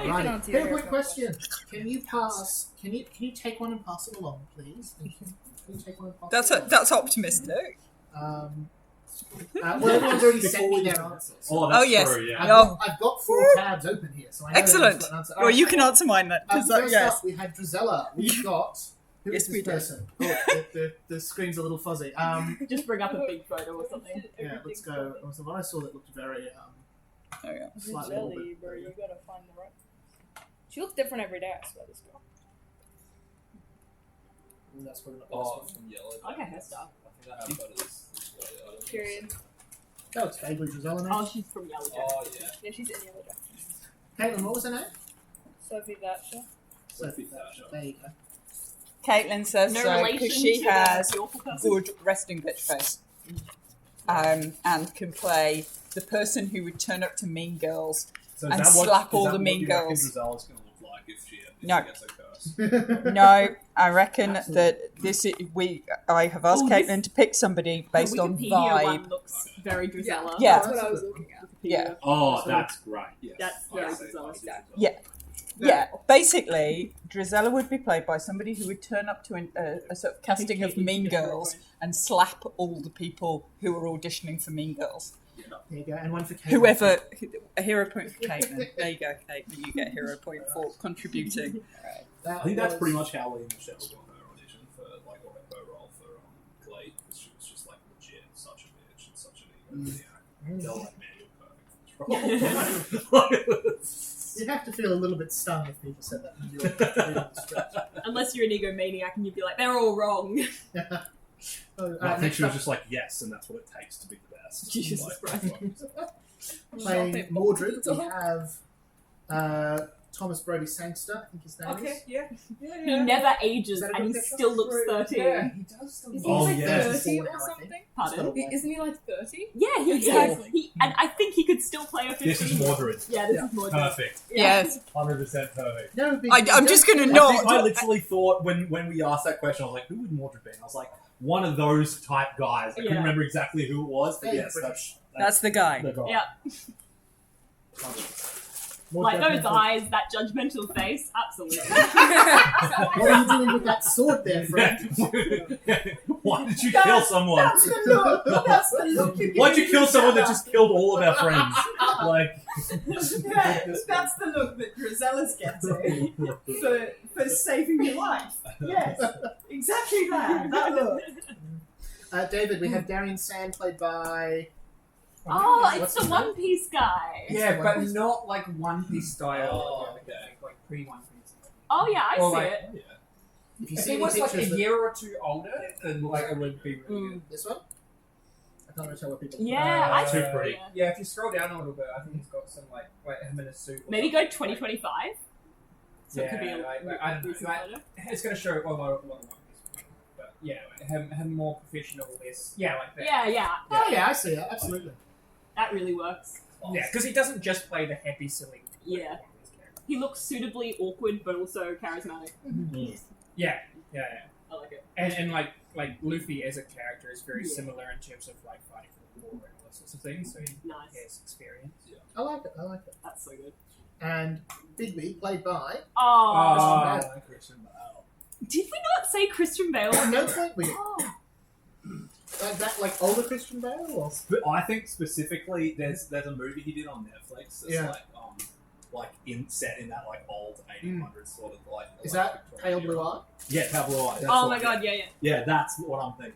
you can answer Very your quick question. Can you take one and pass it along, please? Thank you. Can you take one and pass it along? That's optimistic. Well, everyone's already sent me their answers. Oh, that's yes. true, yeah. I've got 4 tabs open here, so I know Excellent. got an answer. Well, you can answer mine then. First Yes. up, we had Drizella. We've got... Who Yes, is this we do. person? Oh, the screen's a little fuzzy. Just bring up a big photo or something. Yeah, let's go. It was the one I saw that looked very... Oh, yeah. slightly Jelly, orbit. bro. You gotta find the right. She looks different every day. I swear, this girl. That's probably not the best one. From yellow. Okay, hairstyle. I think I have photos. Period. Oh, it's vaguely Drizella now. Oh, she's from Yellow Jacket. Oh, yeah. Yeah, she's in Yellow Jacket. Caitlin, what was her name? Sophie Thatcher. Sophie Thatcher. There you go. Caitlin says No so relation because she to the has awful person. good resting bitch face. And can play the person who would turn up to Mean Girls So and slap all the mean girls. Drizella's going to look like if she No. gets a curse. No, I reckon that I have asked Oh, Caitlin to pick somebody based the on Wikipedia vibe. one looks very Drizella. Yeah. That's what I was looking at. Yeah. Oh, that's great. Yes. That's I very say Drizella. Exactly. Yeah. Yeah, basically, Drizella would be played by somebody who would turn up to a sort of casting of Mean Girls and slap all the people who are auditioning for Mean Girls. There you go. And one for Caitlin. Whoever, a hero point for Caitlin. There you go, Caitlin. You get a hero point for contributing. I think that's pretty much how Lee Michelle got her audition for like her role for Glee, because she was just like legit such a bitch and such an ego. Yeah, they're like, man, you're perfect for this role. You'd have to feel a little bit stung if people said that. When you were stretch. Unless you're an egomaniac and you'd be like, they're all wrong. I think she was just like, yes, and that's what it takes to be the best. Jesus Like, Playing Mordred, we have Thomas Brody Sangster, I think his name is. yeah. He never ages Is that a and he good picture? still looks 13. Yeah, he does still Is look he Oh, like yeah. 30 now, or I something? think. Pardon? Isn't he like 30? Yeah, he Exactly. and I think he could still play a 15. This is Mordred. Yeah, this Yeah. is Mordred. Perfect. Yes. 100% perfect. No, big, I'm just going to I nod. literally thought when we asked that question, I was like, who would Mordred be? And I was like, one of those type guys. I couldn't Yeah. remember exactly who it was, but Yeah, yes, British. That's the guy. the guy. Yeah. More Like those judgmental. eyes, that judgmental face, absolutely. What are you doing with that sword there, friend? Why did you kill someone? That's the look. That's the look. You're Why'd you giving kill each someone that other. just killed all of our friends? Like, Yeah, that's the look that Drizella's getting for saving your life. Yes, exactly that. That look. David, we have Darian Sand played by... Oh, it's What's the his One name? Piece guy. Yeah, but not like One Piece style. Oh, like, okay. like pre-One Piece. Oh yeah, I Or see like- it. Yeah. If you If see he any was like a pictures that- year or two older, then like it would be really good. This one? I can't really tell what people... Yeah, I see too it. pretty. Yeah. Yeah, if you scroll down a little bit, I think he's got some like him in a suit. or Maybe go something. 2025. So it could be a like, I don't know. recent Like, photo. it's going to show a lot of One Piece, but yeah, like, him more professional, less like that. Yeah, Oh yeah, I see it, absolutely. that really works. Yeah, because he doesn't just play the happy, silly. Yeah. One Piece character. He looks suitably awkward, but also charismatic. Yeah. I like it. And like Luffy as a character is very similar in terms of like fighting for the war and all sorts of things. So he Nice. has experience. I like it. That's so good. And Bigby, played by... Oh, Christian Bale. did we not say Christian Bale? At no point we did. Oh, Like older Christian Bale? Or... But I think specifically, there's a movie he did on Netflix that's Yeah. set in that like old 1800s sort of like. Is like, that Victorian Pale Blue era. Eye? Yeah, Pale Blue Eye. that's oh what- my god, yeah. Yeah, that's what I'm thinking.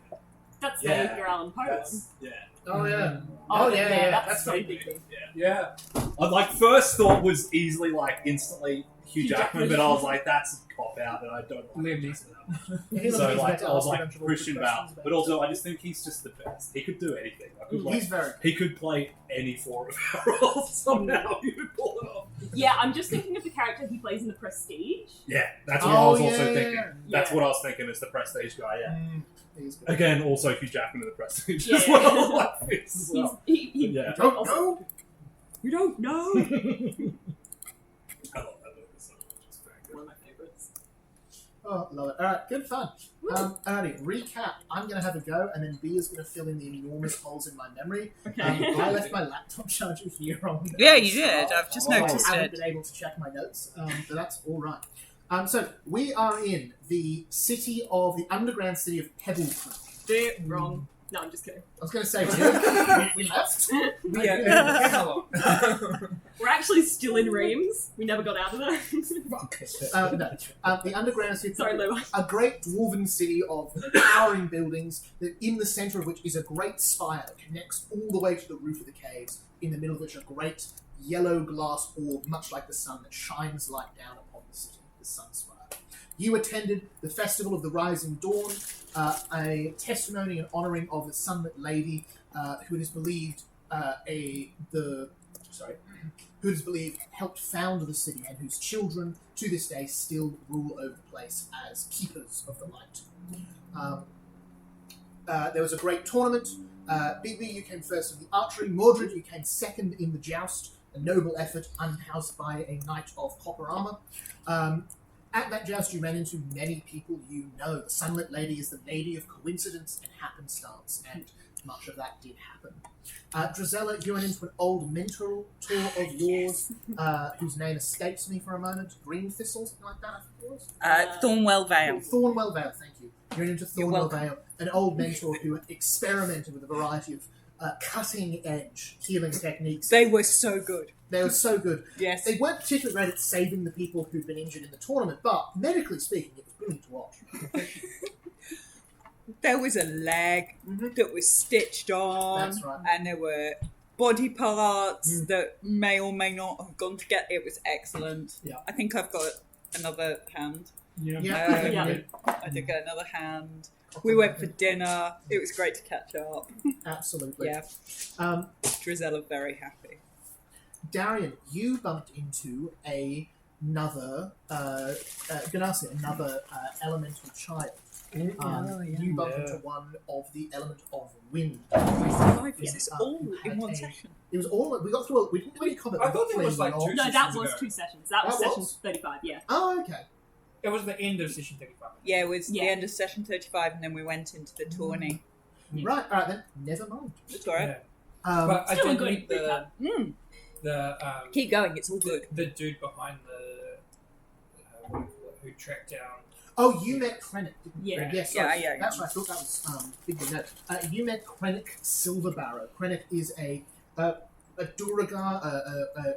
That's Yeah. Edgar Allan Poe. That's yeah. Oh yeah. Oh, yeah. That's so very big. Yeah. I like first thought was easily like instantly Hugh Hugh Jackman, Jackman. but I was like, that's a cop out, and I don't like Liam Hugh Neeson. Jackman. He So looks like to I was ask like a bunch of Christian awkward Bale, questions, but also I just think he's just the best. He could do anything. I could, like, He's very... he could play any form of our roles somehow. He would pull it off. Yeah, I'm just thinking of the character he plays in The Prestige. Yeah, that's what I was also thinking. yeah. That's what I was thinking as the Prestige guy. Yeah. He's good. Again, also Hugh Jackman in the Prestige Yeah. as well. Like this as He's, well. he, Yeah. Don't know! You don't know. I love that movie so much. It's very good. One of my favorites. Oh, love it. All right, good fun. Alrighty, recap. I'm going to have a go, and then B is going to fill in the enormous holes in my memory. Okay. I left my laptop charger here on. Yeah, you did. I've just noticed I haven't it. been able to check my notes, but that's all right. So we are in the underground city of Pebble Creek. Wrong. No, I'm just kidding. I was going to say, we left. We're actually still in Reims. We never got out of there. No. The underground city. Sorry, Lou. A great dwarven city of towering buildings, that in the centre of which is a great spire that connects all the way to the roof of the caves, in the middle of which a great yellow glass orb, much like the sun, that shines light down upon the city, the sun spire. You attended the Festival of the Rising Dawn, a testimony and honouring of the Sunlit Lady, who it is believed who it is believed helped found the city, and whose children to this day still rule over the place as keepers of the light. There was a great tournament. Bigby, you came first in the archery. Mordred, you came second in the joust, a noble effort unhoused by a knight of copper armour. At that joust, you ran into many people you know. The Sunlit Lady is the lady of coincidence and happenstance, and much of that did happen. Drizella, you ran into an old mentor of yours, whose name escapes me for a moment. Green Thistle, something like that, I think it was? Thornwell Vale. Thornwell Vale, thank you. You ran into You're Thornwell welcome. Vale, an old mentor who experimented with a variety of cutting-edge healing techniques. They were so good. They were so good. Yes. They weren't particularly great at saving the people who'd been injured in the tournament, but medically speaking, it was brilliant to watch. There was a leg that was stitched on, That's right. and there were body parts that may or may not have gone together. It was excellent. Yeah. I think I've got another hand. Yeah. Yeah. I did get another hand. We went for dinner. It was great to catch up. Absolutely. Yeah. Drizella very happy. Darian, you bumped into another elemental child. You bumped into one of the element of wind. Is this all in one session? It was all we got through. We didn't do any combat. I thought there was like two No, that sessions was ago. 2 sessions. That was That session was? 35, yeah. Oh, okay. It was the end of session 35. Yeah, it was Yeah. the end of session 35, and then we went into the tourney. Right. All right then. Never mind. It's all right. Yeah. But I Still a did good meet the Keep going. It's all good. the dude behind the who tracked down. Oh, you met Krennic, didn't you? Yeah. Yes. Yeah, sorry. yeah. That's right. I thought that was big to know. You met Krennic Silverbarrow. Krennic is a Duragar,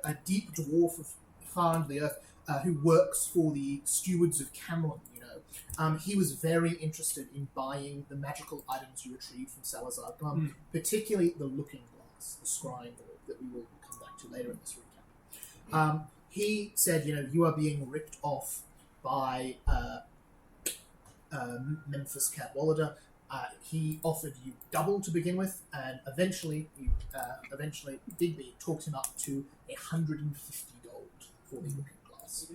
a deep dwarf of far under the earth, who works for the stewards of Camelot. You know, he was very interested in buying the magical items you retrieved from Salazar Glum, particularly the Looking Glass, the scrying orb that we will come back to later in this recap. He said, you know, you are being ripped off by Memphis Cadwallader. He offered you double to begin with, and eventually Digby talked him up to 150 gold for the Looking Glass,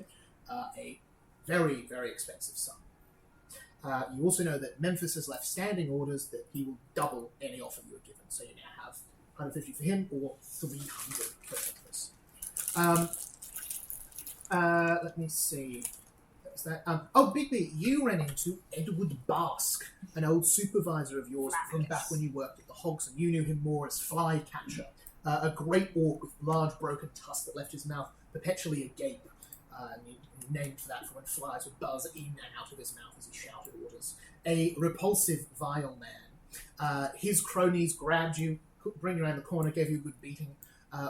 a very, very expensive sum. You also know that Memphis has left standing orders that he will double any offer you are given, so you now have 150 for him or 300 for Memphis. Let me see. Bigby, you ran into Edward Bask, an old supervisor of yours from back when you worked at the Hogs, and you knew him more as Flycatcher, a great orc with large broken tusks that left his mouth perpetually agape, and he named for that for when flies would buzz in and out of his mouth as he shouted orders. A repulsive, vile man. His cronies grabbed you, bring you around the corner, gave you a good beating,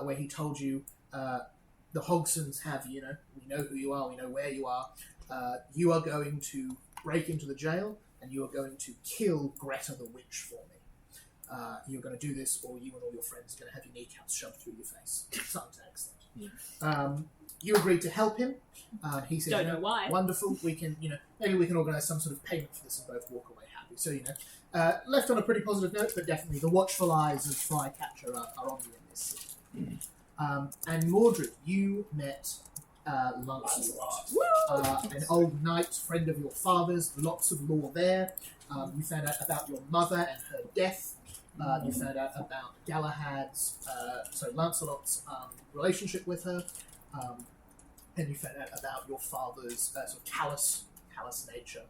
where he told you, the Hogsons have, you know, we know who you are, we know where you are. You are going to break into the jail, and you are going to kill Greta the Witch for me. You're going to do this, or you and all your friends are going to have your kneecaps shoved through your face. Something to that extent. You agreed to help him. He said, Don't know why. Wonderful. We can, maybe we can organise some sort of payment for this and both walk away happy. So, left on a pretty positive note, but definitely the watchful eyes of Flycatcher are on you in this city. And Mordred, you met Lancelot, an old knight, friend of your father's, lots of lore there. You found out about your mother and her death. You found out about Lancelot's relationship with her. And you found out about your father's sort of callous palace nature.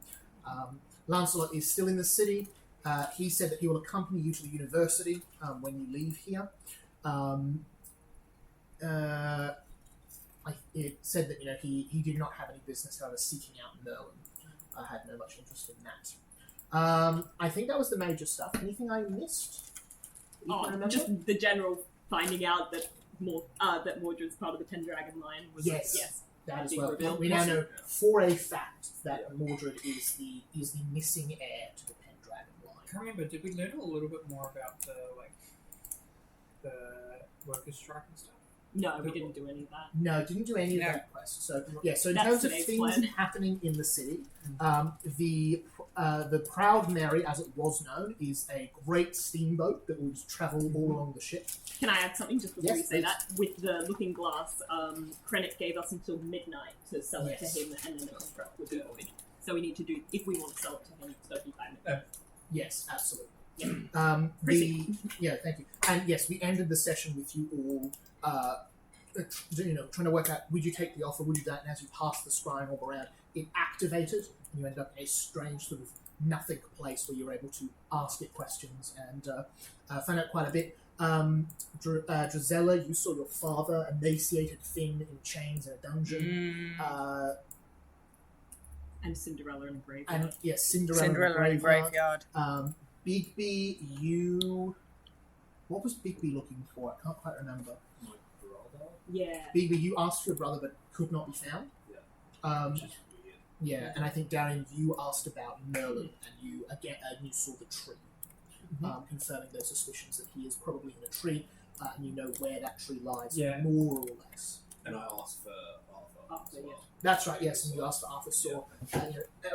Lancelot is still in the city. He said that he will accompany you to the university when you leave here. It said that he did not have any business, however, seeking out Merlin. I had no much interest in that. I think that was the major stuff. Anything I missed? that you can remember? Just the general finding out that that Mordred's part of the Pendragon line was Yes. That as Big well. reveal. We now know for a fact that Mordred is the missing heir to the Pendragon line. I can't remember. Did we learn a little bit more about the workers' strike and stuff? No, we didn't do any of that. No, didn't do any of No. that quest. So so in That's terms of today's things plan. happening in the city, the Proud Mary, as it was known, is a great steamboat that will travel all along the ship. Can I add something just before Yes, you say please. that? With the Looking Glass, Krennic gave us until midnight to sell it to Yes. him, and then the contract would be void. So we need to do, if we want to sell it to him, so he can. Yes, absolutely. Yeah. Thank you. And yes, we ended the session with you all, trying to work out, would you take the offer, would you do that, and as you pass the scrying orb around, it activated, and you end up in a strange sort of nothing place where you're able to ask it questions and find out quite a bit. Drizella, you saw your father, emaciated, thin, in chains in a dungeon. And Cinderella in a grave. And yes, Cinderella Cinderella in a graveyard. graveyard. Bigby, you... What was Bigby looking for? I can't quite remember. My brother? Yeah. Bigby, you asked for your brother but could not be found. Which is weird. Yeah, and I think, Darian, you asked about Merlin, and you saw the tree, confirming those suspicions that he is probably in a tree, and you know where that tree lies, Yeah. more or less. And I asked for Arthur as well. That's right, yes, and you asked for Arthur Saw,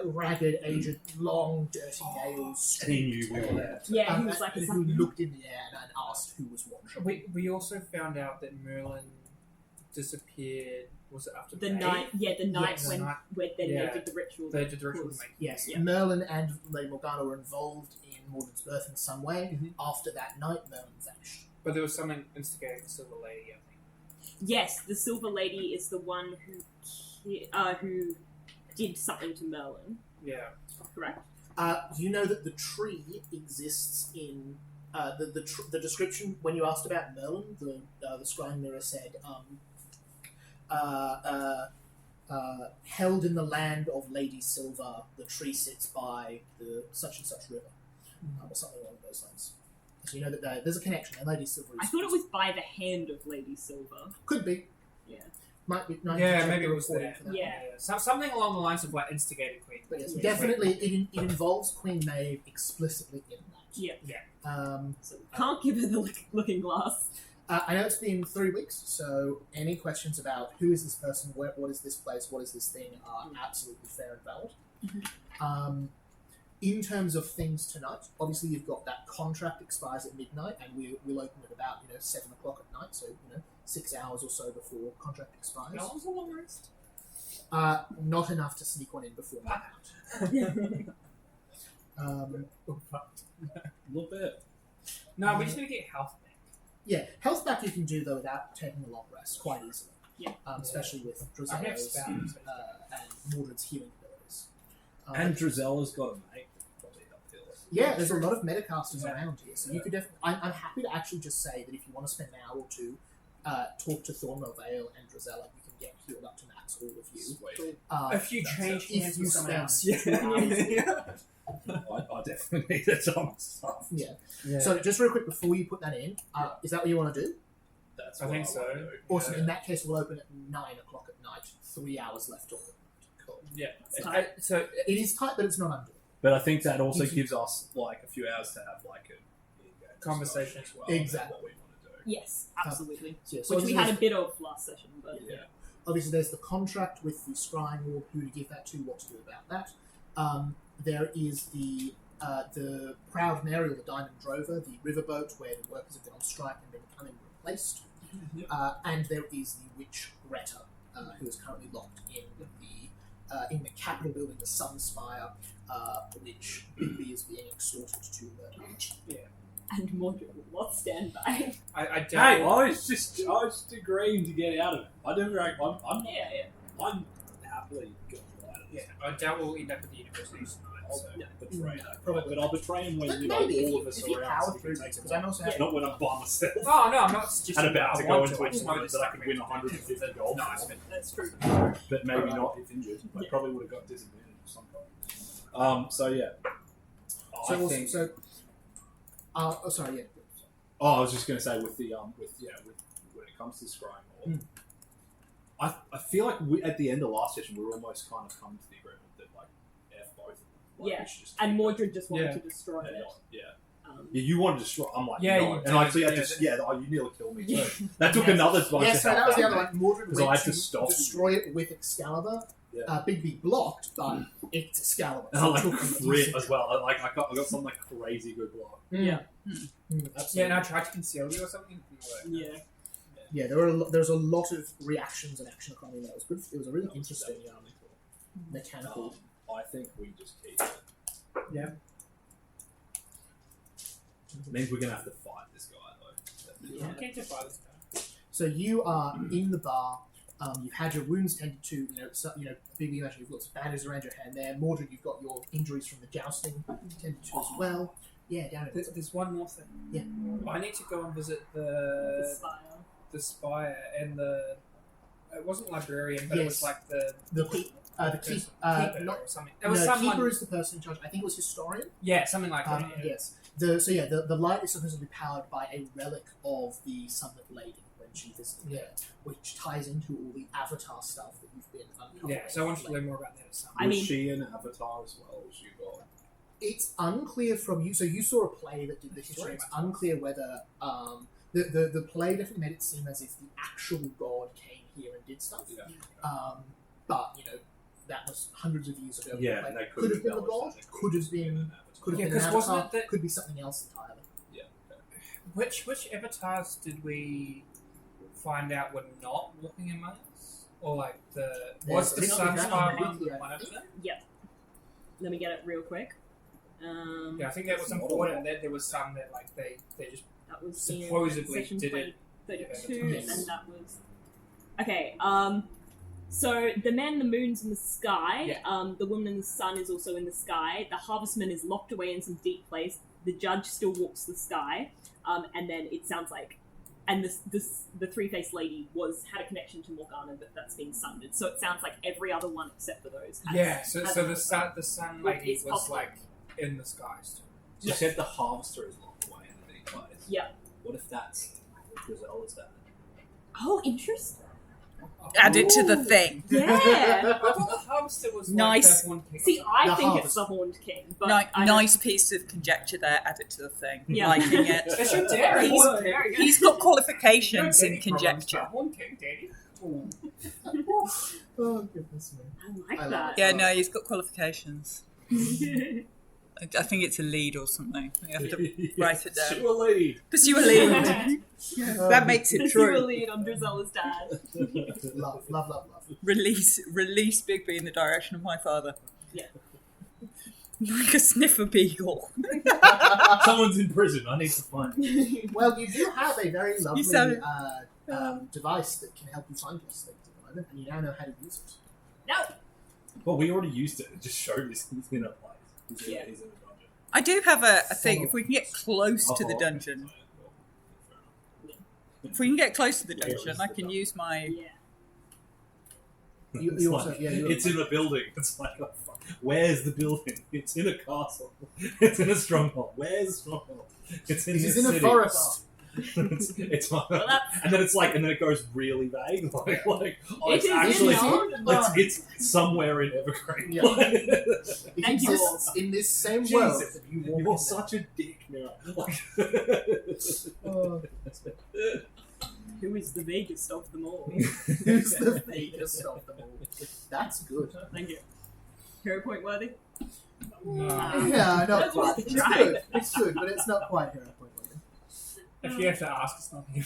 ragged, aged, long, dirty nails. And he knew we were there. Yeah, he was like, and is who that looked in the air and asked who was watching. We also found out that Merlin disappeared. Was it after the May? night? Yeah, the night Yes. when The night- they yeah. did the ritual. They did the ritual was- to make. Yes, Yeah. Merlin and Lady Morgana were involved in Mordred's birth in some way. Mhm. After that night, Merlin vanished. But there was someone instigating the Silver Lady, I think. Yes, the Silver Lady is the one who did something to Merlin. Yeah. Correct. You know that the tree exists in the description when you asked about Merlin. The scrying mirror said, "Held in the land of Lady Silver, the tree sits by the such and such river," or something along those lines. So you know that there's a connection. And Lady Silver is I thought it was by the hand of Lady Silver. could be, Yeah. might be. Yeah, maybe it was recording that. for that. Yeah. Something along the lines of like instigated Queen. But yes, Yeah. definitely it involves Queen Maeve explicitly in that. Yeah. So, Can't give her the Looking Glass. I know it's been 3 weeks, so any questions about who is this person, what is this place, what is this thing are absolutely fair and valid. In terms of things tonight, obviously you've got that contract expires at midnight, and we'll open at about 7 o'clock at night, so 6 hours or so before contract expires. That was a long rest. Not enough to sneak one in before midnight. A little bit. No, we just need to get health back. Yeah, health back you can do though without taking a long rest quite easily. Yeah. Especially with I have Drizella's spells. and Mordred's healing abilities. And Drizella's got a mate. Probably uphill. Yeah, there's a lot of metacasters around here, so you could definitely. I'm happy to actually just say that if you want to spend an hour or two, talk to Thornmel Vale and Drizella, you can get healed up to max, all of you. Sweet. If you change if hands you with someone spend else. 2 hours. I definitely need that on stuff. Yeah. Yeah. So just real quick before you put that in, is that what you want to do? That's I what think I so. wanna do. Awesome. Yeah. In that case, we'll open at 9 o'clock at night. 3 hours left on. Cool. Yeah. tight. So It is tight, but it's not under. But I think that also If you- gives us like a few hours to have like a Conversation. discussion as well. Exactly. About what we want to do. Yes, absolutely. So, yeah, so Which we obviously had a there's- bit of last session, but Yeah. Obviously, there's the contract with the scrying orb, who to give that to, what to do about that. There is the Proud Mary, or the Diamond Drover, the riverboat where the workers have been on strike and been unreplaced. And there is the witch Greta, who is currently locked in the Capitol building, the Sunspire, which Bigby is being extorted to murder. and Mordred will not stand by. I doubt. Hey, I was just agreeing to get out of it. I don't. I'm Yeah. I'm happily going out of Yeah, I doubt we'll end up at the university tonight. So. Betray her. Probably. But I'll betray him when But we maybe all of us if you are around. power So we through can take because I'm also having not when I'm by myself. Oh no, I'm not suggesting And about that to I go want into I a just wanted tournament to that I stuck could me win with 150 it. gold. Nice, for. That's true. But maybe not if injured. I probably would have got disadvantage of some kind. So yeah. So I also, think. sorry, yeah. Oh, I was just going to say with when it comes to scrying, I feel like at the end of last session we were almost kind of come to the agreement that like F both of them. Like, Yeah. we should just And keep Mordred just wanted Yeah. to destroy it. it. Yeah. Um, Yeah, you wanted to destroy. I'm like, Yeah, no. you And actually, did. you nearly killed me too. Yeah. That took another bunch Yeah, of so help that was the out other of me. one. Mordred 'Cause I went had to to stop. destroy it with Excalibur. Yeah. Bigby blocked, but it's Excalibur. And I like it took crit decent- as well. I got some like crazy good block. Yeah. Absolutely. Yeah, and I tried to conceal you or something. It didn't work. yeah. Yeah, there was a lot of reactions and action economy that was good. It was a really interesting mechanical. I think we just keep it. Yeah. Means we're gonna have to fight this guy though. Yeah. Okay, just buy this guy. So you are in the bar. You've had your wounds tended to. Big imagine you've got some bandages around your hand there. Mordred, you've got your injuries from the jousting tended to as well. Yeah, down in There's one more thing. Yeah. I need to go and visit The the spire. spire and the. It wasn't librarian, but it was Yes. like the keeper, keeper not or something. It was no, someone. keeper is the person in charge. I think it was historian. Yeah, something like that. Yeah. Yes. The light is supposed to be powered by a relic of the Summit Lady when she visited there, which ties into all the Avatar stuff that you've been uncovering. Yeah, so I wanted to learn more about that. As well. I Was mean- she an avatar as well? Was she God? It's unclear from you. So you saw a play that did the history. It's unclear whether the play definitely made it seem as if the actual god came here and did stuff. Yeah. But that was hundreds of years ago. Yeah, The play they could have been the god. Could have been. Could have Yeah, been an 'cause wasn't avatar. it that- Could be something else entirely. Yeah. Which avatars did we find out were not walking among us? Or like was the There's Sunspire Dragon one Weekly, I one of think. them? Let me get it real quick. Yeah, I think that was It's not important. That there was some that like they just That was supposedly in session did it. 32, Yes. and that was okay. So the man in the moon's in the sky. Yeah. The woman in the sun is also in the sky. The harvestman is locked away in some deep place. The judge still walks the sky. And then it sounds like, and the three-faced lady had a connection to Morgana, but that's been sundered. So it sounds like every other one except for those. So has the sun lady It's was possible. like in the skies. You said the harvester is locked away in the deep place. Yeah. What if that's Griselda's dad? Oh, interesting. Add it to the thing. Yeah. I thought the harvester was Nice. Like the one king. See, I The think harvest. it's the Horned King, but Ni- I don't- nice piece of conjecture there. Add it to the thing. Yeah. Liking it. It's your dad. He's- Very good. He's got qualifications in Daddy conjecture. problems, but One king, daddy. Ooh. Oh goodness me! I like I that. like Yeah, no, he's got qualifications. I think it's a lead or something. You have to write it down. Pursue a lead. Pursue a lead. That makes it Pursue a true. lead on Drizella's dad. Love. Release Bigby in the direction of my father. Yeah. Like a sniffer beagle. Someone's in prison. I need to find. Well, you do have a very lovely sound- device that can help you find lost things at the moment, and you now know how to use it. No. Well, we already used it. It just showed us he's in a place. He's in, Yeah. he's in a dungeon. I do have a thing. If we can get close to the Oh, dungeon, okay. if we can get close to the dungeon, I can use my. Yeah. You It's also- like, yeah, you- it's in a building. It's like, oh, fuck. Where's the building? It's in a castle. It's in a stronghold. Where's the stronghold? It's in This this is in a city. forest. it's Well, that's- and then it's like, and then it goes really vague. Like oh, It it's is actually, in it's somewhere in Evergreen. Yeah. It Thank you. exists in this same world. Jesus, that you walk you're in such a dick now. Like, Oh, Who is the vaguest of them all? who's the vaguest of them all? That's good. Thank you. Hero point worthy? No. Yeah, not That's quite. what It's I tried. good. It's good, but it's not quite hero point worthy. If you have to ask, it's not here.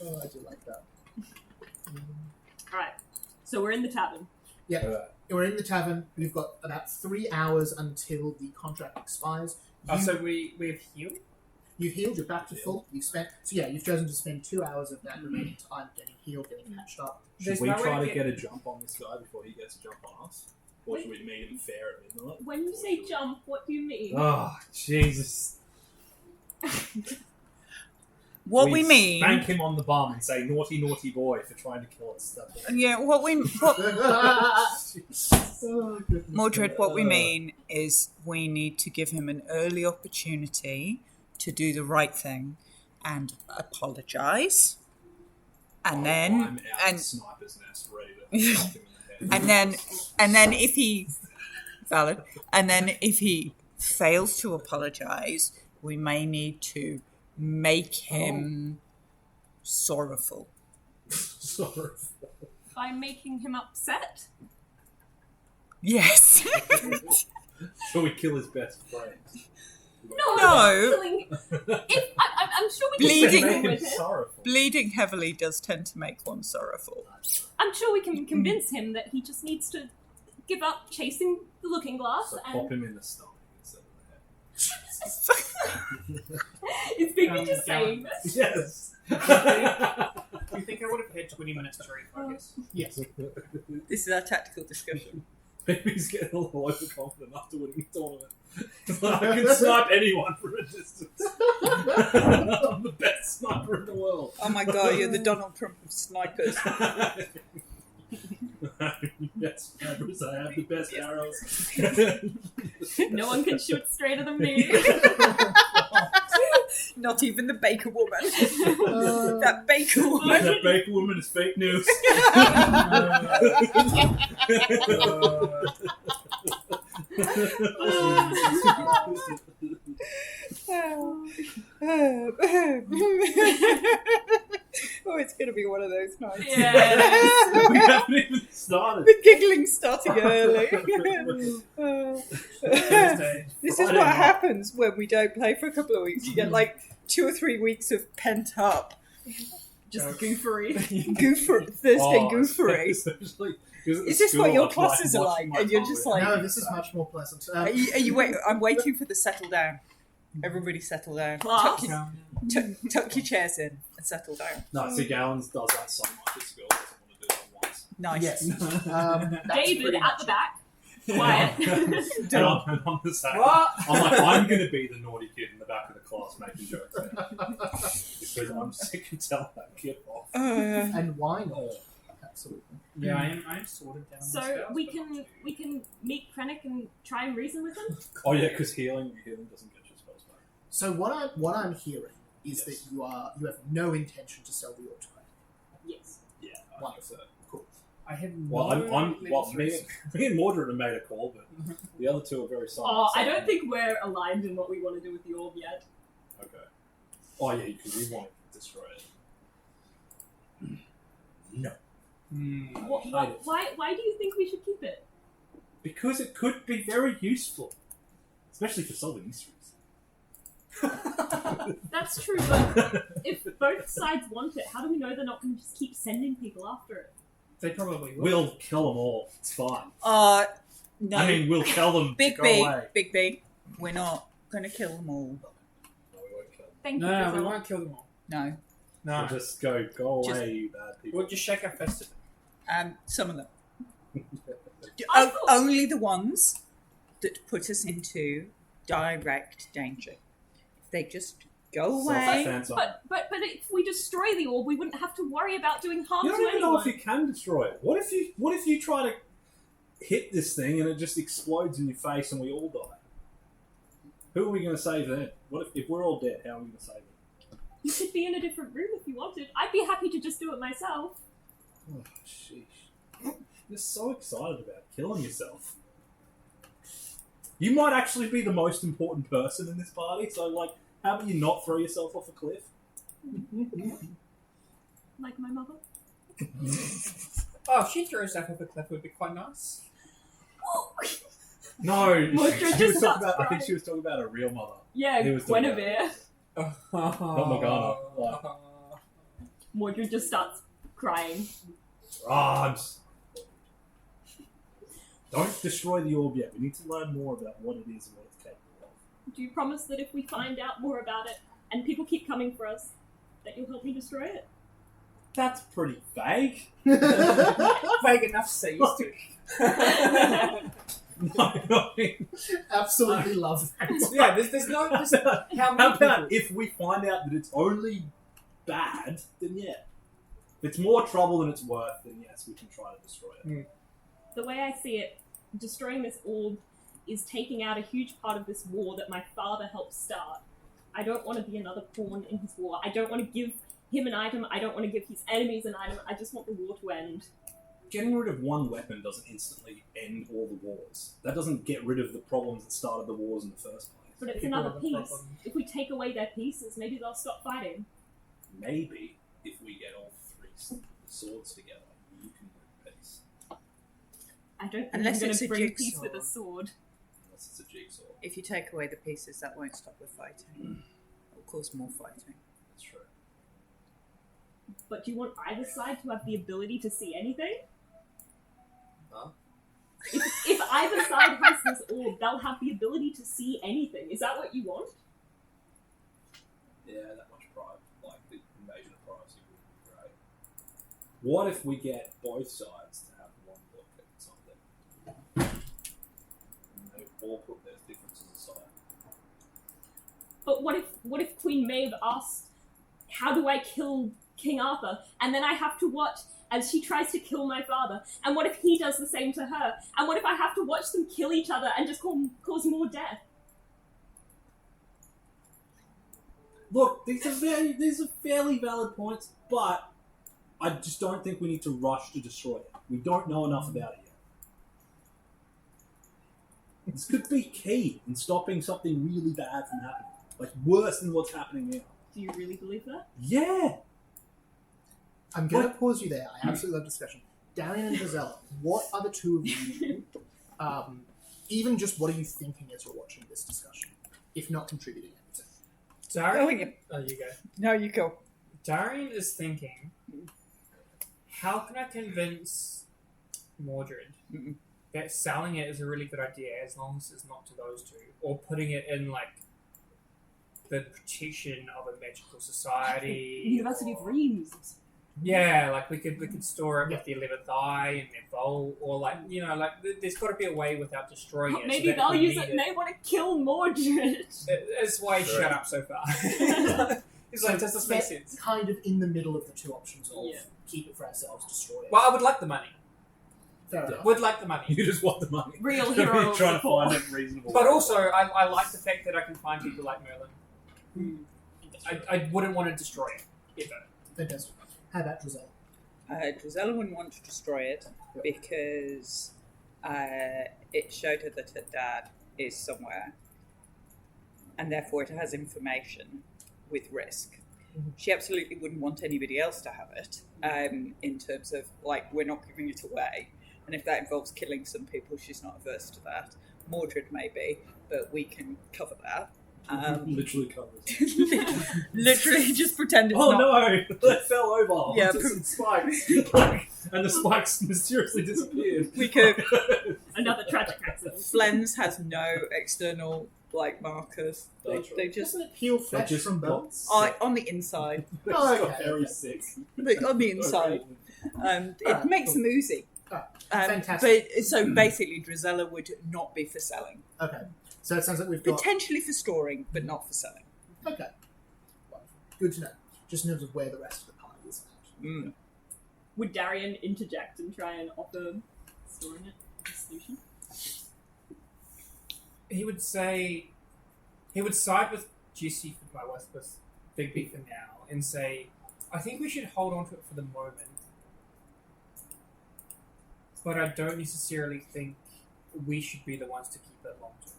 Oh, I do like that. Alright. So we're in the tavern. We're in the tavern. We've got about 3 hours until the contract expires. Oh, so we have healed? You've healed. You're back to full. You've chosen to spend 2 hours of that remaining time getting healed, getting patched up. Should There's we no way try to to get- get a jump on this guy before he gets a jump on us? Or should we meet him fair at midnight? When you say jump, what do you mean? Oh, Jesus. What we mean, Spank him on the bum and say, naughty, naughty boy for trying to kill us. That's what yeah, Mordred, what we mean is we need to give him an early opportunity to do the right thing and apologise, and then I'm out and the sniper's nest ready to fuck him in the head. and then if he if he fails to apologise, we may need to make him sorrowful. Sorry. By making him upset? Yes. Shall we kill his best friend? No, No. I'm killing. I'm sure we can Bleeding. deal Make him with it. sorrowful. Bleeding heavily does tend to make one sorrowful. I'm sure we can convince him that he just needs to give up chasing the looking glass So and. pop him in the stomach instead of Is Bigby Um, just yeah. saying this? the head. Yes. Do you think I would have had 20 minutes to refocus? Yes. This is our tactical discussion. Baby's getting a little overconfident after winning the tournament. It's like, I can snipe anyone from a distance. I'm the best sniper in the world. Oh my god, you're the Donald Trump of snipers. Best snipers, I have the best arrows. No one can shoot straighter than me. Not even the baker woman. That baker woman. That baker woman is fake news. Oh, it's going to be one of those nights. Yeah. We haven't even started. The giggling starting early. Thursday. This is what happens when we don't play for a couple of weeks. You get like 2 or 3 weeks of pent up Just goofery. Thursday goofery. Especially Is this what your classes are like? And you're just like, No, this is much more pleasant. are you wait? I'm waiting for the settle down. Everybody settle down. Class? Tuck your chairs in and settle down. No, see, Gallons does that so much at school. Doesn't want to do it once. Nice. Yes. That's David pretty at much the it. back. Quiet. And I'm the same. What? I'm like, I'm going to be the naughty kid in the back of the class making jokes because I'm sick and telling that kid off. And why not? Absolutely. Yeah, I'm sorted down. So we can meet Krennic and try and reason with him. Oh yeah, because healing doesn't get your spells back. So what I'm hearing is that you have no intention to sell the auto. Yes. Yeah, Wonderful. Cool. I have no Well, level me three and Mordred have made a call, but the other two are very silent. Oh, I so- don't think we're aligned in what we want to do with the orb yet. Okay. Oh yeah, because you want to destroy it. No. Why do you think we should keep it? Because it could be very useful, especially for solving mysteries. That's true, but if both sides want it, how do we know they're not going to just keep sending people after it? They probably will. We'll kill them all. It's fine. No. I mean, we'll tell them Big to go B, away. Big B. We're not going to kill them all. No, we won't kill them. Thank No, you, we Priscilla. won't kill them all. No. No. We'll just go away, Just- you bad people. We'll just shake our fist at them. Some of them. I thought- Only the ones that put us into direct danger. If they just go away. Self-defense on. But if we destroy the orb, we wouldn't have to worry about doing harm You to don't even know anyone. if you can destroy it. What if you try to hit this thing and it just explodes in your face and we all die? Who are we going to save then? What if we're all dead? How are we going to save it? You could be in a different room if you wanted. I'd be happy to just do it myself. Oh, sheesh. You're so excited about killing yourself. You might actually be the most important person in this party, so, like, how about you not throw yourself off a cliff? Like my mother. Oh, if she threw herself off a cliff, it would be quite nice. No, Mordred she was just talking starts about, I think crying. she was talking about her real mother. Yeah, It was the Guinevere. Not Morgana. Like, Mordred just starts crying. Don't destroy the orb yet. We need to learn more about what it is and what it's capable of. Do you promise that if we find out more about it and people keep coming for us, that you'll help me destroy it. That's pretty vague. Vague enough to say used to. No, I mean, Absolutely love that. Yeah, there's no. Just, how how many about people? if we find out that it's only bad, then yeah. If it's more trouble than it's worth, then yes, we can try to destroy it. The way I see it, destroying this orb is taking out a huge part of this war that my father helped start. I don't want to be another pawn in his war. I don't want to give him an item. I don't want to give his enemies an item. I just want the war to end. Getting rid of one weapon doesn't instantly end all the wars. That doesn't get rid of the problems that started the wars in the first place. But it's People another are the piece. problem. If we take away their pieces, maybe they'll stop fighting. Maybe if we get all three swords together, you can bring peace. I don't think Unless I'm going it's to a bring peace jigsaw. with a sword. Unless it's a jigsaw. If you take away the pieces, that won't stop the fighting. It'll cause more fighting. That's true. But do you want either side to have the ability to see anything? Huh? If either side has this orb, they'll have the ability to see anything. Is that what you want? Yeah, that much pride, like the invasion of privacy would be great. What if we get both sides to have one look at something? And they all put their differences aside. But what if Queen Maeve asked, "How do I kill King Arthur?" And then I have to watch as she tries to kill my father. And what if he does the same to her? And what if I have to watch them kill each other and just cause more death? Look, these are fairly valid points, but I just don't think we need to rush to destroy it. We don't know enough about it yet. This could be key in stopping something really bad from happening. Like, worse than what's happening now. Do you really believe that? Yeah! I'm going to pause you there. I absolutely love discussion. Darian and Gisela, what are the two of you, even just what are you thinking as you're watching this discussion, if not contributing anything? Darian. Oh, you go. No, you go. Darian is thinking, how can I convince Mordred that selling it is a really good idea as long as it's not to those two, or putting it in like the protection of a magical society, University of Reims. Yeah, like we could store it with the 11th eye and their bowl, or like there's got to be a way without destroying it. Maybe so that they'll if we use need it and they want to kill Mordred. That's why he shut up so far. He's like, does this make sense? Kind of in the middle of the two options of Yeah. keep it for ourselves, destroy it. Well, I would like the money. Fair enough. Would like the money. You just want the money. Real hero of Trying the to poor. find a reasonable But way. also, I like the fact that I can find people like Merlin. I wouldn't want to destroy it, ever. Fantastic. How about Giselle? Drizella wouldn't want to destroy it because it showed her that her dad is somewhere, and therefore it has information with risk. She absolutely wouldn't want anybody else to have it, in terms of, like, we're not giving it away. And if that involves killing some people, she's not averse to that. Mordred maybe, but we can cover that. Literally covers. Literally just pretend it's Oh not. no! That fell over. Yeah, onto some spikes. And the spikes mysteriously disappeared. We could. Another tragic accident. Flens has no external, like, markers. They just Doesn't it peel flesh just from got bones? on the inside. They Oh, just got okay, very okay. sick. On the inside. It Alright, makes cool. them oozy. Fantastic. But so basically, Drizella would not be for selling. Okay. So it sounds like we've got... Potentially for storing, but not for selling. Okay. Wonderful. Good to know. Just in terms of where the rest of the party is at. Would Darian interject and try and offer storing it as a solution? He would say, he would side with Jesse with Big B for now and say, I think we should hold on to it for the moment, but I don't necessarily think we should be the ones to keep it long term.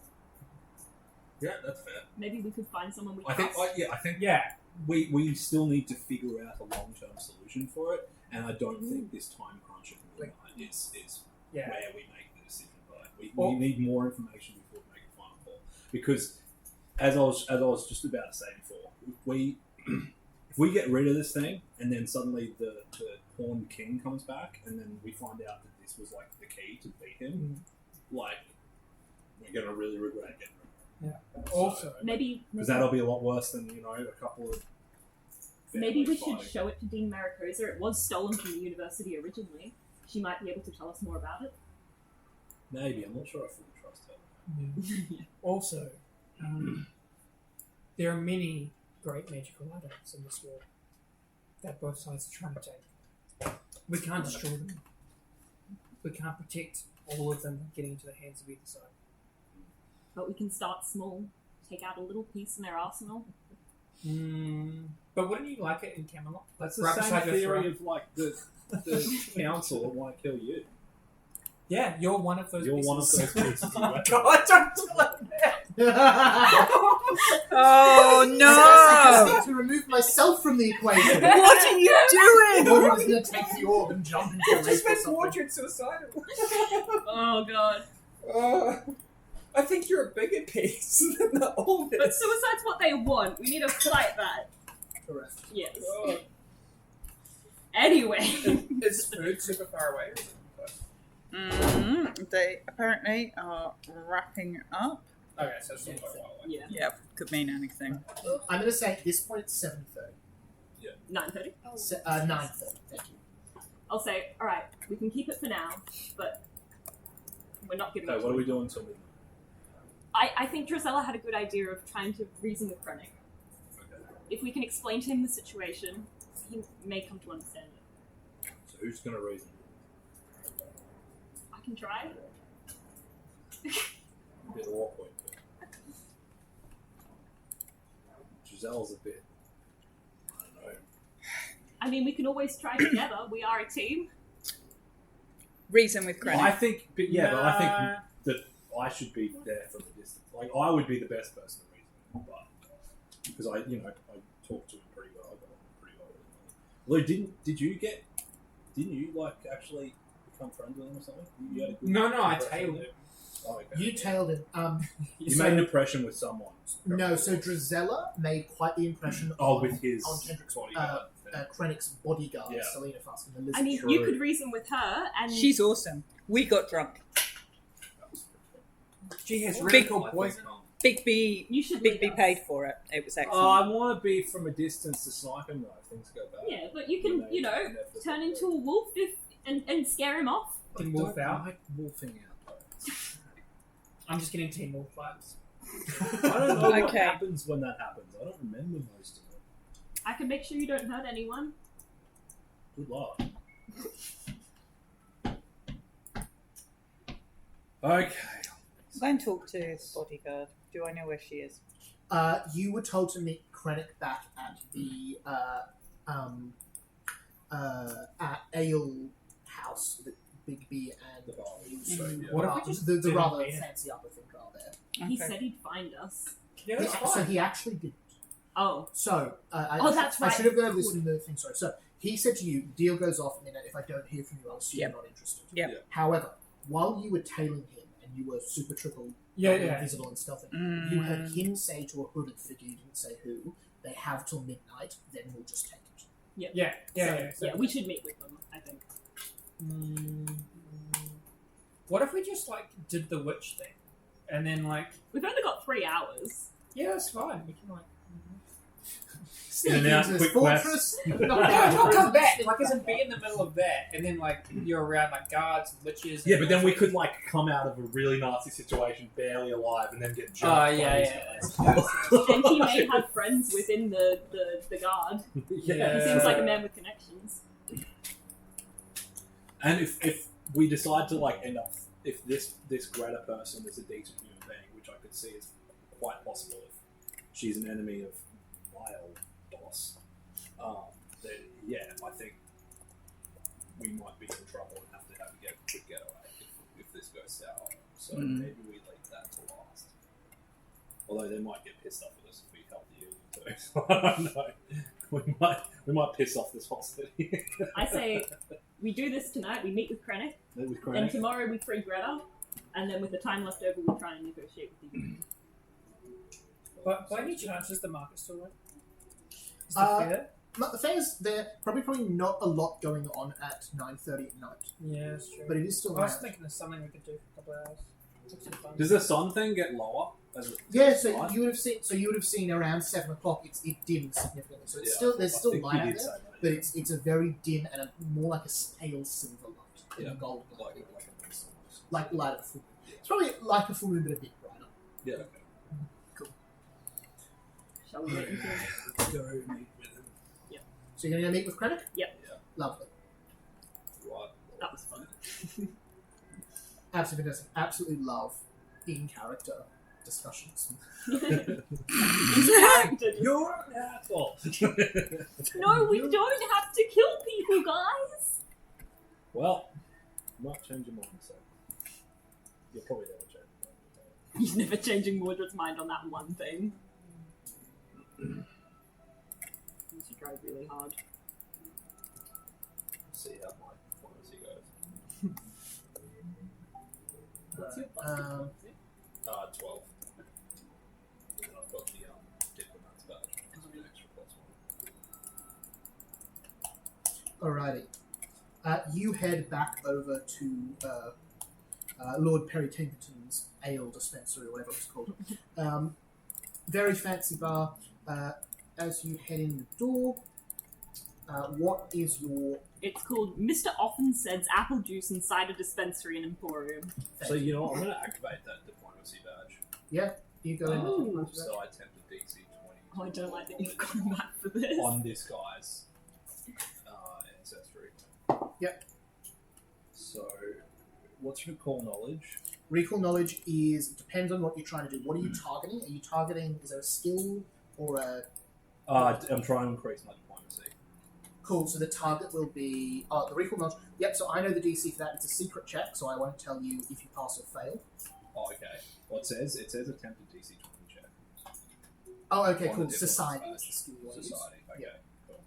Yeah, that's fair. Maybe we could find someone we I think. trust. I think Yeah, we still need to figure out a long-term solution for it, and I don't think this time crunch of midnight is yeah. where we make the decision. But we Or- need more information before we make a final call. Because as I was just about to say before, if we get rid of this thing and then suddenly the Pawn King comes back and then we find out that this was like the key to beat him, like we're gonna really regret getting rid of Also, Maybe Because that'll be a lot worse than, a couple of. maybe we should families show it to Dean Mariposa. It was stolen from the university originally. She might be able to tell us more about it. Maybe. I'm not sure I fully trust her. also, there are many great magical items in this war that both sides are trying to take. We can't destroy them. We can't protect all of them getting into the hands of either side. But we can start small. Take out a little piece in their arsenal. But wouldn't you like it in Camelot? That's the Right same beside your theory throne? of like the council that want to kill you. Yeah, you're one of those You're pieces. one of those pieces. God, don't tell him Oh So no! I need to remove myself from the equation. What are you doing? Mordred's going to take the orb and jump into a lake Just or made something. Mordred suicidal. Oh god. I think you're a bigger piece than the oldest. But suicide's what they want. We need to fight that. Correct. Yes. Oh. Anyway. Is food super far away? Or is it close? They apparently are wrapping up. Okay, so it's still quite a while away. Yeah. Yep, could mean anything. I'm going to say at this point it's 7:30. 9:30. 9:30. Thank you. I'll say, alright, we can keep it for now, but we're not giving Okay, it what to are we him. doing till midnight? I think Drusilla had a good idea of trying to reason with Krennic. Okay. If we can explain to him the situation, he may come to understand it. So who's going to reason? I can try. A bit awkward. But Giselle's a bit. I don't know. I mean, we can always try together. We are a team. Reason with Well, Krennic. I think, but I think that I should be there from a distance. Like I would be the best person to reason, but because I talked to him pretty well. I got on pretty well with him. Although, didn't you like actually become friends with him or something? You had a good No, I impression tailed with him. Oh, okay. You tailed him. You So- made an impression with someone. No, so Drizella made quite the impression Oh, on, with his on Kendrick's bodyguard. Krennic's bodyguard, Yeah. Selena Fusk, and the lizard. I mean, True. you could reason with her, and She's awesome. We got drunk. She has really Big- cool poison. Big B, you should Big lead B us. paid for it. It was excellent. Oh, I want to be from a distance to snipe him though. If things go bad. Yeah, but you can, turn into a wolf and scare him off. I And wolf don't out. like wolfing out. I'm just getting Team Wolf vibes. Though. I don't know what Okay. happens when that happens. I don't remember most of it. I can make sure you don't hurt anyone. Good luck. Okay. Go and talk to his bodyguard. Do I know where she is? You were told to meet Krennic back at the at Ale House that Big B and The bar. What if we just the didn't rather meet him? fancy upper thing are there. He Okay. said he'd find us. Yeah, that's So fine. he actually didn't. Oh, So that's I right. should have gone over this in the thing. Sorry. So he said to you, "Deal goes off, and then if I don't hear from you, I'll assume Yep. you're not interested." Yep. Yeah. However, while you were tailing him and you were super triple Yeah. invisible and stealthy, you heard him say to a hooded figure, you didn't say who, "They have till midnight, then we'll just take it." Yeah. yeah, we should meet with them, I think. What if we just did the witch thing, and then We've only got 3 hours. yeah, that's fine. We can Sneak In and out, into this quick quest. fortress. I'll come back. Isn't be in the middle of that, and then you're around guards and witches. Yeah, but then we could come out of a really nasty situation, barely alive, and then get jumped. Oh by yeah. these And he may guys. have friends within the guard. Yeah. He seems like a man with connections. And if we decide to end up, if this Greta person is a decent human being, which I could see is quite possible if she's an enemy of my old boss, then yeah, I think we might be in trouble and have to have a quick getaway if this goes sour. So maybe we leave that to last. Although they might get pissed off with us if we help the union too. So I don't know. We might piss off this whole city. I say we do this tonight, we meet with Krennic, That was and great. tomorrow we free Greta, and then with the time left over we try and negotiate with the union. But by any chance, is the market still right? Is the fair? The thing is, there probably not a lot going on at 9:30 at night, Yeah, that's true. but it is still I was around. thinking of something we could do for a couple of hours. Does the sun thing get lower? Yeah, so you would have seen. So you would have seen around 7 o'clock. It dimmed significantly. So it's there's still light out there, but it's a very dim and more like a pale silver light than a gold light. Like light of a full moon. It's probably like a full moon, but a bit brighter. Yeah. Cool. Shall we meet with him? Go meet with him. So you're gonna go meet with Krennic? Yep. Yeah. Lovely. Right. That was fun. Absolutely fantastic. Absolutely love in character discussions. Character. You're an asshole. No, we don't have to kill people, guys. Well, I'm not changing mine, so you're probably never changing mine. He's never changing Mordred's mind on that one thing. You should try really hard. See how my diplomacy goes. What's your Um, 12. And then I've got the diplomat's badge. Gives me an extra +1. Alrighty. You head back over to Lord Perry Tinkerton's ale dispensary, or whatever it's called. Very fancy bar. As you head in the door, what is your... It's called Mr. Offensed's Apple Juice and Cider Dispensary and Emporium. So, you know what? I'm going to activate that diplomacy badge. You go in. Oh. So I tempt a DC 20. Oh, I don't like that you've gone back for this. On this guy's ancestry. Yep. So, what's recall knowledge? Recall knowledge is... It depends on what you're trying to do. What are you targeting? Are you targeting... Is there a skill or a... I'm trying to increase my diplomacy. Cool, so the target will be... the recall knowledge. Yep, so I know the DC for that. It's a secret check, so I won't tell you if you pass or fail. Oh, okay. Well, it says attempted DC 20 check. Oh, okay, On cool. the Society diplomat is the skill you want to use. Society. Okay, cool.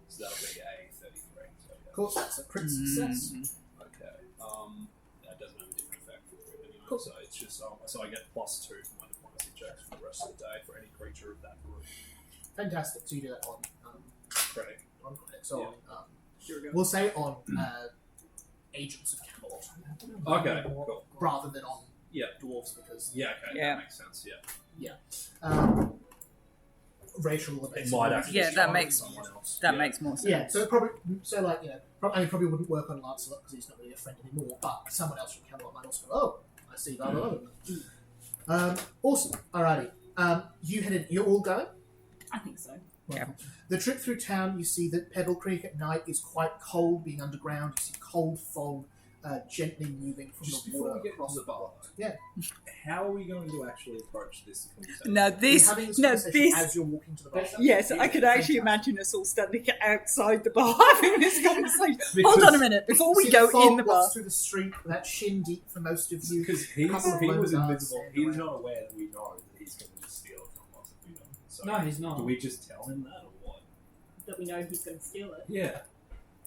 So that'll be a 33. So, yeah. Cool, so that's a crit success. Okay. That doesn't have a different effect for it anyway. Cool. So it's just so I get +2 for my diplomacy checks for the rest of the day for any creature of that group. Fantastic. So you do that on Credit. credit. So Yeah. Here we go. we'll say on Agents of Camelot Okay. Cool. rather than on Yeah. dwarves because Yeah. Okay. Yeah. That makes sense. Yeah. racial or It basic. might actually. Yeah, that be makes- someone else. That Yeah. makes more sense. Yeah, so it probably it probably wouldn't work on Lancelot because he's not really a friend anymore. But someone else from Camelot might also go. Oh, I see. Blah, blah, blah. Awesome. Alrighty. You headed. You're all going. I think so. Yeah. The trip through town, you see that Pebble Creek at night is quite cold, being underground. You see cold fog gently moving from Just the before water we get across to the bar, Yeah. how are we going to actually approach this conversation? Now You're this, having this no conversation this. as you're walking to the bar. Yes, I could actually imagine us all standing outside the bar having this conversation. Hold on a minute before we See go the fog in the bar. wafts through the street, that shin deep for most of you. Because Couple of he was lone guards invisible. standing He's around. not aware that we know that he's going to just steal it from us if we don't. So No, he's not. do we just tell him that or what? That we know he's going to steal it. Yeah.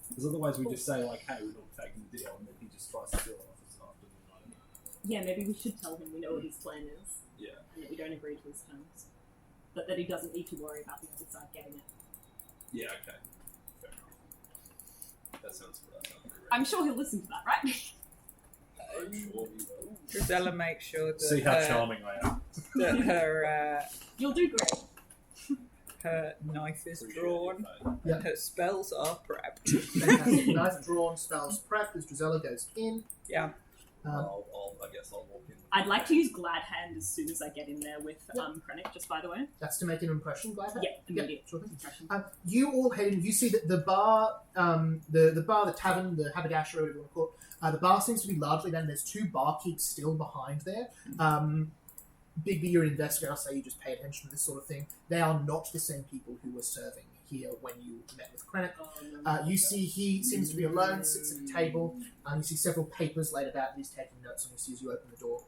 Because otherwise we just say like, hey, we're not taking the deal, and then he just tries to steal it off us after the night. Yeah, maybe we should tell him we know what his plan is. Yeah. And that we don't agree to his terms. But that he doesn't need to worry about the other side getting it. Yeah. Okay. Fair enough. That sounds pretty I'm sure he'll listen to that, right? I'm sure he will. Drizella makes sure that, See how charming I am. that her You'll do great. her knife is Appreciate drawn, it, mate. and her spells are prepped. Fantastic. Knife drawn, spells prepped as Drizella goes in. Yeah. I guess I'll walk in. I'd like to use Glad Hand as soon as I get in there with Krennic, just by the way. That's to make an impression, glad hand? Yeah, immediate sure thing. impression. You all head in. You see that the bar, the tavern, the haberdashery, whatever you want to call it, the bar seems to be largely done. There's 2 barkeeps still behind there. Bigby, you're an investigator, so you just pay attention to this sort of thing. They are not the same people who were serving here when you met with Krennic. You see he seems to be alone, sits at a table. You see several papers laid about, and he's taking notes. And you see as you open the door,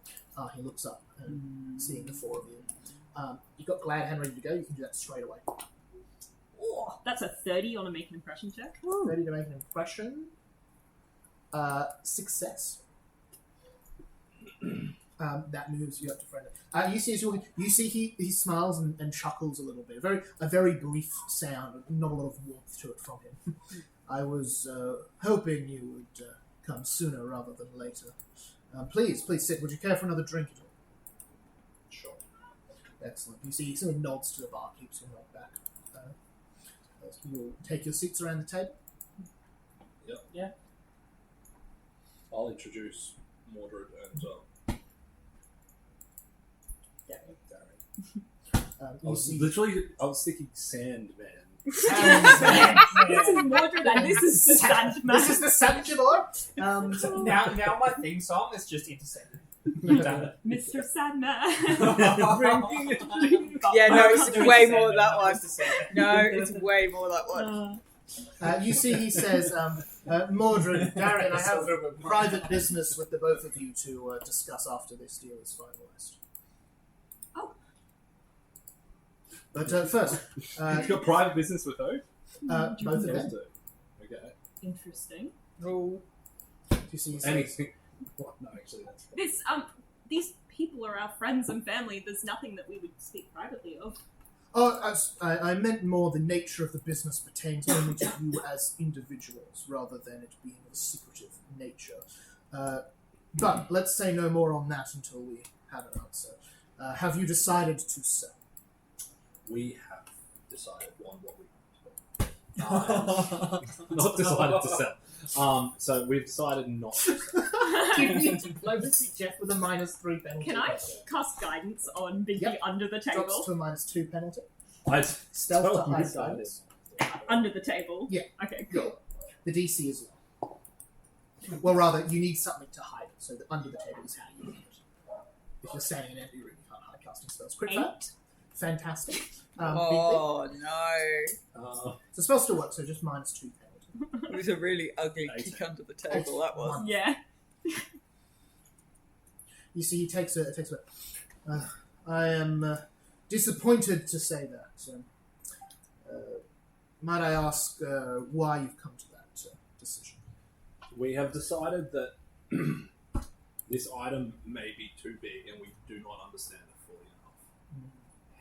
he looks up and seeing the 4 of you. You've got Glad Hand ready to go. You can do that straight away. Oh, that's a 30 on a make an impression check. Ready to make an impression. Success. That moves you up to friend. You see as you see he smiles and chuckles a little bit. A very brief sound, not a lot of warmth to it from him. I was hoping you would come sooner rather than later. Please sit. Would you care for another drink at all? Sure. Excellent. You see, he sort of nods to the bar, keeps him right back. You'll take your seats around the table. Yep. Yeah. I'll introduce Mordred and Darren. You see, I was thinking Sandman. This is Mordred and this is the Sandman. This is the Sandman. Now my theme song is just intercepted. Mr. Sandman. Yeah, no, it's way more that one. No, it's way more that one. You see, he says, Mordred, Darren, I have private business with the both of you to discuss after this deal is finalized. Oh. But first, You've got private business with who? both of them. Okay. Interesting. Oh, You see, he says, Anything? What? No, actually, that's. These people are our friends and family. There's nothing that we would speak privately of. Oh, I meant more the nature of the business pertains only to you as individuals, rather than it being of a secretive nature. But let's say no more on that until we have an answer. Have you decided to sell? We have decided on what we want. Not decided to sell. So we've decided not to sell. Jeff with a -3 penalty. Can I cast guidance on Biggie Yep. under the table? Drops to a -2 penalty. I Stealth to totally hide decided. guidance. Under the table? Yeah. Okay, cool. The DC is low. Well, rather, you need something to hide it, so that under the table is how you do it. If you're standing in an empty room, you can't hide casting spells. Crit fail. 8. Fantastic. oh no. It's supposed to work, so just -2 penalty. It was a really ugly Eight. kick under the table, that was. One. Yeah. You see, he takes a. I am disappointed to say that. Might I ask why you've come to that decision? We have decided that this item may be too big, and we do not understand it fully enough.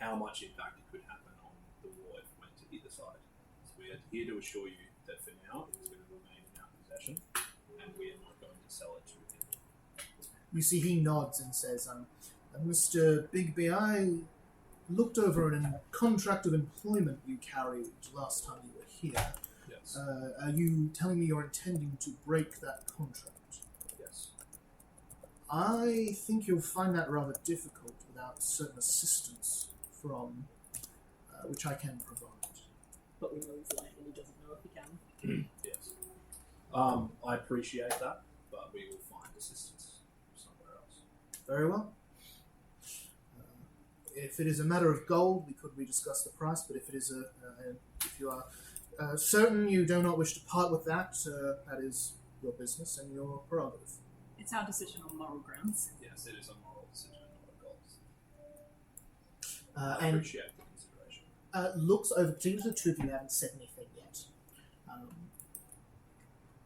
How much impact it could happen on the war if it went to either side. So we are here to assure you that for now it is going to remain in our possession, and we are not going to sell it to him. You see, he nods and says, Mr. Bigby, I looked over a contract of employment you carried last time you were here. Yes. Are you telling me you're intending to break that contract? Yes. I think you'll find that rather difficult without certain assistance from which I can provide. But we know he's lying and he doesn't know if he can. Yes. I appreciate that, but we will find assistance somewhere else. Very well. If it is a matter of gold, we could rediscuss the price. But if it is if you are certain you do not wish to part with that, that is your business and your prerogative. It's our decision on moral grounds. Yes, it is a moral decision, not a goals. I And appreciate the consideration. looks over, particularly the two of you haven't said anything yet,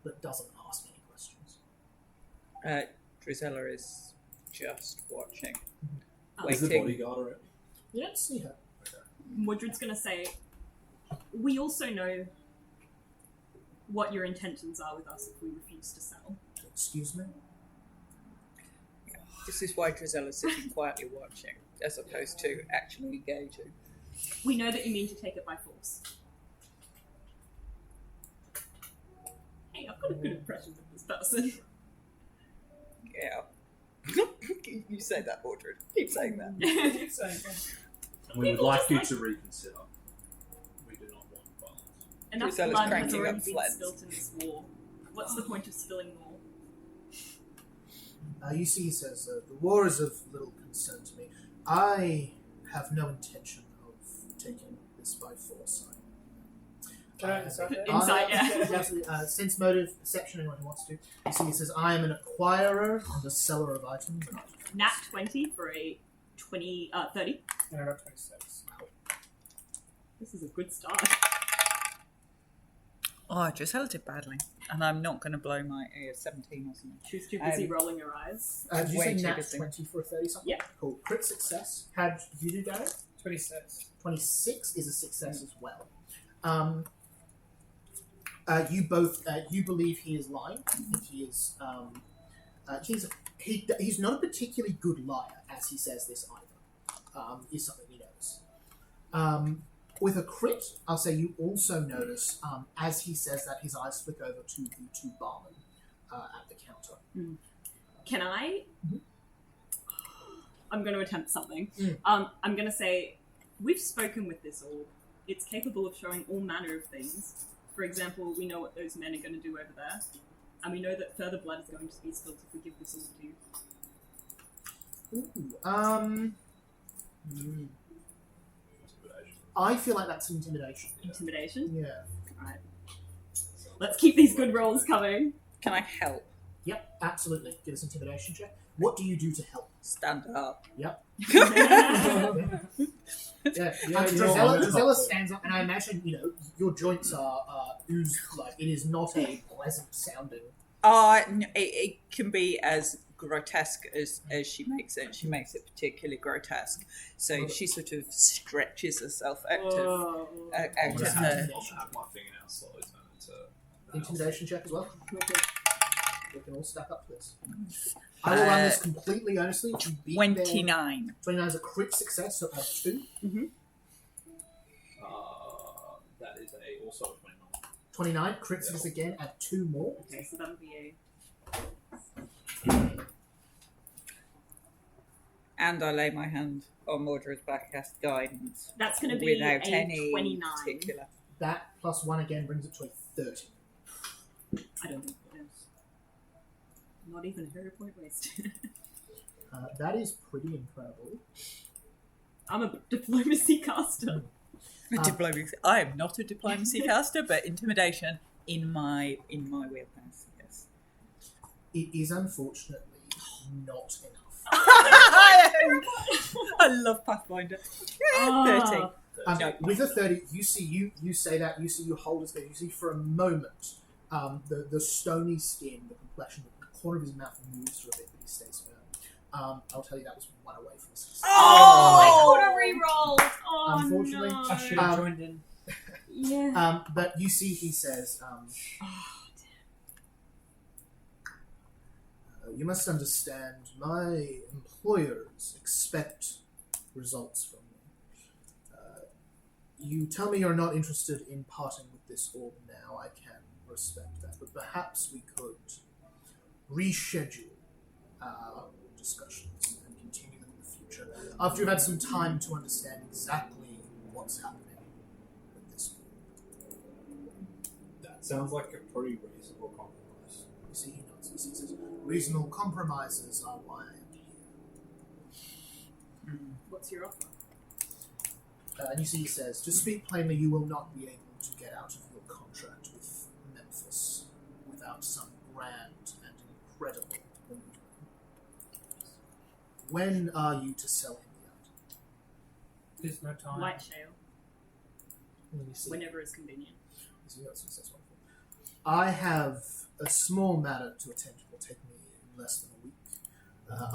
but doesn't ask any questions. Drizella is just watching. Is the Waiting. bodyguard around? You don't see her. Mordred's going to say, we also know what your intentions are with us if we refuse to sell. Excuse me? This is why Drizella's sitting quietly watching, as opposed to actually engaging. We know that you mean to take it by force. Hey, I've got a good impression of this person. Yeah. You say that, Mordred. Keep saying that. And we would People like just you like- to reconsider. We do not want violence. Enough Drizella's blood has cranking already up been floods. spilt in this war. What's the point of spilling more? You see, he says, the war is of little concern to me. I have no intention of taking this by force. Insight, yeah. Sense motive, perception, anyone who wants to. You see, he says, I am an acquirer and a seller of items. Nat 20 for a 30. And I got 26. This is a good start. Oh, Drizella did badly. And I'm not going to blow my 17 or something. She was too busy rolling her eyes. Did you Way say too nat busy. 20 for a 30 something? Yeah. Cool. Crit success. Did you do, Gary? 26. 26 is a success as well. You both, you believe he is lying. You think he is He's not a particularly good liar, as he says this either. Is something he knows. With a crit, I'll say you also notice, as he says that, his eyes flick over to the two barmen at the counter. Can I? Mhm. I'm going to attempt something. Mm. I'm going to say, we've spoken with this orb. It's capable of showing all manner of things. For example, we know what those men are going to do over there. And we know that further blood is going to be spilled if we give this orb to you. I feel like that's intimidation. Intimidation? Yeah. Alright. Let's keep these good rolls coming. Can I help? Yep, absolutely. Give us an intimidation check. What do you do to help? Stand up. Yep. Yeah, Drizella stands up, and I imagine, your joints are oozed, like, it is not a pleasant sounding. It can be as grotesque as she makes it. She makes it particularly grotesque. So she sort of stretches herself out of Whoa. her. I'll have my fingernails slowly turn into Intimidation check as well. We can all stack up to this. I will run this completely honestly. If you beat 29. 29 is a crit success, so add 2. that is also a 29. 29, crit success again, add 2 more. Okay, so that'll be And I lay my hand on Mordred's back as guidance. That's going to be without a any 29. particular. That plus 1 again brings it to a 30. I don't think it is. Not even a hero point wasted. That is pretty incredible. I'm a diplomacy caster. Diplomacy. I am not a diplomacy caster, but intimidation in my wheelhouse. Yes. It is unfortunately not enough. I love Pathfinder. 30. With a 30, you say that, you hold his there, you see for a moment the stony skin, the complexion, the corner of his mouth moves for a bit, but he stays firm. I'll tell you that was 1 away from his success. I could have re-rolled. Oh, Unfortunately, no. I should have joined in. Yeah. But you see he says, you must understand, my employers expect results from me. You tell me you're not interested in parting with this orb now. I can respect that. But perhaps we could reschedule our discussions and continue them in the future. After you've had some time to understand exactly what's happening with this orb. That sounds like a pretty reasonable compromise. You see, he nods. He says, reasonable compromises are why I am here. What's your offer? And you see he says, to speak plainly, you will not be able to get out of your contract with Memphis without some grand and incredible maneuvering. When are you to sell him the item? There's no time. White shale. Let me see. Whenever it's convenient. You see, that's wonderful. I have a small matter to attend to. It will take me less than a week.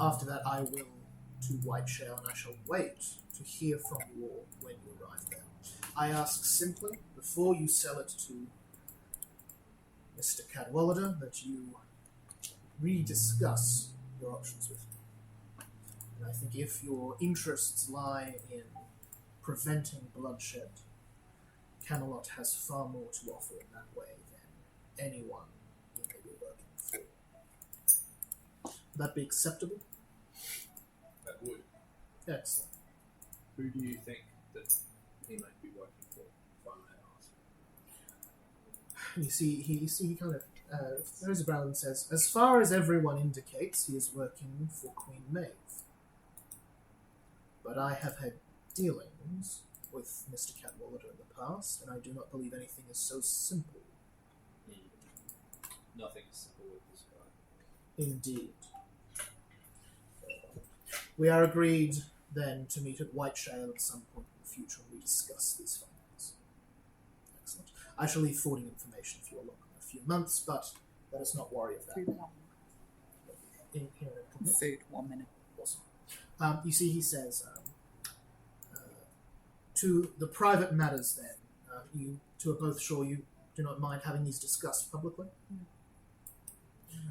After that, I will to White Shale, and I shall wait to hear from you all when you arrive there. I ask simply, before you sell it to Mr. Cadwallader, that you rediscuss your options with me. And I think if your interests lie in preventing bloodshed, Camelot has far more to offer in that way than anyone you may be working for. Would that be acceptable? That would. Excellent. Who do you think that he might be working for, if I may ask? You see, he kind of throws a brow and says, as far as everyone indicates, he is working for Queen Maeve. But I have had dealings with Mr. Cadwallader in the past, and I do not believe anything is so simple. Nothing is simple with this guy. Indeed. We are agreed, then, to meet at White Shale at some point in the future and we discuss these findings. Excellent. I shall leave forwarding information if you are long in a few months, but let us not worry of that. In Food, 1 minute. Awesome. You see, he says, to the private matters, then, you two are both sure you do not mind having these discussed publicly?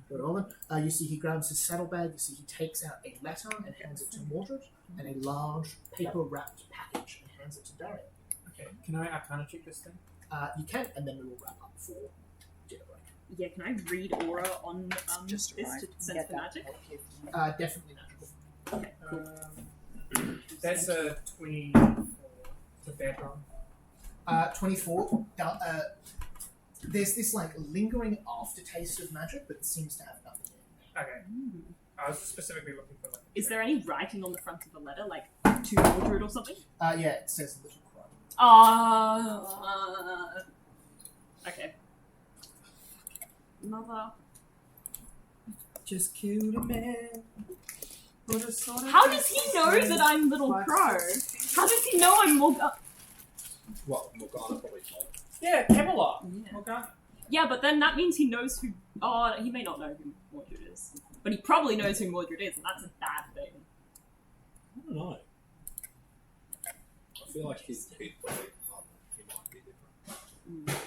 Very well then. You see he grabs his saddlebag. You see he takes out a letter and hands it to Mordred, and a large paper-wrapped package and hands it to Darian. Okay. Can I Arcana check this thing? You can, and then we will wrap up for dinner break. Yeah, can I read aura on Just this right. to sense for magic? Definitely magical. Okay, cool. That's a 24. The bad one. 24. There's this like lingering aftertaste of magic, but it seems to have nothing in it. Okay. I was specifically looking for like. Is there any writing on the front of the letter, like to Mordred or something? Yeah, it says Little Crow. Okay. Mother. Just killed a man. How does he know that I'm Little Crow? How does he know I'm Morgana? Well, Morgana probably told. Yeah, Camelot. Yeah. Okay. Yeah, but then that means he knows who. Oh, he may not know who Mordred is, but he probably knows who Mordred is, and that's a bad thing. I don't know. I feel like he's probably, he might be different.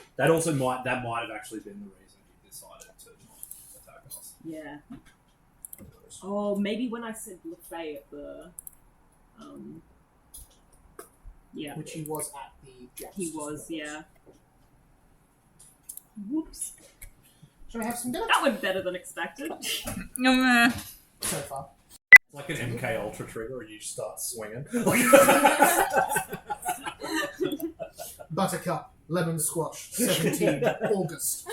That might have actually been the reason he decided to not attack us. Yeah. Oh, maybe when I said LeFay at the. Yeah. Which he was at the Jack's. He was, yeah. Whoops. Shall we have some dinner? That went better than expected. So far. It's like an MK Ultra trigger, and you just start swinging. Buttercup, lemon squash, 17, August.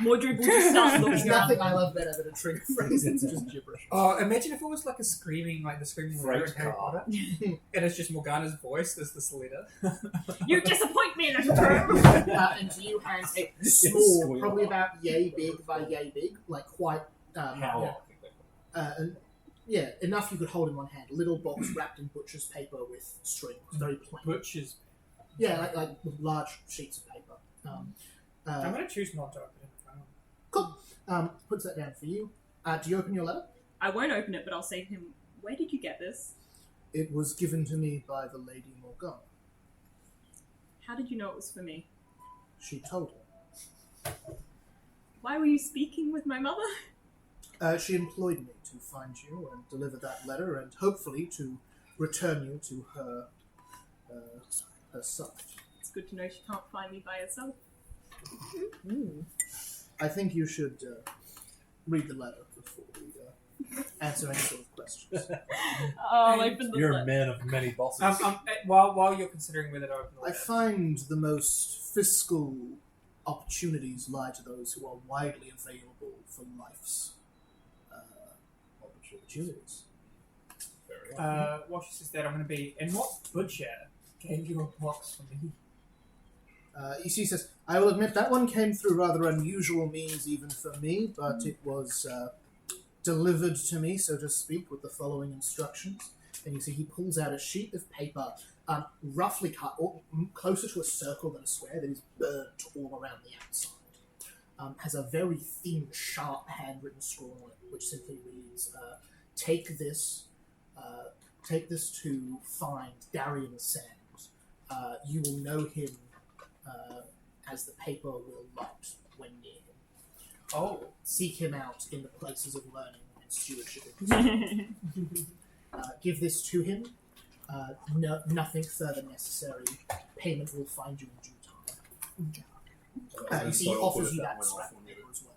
Mordred will just start There's looking around. nothing I love better than a trigger phrase. It's just gibberish. Oh, imagine if it was like a screaming, like the screaming letter in Harry car. Potter, and it's just Morgana's voice as this letter. You disappoint me, Little Crow! And to you hand a small, squeal. probably about yay big by yay big, like quite, How? yeah, enough you could hold in one hand. Little box wrapped in butcher's paper with string, very plain. Butcher's. Yeah, like with large sheets of paper. I'm going to choose not to open it. Cool. Puts that down for you. Do you open your letter? I won't open it, but I'll say to him, where did you get this? It was given to me by the Lady Morgana. How did you know it was for me? She told her. Why were you speaking with my mother? She employed me to find you and deliver that letter, and hopefully to return you to her herself. It's good to know she can't find me by herself. I think you should read the letter before we answer any sort of questions. Oh, open the You're a letter. man of many bosses. While you're considering whether to open the I letter. find the most fiscal opportunities lie to those who are widely available for life's opportunities. Very well. While she says that, I'm going to be. And what butcher gave you a box for me? You see, he says, I will admit that one came through rather unusual means even for me, but it was delivered to me, so to speak, with the following instructions. And you see he pulls out a sheet of paper, roughly cut, or closer to a circle than a square, that is burnt all around the outside. Has a very thin, sharp handwritten scrawl on it, which simply reads, take this to find Darian Sands. You will know him as the paper will light when near him. Oh. Seek him out in the places of learning and stewardship. Give this to him. Nothing further necessary. Payment will find you in due time. You see, he offers you that scrap of paper as well.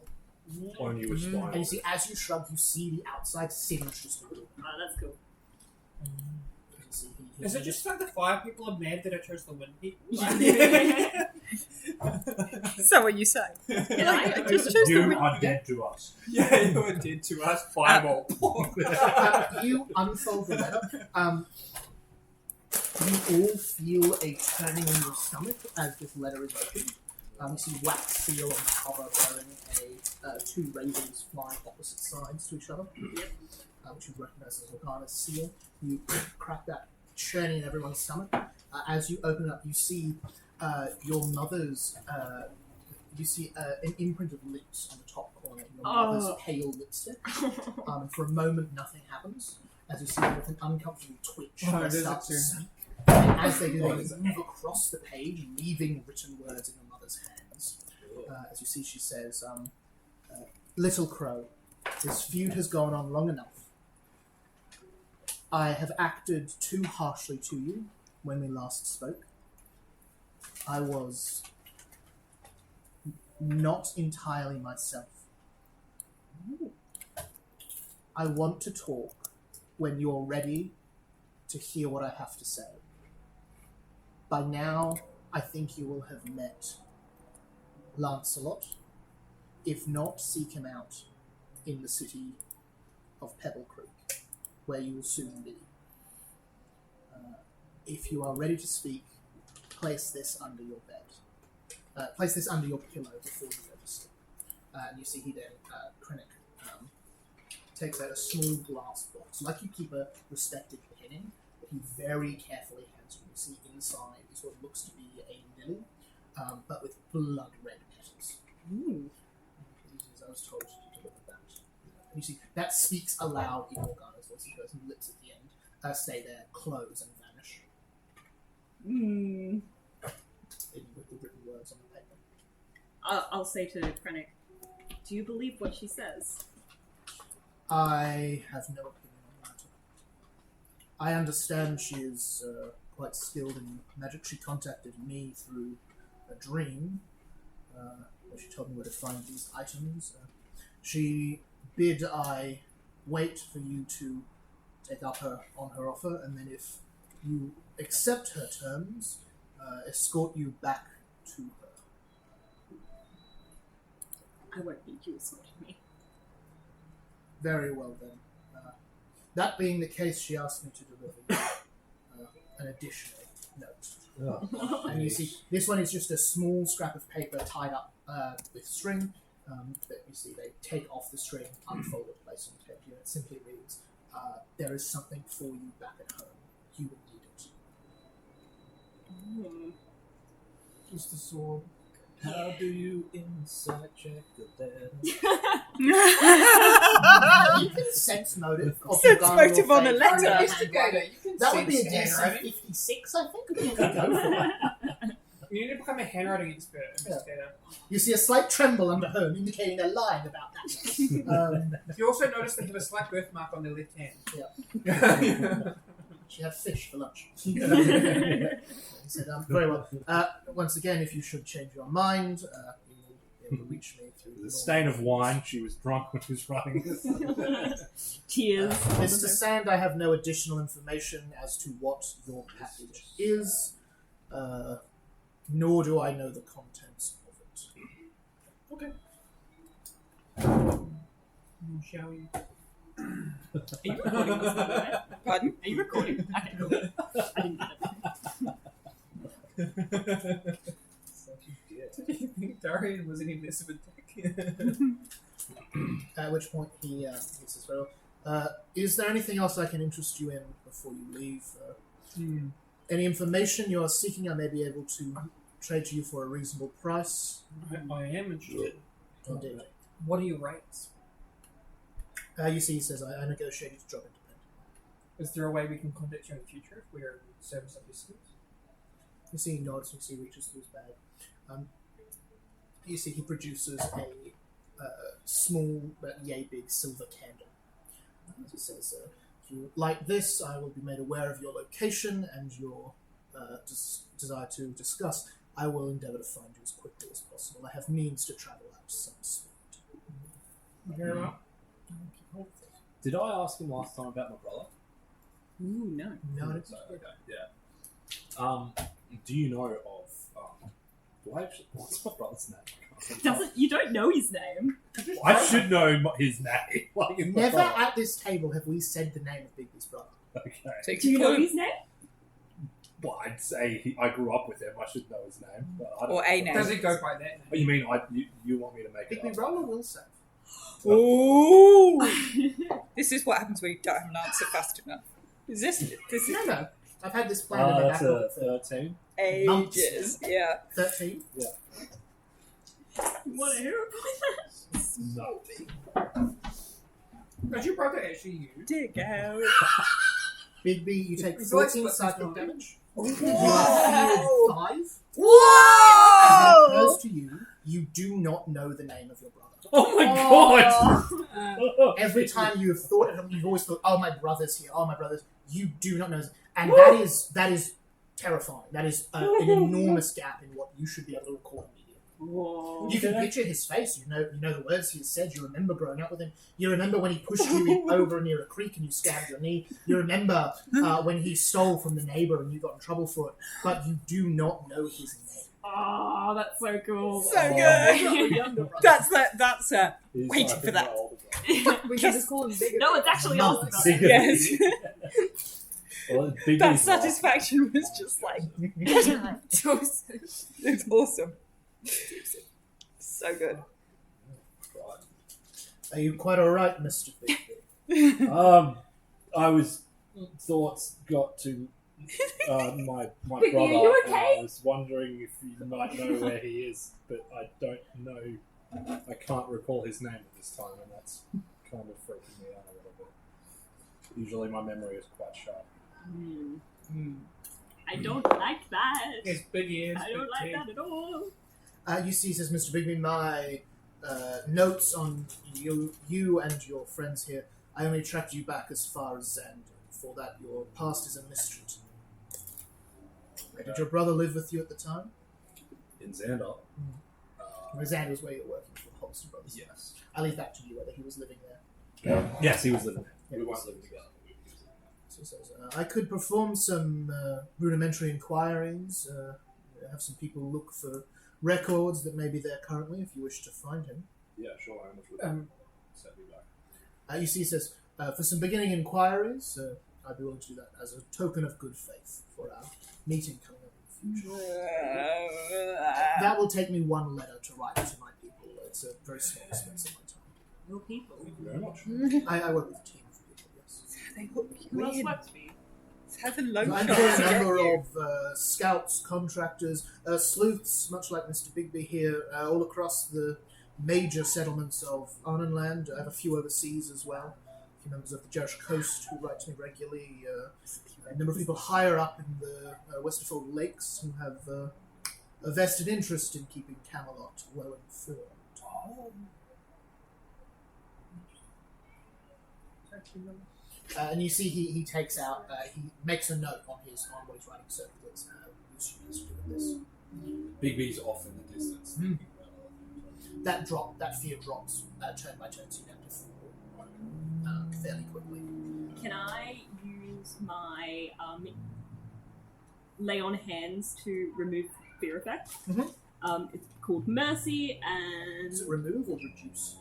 On you was fine. And you see, as you shrug, you see the outside singe just a little. Oh, that's cool. You can see he- Is it just like the fire people are mad that I chose the wind people? Is that what you say? I just chose You the are dead to us. Yeah, you were dead to us. Fireball. You unfold the letter. You all feel a turning in your stomach as this letter is opened. You see wax seal on the cover bearing two ravens flying opposite sides to each other, which you recognize as Morgana's seal. You crack that, churning in everyone's stomach. As you open it up, you see your mother's. You see an imprint of lips on the top corner. Your mother's pale lipstick. And for a moment, nothing happens. As you see them with an uncomfortable twitch, they start to speak. And as they do, they move across the page, leaving written words in your mother's hands. As you see, she says, Little Crow, this feud has gone on long enough. I have acted too harshly to you when we last spoke. I was not entirely myself. I want to talk when you're ready to hear what I have to say. By now, I think you will have met Lancelot. If not, seek him out in the city of Pebble Creek, where you will soon be. If you are ready to speak, place this under your bed. Place this under your pillow before you go to sleep. And you see he then, Krennic, takes out a small glass box, like you keep a respected pen in, but he very carefully hands you. You see inside is what looks to be a lily, but with blood red petals. Ooh. I was told to look at that. And you see, that speaks aloud in Morgana's voice. He goes and lips at the end. Stay there, close, and vanish. With the written words on the paper. I'll say to Krennic, do you believe what she says? I have no opinion on the matter. I understand she is quite skilled in magic. She contacted me through a dream, where she told me where to find these items. She bid I wait for you to take up on her offer, and then if you accept her terms, escort you back to her. I won't need you escorting me. Very well then. That being the case, she asked me to deliver you an additional note. Oh. And you see, this one is just a small scrap of paper tied up with string. That you see, they take off the string, unfold it, place on the table, and it simply reads, "There is something for you back at home. You will need it." Just the sword. How do you inside check the bed? You can sense motive. Of Sense Morgana motive or on a Faye. letter. Investigator, you can That would be a sense DC handwriting. 56, I think. You could go for it. You need to become a handwriting investigator. You see a slight tremble under home, indicating they're lying about that. You also notice they have a slight birthmark on their left hand. She had fish for lunch. He said, very well. Once again, if you should change your mind, you will be able to reach me through The stain of wine. She was drunk when she was writing this. Tears. Mr. Sand, I have no additional information as to what your package is, nor do I know the contents of it. Okay. Shall we? Are you recording this, by the way? Pardon? Are you recording? Okay, cool. I didn't get it. Do you think Darian was any less of a dick? At which point he says, well, is there anything else I can interest you in before you leave? Any information you are seeking, I may be able to trade to you for a reasonable price. I am interested. Indeed. What are your rates? You see, he says, I negotiated to drop independent. Is there a way we can contact you in the future if we are in service of your skills? You see, he nods, you see, he reaches through his bag. You see, he produces a small but yay big silver candle. He says, if you like this, I will be made aware of your location and your desire to discuss. I will endeavour to find you as quickly as possible. I have means to travel at some speed. Very well. Did I ask him last time about my brother? Ooh, no. No, no. So, okay, yeah. Do you know of? Do I actually? What's my brother's name? You don't know his name. I should know his name. Like, in my Never brother. at this table have we said the name of Bigby's brother. Okay. So Do you know call him- his name? Well, I'd say I grew up with him. I should know his name. But I don't Or a name. Does it go by that name? Oh, you mean you want me to make it Bigby, up? roll or will save? Ooh! This is what happens when you don't have an answer fast enough. Is this No. I've had this planned in the back That's a pocket for 13. ages? Yeah. 13. You want to hear about that? No. Does your brother actually you? Dig out. Bigby, you take It's like 14 split psychic stone. damage. Whoa! You are healed 5. As it Whoa! occurs to you, you do not know the name of your brother. Oh my god! Every time you have thought of him, you've always thought, "Oh, my brother's here. Oh, my brother's." You do not know, and that is terrifying. That is an enormous gap in what you should be able to record immediately. Whoa. You can picture his face. You know the words he has said. You remember growing up with him. You remember when he pushed you over near a creek and you stabbed your knee. You remember when he stole from the neighbor and you got in trouble for it. But you do not know his name. Oh, that's so cool. So good. That's He's waiting like for that. an older brother. We can just call him bigger. No, it's actually awesome. Yes. Well, Big That B's satisfaction was just like it's awesome. So good. Are you quite all right, Mr. Bigby? I was thoughts got to my Bigby, brother. are you And okay? I was wondering if you might know where he is, but I don't know. I can't recall his name at this time, and that's kind of freaking me out a little bit. Usually, my memory is quite sharp. I don't like that. His big ears. I don't big like teeth. that at all. You see, says Mr. Bigby, my notes on you and your friends here, I only tracked you back as far as Xander. For that, your past is a mystery to me. Did your brother live with you at the time? In Xander? Xander was where you were working for the Holston Brothers. Yes. I leave that to you, whether he was living there. Yes, he was living there. Yeah. We weren't living together. So he says, I could perform some rudimentary inquiries, have some people look for records that may be there currently if you wish to find him. Yeah, sure. How much would that set me back? You see, he says, for some beginning inquiries, I'd be willing to do that as a token of good faith for our meeting coming up in the future. That will take me one letter to write to my people. It's a very small expense of my time. Your people. Thank you very much. I work with a team of people, yes. They hook you Who else in. works for you? Have a low I'm chance a to get number you. of scouts, contractors, sleuths, much like Mr. Bigby here, all across the major settlements of Arnhenland. I have a few overseas as well. A few members of the Jerish Coast who write to me regularly. A number of people higher up in the Westerfold Lakes who have a vested interest in keeping Camelot well informed. And you see he takes out, he makes a note on what he's writing circulars use to do with this. Big B's off in the distance. That fear drops turn by turn, so you have to fall fairly quickly. Can I use my lay on hands to remove fear effect? Mhm. It's called Mercy, and Does it remove or reduce?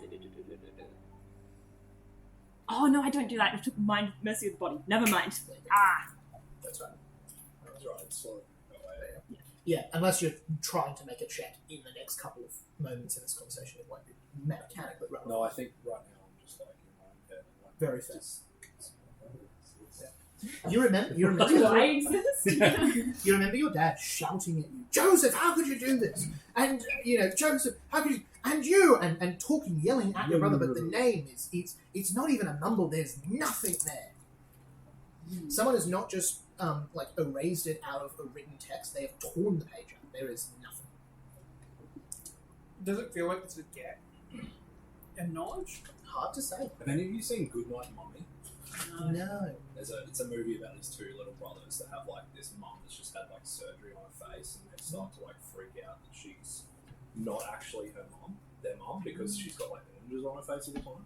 oh no, I don't do that. I took mind Mercy of the body. Never mind. That's right. That's right. So, Yeah, unless you're trying to make a check in the next couple of moments in this conversation, it won't be mechanically relevant. no, I think right now I'm just like in my own head. Like, Very fair. just- You remember Do I exist? You remember your dad shouting at you, Joseph, how could you do this? And, Joseph, how could you... And you! And talking, yelling at your brother, but the name is... It's not even a mumble. There's nothing there. Someone has not just, erased it out of a written text. They have torn the page out. There is nothing. Does it feel like it's a gap in knowledge? Hard to say. Have any of you seen Goodnight Mummy? No. It's a movie about these two little brothers that have like this mum that's just had like surgery on her face, and they start to like freak out that she's not actually their mum, because she's got like bandages on her face all the time.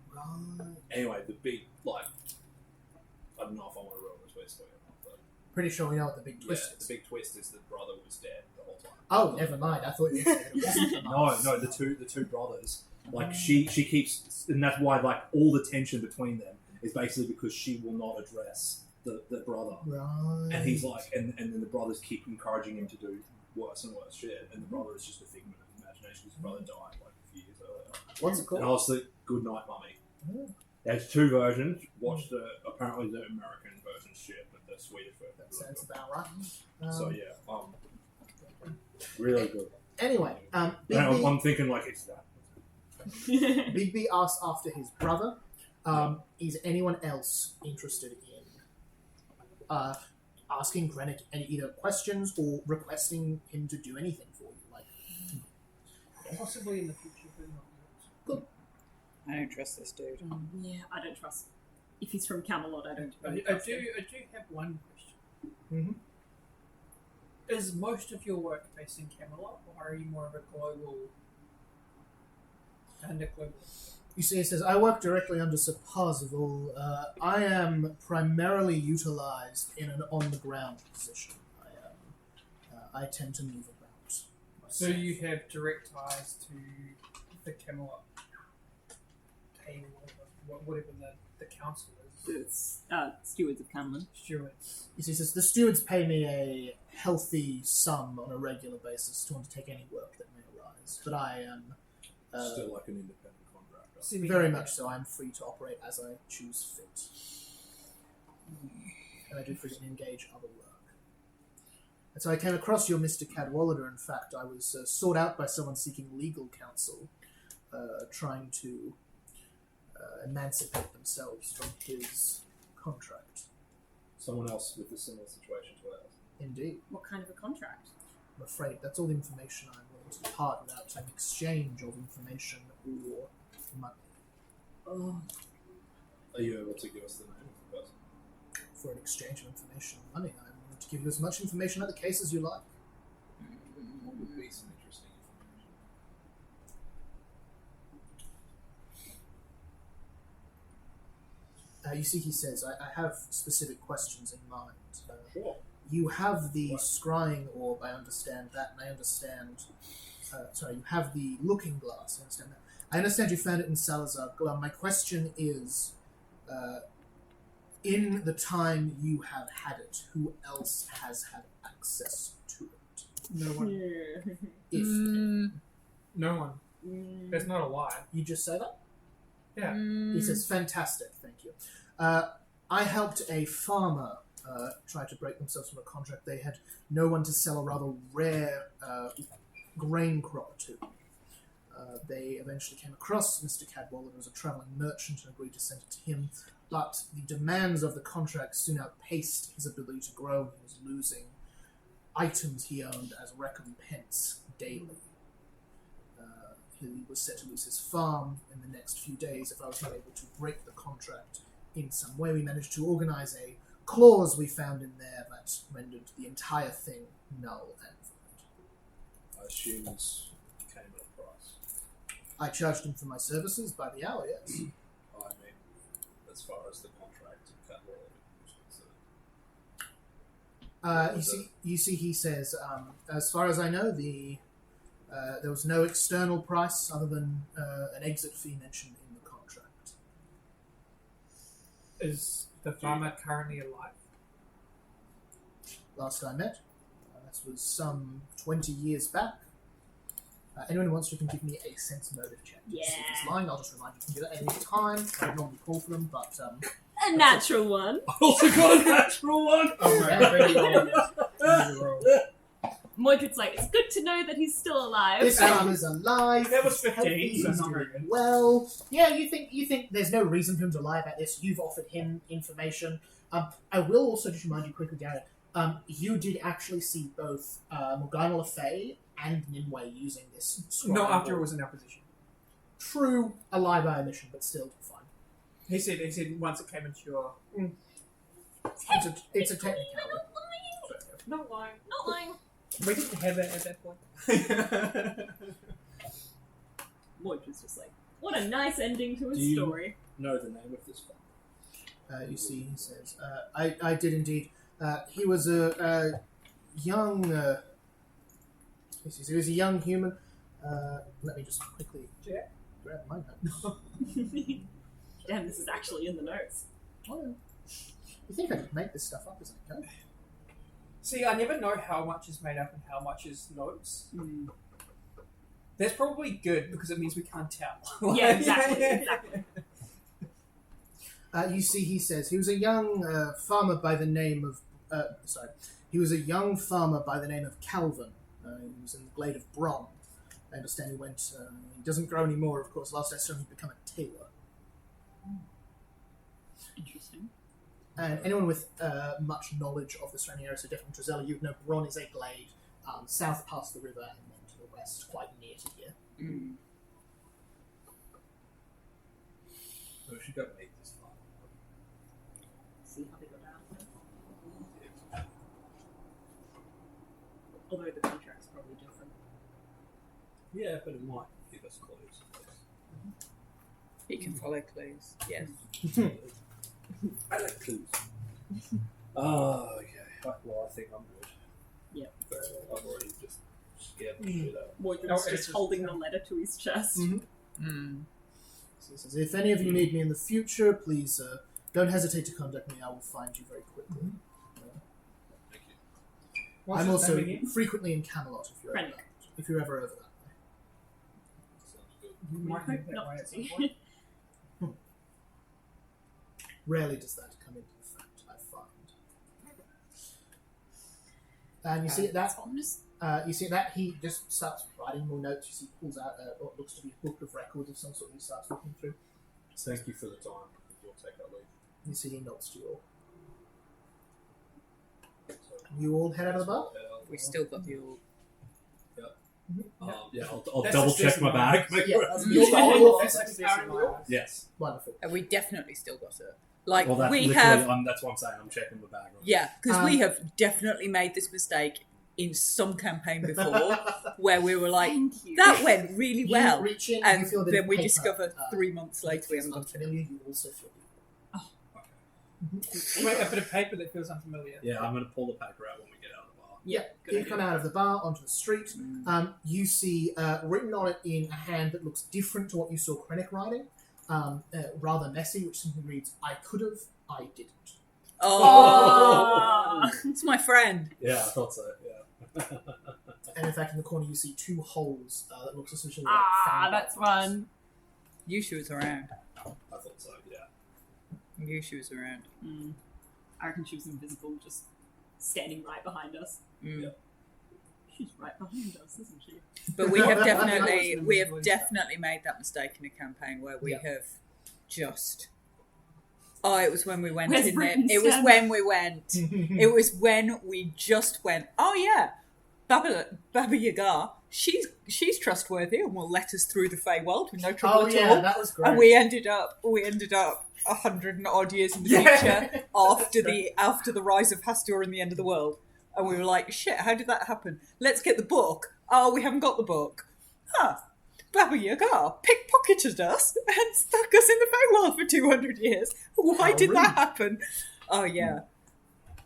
Right. Anyway, the big I don't know if I want to ruin this twist for you or not, but Pretty sure we know what the big twist the is. big twist is the brother was dead the whole time. Oh, never mind. I thought you were saying it wasn't the mum. No, the two brothers. Like she keeps, and that's why like all the tension between them is basically because she will not address the brother. Right. And he's like, and then the brothers keep encouraging him to do worse and worse shit, and the brother is just a figment of imagination. His brother died like a few years earlier. What's it And called? also, Good Night Mummy. Oh. There's two versions. Watch apparently the American version shit, but the Swedish version. That sounds about right. So yeah, really good. Anyway, Big And B, I'm thinking like it's that. Big B asks after his brother. Is anyone else interested in asking Krennic any either questions or requesting him to do anything for you? Like, Possibly in the future, but not yet. I don't trust this dude. Yeah, I don't trust. If he's from Camelot, I don't. I do have one question. Mm-hmm. Is most of your work based in Camelot, or are you more of a global? You see, he says, I work directly under Sir Parzival. I am primarily utilized in an on-the-ground position. I tend to move about. So you have direct ties to the Camelot table, whatever the council is. The stewards of Camelot. Stewards. He says, the stewards pay me a healthy sum on a regular basis to undertake any work that may arise. But I am... Still like an independent contractor. very much so. I'm free to operate as I choose fit. And I do frequently engage other work. And so I came across your Mr. Cadwallader. In fact, I was sought out by someone seeking legal counsel, trying to emancipate themselves from his contract. Someone else with a similar situation to ours. Indeed. What kind of a contract? I'm afraid that's all the information I'm willing to part without an exchange of information or money. Oh, Are you able to give us the name of the person? For an exchange of information and money, I'm willing to give you as much information about the case as you like. What would be some interesting information? You see, he says, I have specific questions in mind. Sure. You have the scrying orb, I understand that, and I understand... you have the looking glass, I understand that. I understand you found it in Salazar. My question is, in the time you have had it, who else has had access to it? No one. If No one. That's not a lie. you just say that? Yeah. He says, fantastic, thank you. I helped a farmer try to break themselves from a contract. They had no one to sell a rather rare grain crop to. They eventually came across Mr. Cadwallader as a travelling merchant and agreed to send it to him, but the demands of the contract soon outpaced his ability to grow, and he was losing items he owned as recompense daily. He was set to lose his farm in the next few days if I was not able to break the contract in some way. We managed to organise a clause we found in there that rendered the entire thing null and void. I assume this came at a price. I charged him for my services by the hour, yes. I mean, as far as the contract and capital is concerned. You see, he says, as far as I know, there was no external price other than an exit fee mentioned in the contract. Is the farmer currently alive? Last I met, this was some 20 years back. Anyone who wants to can give me a sense motive check. To see if he's lying. I'll just remind you, you can do that at any time. I don't normally call for them, but... a natural one. I also got a natural one! Oh my god. Mordred's like, it's good to know that he's still alive. This farmer's alive. That was he's 15, healthy, so he's not very doing good. well. Yeah, you think there's no reason for him to lie about this. You've offered him information. I will also just remind you quickly, Darren, you did actually see both Morgana Le Fay and Nimue using this scrying No, after it orb. was in our position. True, a lie by omission, but still fine. He said once it came into your... It's a technicality. Not lying. Not lying. We didn't have it at that point. Mordred's just like, what a nice ending to a Do you- story. Know the name of this one? You see, he says, I did indeed. He was a young... he was a young human. Let me just quickly grab my notes. Damn, this is actually in the notes. Oh, yeah. You think I could make this stuff up as I go? See, I never know how much is made up and how much is notes. That's probably good because it means we can't tell. Yeah, exactly. You see, he says, he was a young farmer by the name of... He was a young farmer by the name of Calvin. He was in the Glade of Bron. I understand he went... he doesn't grow anymore, of course. Last I saw him, he'd become a tailor. Interesting. And anyone with much knowledge of the surrounding area, so definitely Drizella, you'd know Bron is a glade south past the river and then to the west, quite near to here. So we should go make this fun. See how they got out. Although the contract's probably different. Yeah, but it might give us clues. He can follow clues. Yes. I like clues. Oh, okay. Well, I think I'm good. Yep. I've already just scared the shit out. Mordred's just holding the letter to his chest. Mm. So he says, if any of you need me in the future, please don't hesitate to contact me. I will find you very quickly. Thank you. What's I'm his also name again? frequently in Camelot if you're ever, Krennic. if you're ever over that way. Sounds good. You We might hope head that not way to at some be. point. Rarely does that come into effect, I find. And you see that he just starts writing more notes. You see, he pulls out what looks to be a book of records of some sort. He starts looking through. Thank you for the time. You'll take that leave. You see, he nods to you all. You all head out of the bar. We still got the all. Yeah, I'll That's double a check my bag. system. Yeah, You're the whole office experiment. Yes. Wonderful. And we definitely still got it. Like, Well, that's we literally, have. that's what I'm saying. I'm checking the bag. Right? Yeah, because we have definitely made this mistake in some campaign before where we were like, Thank you. that went really You well. reach in, And you feel a bit then of we paper, discover 3 months later we feels haven't got it. unfamiliar. You also feel Wait, a bit of paper that feels unfamiliar. Yeah, I'm going to pull the paper out when we get out of the bar. Yeah, good You idea. come out of the bar onto the street. You see written on it in a hand that looks different to what you saw Krennic writing. Rather messy, which simply reads, I could have, I didn't. Oh, it's my friend. Yeah, I thought so. Yeah. And in fact, in the corner, you see 2 holes that look suspiciously like fang That's marks. fun. Yusha was around. I thought so. Yeah. Yusha was around. I reckon she was invisible, just standing right behind us. Mm. Yeah. She's right behind us, isn't she? But we have That definitely was we have invisible. definitely made that mistake in a campaign where we Yeah. have just. Oh, it was when we went Where's in there. Britain It was stand? when we went. It was when we just went. Oh yeah, Baba Yaga. She's trustworthy and will let us through the Feywild with no trouble Oh at yeah, all. that was great. And we ended up 100 and odd years in the future after the rise of Hastur and the end of the world. And we were like, shit, how did that happen? Let's get the book. Oh, we haven't got the book. Huh. Baba Yaga pickpocketed us and stuck us in the Feywild for 200 years. Why How did rude. that happen? Oh, yeah.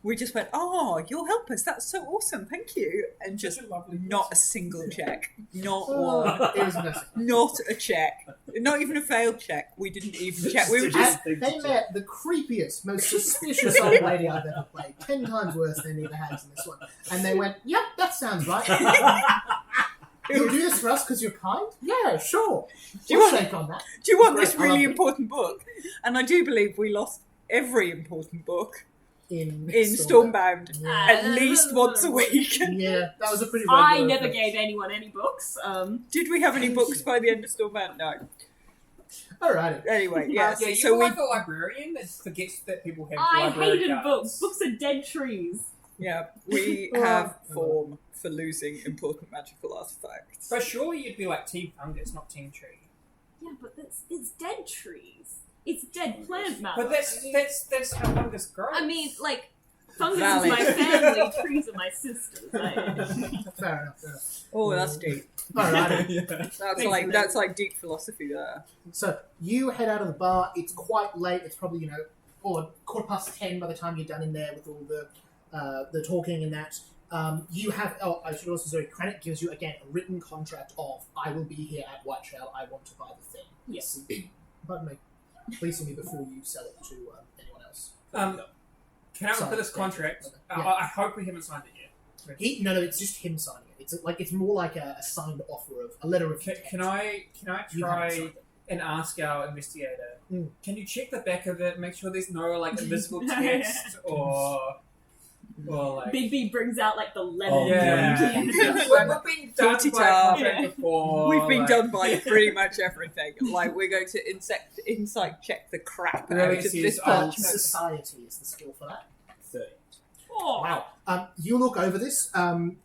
We just went, oh, you'll help us. That's so awesome. Thank you. And just Such a lovely not a single check. Not one. Oh, it was messy. Not a check. Not even a failed check. We didn't even check. We were just. And they met the creepiest, most suspicious old lady I've ever played. 10 times worse than any of the hags in this one. And they went, yep, that sounds right. You'll do this for us because you're kind? Yeah, sure. Do you We'll want- shake on that. Do you want Great, this I love really it. important book? And I do believe we lost every important book In Stormbound Yeah. at least once a week. Yeah, that was a pretty I regular never occurrence. gave anyone any books. Did we have any books by the end of Stormbound? No. Alrighty. Anyway, yeah. Yeah, so you're we, like a librarian that forgets that people have I library hated cards. books. Books are dead trees. yeah, we have form for losing important magical artifacts. But surely you'd be like Team Fungus, not Team Tree. Yeah, but it's dead trees. It's dead plant matter. But that's how fungus grows. I mean, like, fungus Valid. is my family, trees are my sisters. Fair enough. Oh, that's deep. Alrighty. That's like deep philosophy there. So you head out of the bar. It's quite late. It's probably 10:15 by the time you're done in there with all the talking and that. You have. Oh, I should also say, Krennic gives you again a written contract of I will be here at Whiteshell. I want to buy the thing. Yes. Pardon me. Please see me before you sell it to anyone else. Can I look Sorry, at this yeah. contract? Yeah. I hope we haven't signed it yet. No, it's just him signing it. It's more like a signed offer of a letter of Can, intent. can I You haven't try signed it. and ask our investigator? Mm. Can you check the back of it? Make sure there's no like invisible text or like. Big B brings out, like, the lemon. Oh, Yeah. yeah. We've been done Put it by a up. contract before. We've been like- done by pretty much everything. Like, we're going to insight check the crap Really out of serious. this Oh, parchment. Society is the skill for that. 30. Oh, Wow. You look over this.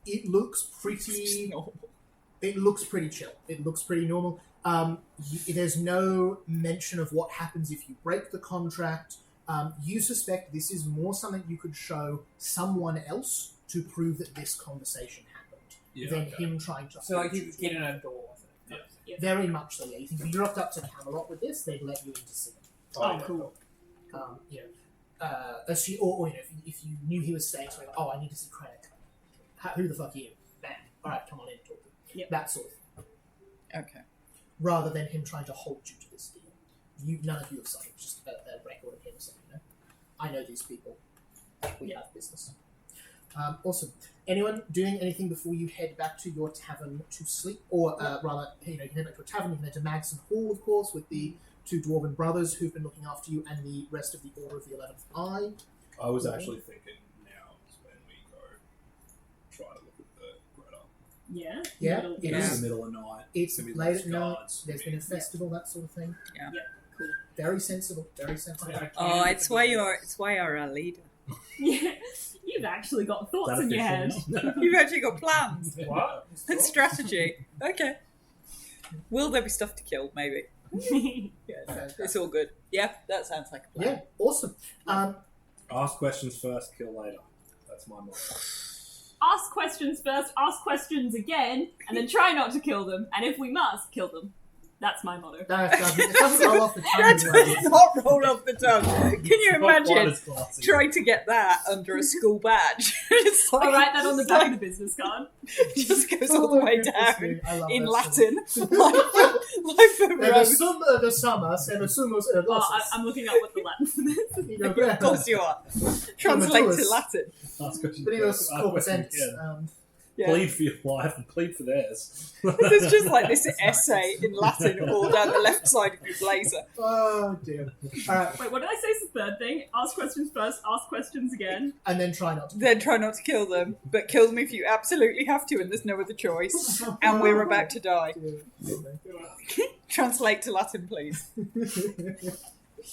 It looks pretty. It looks pretty chill. It looks pretty normal. There's no mention of what happens if you break the contract. You suspect this is more something you could show someone else to prove that this conversation happened than him trying to. So like hold you you could get in a door with it. Yeah. Very much so. Yeah, you think if you rocked up to Camelot with this, they'd let you in to see him. Oh, cool. Or if you knew he was staying somewhere, I need to see Krennic. Who the fuck are you? Bam. All right, come on in, talk to me. Yep. That sort of thing. Okay. Rather than him trying to hold you to this deal. None of you have signed. It's just a record of him saying, I know these people. We have business. Awesome. Anyone doing anything before you head back to your tavern to sleep? Or rather, you can head back to a tavern, you can head to Magson Hall, of course, with the two dwarven brothers who've been looking after you and the rest of the Order of the 11th Eye. I was actually thinking now is when we go try to look at the Greta. Yeah. Yeah, Middle- it It's is. the middle of night. It's Gonna be late lots at of night. guards. There's been a festival, that sort of thing. Cool. Very sensible. Very sensible. Oh, it's why you're our leader. Yeah. You've actually got thoughts That in your head. official? You've actually got plans What? and strategy. Okay. Will there be stuff to kill? Maybe. Yeah, it's all good. Yeah, that sounds like a plan. Yeah, awesome. Ask questions first, kill later. That's my motto. Ask questions first, ask questions again, and then try not to kill them. And if we must, kill them. That's my motto. It doesn't roll off the tongue. That as well. does not roll off the tongue. Can you Not quite imagine as classy. trying to get that under a school badge? It's like, I'll write that on the back of the business card. it just goes all the way down I love in that Latin. like for The Rose. summa de summers and the summos Oh, ergosis. I'm looking up what the Latin for this. You know, Of course you are. Translate to Latin. Ask questions Benignos first, ask corpus questions ents. again. Yeah. Plead for your life and plead for theirs. There's just like this essay in Latin all down the left side of your blazer. Oh dear. Alright, Wait, what did I say is the third thing? Ask questions first, ask questions again. and then try not to. Then try not to kill them, but kill them if you absolutely have to and there's no other choice. And we're about to die. Translate to Latin, please.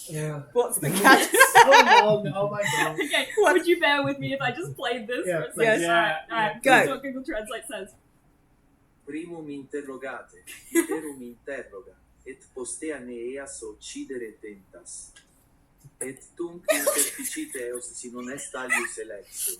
Yeah. What's the catch? So long. Oh my god. Okay, What? would you bear with me if I just played this Yeah, for a second? please. Alright, Go. This is what Google Translate says. Primum interrogate, iterum interroga, et postea neeas occidere tentas. Et tunc interficite eos si non est alius electio.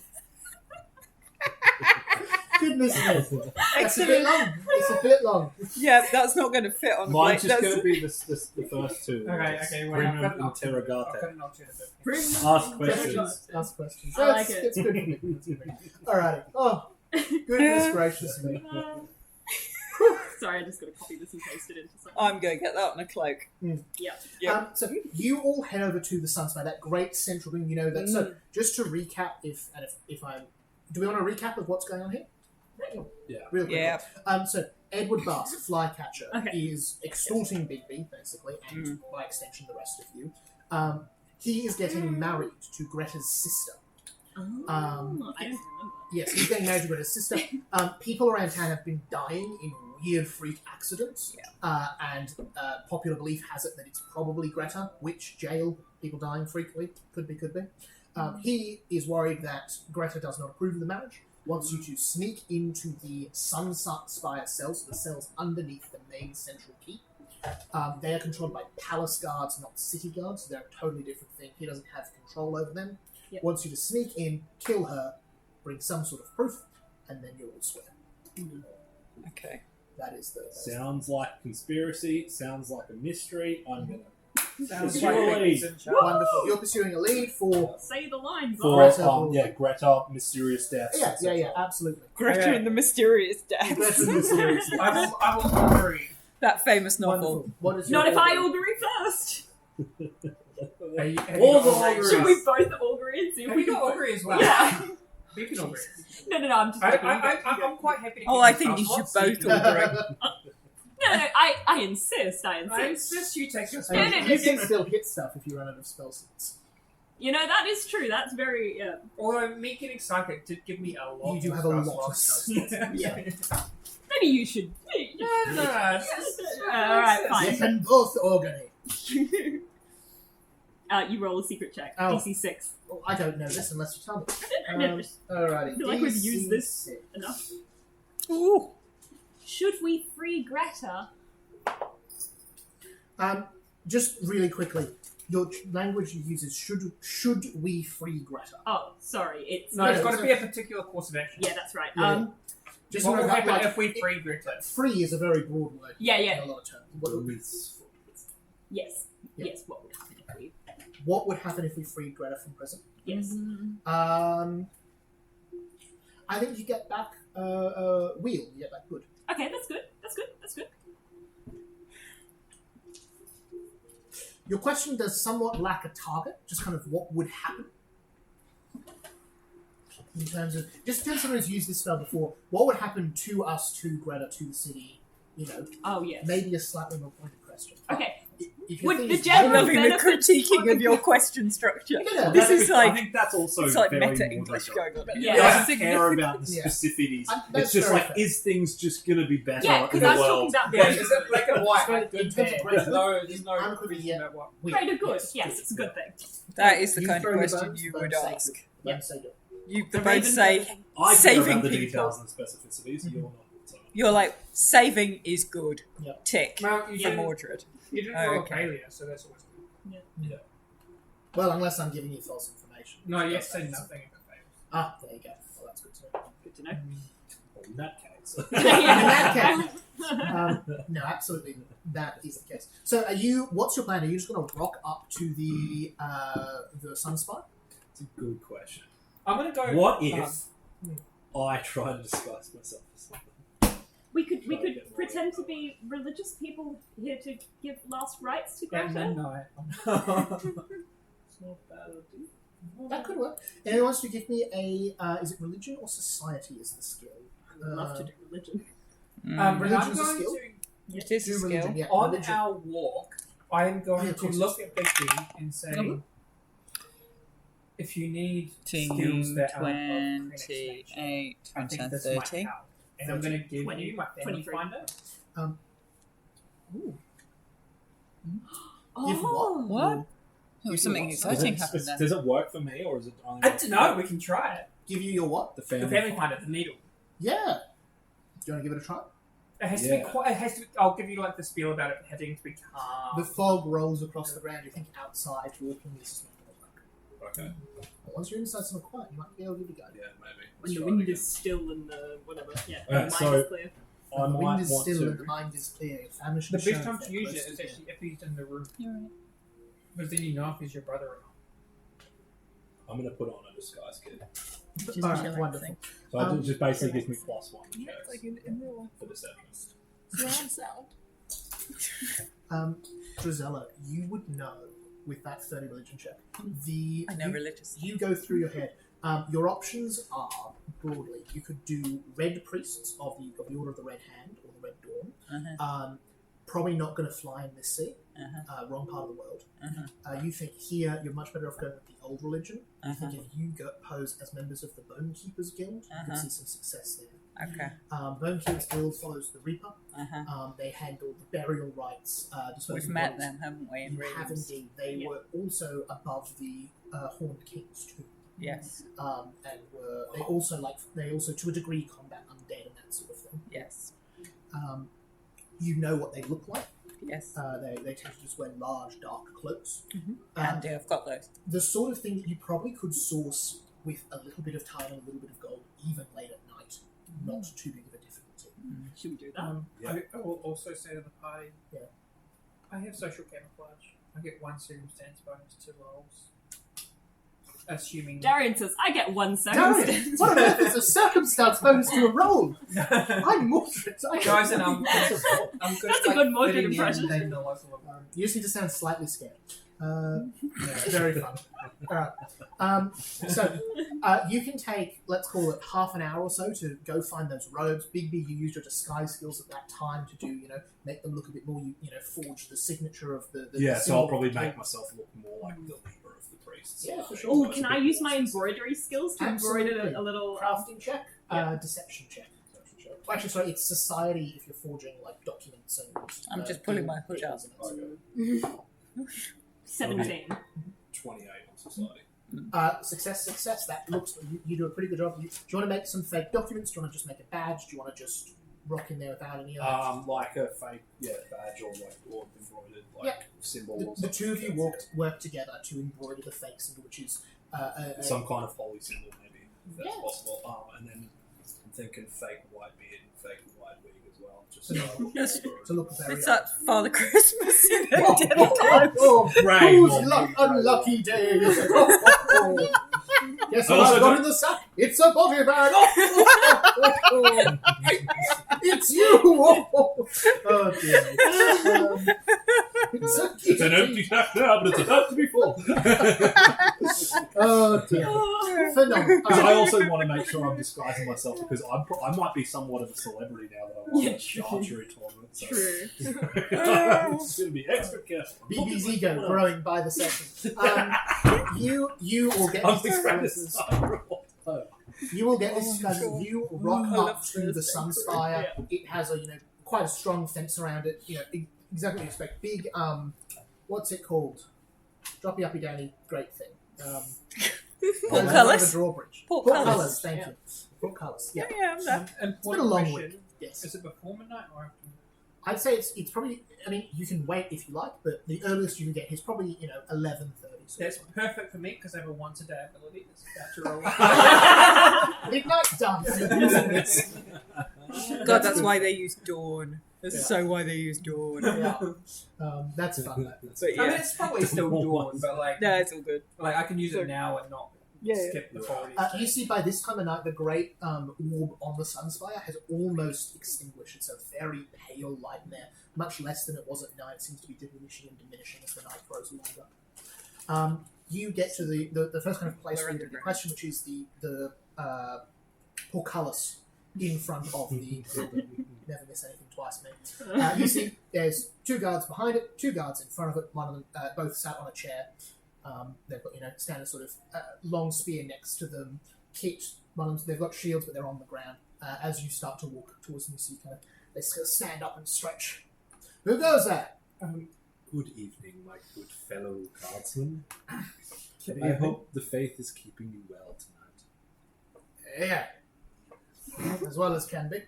Goodness me. It's a bit long. It's a bit long. Yeah, that's not going to fit on the Mine's plate. just That's- going to be the first two. Okay, well, Primum I've got an alternative. interrogate. I've got an alternative. Ask questions. Ask questions. I like That's good for me. That's good for me. Alrighty. Oh, goodness gracious me. Sorry, I just got to copy this and paste it into something. I'm going to get that on a cloak. Yeah. So you all head over to the Sunspire, that great central room. You know that. So just to recap, if I'm, do we want a recap of what's going on here? Yeah. Real quick. Yeah. So Edward Bast, Flycatcher, Okay. is extorting Bigby, basically, and by extension the rest of you. He is getting married to Greta's sister. I don't remember. Yes, he's getting married to Greta's sister. People around town have been dying in weird freak accidents, and popular belief has it that it's probably Greta. Which jail? People dying frequently. Could be. He is worried that Greta does not approve of the marriage, wants you to sneak into the Sunspire cells, the cells underneath the main central keep. They are controlled by palace guards, not city guards, so they're a totally different thing. He doesn't have control over them. Yep. Wants you to sneak in, kill her, bring some sort of proof, and then you'll all swear. Okay. That is the... Sounds like conspiracy. Sounds like a mystery. I'm going to Sounds like like Lead. Wonderful. You're pursuing a lead for... Say the lines. for Greta. Greta, mysterious deaths. Yeah, absolutely. Greta Okay. and the Mysterious Deaths. Greta Mysterious. I will agree. That famous novel. Wonderful. What is your Not if I order? augury first. Have you All got the augury? auguries. Should we both augury and see if Have we you can got augury as well? Yeah. You can augury. No, I'm just. I'm quite happy to Oh, keep I my think you mouth should shut, both so you can- augury. No, I insist. I I insist. insist you take your I mean, spell. you can still hit stuff if you run out of spell slots. You know, that is true. That's very. Yeah. Although me getting psychic did give me a lot. You do more have a spell lot of slots. spell Yeah. Maybe you should. No. Alright, fine. You can both augury. You roll a secret check. Oh. DC 6. Oh, I don't know this unless you tell me. I never Alrighty. I feel like we've used this DC6. enough. Ooh. Should we free Greta, Just really quickly, your language you use is should we free Greta? Oh, sorry. It's No, it's Yeah, got to so- be a particular course of action. yeah, that's right. Yeah. Just What will remember, happen like, if we free Greta? free is a very broad word. Yeah, In yeah. a lot of terms. What Yes. Yeah. Yes. What would happen if we? would happen if we freed Greta from prison? Yes. I think you get back Wheel. You get back Good. Okay, that's good. That's good. That's good. Your question does somewhat lack a target, just kind of what would happen. In terms of, just in terms of someone who's used this spell before, what would happen to us, to Greta, to the city, Oh yes. maybe a slightly more pointed question. Okay. If your Would thing the is- general I'm loving the benefit critiquing of your question structure. Yeah, This is I like think that's also it's like very meta Mordred. English going on. Yeah. It doesn't care about the Yeah. specificities. That's It's just very like, fair. is things just going to be better Yeah, in because the I was world? talking about Yeah, is it black and white? Like, In good, terms of bad? greater There's no unequivocally, reason yeah. about what. Weird. greater good. Yes, it's a good thing. That is the You kind of throw the question bones, you bones would say ask. good. Bones say good. You the The both Raven say Raven. I care saving about the people. details and specificities. You're not. So. You're like saving is good. Yep. Tick Well, you for didn't, Mordred. you didn't roll Okay. a failure, so that's always good. Well, unless I'm giving you false information. No, you That's say fine. nothing if it fails. Ah, there you go. Well, that's good to know. Good to know. Well, in that case. In that case, no, absolutely, that is the case. So, what's your plan? Are you just going to rock up to the Sunspot? It's a good question. I'm gonna go. What if I try to disguise myself as something? We could pretend to be religious people here to give last rites to At Greta. midnight. It's not bad idea. That could work. Anyone wants to give me a? Is it religion or society? Is the skill? I would love to do religion. But Religion's I'm a going skill? to. It is a Do skill. religion, yeah. On religion. our walk, I am going Yeah, of to course look at Becky and say, Mhm. if you need 18, skills that are of Phoenix nature, 28, I 20, think this 30. might help. And I'm going to give 20, you my family 23. finder. Ooh. Oh, Give what? What? Oh, something Does exciting happened there. Does it work for me, or is it only I don't know. We can try it. Give you your what? the The family? family finder, the needle. Yeah. Do you want to give it a try? It has to Yeah. be quite. It has to. I'll give you like the spiel about it having to be calm. The fog rolls across the ground. You think outside walking is not going to work. Okay. But once you're inside somewhere quiet, you might be able to give it a go. Yeah, maybe. when Let's the try wind it again. is still and the whatever. Yeah, Alright, the so- mind is clear. I the might wind is want still to. and the mind is clear. Your family should The be best shown time if to they're use close it is to you. actually if he's in the room, You're right. because then you know if he's your brother or not. I'm going to put on a disguise kit. Which is Alright, a chilling wonderful. thing. So it just basically gives me +1 to Yeah, checks like in real life. for deception. Surround sound. Drizella, you would know with that 30 religion check. I know you, religious. You go through your head. Your options are broadly. You could do red priests of the Order of the Red Hand or the Red Dawn. Uh-huh. Probably not going to fly in this sea. Uh-huh. Wrong part of the world. Uh-huh. You think here you're much better off going with the old religion. You Uh-huh. think if you pose as members of the Bone Keepers Guild, you Uh-huh. could see some success there. Okay. Bone Keepers Guild follows the Reaper. Uh-huh. They handle the burial rites. We've disposing met bodies. them, haven't we? In You have rooms. indeed. They Yeah. were also above the Horned Kings too, Yes. and they also to a degree combat undead and that sort of thing. Yes. You know what they look like. Yes. They tend to just wear large dark cloaks. Handy, I've got those. The sort of thing that you probably could source with a little bit of time and a little bit of gold, even late at night. Not too big of a difficulty. Should we do that? Yeah. I will also say to the party, Yeah. I have social camouflage. I get 1 circumstance bonus to rolls. Assuming. Darian says, I get 1 Darian, circumstance. what on earth is a circumstance bonus to a roll? I'm Mordred. Guys, and I'm good. That's a at, good like, Mordred fitting in impression. in the local You just need to sound slightly scared. Very fun. So you can take, let's call it half an hour or so to go find those robes. Bigby, you used your disguise skills at that time to do, make them look a bit more, forge the signature of the Yeah, so symbol I'll probably of the make guild. myself look more like the leader of the priests. Yeah, for sure. Oh, can I use my embroidery skills to embroider Absolutely. a little? Crafting check, Yeah. deception check. Well, actually, sorry, it's society if you're forging like documents and. I'm just pulling my hood out. Okay. 17. 28 on society. Success. That looks. You do a pretty good job. Do you want to make some fake documents? Do you want to just make a badge? Do you want to just rock in there without any other. Like a fake badge or embroidered symbol. Or The two of you something. work together to embroider the fake symbol, which is Some kind of holy symbol, maybe, if that's Yeah. possible. And then I'm thinking fake white beard and fake white wig as well. Just Yes. to look very. It's that Father Christmas in a Oh, devil clothes. brave. Whose unlucky day is it? Guess what I've got in the sack? It's a body bag. It's you. Oh dear. It's an empty sack now, but it's about to be full. Oh dear. Phenomenal. Because I also want to make sure I'm disguising myself because I might be somewhat of a celebrity now that I won a archery tournament. So. True. It's going to be extra careful. BB's ego growing by the second. You will get I'm these disguising disguises. You will get this disguise. You rock I up love to the Thursday. Sunspire. It has a quite a strong fence around it. Exactly what you expect. Big what's it called? Droppy uppy downy great thing. Portcullis? The drawbridge. Portcullis. Portcullis, thank you. Portcullis. Yeah. Yeah, I'm there. And It's been a long question, week. Yes. Is it before midnight or after? I'd say it's probably. I mean, you can wait if you like, but the earliest you can get is probably 11:30. That's perfect for me because I have a once a day ability. That's about to roll. Midnight done. God, that's why they use dawn. That's so why they use dawn. Yeah. That's fun. Though. But I mean, yeah, it's probably still dawn, but like, no, it's all good. I can use it now and not skip the 40. You see, by this time of night, the great orb on the Sunspire has almost extinguished. It's a very pale light in there, much less than it was at night. It seems to be diminishing and diminishing as the night grows longer. You get to the first kind of place where you get the question, which is the portcullis in front of the building. Never miss anything twice, man. You see, there's two guards behind it, two guards in front of it. One of them both sat on a chair. They've got standard sort of long spear next to them. Kit. One of them, they've got shields, but they're on the ground. As you start to walk towards them, you see they stand up and stretch. Who goes there? Good evening, my good fellow guardsmen. I hope the faith is keeping you well tonight. Yeah, as well as can be.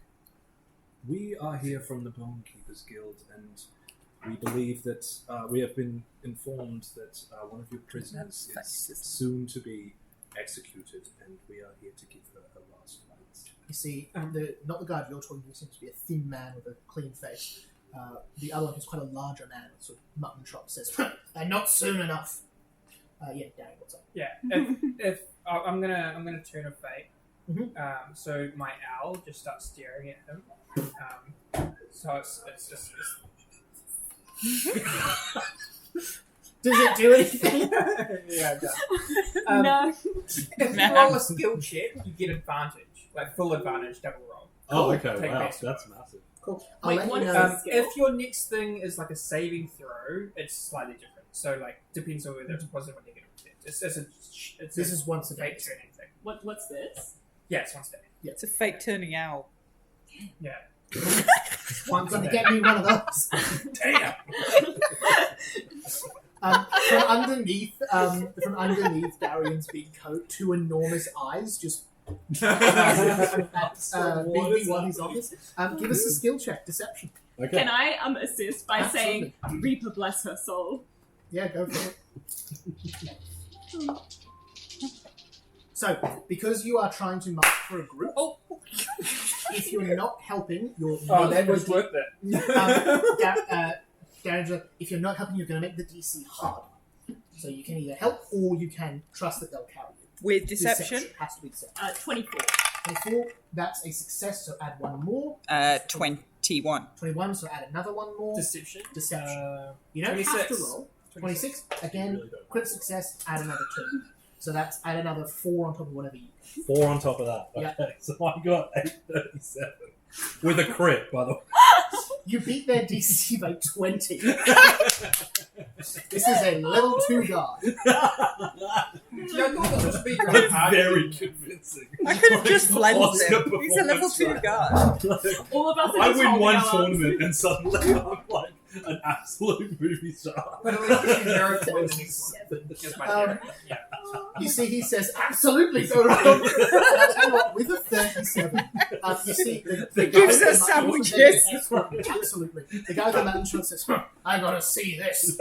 We are here from the Bone Keepers Guild, and we believe that we have been informed that one of your prisoners is soon to be executed, and we are here to give her her last rites. You see, not the guard you're talking to seems to be a thin man with a clean face. The other one who's quite a larger man with sort of mutton chop says, "Not soon enough." Yeah, Danny, what's up? Yeah, if I'm gonna turn a fate. So my owl just starts staring at him. So it's just. Does it do anything? Yeah, it does. No. If you roll a skill check, you get advantage, like full advantage, double roll. Oh, okay, Take wow, base. that's massive. Cool. Wait, I'll what let is you know. this? If your next thing is like a saving throw, it's slightly different. So depends on whether it's positive or negative. It's This is once a fate day. turning thing. What's this? Yeah, it's once a day. It's a fake turning owl. Yeah. I'm going to get me one of those. Damn! From underneath Darian's big coat, two enormous eyes just Big while he's on this. Give us a skill check, deception. Okay. Can I assist by Absolutely. saying, Reaper bless her soul? Yeah, go for it. So, because you are trying to mark for a group, if you're not helping, you're that was worth it. Darren, if you're not helping, you're going to make the DC hard. So you can either help or you can trust that they'll carry you. With deception? Has to be deception. 24. 24, that's a success, so add one more. 21. 21, so add another one more. Deception. You don't have to 26. roll. 26, again, crit success, add another 2. So that's add another 4 on top of whatever you get. 4 on top of that. Yeah. Okay, so I got 837. With a crit, by the way. You beat their DC by 20. This is a level 2 guard. That's very convincing. I could have just blended Oscar him. He's a level performance, 2 right? guard. All of us are I just win holding one our arms. tournament and suddenly I'm like an absolute movie star. But at least she's very close to is my theory. Yeah. You see, he says, absolutely go wrong. And I tell you what, with a 37, you see the guy gives with us the mutton sandwiches. shop- Absolutely. The guy with the mutton shop says, I gotta see this.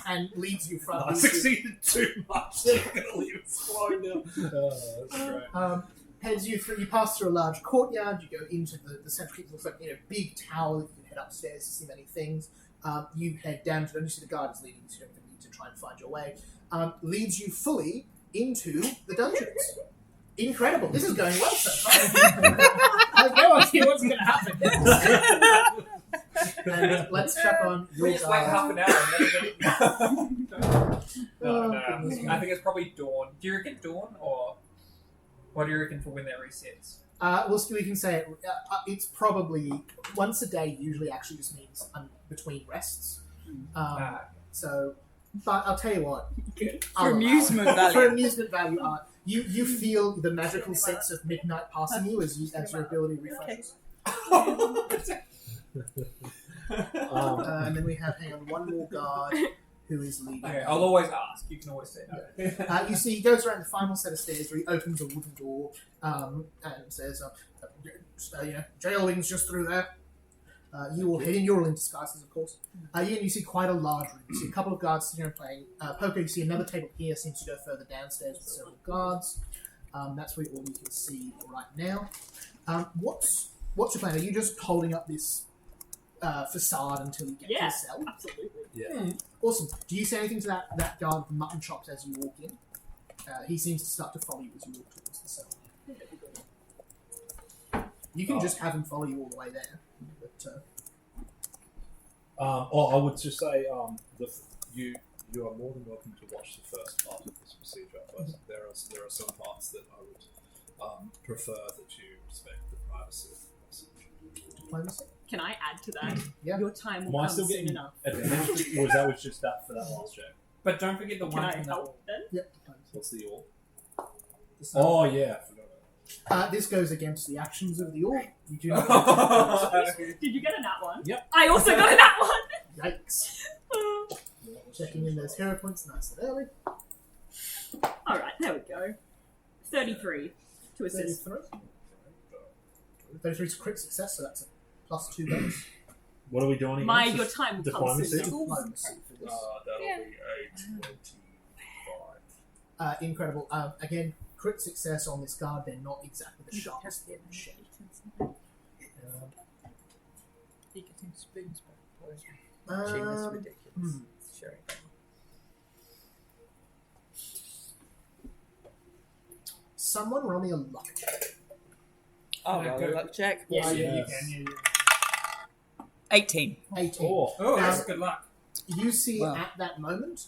And leads you from I succeeded too much. They're going to leave it slowing down. That's great. Heads you through. You pass through a large courtyard. You go into the central. It looks like big tower. You can head upstairs to see many things. You head down to. You see the guard is leading you. So you don't need to try and find your way. Leads you fully into the dungeons. Incredible. This is going well so far. I have no idea what's going to happen. And let's check on your We just wait half guard. an hour. Oh, No. goodness. I think it's probably dawn. Do you reckon dawn, or what do you reckon for when that resets? We can say it's probably once a day. Usually, actually, just means between rests. So, but I'll tell you what. For amusement value. For amusement value, you feel the magical sense of midnight passing you as your ability refreshes. And then we have one more guard who is leading. Okay, I'll always ask. You can always say no. You see, he goes around the final set of stairs where he opens a wooden door and says, jailing's just through there. You will head in. You're all in disguises, of course. You see quite a large room. You see a couple of guards sitting there playing poker. You see another table here. Seems to go further downstairs with several guards. That's all you can see right now. What's your plan? Are you just holding up this facade until you get to the cell? Absolutely. Yeah. Awesome. Do you say anything to that guard with the mutton chops as you walk in? He seems to start to follow you as you walk towards the cell. You can just have him follow you all the way there. But, I would just say you are more than welcome to watch the first part of this procedure. But there are some parts that I would prefer that you respect the privacy of the person. diplomacy? Can I add to that? Yeah. Your time Am will I come still soon getting enough. advantage? Or was that just that for that last check? But don't forget the Can one I from that help then? Yep. Diplomacy. What's the all? the sun. Oh yeah, I forgot about This goes against the actions of the orc. You do not. Did you get a nat one? Yep. I also got a nat one! Yikes. Checking in those hero points nice and early. Alright, there we go. 33 to assist. 33. 33 is a crit success, so that's a +2 bonus. What are we doing again? My, your time will come Diplomacy? soon enough. Diplomacy for this. That'll Yeah. be a 25. Incredible. Again, crit success on this guard. They're not exactly the sharpest in the shed. He getting spoons back. Um, That's ridiculous. hmm. Sure. Someone roll me a luck check. Oh, Yeah, roll go. a luck check. Yeah, you Yes. can. Yeah. 18. 18. Oh, Oh, that's good luck. You see Wow. at that moment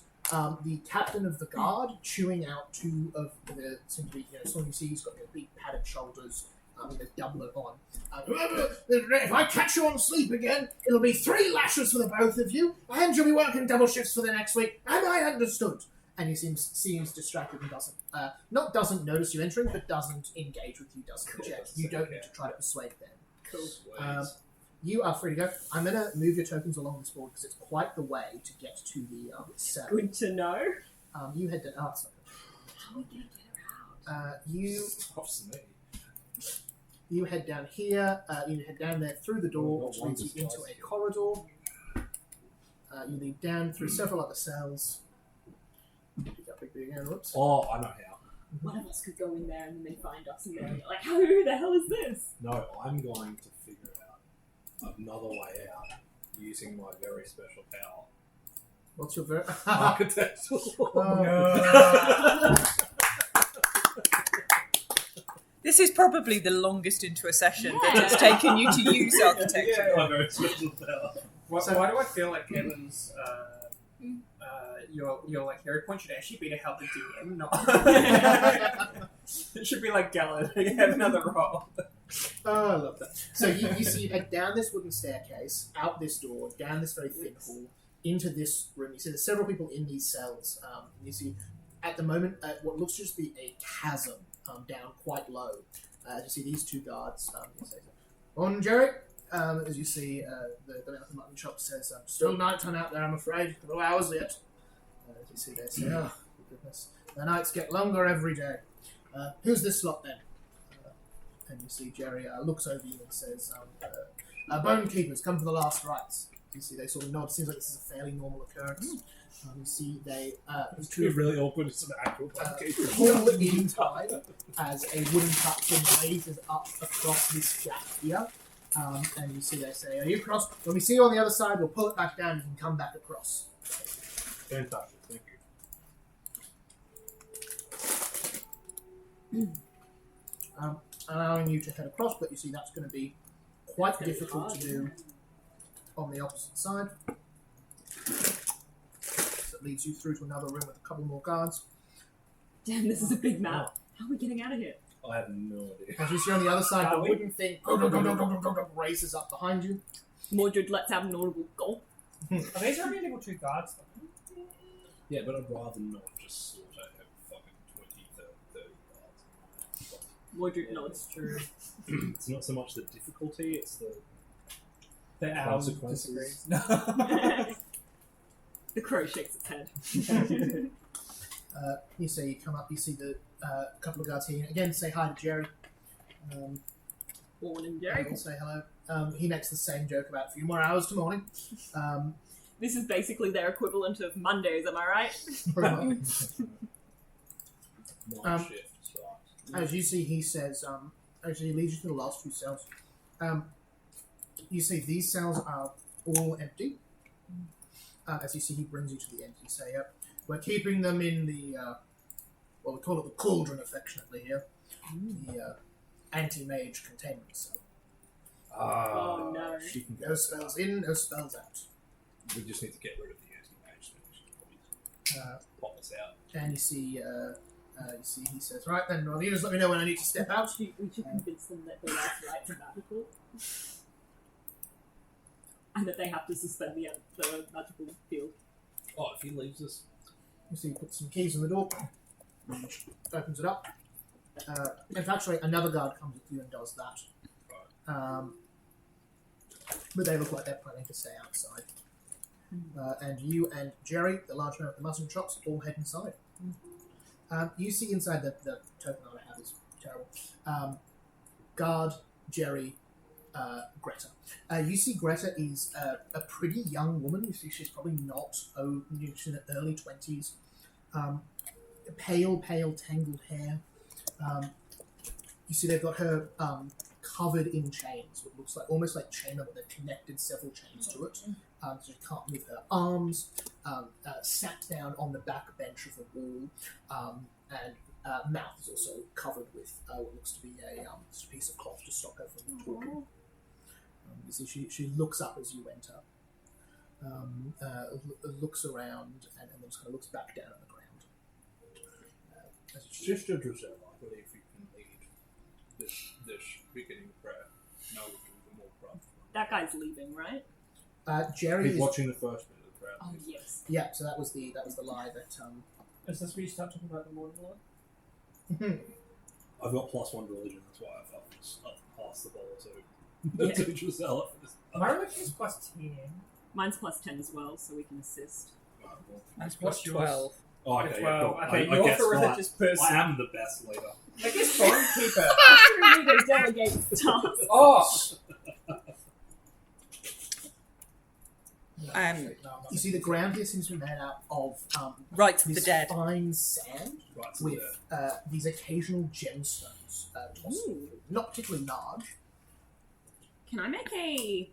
the captain of the guard chewing out two of the seem to be someone you see who's got big padded shoulders with a doublet on. If I catch you on sleep again, it'll be 3 lashes for the both of you, and you'll be working double shifts for the next week. Am I understood? And he seems distracted and doesn't notice you entering, but doesn't engage with you, doesn't reject. You don't need to try to persuade them. Cool. You are free to go. I'm going to move your tokens along this board because it's quite the way to get to the cell. Good to know. You head to it's not How are we going to get around? you head down here. You head down there through the door, which leads you into a corridor. You lead down through several other cells. Pick up big again. Whoops. Oh, I know how. One of us could go in there and then find us and then like, who the hell is this? No, I'm going to figure out another way out using my very special power. What's your ver? Architectural. This is probably the longest into a session that it's taken you to use architecture. My very special power. Why do I feel like Kevin's your like hero point should actually be to help the DM, not it should be like Gallon. Have another roll. Oh, I love that. So you see you head down this wooden staircase, out this door, down this very thin hall, into this room. You see there's several people in these cells. You see at the moment what looks to just be a chasm down quite low. You see these two guards. On Jerry, as you see, the man at the mutton shop says, "Still night time out there, I'm afraid. A couple of hours yet." As you see, they say, "Oh, goodness, the nights get longer every day. Who's this lot then?" And you see Jerry looks over you and says, "Bone keepers, come for the last rites." You see, they sort of nod. Seems like this is a fairly normal occurrence. You see, they It's too really awkward. It's an actual pull inside as a wooden platform raises up across this gap here. And you see, they say, "Are you cross? When we see you on the other side, we'll pull it back down. You can come back across." Fantastic. Thank you. Allowing you to head across, but you see that's going to be quite difficult to do on the opposite side. So it leads you through to another room with a couple more guards. Damn, this is a big map. How are we getting out of here? I have no idea. As you see on the other side, the wooden thing races up behind you. Mordred lets out an audible gulp. Are these only level 2 guards? Yeah, but I'd rather not just sort out fucking 20, 30 guards. Mordred nods. True. It's not so much the difficulty, it's the Consequences. consequences. The crow shakes its head. You say you come up, you see the couple of guards here. Again, say hi to Jerry. Morning, Jerry. He'll say hello. He makes the same joke about a few more hours to morning. This is basically their equivalent of Mondays, am I right? Night shift, so. As you see, he says, actually, he leads you to the last few cells. You see, these cells are all empty. As you see, he brings you to the end. You say, we're keeping them in the, we call it the cauldron affectionately here, the anti-mage containment cell. Oh, no. She can go. No spells in, no spells out. We just need to get rid of the anti-mage thing. She can probably pop us out. And you see, he says, right then, well, you just let me know when I need to step out. We should convince them that their last rites are magical. And that they have to suspend the magical field. Oh, if he leaves us. You see, he puts some keys in the door, opens it up. If actually another guard comes with you and does that. But they look like they're planning to stay outside. And you and Jerry, the large man at the mutton chops, all head inside. You see inside the token that I have is terrible. Guard, Jerry, Greta. You see Greta is a pretty young woman. You see she's probably not, she's in her early 20s. Pale, tangled hair. You see they've got her covered in chains. It looks like almost like chainmail, but they've connected several chains to it. So she can't move her arms. Sat down on the back bench of the wall, and mouth is also covered with what looks to be a piece of cloth to stop her from talking. You see, she looks up as you enter, looks around, and then just kind of looks back down at the ground. Sister Drusilla, I believe you can lead this beginning prayer. Now we can do more craft. That guy's leaving, right? Jerry He's is watching the first bit of the prayer. Oh, yes. yeah. So that was the lie that Is this where you start talking about the morning light? I've got +1 religion, that's why I've passed the ball to Drusilla for this. My religion is +10. Mine's +10 as well, so we can assist. That's What's yours? 12. Oh, okay, yeah, Well, cool. okay, I you're guess a religious person. I am the best leader. I guess Bone Keeper. Truly, they delegate tasks. Oh! you see the ground here seems to be made out of Rites of the this dead. fine sand Right, so with these occasional gemstones tossed. Ooh. Not particularly large. Can I make a...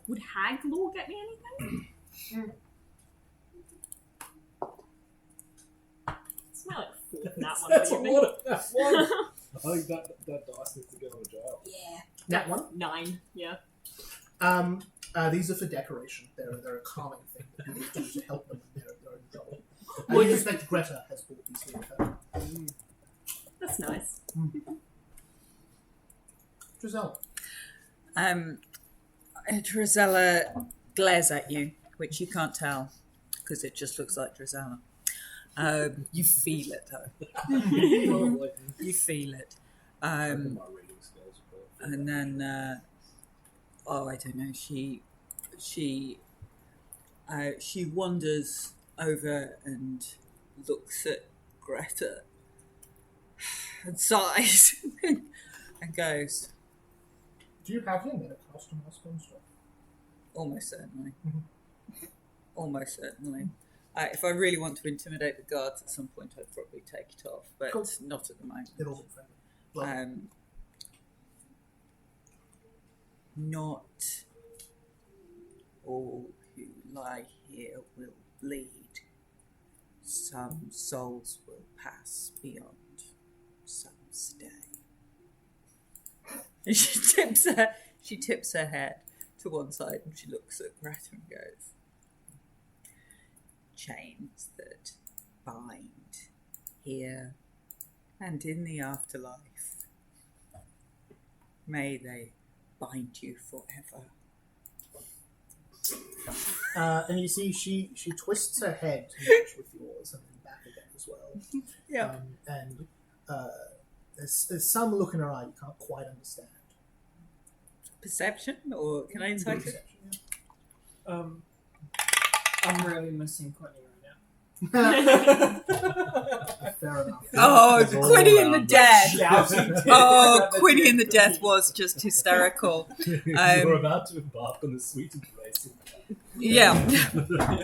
Would Hag Law get me anything? It's my, 4th in that one. That's a maybe. lot of that one. I think that dice needs to go to jail. Yeah. That one. 9, yeah. These are for decoration. They're a calming thing that people do to help them when they're in trouble. Well, You suspect Greta has bought these here with her. That's nice. Giselle. Drizella glares at you, which you can't tell because it just looks like Drizella. You feel it though. You feel it. My reading skills are perfect. And then Oh, I don't know. She wanders over and looks at Greta and sighs and goes, Do you have your metacast mask on stuff? almost certainly. Mhm. Almost certainly. If I really want to intimidate the guards at some point, I'd probably take it off, but Cool. not at the moment. They're all friendly. Well, Not all who lie here will bleed. Some souls will pass beyond. Some stay. And she tips her head to one side and she looks at Greta and goes, chains that bind here and in the afterlife. May they bind you forever. and you see she twists her head to match with yours and then back again as well. Yeah. And there's some look in her eye you can't quite understand. Perception, or can I insight it? Perception, yeah. I'm really missing Courtney Fair enough. Oh, It's all Quinny in the around. Death. right now. Oh, Quinny in the Death was just hysterical. You're about to embark on the sweet embrace. Yeah.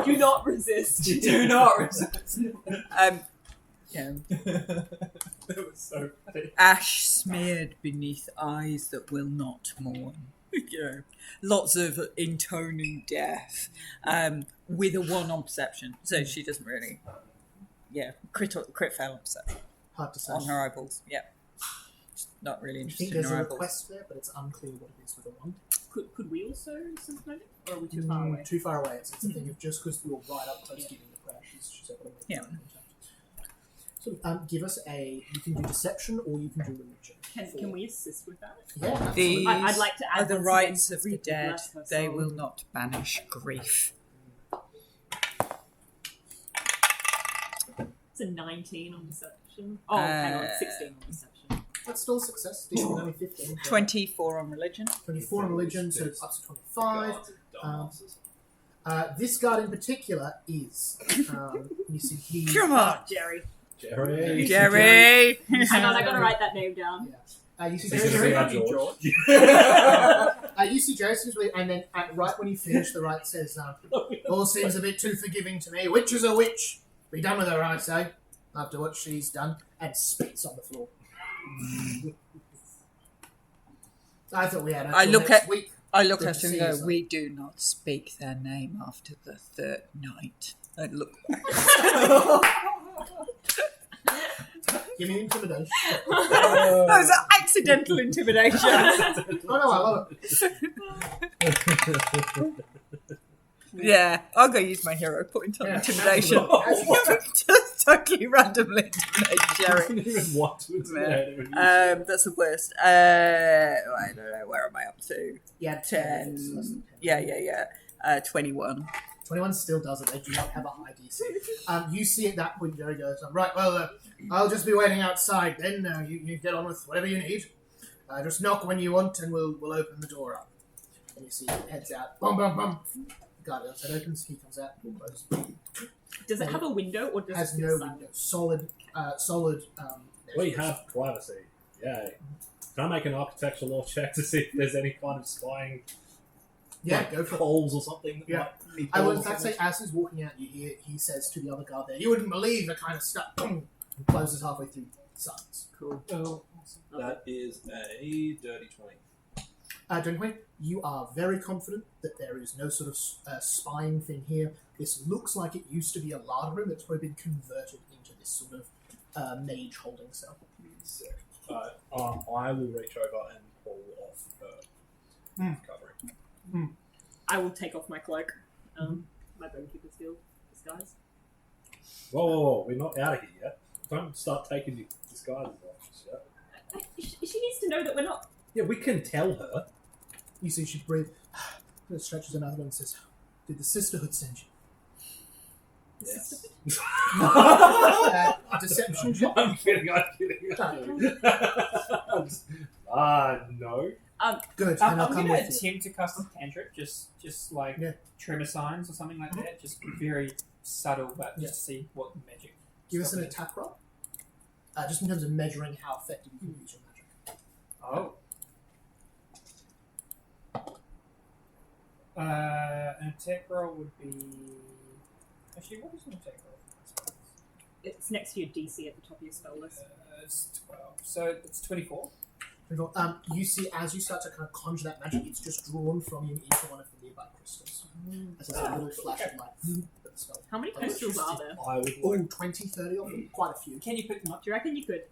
Do not resist. Do not resist. Yeah. That was so funny. Ash smeared beneath eyes that will not mourn. You know, lots of intoning death, with a 1 on perception. So she doesn't really, crit fail on perception Hard to say. on her eyeballs. Yeah, she's not really I interested think in there's her a eyeballs. request there, but it's unclear what it is with a 1. Could we also symptomatic? Or are we too far away? Too far away. It's a thing of just because you're right up close to giving the crash, she's able to make Yeah. eye contact. So give us you can do deception or you can do religion. Can we assist with that? Yeah, absolutely. These I'd like to add are the once rights again, of the sleep dead. bless her They soul. will not banish grief. It's a 19 on perception. Oh, hang on, 16 on perception. That's still a success. This one only 15. 24 on religion. 24 in religion, so it's up to 25. Guards are dumbasses. This guard in particular is. You see, he. Come on, Jerry. Jerry. Jerry. Hang on, I gotta write that name down. You see This is Jerry. our George. You see Jerry seems really, and then right when you finish, the right says, "All seems a bit too forgiving to me. Witch is a witch. Be done with her, I say. After what she's done," and spits on the floor. So I thought we had. I look at- week. I look Good at to him see and you, go, son. we do not speak their name after the 3rd night. I look back. Give me intimidation. That was an accidental intimidation. Oh no, I love it. Yeah, I'll go use my hero point on Yeah. intimidation. As you- Just totally randomly intimidate I Jerry. didn't even want to intimidate him. That's the worst. I don't know, where am I up to? Yeah, 10. Yeah. 21. 21 still does it. They do not have a high DC. You see at that point, Jerry goes, right, well, I'll just be waiting outside then. You get on with whatever you need. Just knock when you want and we'll open the door up. And you see he heads out. Bum, bum, bum. The guard outside opens, he comes out, door closes. Does it have a window or does Has it no silent? window. Solid. We have privacy. Yay. Can I make an architectural law check to see if there's any kind of spying Yeah, go for it. holes or something? Yeah. Might be I will in holes or fact say, something? as he's walking out, you hear he says to the other guard there, "You wouldn't believe the kind of stuff." And closes halfway through silence. Cool. Oh, That is a dirty 20. Gentlemen, you are very confident that there is no sort of spying thing here. This looks like it used to be a larder room that's probably been converted into this sort of mage holding cell. I will reach over and pull off her covering. I will take off my cloak. My bonekeeper's field disguise. Whoa, we're not out of here yet. Don't start taking your disguises off just yet. She needs to know that we're not. Yeah, we can tell her. You see she breathes, stretches another one and says, "Did the Sisterhood send you?" Yes. Deception check. I'm kidding. No. No. Good, I'm and I'll come going to with you. attempt to cast a cantrip, just like Yeah. tremor signs or something like that. Just very subtle, but Yeah. just see what the magic. Give us stuff an is. attack roll. Just in terms of measuring how effective you can use your magic. Oh. An attack roll would be. Actually, what is an attack roll? It's next to your DC at the top of your spell list. It's 12. So it's 24. You see, as you start to kind of conjure that magic, it's just drawn from you into one of the nearby crystals. As there's a little flash of light at the spell. How many crystals are there? I would Oh, like 20, 30 of them. Quite a few. Can you pick them up? Do you reckon you could?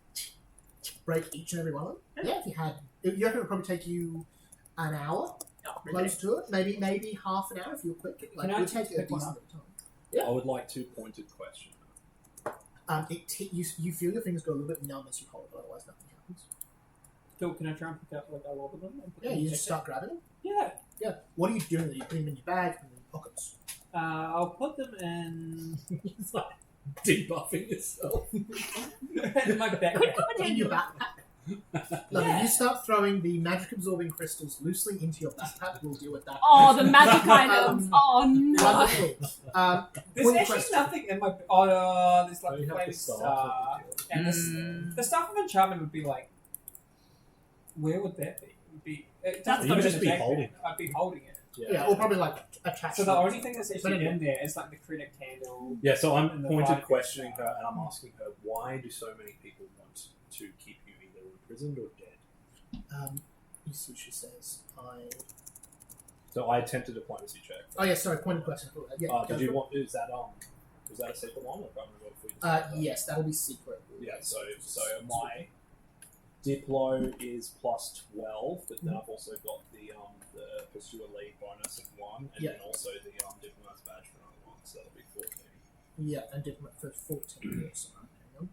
Break each and every one of them. Yeah, if you had. You reckon it would probably take you an hour? Oh, Close to it. Maybe half an hour if you're quick. Like, Can I it would take a pick one decent up? amount of time. I would like to pointed question. You feel your fingers go a little bit numb as you hold it, but otherwise nothing happens. Still, can I try and pick up like a lot of them? And put Yeah, them you in just the start grabbing them. Yeah. Yeah. What are you doing? Are you putting them in your bag, putting them in your pockets? I'll put them in. It's like debuffing yourself. in my backpack. Could put it In in your your backpack. Lovely. You start throwing the magic absorbing crystals loosely into your backpack. We'll deal with that. Oh, the magic items! Oh no! Wonderful. There's Point actually question. nothing in my. Oh, there's So like you the have flame to start star. with the And the stuff of enchantment would be like. Where would that be? It would be. It That's doesn't You'd fit just in be the backpack. holding it. I'd be holding it. Yeah, or probably like attached. So to the it. only thing that's actually in there is like the credit candle. Yeah, so I'm And the pointed vibe. questioning her, and I'm asking her, why do so many people want to keep you either imprisoned or dead? You see, she says, So I attempted a diplomacy check. Oh yeah, sorry. Pointed question. Yeah. go Did you for it. want? Is that a secret one? Or can't remember if we Yes, that'll be secret. Yeah. So my Diplo is plus 12, but then I've also got the Pursuer Lead bonus of 1, and Yeah. then also the Diplomat's badge for another 1, so that'll be 14. Yeah, and different for 14 years. Hang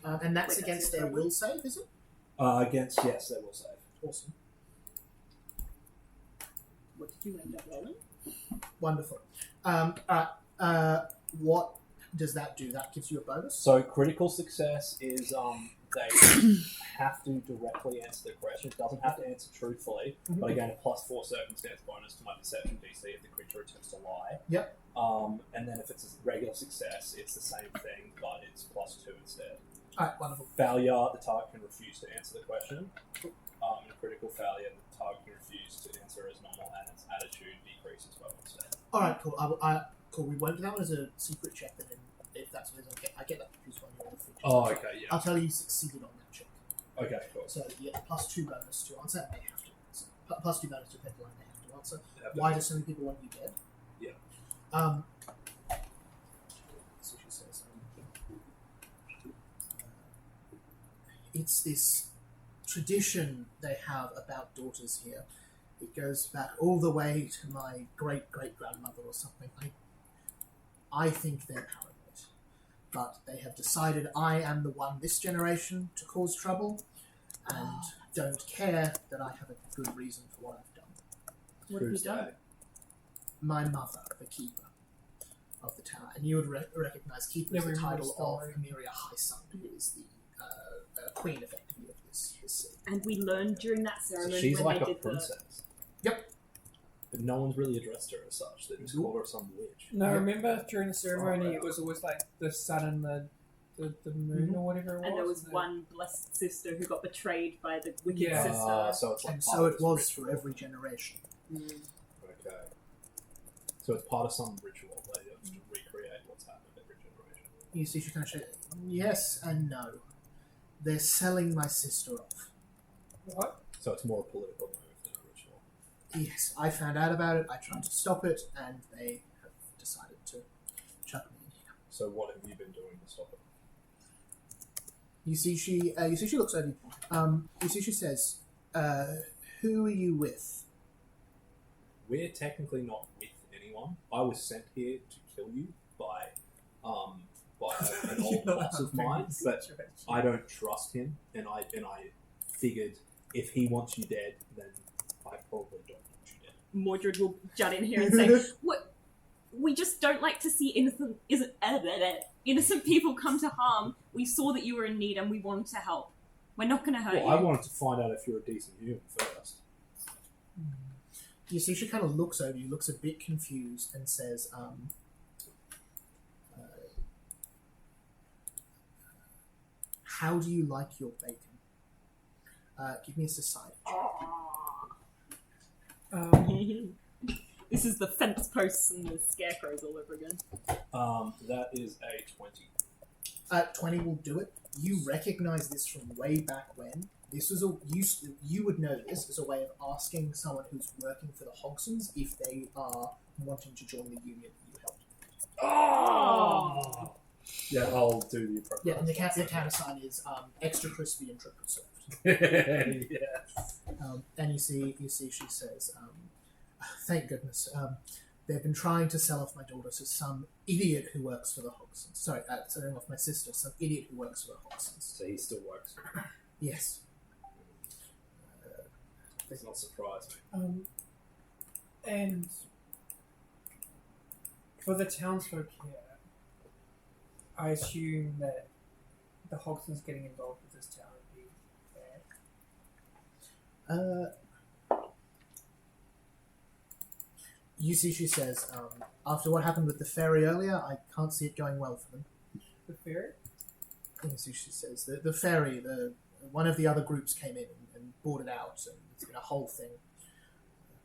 on. And that's Wait, against that's their your will save, is it? Against, yes, they will save. Awesome. What did you end up rolling? Wonderful. What does that do? That gives you a bonus? So critical success is they have to directly answer the question. It doesn't have to answer truthfully, but again, a plus 4 circumstance bonus to my deception DC if the creature attempts to lie. Yep. And then if it's a regular success, it's the same thing, but it's plus 2 instead. Alright, wonderful. Failure, the target can refuse to answer the question. In a critical failure, the target can refuse to answer as normal, and its attitude decreases by 1 step. Alright, cool. Cool. We won't do that one as a secret check, but then if that's what it is, I get that confused when you're on the free check. Oh, okay, yeah. I'll tell you succeeded on that check. Okay, cool. So, yeah, plus 2 bonus to answer, they have to answer. Plus 2 bonus to pick line, they have to answer. Yeah, Why do so many people want you dead? Yeah. So she says, it's this tradition they have about daughters here. It goes back all the way to my great-great-grandmother or something. I think they're paranoid. But they have decided I am the one this generation to cause trouble and don't care that I have a good reason for what I've done. What have you Who's done? that? My mother, the keeper of the tower, and you would recognize keeper as Never the remember title the story. of Emiria Highsund, who is the queen, effectively, of this city. And we learned during that So ceremony she's when like they a did princess. Yep. But no one's really addressed her as such. They just called her some witch. No, Yep. remember during the ceremony, it was always like the sun and the moon or whatever it was. and there was and one blessed sister who got betrayed by the wicked Yeah. sister. So it's like And part so of it this was ritual. for every generation. Okay. So it's part of some ritual. They have to recreate what's happened every generation. You see, she kind of shakes. Yes and no. They're selling my sister off. What? So it's more a political move than a ritual. Yes, I found out about it. I tried to stop it, and they have decided to chuck me in here. So what have you been doing to stop it? You see, she looks over you. You see, she says, "Who are you with?" We're technically not with anyone. I was sent here to kill you by an old boss of mine, but I don't trust him, and I figured if he wants you dead, then I probably don't want you dead. Mordred will jut in here and say, "What? We just don't like to see innocent people come to harm. We saw that you were in need and we wanted to help. We're not going to hurt Well, you." I wanted to find out if you're a decent human first. You see, she kind of looks over you, looks a bit confused, and says, "How do you like your bacon? Give me a society check." This is the fence posts and the scarecrows all over again. That is a 20. 20 will do it. You recognize this from way back when. This was you would know this as a way of asking someone who's working for the Hogsons if they are wanting to join the union that you helped. Oh! Yeah, I'll do the appropriate. Yeah, and the countersign is extra crispy and triple served. Yeah. And you see, she says, "Thank goodness. They've been trying to sell off my daughter to some idiot who works for the Hogsons. Sorry, selling off my sister, some idiot who works for the Hogsons. So he still works. Yes. Does not surprise me. And for the townsfolk here, I assume that the Hogsons getting involved with this town would be fair. You see, she says, after what happened with the ferry earlier, I can't see it going well for them. The ferry? You see, she says, the ferry, one of the other groups came in and bought it out, and it's been a whole thing.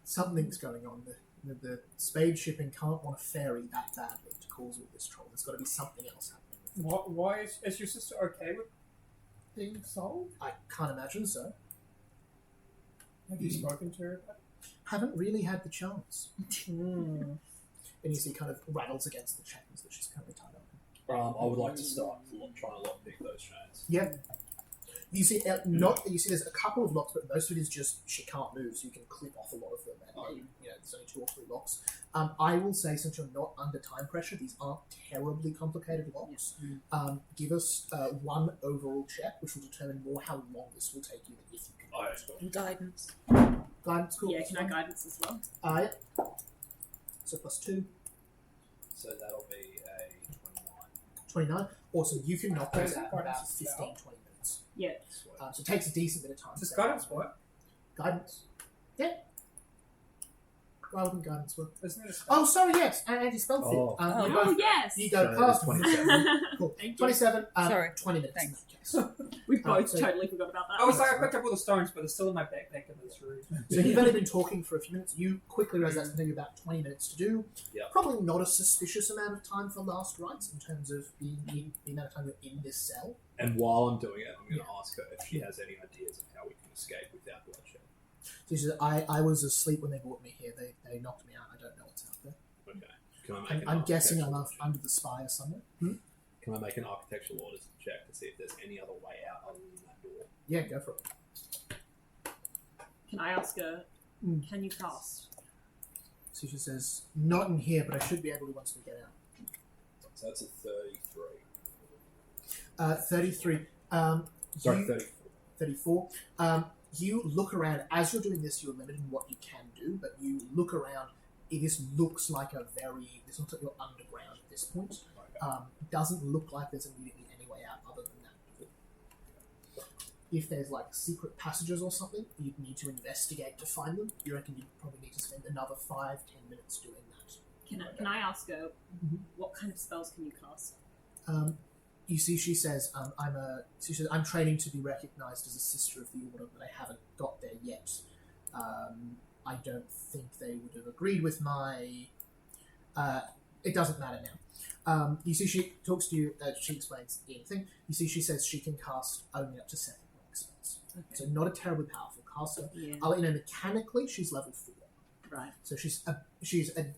Something's going on. The spade shipping can't want a ferry that badly to cause all this trouble. There's got to be something else happening. Why is your sister okay with being sold? I can't imagine so. Have you spoken to her about it? Haven't really had the chance. Mm. And you see kind of rattles against the chains that she's currently tied up. I would like to start trying to lockpick those chains. Yeah. You see, there's a couple of locks, but most of it is just she can't move, so you can clip off a lot of them. And there's only 2 or 3 locks. I will say, since you're not under time pressure, these aren't terribly complicated locks. Give us 1 overall check, which will determine more how long this will take you than if you can. And guidance. Guidance, cool. Yeah, can I guidance as well? Yeah. So +2. So that'll be a 29. Awesome. You can knock those out in about Guidance is 15, spell. 20 minutes. Yeah. So it takes a decent bit of time. Does So, guidance work? Guidance. Yeah. Why wouldn't guidance work? Isn't it a spell? Oh, sorry, yes. Anti-spell field. Oh. You Oh, both- yes! You go So past it is 27. Cool. Thank you. 27. Sorry. 20 minutes Thanks. in that case. We both so- totally forgot about that. I was like, I picked up all the stones, but they're still in my backpack in this room. So you've only been talking for a few minutes. You quickly realize that's going to take you about 20 minutes to do. Yep. Probably not a suspicious amount of time for last rites in terms of the amount of time you're in this cell. And while I'm doing it, I'm going to ask her if she has any ideas of how we can escape without bloodshed. So she says, I was asleep when they brought me here. They knocked me out. I don't know what's out there. Okay. Can I make I'm guessing I'm architectural under the spire somewhere. Can I make an architectural orders check to see if there's any other way out other than that door? Yeah, go for it. Can I ask her, can you cast? So she says, not in here, but I should be able to once we get out. So that's a 33. 33. Sorry, you- 34. 34. You look around. As you're doing this, you're limited in what you can do, but you look around. This looks like this looks like you're underground at this point. Doesn't look like there's immediately any way out other than that door. If there's like secret passages or something, you'd need to investigate to find them. You reckon you'd probably need to spend another 5-10 minutes doing that. Can I ask her, what kind of spells can you cast? You see, she says, I'm training to be recognised as a sister of the Order, but I haven't got there yet. I don't think they would have agreed with my... it doesn't matter now. You see, she talks to you, she explains the thing. You see, she says she can cast only up to 7 rank spells. Okay. So not a terribly powerful caster. Yeah. I'll let you know, mechanically, she's level 4. Right. So she's a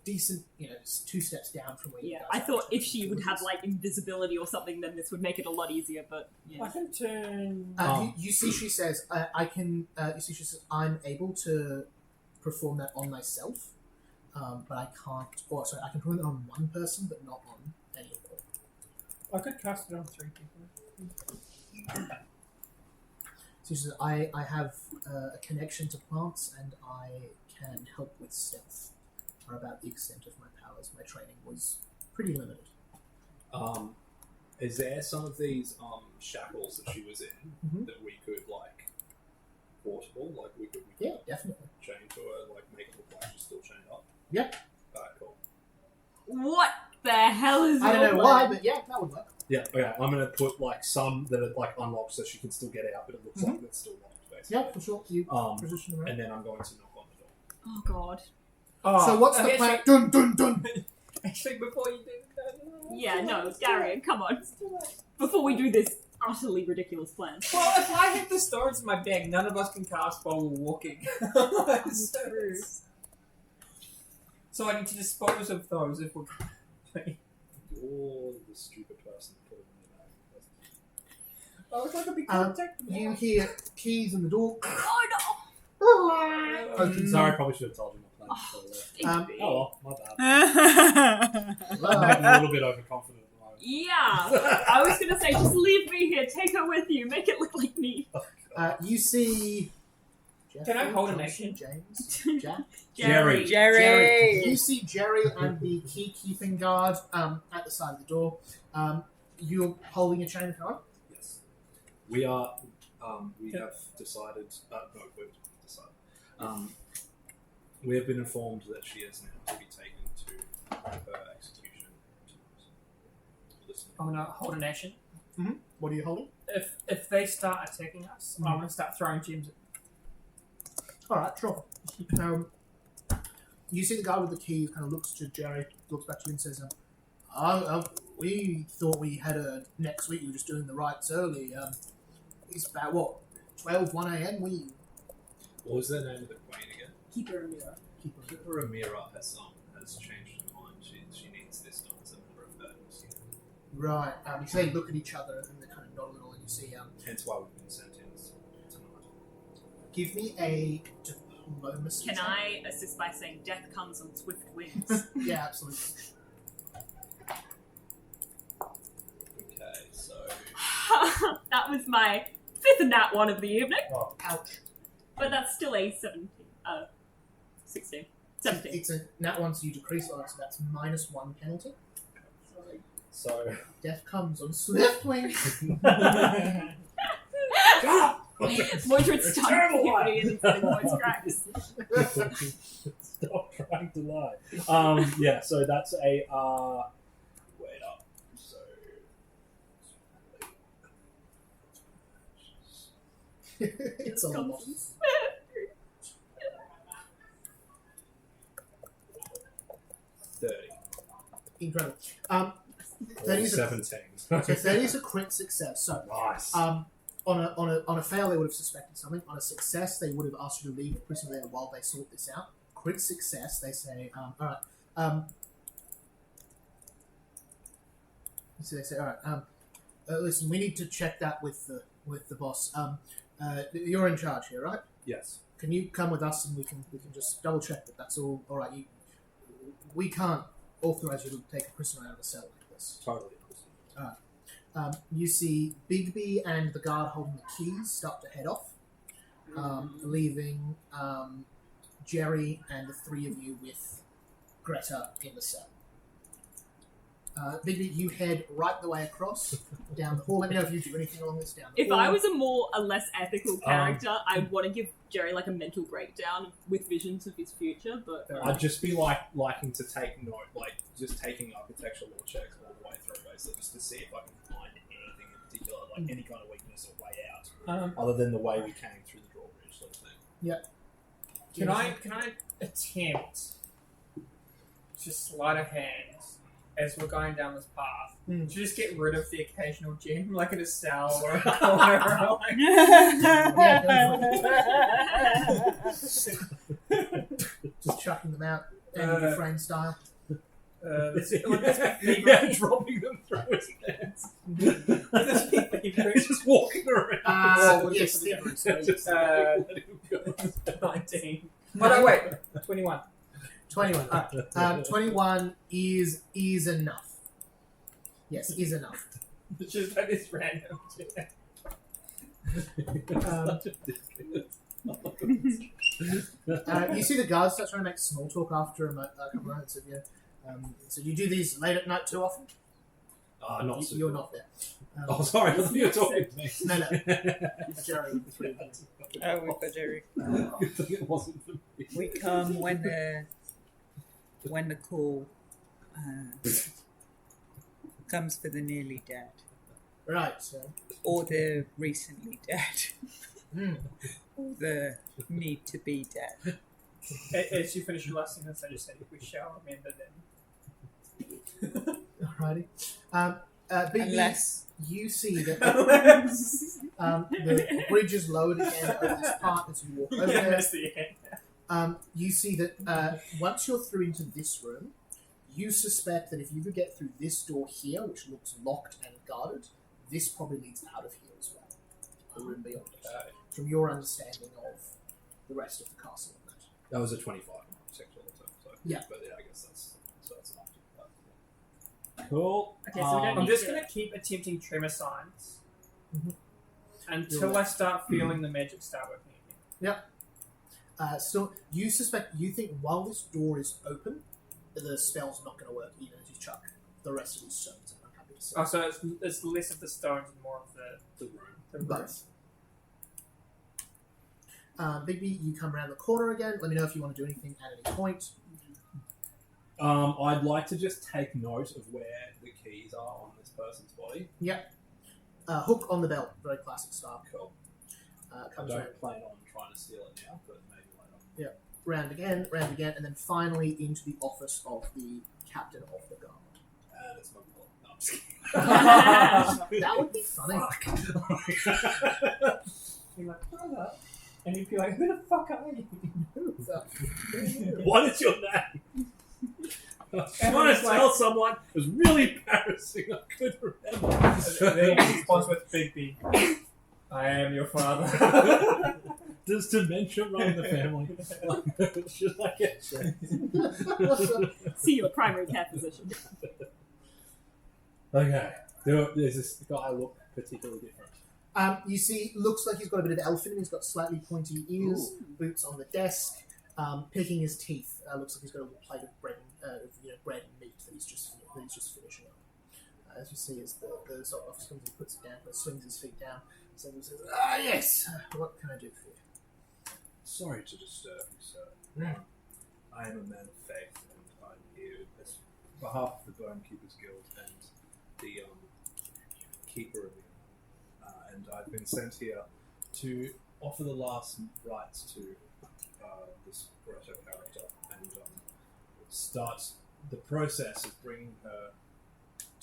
decent, 2 steps down from where you Yeah, guys I are. thought if she would have like invisibility or something, then this would make it a lot easier. But I can turn. You see, she says, I can. You see, she says, I'm able to perform that on myself, but I can't. Or sorry, I can perform it on one person, but not on any of them. I could cast it on 3 people. So she says, I have a connection to plants, and I can help with stealth. Are about the extent of my powers. My training was pretty limited. Is there some of these shackles that she was in Mhm. that we could like portable, like we could Yeah, definitely. chain to her, like make it look like she's still chained up? Yep. Alright, cool. What the hell is I don't your know why, plan? but yeah, that would work. Yeah, okay. I'm gonna put like some that are like unlocked so she can still get out, but it looks like it's still locked, basically. Yeah, for sure. You position them right. And then I'm going to knock on the door. Oh god. Oh, So what's the okay, plan? Dun dun dun. Actually, before you do that, Yeah, no, Darian, come on. Before we do this utterly ridiculous plan. Well, if I hit the stones in my bag, none of us can cast while we're walking. True. So I need to dispose of those if we're going. You're the stupid person that put it in the bag. I was like a big Um, protect. You hear keys in the door. Oh Opens Sorry, I up. probably should have told you my plan before that. no! Um, Oh well, my bad. I'm a little bit overconfident at the moment. Yeah! I was gonna say, just leave me here, take her with you, make it look like me. You see. Can I hold an Johnson, action? James, Jack. Jerry. Jerry. You see Jerry and the key-keeping guard at the side of the door. You're holding a chain of command. Yes. We are. We have decided. No, we've decided. We have been informed that she is now to be taken to her execution tonight. Listen. I'm gonna hold an action. What are you holding? If they start attacking us, I'm gonna start throwing gems at them. Alright, sure. You see the guy with the keys kind of looks to Jerry, looks back to you and says, we thought we had a next week, we were just doing the rites early. It's about, what, 1 a.m.? What was the name of the queen again? Keeper Amira. Keeper Amira has changed her mind. She needs this done as a member of her. Right. You see they look at each other and they kind of nod a little and you see, Hence why we've been sent in tonight. give me a diplomacy Can check. I assist by saying death comes on swift wings? Yeah, absolutely. Okay, so That was my fifth nat one of the evening, Ouch. but that's still a 17. 16. 17. It's a nat one, so you decrease on it, so that's -1 penalty. so Death comes on swift wings. Mordred's tongue terrible puberty and his voice cracks. stop trying to lie. Yeah, so that's a wait up. So It's a lot. Incredible. That is a, 17. so that is a crit success. So Nice. on a fail, they would have suspected something. On a success, they would have asked you to leave the prison there while they sort this out. Crit success, they say, all right. So they say, all right. Listen, we need to check that with the boss. You're in charge here, right? Yes. Can you come with us and we can just double check that that's all right? We can't authorize you to take a prisoner out of a cell like this. Totally. You see Bigby and the guard holding the keys start to head off, leaving Jerry and the three of you with Greta in the cell. Bigby, you head right the way across down the hall. Let me know if you do anything along this down the If hall. I was a less ethical character, I'd want to give Jerry like a mental breakdown with visions of his future, but I'd just be liking to take note, like just taking architectural law checks all the way through, basically, just to see if I can find anything in particular, like any kind of weakness or way out, other than the way we came through the drawbridge, sort of thing. Can I attempt to sleight of hand as we're going down this path to just get rid of the occasional gem, like in a cell or a corner? Just chucking them out, Andy Frame style. Yeah, dropping them through his hands. Just walking around. Yes, thievery, sorry. Just letting him go. 19. Oh no, wait. 21. 21. 21 is enough. Yes, is enough. It's just like this random. You see the guards start trying to make small talk after a couple of minutes of you. So you do these late at night too often? Not so You're not there. Oh, sorry, I thought you were talking to me. No. Jerry, the three of you. Oh, we've got Jerry. Good thing it wasn't for me. We come when the call comes for the nearly dead, Right. So, or the recently dead, mm. or the need to be dead. As you finish your last sentence, I just said, we shall remember them. Alrighty. Big Unless you see that the bridge is lowered again over this part as you walk over there. That's the end. You see that once you're through into this room, you suspect that if you could get through this door here, which looks locked and guarded, this probably leads out of here as well. The room beyond it. From your understanding of the rest of the castle. That was a 25 sexual attack. So, Yeah. But yeah, I guess that's enough. Cool. Okay, so we don't I'm need just to- going to keep attempting tremor signs Mhm. until I start feeling the magic start working again. Still, you think while this door is open, the spell's not going to work even as you chuck the rest of these stones. I'm happy to say. Oh, so it's less of the stones and more of the The room. room. Both. Bigby, you come around the corner again. Let me know if you want to do anything at any point. I'd like to just take note of where the keys are on this person's body. Hook on the belt, very classic style. Cool. I Comes around, don't plan on trying to steal it now, but maybe later. round again, and then finally into the office of the captain of the guard. And it's my wallet. No, I'm just kidding. That would be funny. You're like, brother. And you'd be like, who the fuck are you? What is your name? I want to tell someone it was really embarrassing. I couldn't remember. And then he responds with Big B. I am your father. Does dementia run the family? Should I get checked? See your primary care physician. Okay. Does this guy look particularly different? You see, looks like he's got a bit of elf in him. He's got slightly pointy ears, boots on the desk, picking his teeth. Looks like he's got a little plate of bread, bread and meat that he's just finishing up. As you see, as the sort of office comes, he puts it down, but swings his feet down. So he says, yes. What can I do for you? Sorry to disturb you, sir. Mm. I am a man of faith, and I'm here on behalf of the Bone Keepers Guild and the Keeper of the and I've been sent here to offer the last rites to this Greta character and start the process of bringing her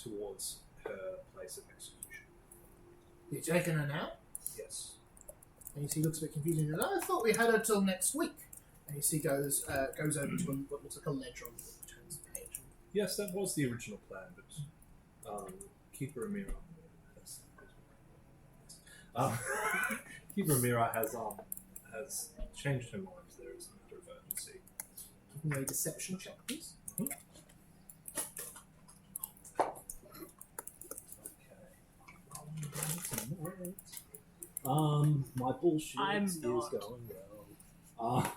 towards her place of execution. You're taking her now? Yes. And you see, he looks a bit confused. And I thought we had her till next week. And you see, goes over to what looks like a ledger on the turns the page. Yes, that was the original plan, but Keeper Amira Keeper Amira has changed her mind. There is a matter of urgency. Give me a deception check, please. My bullshit I'm is not. going well.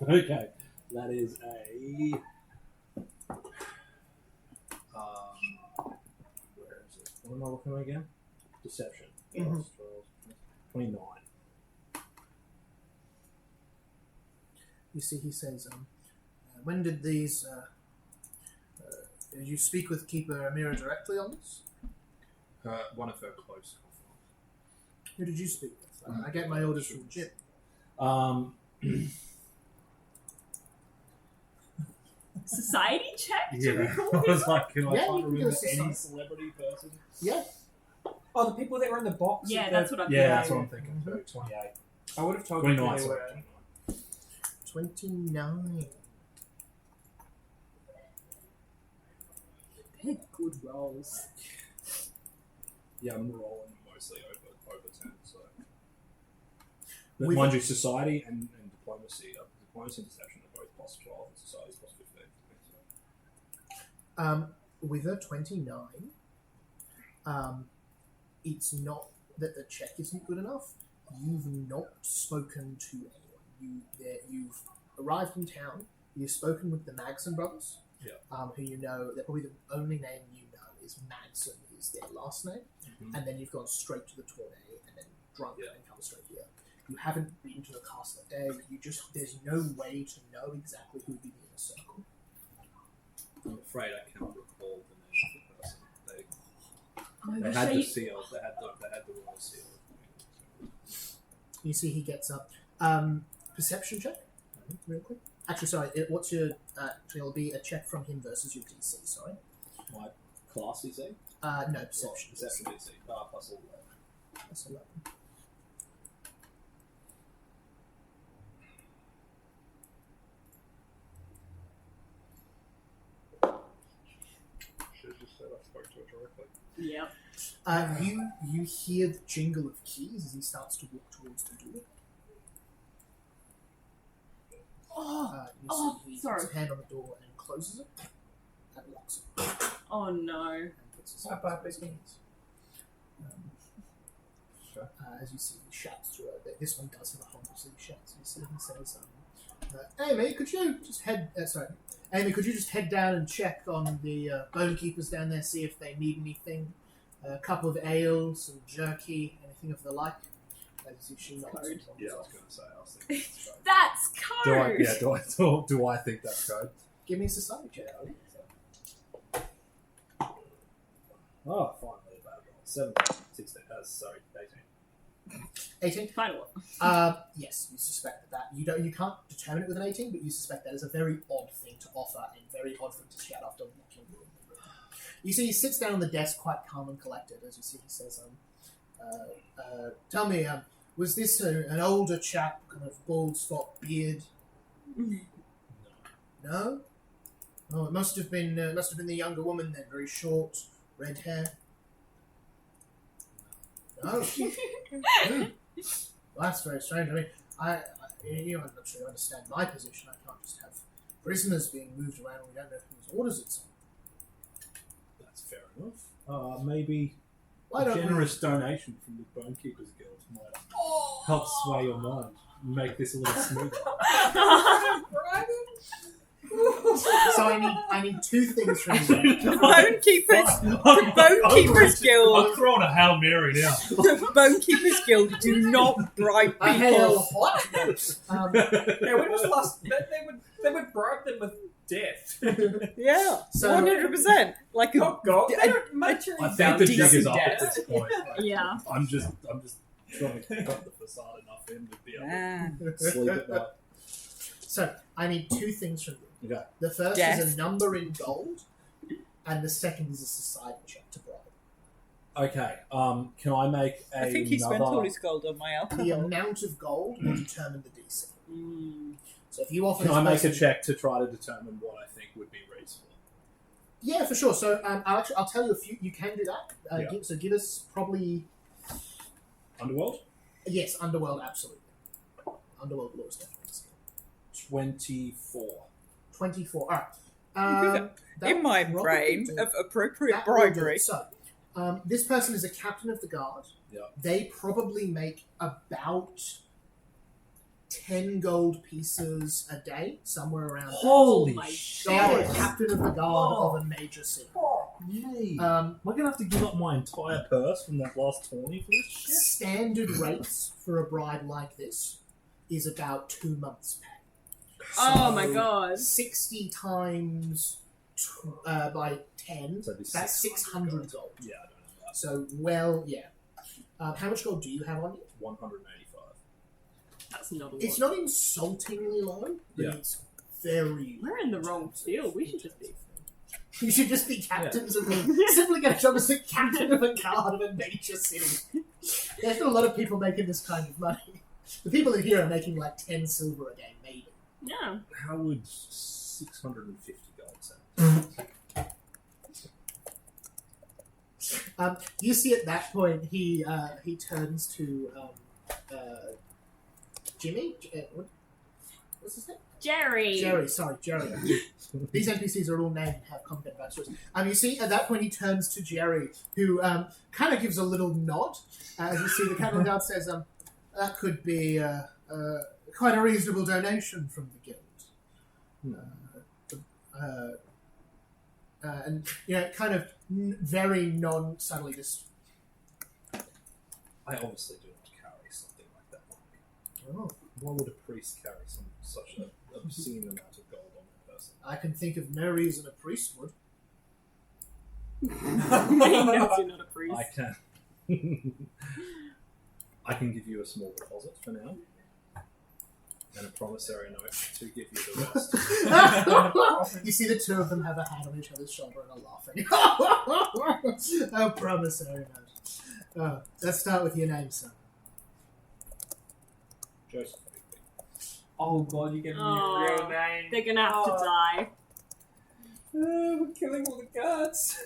Okay, that is a. Where is it? What am I looking at again? Deception. Mhm. 12, 29. You see, he says, when did these... did you speak with Keeper Amira directly on this? One of her close confidants. Who did you speak with? I get my orders from Jim. Society check to Yeah, recall I was people? like, can I Yeah, find you a can room do a with any society. celebrity person? Yeah. Oh, the people that were in the box? Yeah, at that's the- what I'm Yeah, that's thinking. what I'm thinking. Mhm. 28. I would have told you who 29, they sorry. were. 29. They're good rolls. Yeah, I'm rolling mostly over 10, so. But With- mind you, society and diplomacy, diplomacy and deception are both plus 12, and society is plus 15. So. With a 29, it's not that the check isn't good enough. You've not spoken to anyone. You've arrived in town. You've spoken with the Magson brothers. Yeah. Who you know, they're probably the only name you know is Magson is their last name. Mhm. And then you've gone straight to the Tournay and then drunk Yeah. and come straight here. You haven't been to the castle a day. There's no way to know exactly who would be in the circle. I'm afraid I cannot recall the name of the person. They Oh, had so the you- seal. They had the royal seal. You see, he gets up. Perception check, real quick. Actually, sorry. What's your? It'll be a check from him versus your DC. Sorry. My class DC? No perception. Perception DC. Plus all that. That's 11. Should have just said I spoke to it directly. Yep. You hear the jingle of keys as he starts to walk towards the door. You see he sorry. puts a hand on the door and closes it and locks it Oh no. and puts his keys. As you see, he shouts to her. This one does have a humble, so he shouts. You see, he says, "Amy, could you just head? Amy, could you just head down and check on the bone keepers down there, see if they need anything? A cup of ale, some jerky, anything of the like." As if she nods Code. and Yeah, I was off. going to say. I was thinking that's code. That's code. Do I think that's code? Give me a society check. Oh, finally a bad roll. 7, 16. Sorry, 18. 18. Final. Yes, you suspect that. You can't determine it with an 18, but you suspect that is a very odd thing to offer and very odd thing to shout after walking in the room. You see, he sits down on the desk, quite calm and collected. As you see, he says, "Tell me, was this an older chap, kind of bald spot beard?" No. Oh, it must have been the younger woman then, very short, red hair. No. Well, that's very strange. I mean, I'm not sure you understand my position. I can't just have prisoners being moved around when we don't know whose orders it's on. That's fair enough. Maybe Why a don't generous donation from the Bonekeepers Guild might help sway your mind, make this a little smoother. So I need two things from you. The Bonekeepers Guild. I'm throwing a Hail Mary now. The Bonekeepers Guild do not bribe A hail people. what? Yeah, when was the last? They would bribe them with death. Yeah, So- 100%. Like a, Oh God, a- they don't materially I think value the jig is death. up at this point. Yeah. I'm just trying to keep up the facade enough in to be able Man. to sleep at night. So I need two things from you. Okay. The first Death. is a number in gold, and the second is a society check to bribe. Okay. Can I make I think he spent all his gold on my The alcohol. amount of gold will determine the DC. Mm. So if you offer Can this I make a person- check to try to determine what I think would be reasonable? Yeah, for sure. So I'll tell you a few. You can do that. Yeah. Give us probably Underworld? yes, Underworld absolutely. Underworld law is definitely a skill. 24. 24. All right. That In my probably brain do- of appropriate that will do. bribery. So, this person is a captain of the guard. Yeah. They probably make about 10 gold pieces a day, somewhere around. Holy my shit! They are a captain of the guard of a major city. Yay. Um, Am I going to have to give up my entire purse from that last 20 for this shit? Standard rates for a bride like this is about 2 months' pay. Oh So, my god. 60 times by 10, So it'd be that's 600 600 gold. Yeah, I don't know that. So, well, yeah. How much gold do you have on you? 185. That's not a lot. It's not insultingly low, but Yeah. it's very We're in the wrong field. We should just be. You should just be captains of the... Simply get a job as a captain of a guard of a major city. There's not a lot of people making this kind of money. The people in here are making like 10 silver a day, maybe. Yeah. How would 650 gold sound? You see at that point, he turns to Jimmy? What's his name? Jerry. Jerry, sorry, Jerry. These NPCs are all named and have content backstories. You see, at that point, he turns to Jerry, who kind of gives a little nod. As you see, the cattle guard says, that could be quite a reasonable donation from the guild. And, kind of very non-subtly just... I obviously do not carry something like that on me. Oh, Why would a priest carry such an obscene amount of gold on their person? I can think of no reason a priest would. He knows you're not a priest. I can. I can give you a small deposit for now, and a promissory note to give you the rest. You see the two of them have a hand on each other's shoulder and are laughing. Oh, promissory note. Let's start with your name, son. Joseph. Oh god, you're giving me a real name. They're gonna have to die. We're killing all the guards.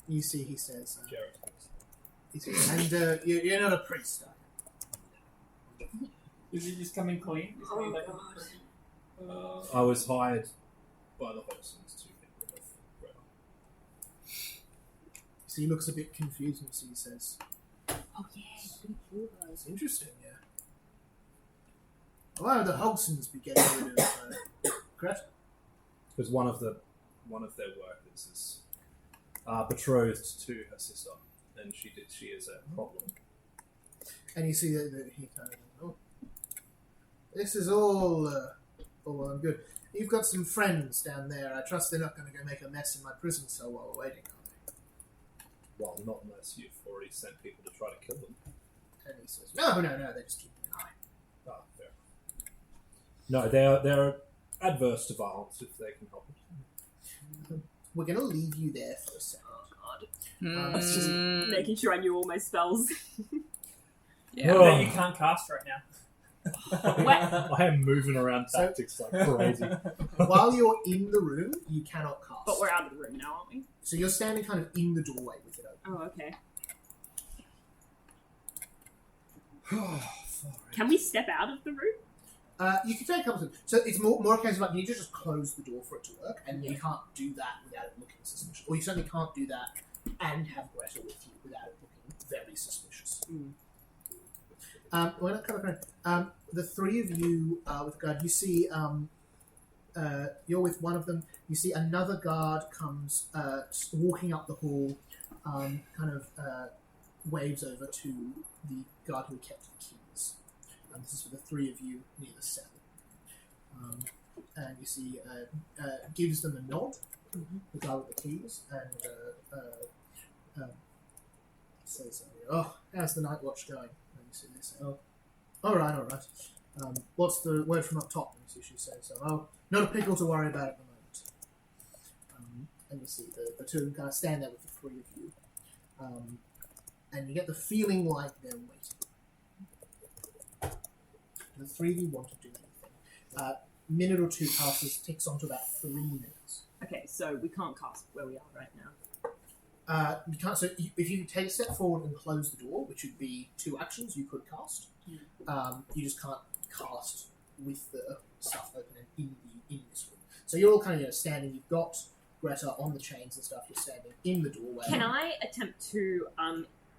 You see, he says, Jared. he says, and you're not a priest, are you? Is he just coming clean? Is he like I was hired by the Hodgsons to get rid of Greta. So he looks a bit confused, and so he says, Oh yeah. that's interesting, yeah. Why would the Hogsons be getting rid of Greta? Because one of their workers is betrothed to her sister, and she is a problem. And you see that he kind of, oh, this is all well and good. You've got some friends down there. I trust they're not going to go make a mess in my prison cell while we're waiting, are they? Well, not unless you've already sent people to try to kill them. And he says, no, they're just keeping an eye. Ah, fair. No, they're adverse to violence if they can help it. We're going to leave you there for a second. It's just making sure I knew all my spells. Yeah. Oh. that you can't cast right now? I am moving around tactics like crazy. While you're in the room, you cannot cast. But we're out of the room now, aren't we? So you're standing kind of in the doorway with it open. Oh, okay. Can we step out of the room? You can take a couple of. So it's more a case of like you need to just close the door for it to work, and you can't do that without it looking suspicious. Or you certainly can't do that and have Greta with you without it looking very suspicious. We're not coming. The three of you with guard. You see, you're with one of them. You see another guard comes walking up the hall, waves over to the guard who kept the keys. This is for the three of you near the cell. And you see, gives them a nod, the guy with the keys, and says, oh, how's the night watch going? And you see they say, oh, all right. What's the word from up top? And you see she says, oh, not a pickle to worry about at the moment. And you see the two of them kind of stand there with the three of you. And you get the feeling like they're waiting. The three of you want to do anything. Minute or two passes, ticks on to about 3 minutes. Okay, so we can't cast where we are right now. You can't. So if you take a step forward and close the door, which would be 2 actions, you could cast. You just can't cast with the stuff open in this room. So you're all kind of standing. You've got Greta on the chains and stuff. You're standing in the doorway. Can I attempt to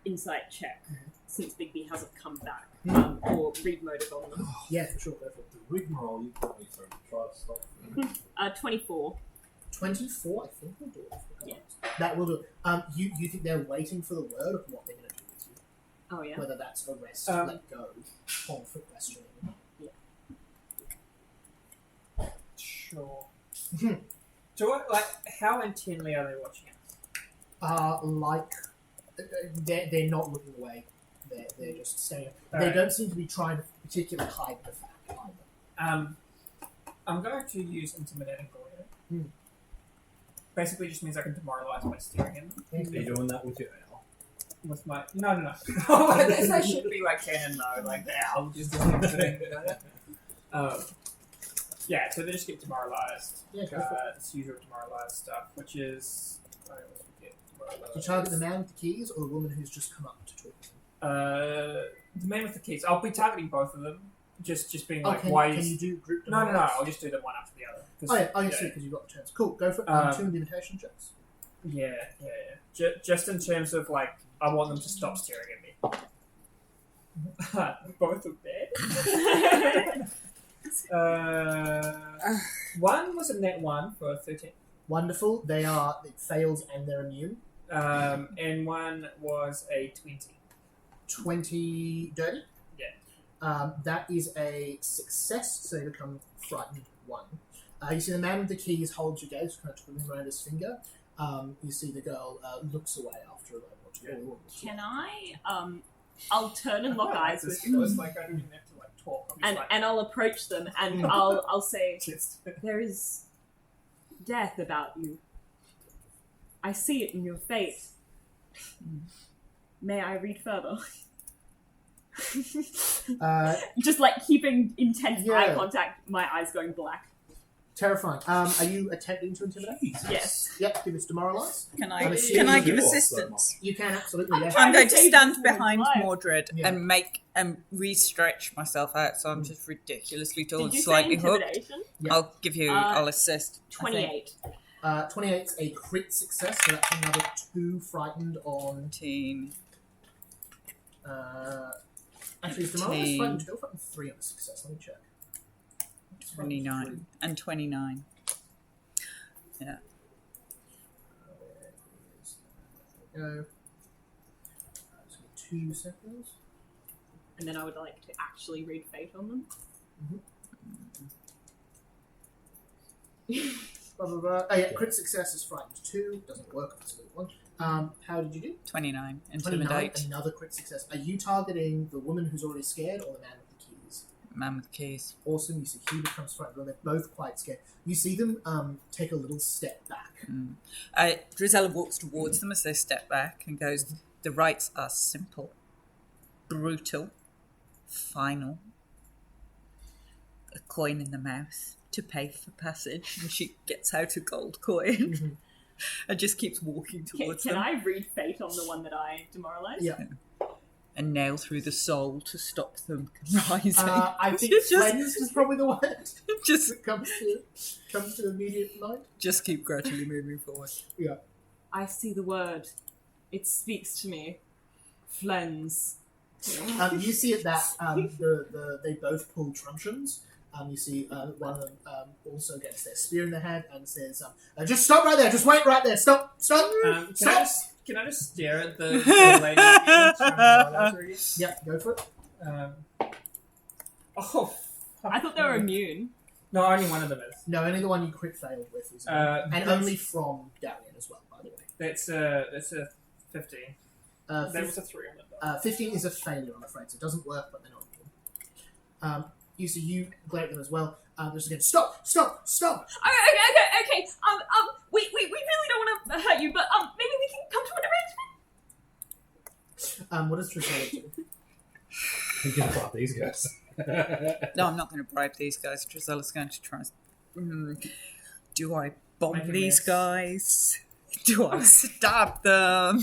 insight check since Bigby hasn't come back, or read motive on them? Yeah, for sure. Go for it. The rigmarole you put me through to try to stop them. 24. 24, I think will do it. Yeah. That will do it. You think they're waiting for the word of what they're going to do with you? Oh yeah. Whether that's arrest, let go, on foot questioning. Sure. So how intently are they watching us? They're not looking away. They're just staying. They Alright. don't seem to be trying to particularly hide the fact either. I'm going to use intimidating Gloria. Basically, just means I can demoralize by staring at them. Are you doing that with your owl? With my no. I guess I should be like canon though, like the owl just doing everything. Yeah, so they just get demoralized. Yeah, go for it. It's usual demoralized stuff, which is I always forget. Do you target the man with the keys or the woman who's just come up to talk to them? The man with the keys. I'll be targeting both of them. Just being like, can, why? Can you do group No. demoralize? I'll just do them one after the other. Yes, because you've got the chance. Cool, go for it. 2 intimidation checks. Yeah. Just in terms of like, I want them to stop staring at me. Both are bad. One was a net 1 for 13. Wonderful. It fails and they're immune. And one was a 20. 20 dirty? Yeah. That is a success, so you become frightened 1. You see the man with the keys holds your gaze, kind of twiddling around his finger. You see the girl looks away after a moment. Can I? I'll turn and lock eyes with It was like I don't even have to like talk. I'm just and I'll approach them and I'll say, just there is death about you. I see it in your face. May I read further? Just like keeping intense Yeah. eye contact, my eyes going black. Terrifying. Are you attempting to intimidate? Yes. Yep, give us demoralize. Can I'm I assuming can I you give do also assistance? You can, absolutely, yeah. I'm going to Save stand this woman's behind life. Mordred Yeah. and make and re-stretch myself out, so I'm just ridiculously tall Did and you say slightly hooked. intimidation? Yeah. I'll give you. I'll assist. I think. 28. 28's a crit success, so that's another 2 frightened on... 17. Actually, is Demoralize 18. frightened 2 or frightened 3 on a success? Let me check. 29 and 29. Yeah. Go. Just give me 2 seconds. And then I would like to actually read fate on them. Blah, blah, blah. Oh yeah, crit success is frightened 2. Doesn't work if it's a little one. How did you do? 29. 29, Intimidate. another crit success. Are you targeting the woman who's already scared or the man with the keys? Man with keys. Awesome. You see Hugh becomes frightened. Well, they're both quite scared. You see them take a little step back. Drizella walks towards them as they step back and goes, "The rites are simple, brutal, final. A coin in the mouth to pay for passage." And she gets out a gold coin and just keeps walking towards Can them. I read fate on the one that I demoralized? Yeah. A nail through the soul to stop them rising. I think Just- cleansed is probably the one just that comes to immediate mind. just keep gradually moving forward. Yeah. I see the word. It speaks to me. Flens. You see at that they both pull truncheons. You see one of them also gets their spear in their hand and says, "Just stop right there! Just wait right there! Stop! Stop! Stop!" Can I just stare at the lady again? Trying to demoralize her again? Yeah, go for it. Oh, I thought they were immune. no, only one of them is. No, only the one you crit failed with is, and that's- only from Darian as well, by the way. That's a 15. That Fif- was a 3 on it. Though. 15 is a failure, I'm afraid. So it doesn't work, but they're not immune. You glare at them as well. Just again, stop! Stop! Stop! Okay. We really don't want to hurt you, but maybe we can come to an arrangement. What does Trisella do? Thinking about these guys. No, I'm not going to bribe these guys. Drizella's going to try. Do I bomb Make a these mess. guys? Do I stab them?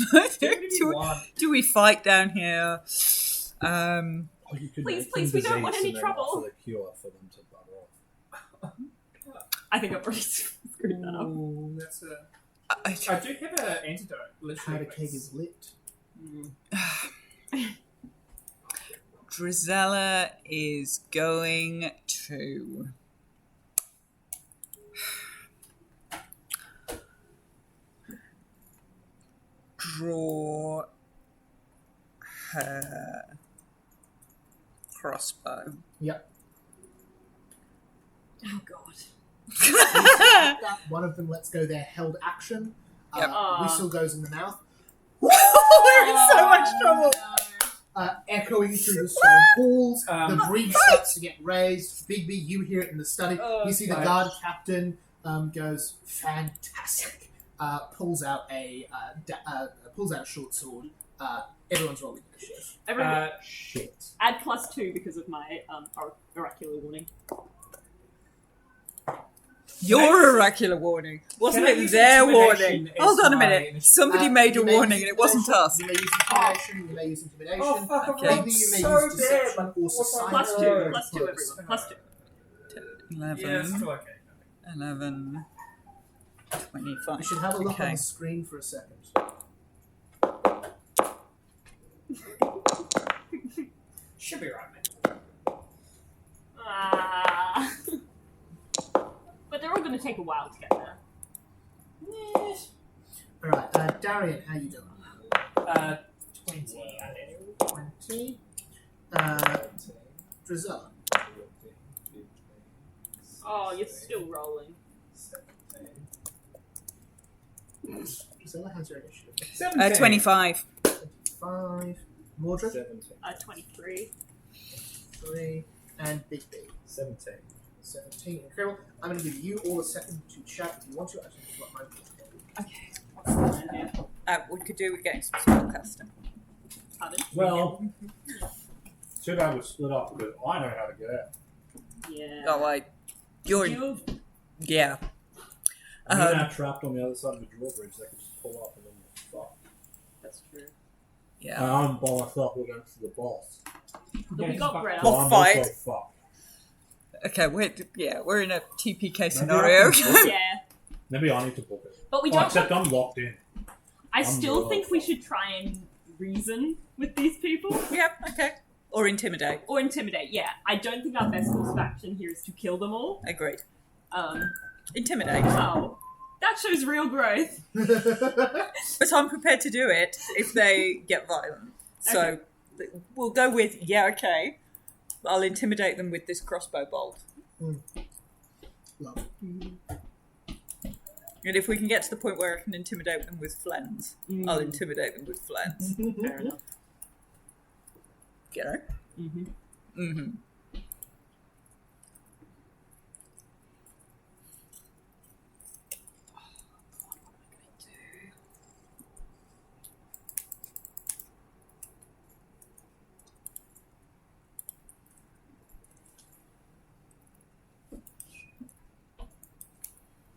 do we fight down here? Or you could Please, make please, them we don't want diseased any and then trouble. offer the cure for them to bugger off. I think I've already screwed that up. Ooh, that's a. I- I do have an antidote. Literally. Powder keg is lit. Drizella is going to draw her crossbow. Yep. Oh god. One of them lets go their held action. Yep. Whistle goes in the mouth. We're in so much trouble. Echoing through the stone halls, Um, the breeze starts to get raised. Bigby, you hear it in the study. Oh, You see the right. guard captain goes fantastic. Pulls out a short sword. Everyone's rolling initiative. Everyone, Shit. add +2 because of my oracular warning. Your oracular warning. Wasn't Can I it use their intimidation warning? as Hold on a my minute. initiative? Somebody made a You may warning use and it wasn't us. You may use intimidation. You may use intimidation. Oh fuck! Okay. Maybe you may use deception or society. +2, everyone. +2. 11, Yeah, it's still okay. 11, 25. You should have a look on Okay. the screen for a second. Should be right, man. Ah. But they're all going to take a while to get there. Alright, Darian, how you doing? 20. I think. 20. Drizella. Oh, you're still rolling. Drizella has your initiative. 25. 25. Mordred. 23. 3. And Big B. 17. 17. Incredible. I'm going to give you all a second to chat if you want to. Actually, just let my Okay. What's going on here? We could do with getting some spellcaster. Pardon? Well, too bad we're split up, but I know how to get out. Yeah. Oh, you're yeah. I'm now trapped on the other side of the drawbridge. They can just pull up and then we're fucked. That's true. Yeah. I'm by myself against the boss. But we got Greta. Boss I'm fight. also fucked. Okay, we're in a TPK scenario. Yeah. Maybe I need to book it. But we Oh, don't. except I'm locked in. I I'm still real. think we should try and reason with these people. Yep. Okay. Or intimidate. Or intimidate, yeah. I don't think our best course of action here is to kill them all. Agreed. Um, Intimidate. oh. That shows real growth. But I'm prepared to do it if they get violent. So we'll go with okay. I'll intimidate them with this crossbow bolt. Love. And if we can get to the point where I can intimidate them with flens, I'll intimidate them with flens. Fair enough. You know? Mm-hmm. Mm-hmm.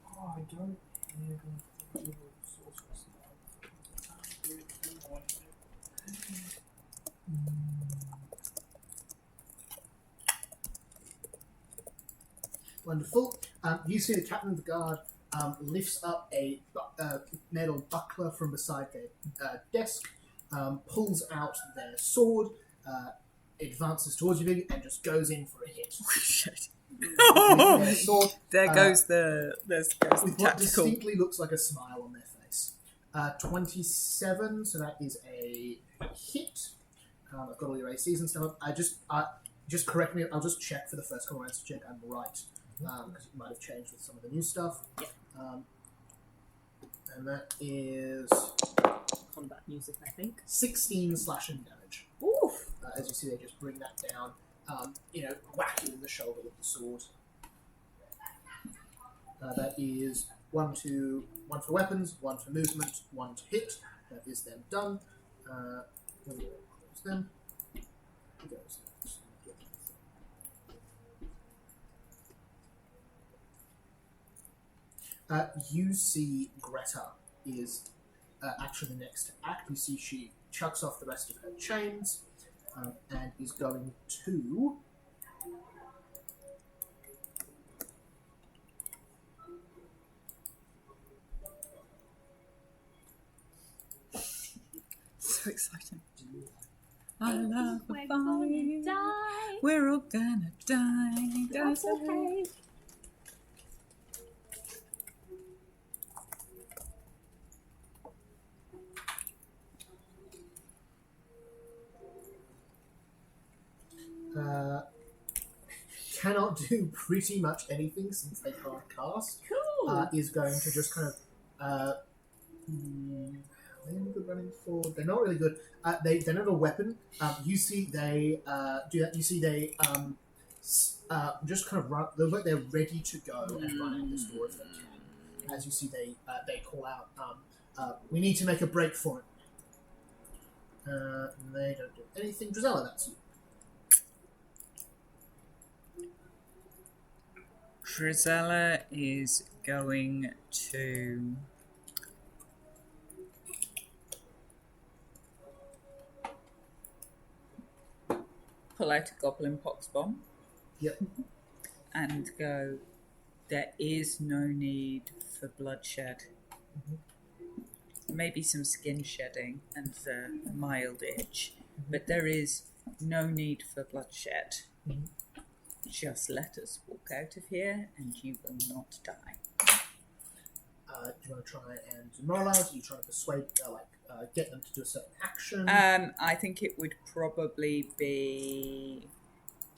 Oh, I don't have a sorceress Wonderful. You see the captain of the guard lifts up a metal buckler from beside their desk, pulls out their sword, advances towards you, and just goes in for a hit. Shit. With their sword, There goes the with what tactical. distinctly looks like a smile on their face. 27, so that is a hit. I've got all your ACs and stuff. Just correct me. I'll just check for the first couple rounds to check I'm right, because it might have changed with some of the new stuff. And that is Combat music, I think. 16 slashing damage. Oof. As you see, they just bring that down. Whack you in the shoulder with the sword. That is one for weapons, one for movement, one to hit. That is them done. Close them. Who goes next? You see Greta is actually the next to act. You see she chucks off the rest of her chains and is going to... So exciting. I love a We're gonna fight. die. We're all gonna die. That's okay. Cannot do pretty much anything since they can't cast. Cool. Is going to just kind of they're good running forward. They're not really good. They don't have a weapon. You see they do that. You see they just kind of run. They look like they're ready to go and run out this door if they can. As you see they call out, we need to make a break for it. And they don't do anything. Drizella, that's you. Drizella is going to pull out a goblin pox bomb. Yep. And go, there is no need for bloodshed. Maybe some skin shedding and a mild itch, but there is no need for bloodshed. Just let us walk out of here and you will not die. Do you want to try and demoralize? Are you trying to persuade, get them to do a certain action? I think it would probably be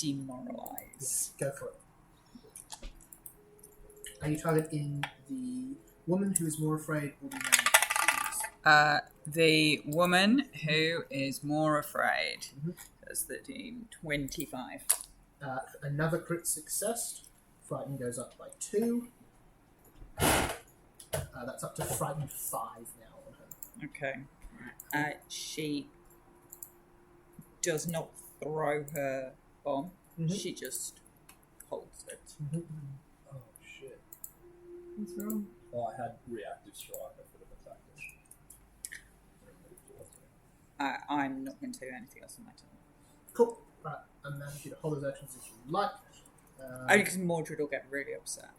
demoralize. Go for it. Are you targeting the woman who is more afraid or the man? The woman who is more afraid. Mhm. That's 13, 25. Another crit success. Frightened goes up by 2. That's up to frightened 5 now on her. Okay. She does not throw her bomb. Mhm. She just holds it. Oh shit! What's wrong? Oh, I had reactive strike. I could have attacked it. I'm not going to do anything else on my turn. Cool. Right, and then you can hold those actions if you like. Only because Mordred will get really upset.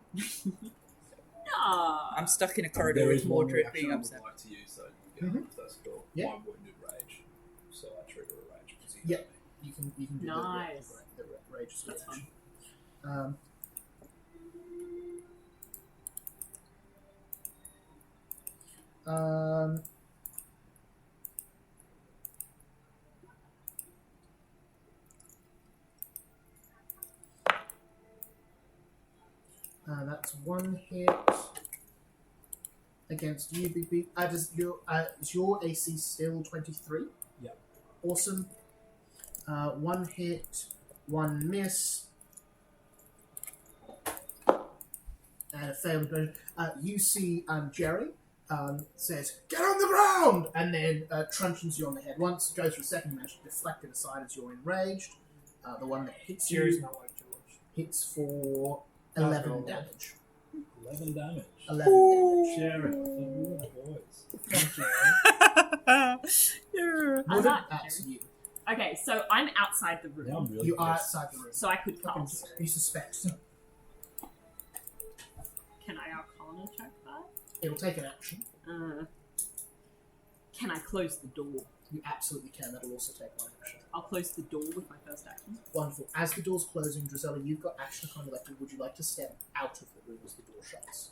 Ah. I'm stuck in a corridor There with is one Mordred reaction being I would upset. like to use, so you get Mhm. that's cool. Yeah. One wounded rage, so I trigger a rage. Because Yeah. You can do Nice. the rage That's reaction. That's 1 hit against you, Big B. Is your AC still 23? Yep. Awesome. 1 hit, 1 miss, and a failed version. You see Jerry says, "Get on the ground!" and then truncheons you on the head. Once goes for a second, you manage to deflect it aside as you're enraged. The one that hits Jerry's you not like George. hits for That's 11 all right. damage. 11 damage. 11 damage. Jerry, you are boys. Yeah. I'm Mordred, not that's you. Okay, so I'm outside the room, Now I'm really You are pissed. outside the room. so I could cast. You suspect. Can I Arcana check that? It'll take an action. Can I close the door? You absolutely can. That'll also take 1 action. I'll close the door with my first action. Wonderful. As the door's closing, Drizella, you've got action kind of left. Would you like to step out of the room as the door shuts?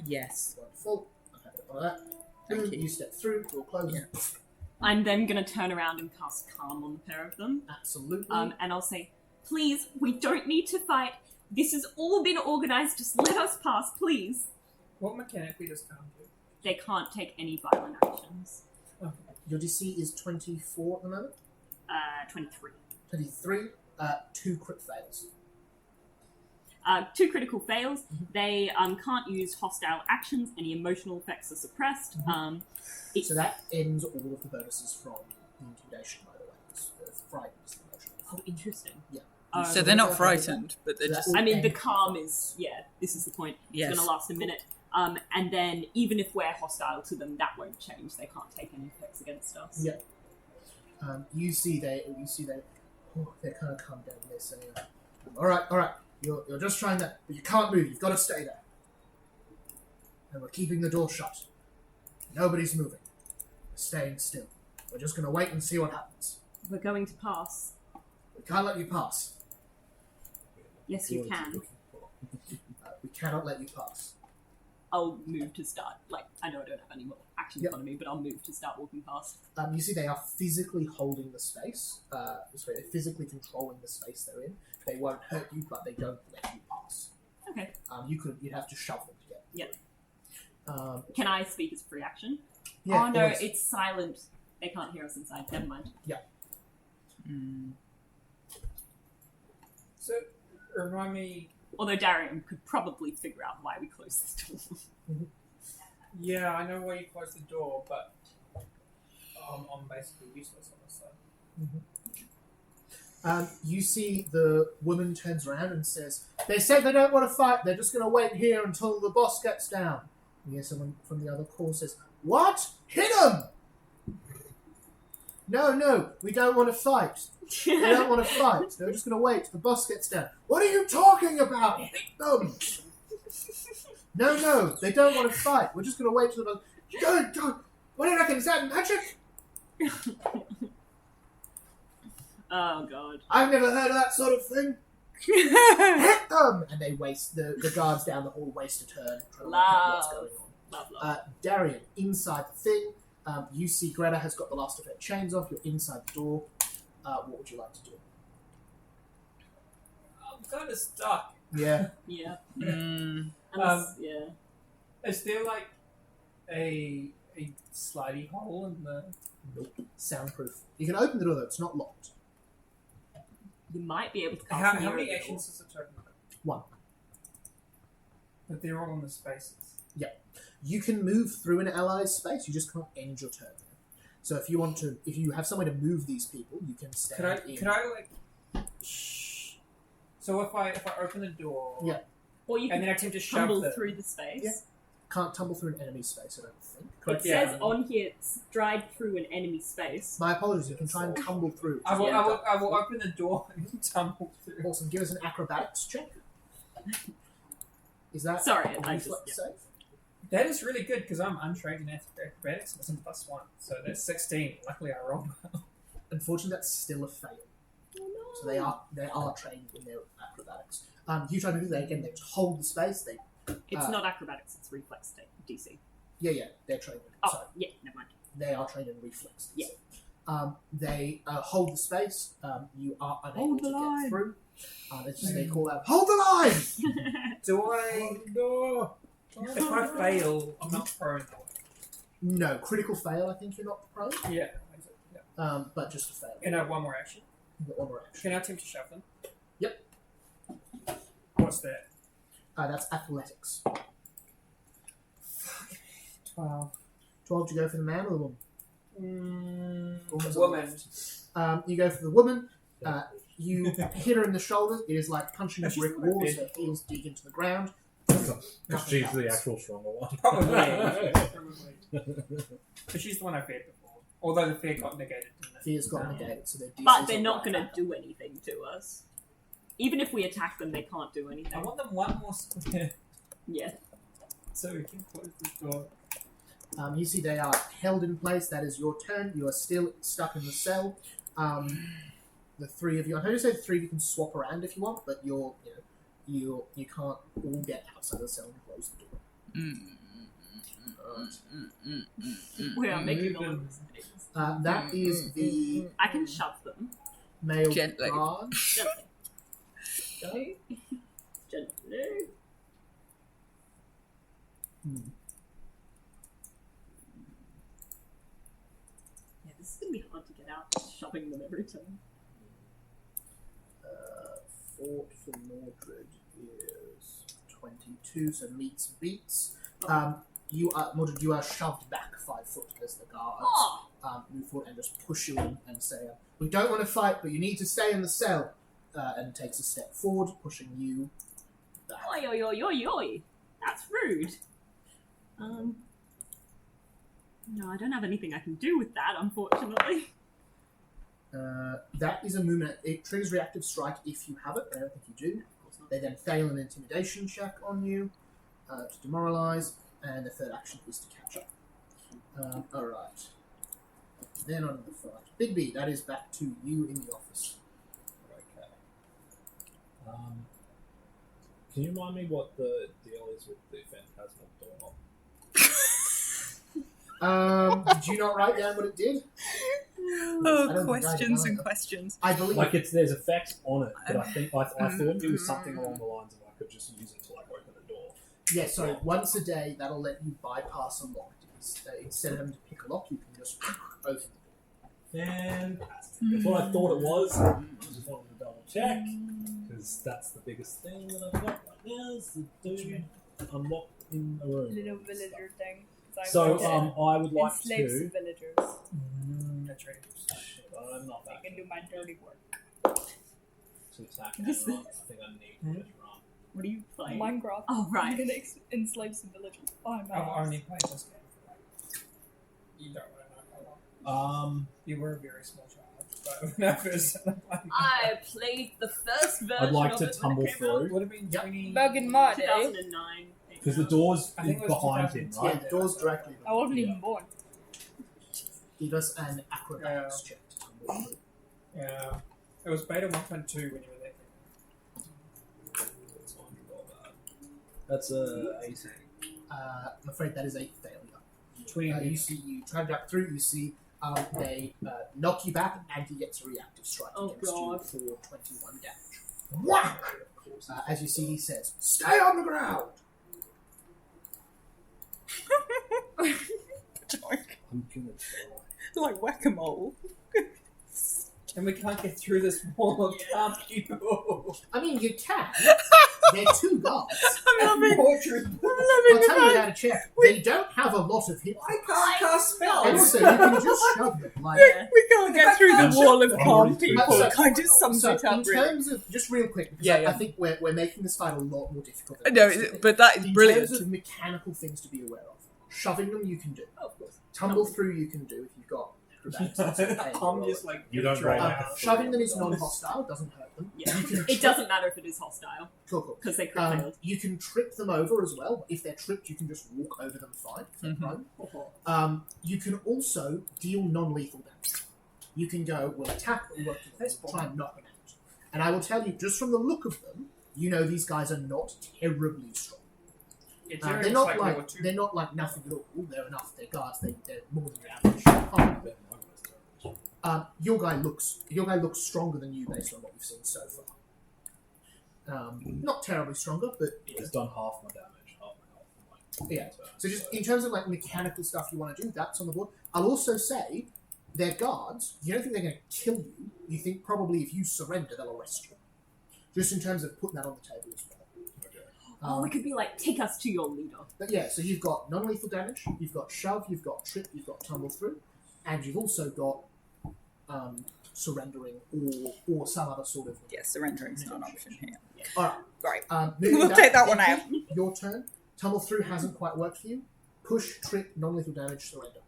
Yes. Wonderful. I'm happy to follow that. Thank you. You step through, door closes. Yeah. I'm then going to turn around and cast Calm on the pair of them. Absolutely. And I'll say, please, we don't need to fight. This has all been organised. Just let us pass, please. What mechanically does Calm do? They can't take any violent actions. Your DC is 24 at the moment. 23. 23. 2 crit fails. 2 critical fails. They can't use hostile actions. Any emotional effects are suppressed. It's So that ends all of the bonuses from the intimidation, by the way. The frightened is the emotional. Oh, interesting. Yeah. So they're not frightened, but they're So just... that's I mean, the end calm phase. is, this is the point. Yes. It's going to last a minute. And then, even if we're hostile to them, that won't change. They can't take any effects against us. Yeah. You see they kind of come down and they say, all right, you're just trying that, but you can't move, you've got to stay there. And we're keeping the door shut. Nobody's moving. We're staying still. We're just going to wait and see what happens. We're going to pass. We can't let you pass. Yes, you can. We cannot let you pass. I'll move to start. I know I don't have any more action Yep. economy, but I'll move to start walking past. You see they are physically holding the space. Sorry, they're physically controlling the space they're in. They won't hurt you, but they don't let you pass. Okay. You'd have to shove them together. Yep. Um, Can I speak as free action? yeah, Oh no, always. it's silent. They can't hear us inside. Never mind. So, remind me. Although Darian could probably figure out why we closed this door. Yeah, I know why you closed the door, but I'm basically useless on this side. You see the woman turns around and says, "They said they don't want to fight. They're just going to wait here until the boss gets down." You hear someone from the other call says, "What? Hit him!" No, we don't want to fight. They don't want to fight. They're just going to wait till the boss gets down. What are you talking about? Hit them! No, they don't want to fight. We're just going to wait till the boss... Go! What do you reckon? Is that magic? Oh god. I've never heard of that sort of thing. Hit them! And they waste the guards down the hall waste a turn trying to work out what's going on. Love. Darian, inside the thing, you see Greta has got the last of her chains off. You're inside the door. What would you like to do? I'm kind of stuck. Yeah. Yeah. Mm. Unless, yeah. Is there like a slidey hole in the? Nope. Soundproof. You can open the door though. It's not locked. You might be able to cast How mirror many at actions does it open? 1. But they're all in the spaces. You can move through an ally's space. You just can't end your turn there. So if you have somewhere to move these people, you can stand in. Could I like? So if I open the door, Yeah. Or you and can then I attempt to shove tumble them. through the space. Yeah. Can't tumble through an enemy space, I don't think. It Correct? says on here, stride through an enemy space. My apologies. You can try and tumble through. I will, Yeah. I will open the door and tumble through. Awesome. Give us an acrobatics check. Is that Sorry, a I just- reflex save? That is really good because I'm untrained in acrobatics. It's a +1, so that's 16. Luckily, I rolled well. Unfortunately, that's still a fail. Oh, no. So they are trained in their acrobatics. You try to do that again. They just hold the space. It's not acrobatics, it's reflex DC. Yeah, they're trained. Oh, Sorry, yeah, never mind. they are trained in reflex. Yeah. They hold the space. You are unable Hold to the get line. through. It's just they call out, "Hold the line!" Do I? If I fail, I'm not prone. No, critical fail. I think you're not prone. Yeah. But just a fail. And I have one more action. You've got one more action. Can I attempt to shove them? Yep. What's that? That's athletics. 12. 12. Do you go for the man or the woman? The woman. You go for the woman. You hit her in the shoulders. It is like punching a She's brick not wall. bad. So her heels dig into the ground. Because she's the happens. actual stronger one. Probably. But she's the one I feared before. Although the fear got negated, didn't it? Fear's got negated, so their DCs But they're are not right going to back do anything to us. Even if we attack them, they can't do I anything. want them one more square Yeah. so we can close the door. up. You see they are held in place. That is your turn. You are still stuck in the cell. The three of you. I'm going to say the three of you can swap around if you want, but you can't all get outside the cell and close the door. We are making all of mistakes. That is the I can shove them. male Gently. guard. Gently. Okay. Gently. Yeah, this is going to be hard to get out, shoving them every time. Fort for Mordred is 22, so meets beats. Mordred, you are shoved back 5 foot as the guards Oh! move forward and just push you in and say, "We don't want to fight, but you need to stay in the cell." And takes a step forward, pushing you back. Oi, oi, oi, oi, oi. That's rude. No, I don't have anything I can do with that, unfortunately. That is a movement. It triggers reactive strike if you have it, but I don't think you do. They then fail an intimidation check on you to demoralize, and the third action is to catch up. Alright. Then on to the fight. Big B, that is back to you in the office. Okay. Can you remind me what the deal is with the phantasmal door? Did you not write down what it did? I Oh, don't think I did questions and either. questions. I believe Like there's effects on it, but I think I thought it was something along the lines of I could just use it to like open a door. Yeah, so once a day, that'll let you bypass a lock. Instead of having to pick a lock, you can just open the door. Fantastic. That's what I thought it was. I just wanted to double check because that's the biggest thing that I've got right now is the dude unlocked in the room. Little villager thing. So I would like enslaves to. villagers. That's right. Shit, I'm not I that can do my dirty work. to attack and run. I think I need to just run. What are you playing? Minecraft. Oh, I'm right. gonna enslave some villagers. Oh, my I've only played this game for like. You don't want to know how long. You were a very small child, but when I first started playing, I played the first version I'd like of to it when tumble it came through. it would have been 20. Bug and mud, eh? 2009. Because the door's I think it was behind him, 2010. right? Yeah, the door's directly. I wasn't Yeah. even born. Give us an acrobatics check to tumble through. Yeah. It was beta 1.2 when you were there. That's a 18. I'm afraid that is a failure. 20. You try to duck through, you see they knock you back, and he gets a reactive strike Oh, against God. you for 21 damage. whack! As you see, he says, "Stay on the ground." I'm gonna try. Like whack-a-mole. And we can't get through this wall, can't you? I mean, you can. They're 2 guards. I'm loving Mordred. I'll tell you how to check. They don't have a lot of hit I points. can't cast spells. And also, you can just shove them. Like, We can't get through the wall of calm people. So- Kind of sums so it in up, really. terms of, just real quick, because Yeah. I think we're making this fight a lot more difficult than it No, needs to be. but that is In brilliant. terms of mechanical things to be aware of, shoving them you can do. Oh, of course. Tumble through you can do if you've got acrobatics. That's okay. I'm just like You don't trying roll to- out. Shoving them is non-hostile, doesn't hurt them. Yeah. You can It doesn't matter if it is hostile Cool. because they crit failed. You can trip them over as well. If they're tripped, you can just walk over them fine. If they're prone. You can also deal non-lethal damage. You can go, we'll attack, but we'll try and knock them out. And I will tell you, just from the look of them, you know these guys are not terribly strong. They're not like nothing at all. They're enough. They're guards. They're more than your average. Your guy looks stronger than you based on what we've seen so far. Not terribly stronger, but It's done half my damage, half my health. yeah. So just in terms of like mechanical stuff you want to do, that's on the board. I'll also say they're guards. You don't think they're going to kill you. You think probably if you surrender, they'll arrest you. Just in terms of putting that on the table as well. Oh, it could be like, take us to your leader. But yeah, so you've got non-lethal damage, you've got shove, you've got trip, you've got tumble through, and you've also got surrendering or some other sort of. Yeah, surrendering's not an option here. All Right. right, We'll take that one out. Your turn. Tumble through hasn't quite worked for you. Push, trip, non-lethal damage, surrender,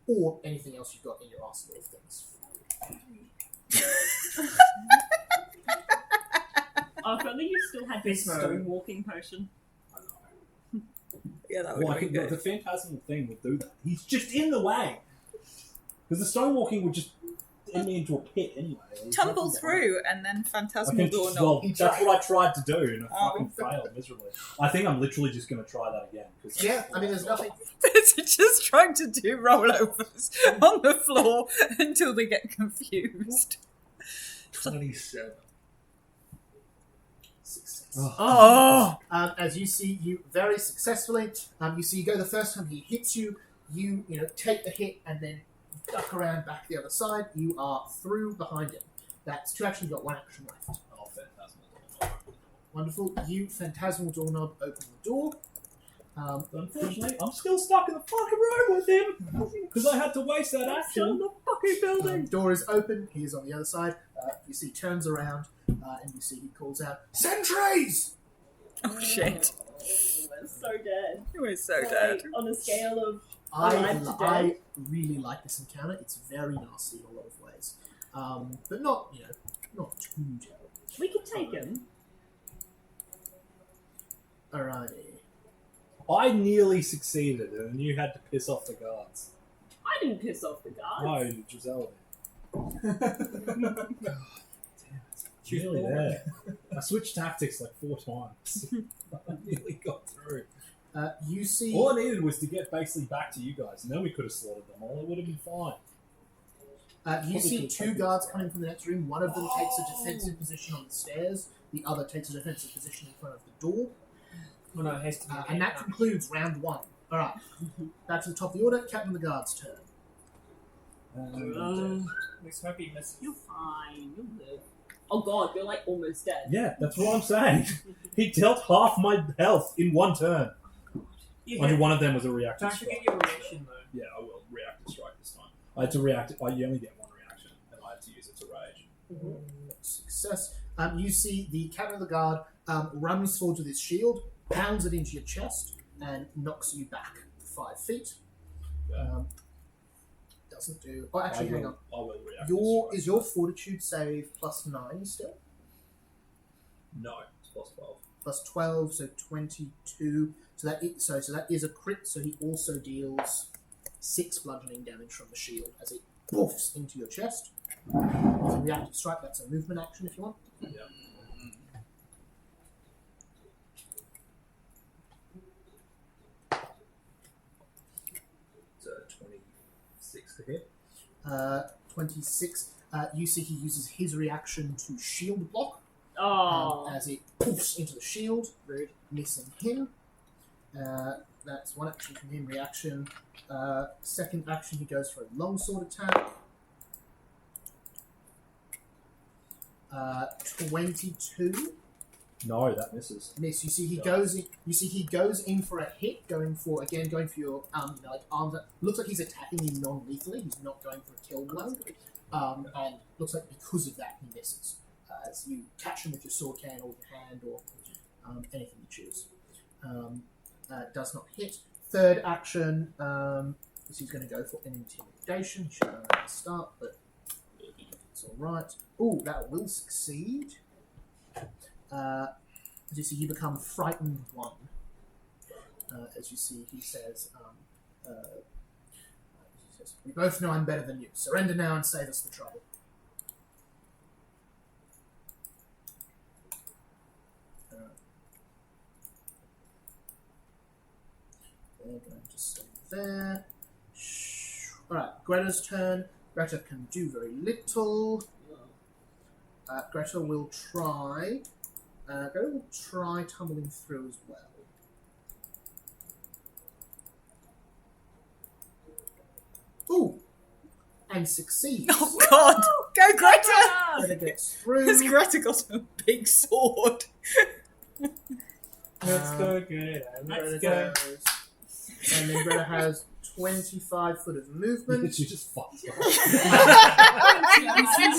or anything else you've got in your arsenal of things. Oh, if only you still had this This stone walking potion. Yeah, that would Well, be the good. phantasmal thing would do that. He's just in the way. Because the stonewalking would just end me into a pit anyway. He's Tumble nothing through and then I phantasmal can, door knock. well, that's what I tried to do, and I Oh. fucking failed miserably. I think I'm literally just going to try that again. Cause Yeah, I mean, there's nothing. It's just trying to do rollovers on the floor until they get confused. 27. Success. Oh! As you see, you very successfully. You see, you go the first time he hits you. You take the hit and then duck around back the other side. You are through behind him. That's 2 actions. You've got 1 action left. Oh, phantasmal. Wonderful. You phantasmal doorknob open the door. Unfortunately, I'm still stuck in the fucking room with him because I had to waste that action. the fucking building. Door is open. He is on the other side. You see, turns around and you see he calls out, "Sentries!" Oh shit. We're so dead. We're so dead. On a scale of I Alive to I really like this encounter. It's very nasty in a lot of ways, but not not too terrible. we could take him. Alrighty. I nearly succeeded, and you had to piss off the guards. I didn't piss off the guards. No, Giselle did. She's nearly there. I switched tactics like 4 times. I nearly got through. You see. All I needed was to get basically back to you guys, and then we could have slaughtered them all. It would have been fine. You see 2 guards coming from the next room. One of them takes a defensive position on the stairs. The other takes a defensive position in front of the door. Oh no, it has to be. And that concludes round 1. Alright. Back to the top of the order. Captain of the Guard's turn. Let's hope he misses. You're fine. You'll live. Oh god, you're like almost dead. Yeah, that's what I'm saying. He dealt half my health in 1 turn. Only one of them was a reactive Don't strike. forget your reaction though. Yeah, I will. Reactive strike this time. I had to react. You only get 1 reaction, and I had to use it to rage. Success. You see the Captain of the Guard runs forward with his shield, pounds it into your chest, and knocks you back 5 feet. Doesn't do. Oh, actually, hang on. I will react. Is your fortitude save +9 still? No, it's +12. +12, so 22. So that is a crit. So he also deals 6 bludgeoning damage from the shield as it boofs into your chest. If you reactive strike, that's a movement action if you want. Yeah. So 26 to hit. 26. You see he uses his reaction to shield block. Oh. as it poofs into the shield, missing him. That's one action from him, reaction. Second action, he goes for a longsword attack. 22. No, that misses. Miss. You see, he goes in. You see, he goes in for a hit, going for your like arm. Looks like he's attacking you non-lethally. He's not going for a kill blow. And looks like because of that, he misses. As you catch him with your sword can or your hand or anything you choose. Does not hit. Third action. He's going to go for an intimidation. He should have done that at the start, but it's all right. Ooh, that will succeed. As you see, you become frightened one. As you see, he says, "We both know I'm better than you. Surrender now and save us the trouble." They're going to stay there. Alright, Greta's turn. Greta can do very little. Greta will try. Greta will try tumbling through as well. Ooh! And succeeds. Oh God! Go Greta! Greta gets through. Has Greta got a big sword? Let's go, Greta. Greta Let's go. goes. And then Greta has 25 foot of movement. She just fucked up.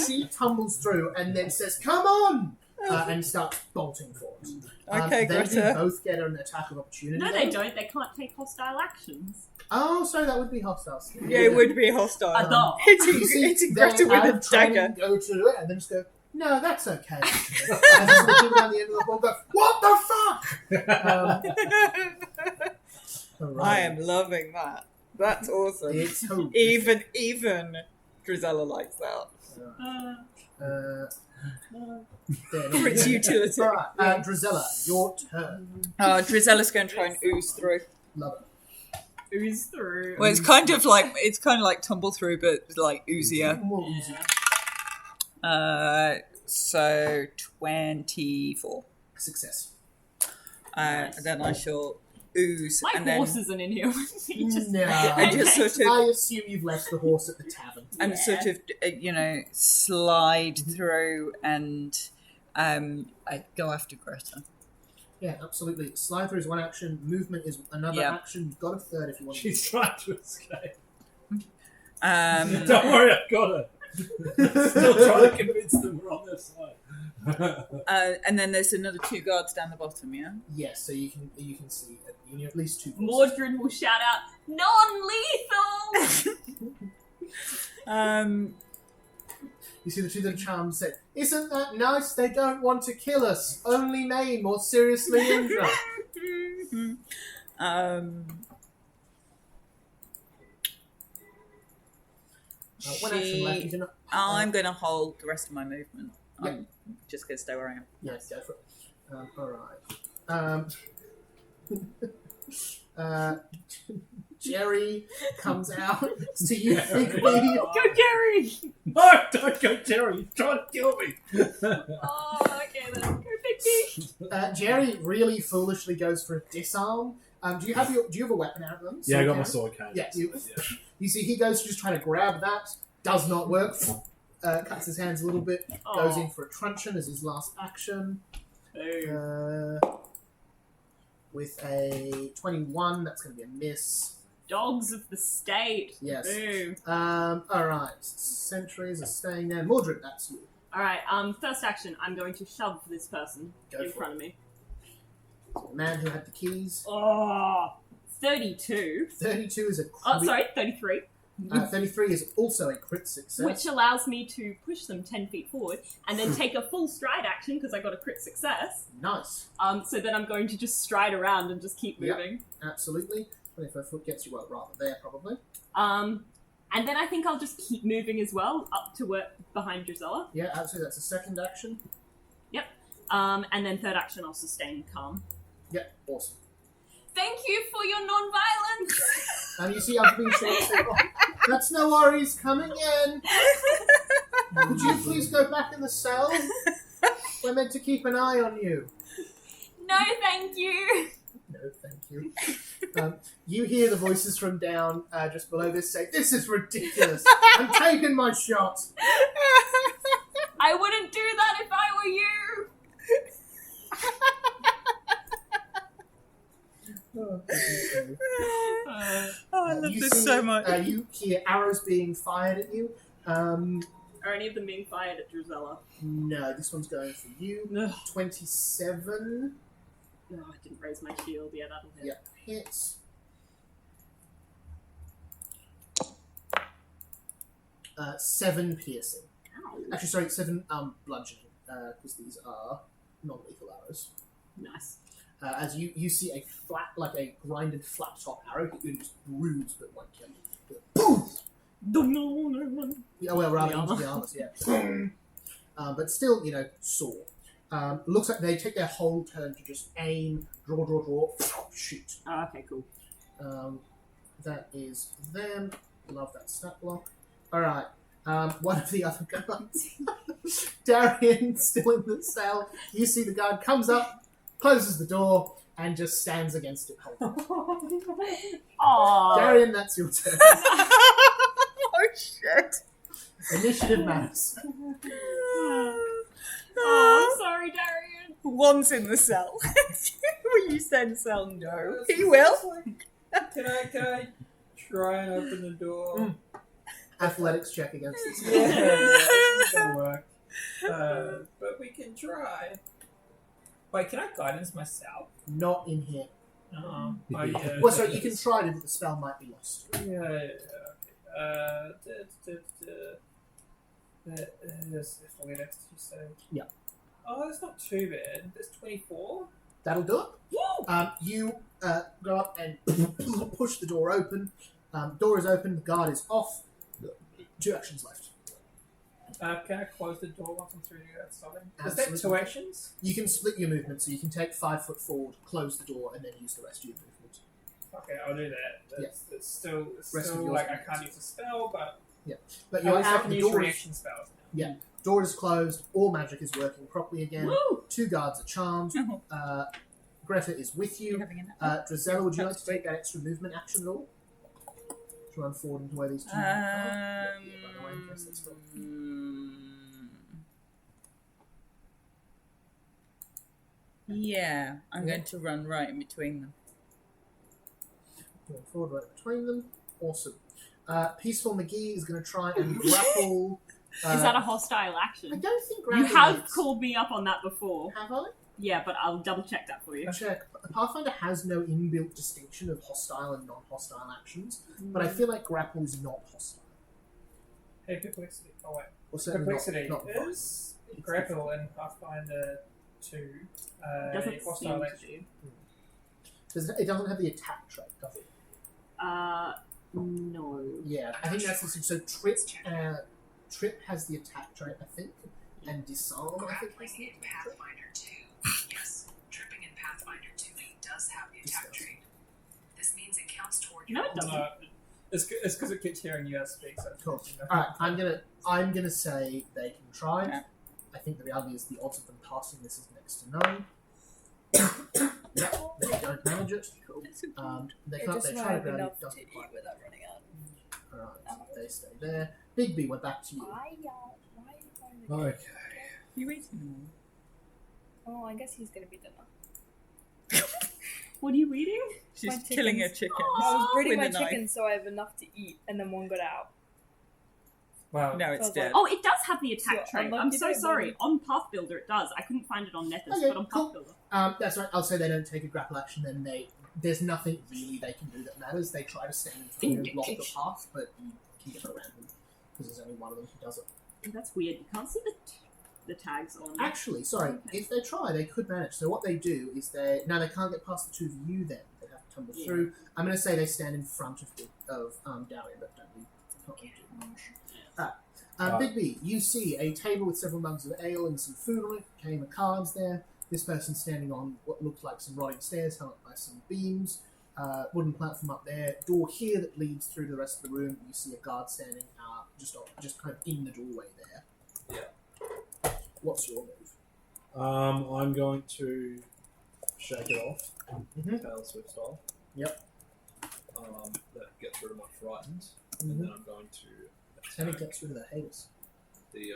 She tumbles through and then says, "Come on!" And starts bolting forward. Okay, they Greta. do both get an attack of opportunity. No, they don't. They can't take hostile actions. Oh, sorry, that would be hostile skill. Yeah, it would be hostile. You see, Hitting they Greta with have a training, dagger. Go to do it, and then just go, "No, that's okay." And just sort of give down the end of the ball, go, "What the fuck?" Alright. I am loving that. That's awesome. It's horrific. Even Drizella likes that. For its utility. Alright, Drizella, your turn. Drizella's going to try and ooze through. Love it. Ooze through. Well, it's kind of like tumble through, but like oozier. More easy. So 24. Success. And then I shall ooze, My and then horse isn't in here. He just No. I just sort of I assume you've left the horse at the tavern. and sort of slide through and I go after Greta. Yeah, absolutely. Slide through is one action. Movement is another Yeah. action. You've got a third if you want. She's trying to escape. Um, Don't worry, I've got her. Still trying to convince them we're on their side. and then there's another 2 guards down the bottom. Yeah. Yes, so you can see you need at least 2. Mordred will shout out, "Non-lethal!" You see the 2 that charmed said, "Isn't that nice? They don't want to kill us, only maim or seriously injure." One action left. You do not. I'm going to hold the rest of my movement. I'm just going to stay where I am. Yes, go for it. All right. Jerry comes out to you, Bigby. Go, Jerry! No, don't go, Jerry. You're trying to kill me. Oh, okay then. Go, Bigby! Jerry really foolishly goes for a disarm. Do you have a weapon out of them? Yeah, I got my Sword sword cane. cannon? Yeah, you see, he goes to just try to grab that. Does not work. Cuts his hands a little bit. Goes in for a truncheon as his last action. With a 21, that's going to be a miss. Dogs of the state. Yes. Boo. Alright. Sentries are staying there. Mordred, that's you. Alright, first action, I'm going to shove this person in front of me. So the man who had the keys. Oh, 32. 32 is a Oh, sorry, 33. 33 is also a crit success. Which allows me to push them 10 feet forward and then take a full stride action because I got a crit success. Nice. So then I'm going to just stride around and just keep moving. Yep, absolutely. 25 foot gets you rather there, probably. And then I think I'll just keep moving as well up to where behind Drizella. Yeah, absolutely. That's a second action. Yep. And then third action, I'll sustain calm. Yep, awesome. Thank you for your non-violence. And you see, I've been sure to say, that's no worries, come again. Could you please go back in the cell? I meant to keep an eye on you. No, thank you. No, thank you. You hear the voices from down just below this say, "This is ridiculous. I'm taking my shot." I wouldn't do that if I were you. I love this so much. You hear arrows being fired at you. Are any of them being fired at Drizella? No, this one's going for you. Ugh. 27. No, I didn't raise my shield. Yeah, that'll hit. Yep, hits. 7 piercing. Ow. Actually, sorry, 7 bludgeoning, because these are non-lethal arrows. Nice. As you see a flat, like a grinded flat top arrow hit you and just bruise, but won't kill you. Boom! Yeah, well, rather into the armors, yeah. But still, sore. Looks like they take their whole turn to just aim, draw, shoot. Oh, okay, cool. That is them. Love that stat block. Alright. One of the other guards. Darian, still in the cell. You see the guard comes up, closes the door, and just stands against it. Aww. Darian, that's your turn. Oh shit. Initiative matters. Oh, sorry, Darian. One's in the cell. Will you send cell? No. He will. Can I try and open the door? Athletics check against this. Yeah, it's gonna work. But we can try. Wait, can I guidance myself? Not in here. Oh yeah. Well, sorry, you can try to, but the spell might be lost. Yeah. There's athletics, you say? Yeah. Oh, that's not too bad. There's 24. That'll do it. Woo! You go up and push the door open. Door is open, the guard is off. 2 actions left. Can I close the door once I'm through the outside? Is Absolutely. that 2 actions? You can split your movement, so you can take 5 foot forward, close the door, and then use the rest of your movement. Okay, I'll do that. It's still Rest of yours like I movement. can't use a spell, but But at you're least I out, can the use door is, reaction spells now. door is closed, all magic is working properly again. Woo! 2 guards are charmed. Greta is with you. Drizella, would you like to take that extra movement action at all? To run forward into where these 2 are? Yeah, I'm going to run right in between them. Going forward right between them. Awesome. Peaceful McGee is going to try and grapple. Is that a hostile I action? don't think You grappling have is. called me up on that before. Have I? Yeah, but I'll double check that for you. Check. Pathfinder has no inbuilt distinction of hostile and non-hostile actions, but I feel like grapple is not hostile. Hey, perplexity. Oh wait. Or certainly Perplexity not is grapple in Pathfinder 2. Doesn't seem hostile to action. do. It doesn't have the attack trait, does it? No. Yeah, I think that's the thing. So Trip has the attack trait, I think, and Disarm, I think, has the In attack trait. Pathfinder 2. Yes, tripping in Pathfinder 2 does have the attack trait. This means it counts toward your No, it doesn't. No, it's because it keeps hearing you speak. So Cool. Alright, I'm gonna say they can try. Yeah. I think the reality is the odds of them passing this is next to none. Yep, they don't manage it. They can't. They try to grab it. Doesn't quite. without running out. Alright, they stay there. Big B, we're back to you. Why are you trying to Okay. You eating Oh, I guess he's gonna be dinner. What are you reading? She's My killing her chickens. chicken. I was breeding my with a knife. chickens so I have enough to eat, and then one got out. wow. No, it's So dead. Oh, it does have the attack So, trait. unlucky I'm so day, sorry. buddy. On Path Builder it does. I couldn't find it on Nethys, Okay, but on cool. Path Builder. That's right. I'll say they don't take a grapple action. Then there's nothing really they can do that matters. They try to stand in front and block the path, but you can get around them because there's only one of them who does it. That's weird. You can't see the tags on. Actually, sorry, if they try, they could manage. So what they do is they can't get past the 2 of you. Then they have to tumble through. I'm going to say they stand in front of Darian, but don't be too much. Big B, you see a table with several mugs of ale and some food on it. Game of cards there. This person standing on what looks like some rotting stairs, held up by some beams. Wooden platform up there. Door here that leads through to the rest of the room. You see a guard standing just kind of in the doorway there. Yeah. What's your move? I'm going to shake it off. Mhm. Tail Swift style. Yep. That gets rid of my frightened. Mhm. And then I'm going to And it attack gets rid of the haters. the.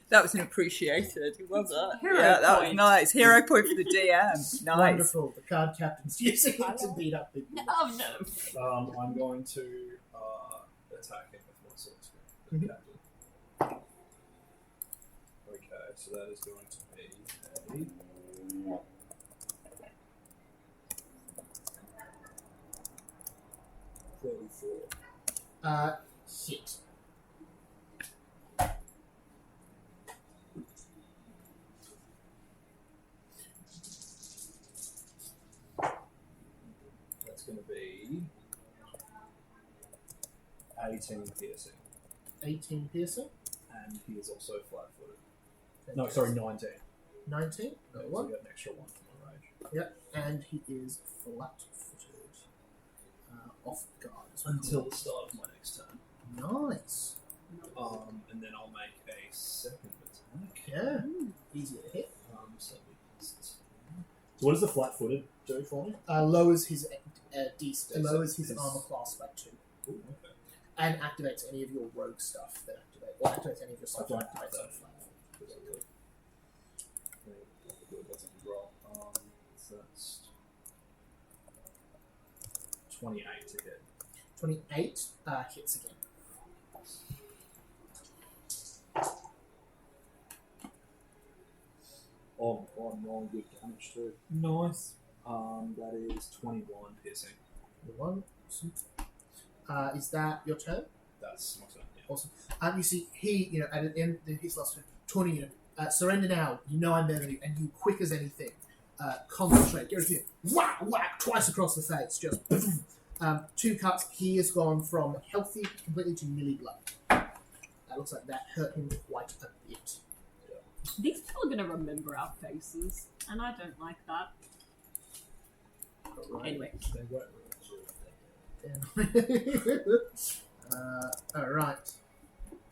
That was an appreciated. Well done. Hero Yeah, that was point. nice. Hero point for the DM. Nice. Wonderful. The card captain's using it to beat up people. Oh no. I'm going to attack him with my sword skill. Mhm. Captain. Okay, so that is going to be a 34. Hit. That's going to be 18 piercing, 18 piercing. and he is also flat-footed. No, sorry, 19. 19. No, No so one. I get an extra one for my rage. Yep. And he is flat-footed. Off guard. as well. Until the start of my next turn. Nice. And then I'll make a second attack. Yeah. Easy to hit. So what does the flat-footed do for me? Lowers his His- lowers his his- armor class by 2. Ooh, okay. And activates any of your rogue stuff that activate, or activates any of your stuff I that don't have activates on that. flat. That's a good roll. So that's 28 to hit. 28 hits again. Oh, I'm rolling good damage too. Nice. That is 21 piercing. The one. Awesome. Is that your turn? That's my turn. Yeah. Awesome. You see, he, at the end of his last turn, taunting surrender now. You know I'm better than you, and you, quick as anything, concentrate. Get ready. Whack, whack, twice across the face. Just 2 cuts. He has gone from healthy completely to nearly blood. That looks like that hurt him quite a bit. These people are gonna remember our faces, and I don't like that. Alright. Anyway. They won't remember. Alright.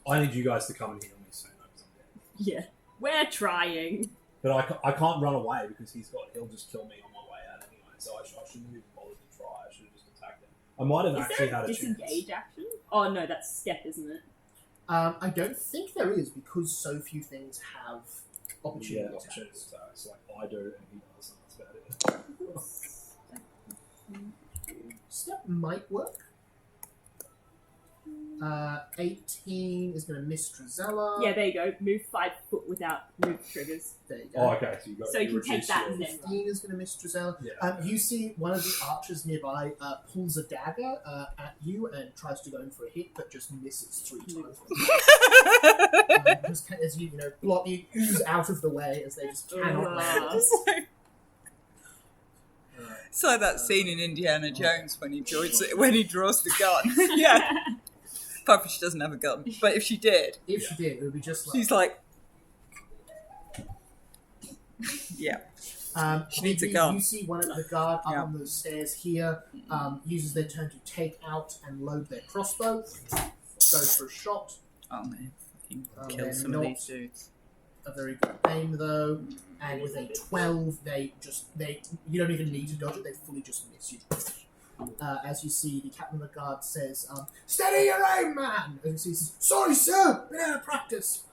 I need you guys to come and heal me soon, because I'm dead. Yeah. We're trying. But I can't run away because he'll just kill me on my way out anyway. So I shouldn't even bother to try. I should have just attacked him. I might have Is actually there had a a chance. disengage action? Oh no, that's step, isn't it? I don't think there is because so few things have opportunity Yeah, attacks. opportunity attacks. Like I do and he doesn't. That's about it. Step might work. 18 is going to miss Drizella. Yeah, there you go. Move 5 foot without move triggers. There you go. Oh, okay. So you got. So you can take reduce that your- and then 15 is going to miss Drizella. Yeah. You see one of the archers nearby pulls a dagger at you and tries to go in for a hit, but just misses 3 times. Just as you block, you ooze out of the way as they just cannot land. It's like that scene in Indiana Jones when he draws the gun. Yeah. Apart from she doesn't have a gun. But if she did, If she did, it would be just like... she's like... Yeah. She needs a gun. You see one of the guard up Yeah. on the stairs here, uses their turn to take out and load their crossbow, goes for a shot. Oh man. Fucking They're kill some of not- these dudes. A very good aim though, and with a 12, you don't even need to dodge it; they fully just miss you. As you see, the captain of the guard says, "Steady your aim, man!" And he says, "Sorry, sir, been out of practice."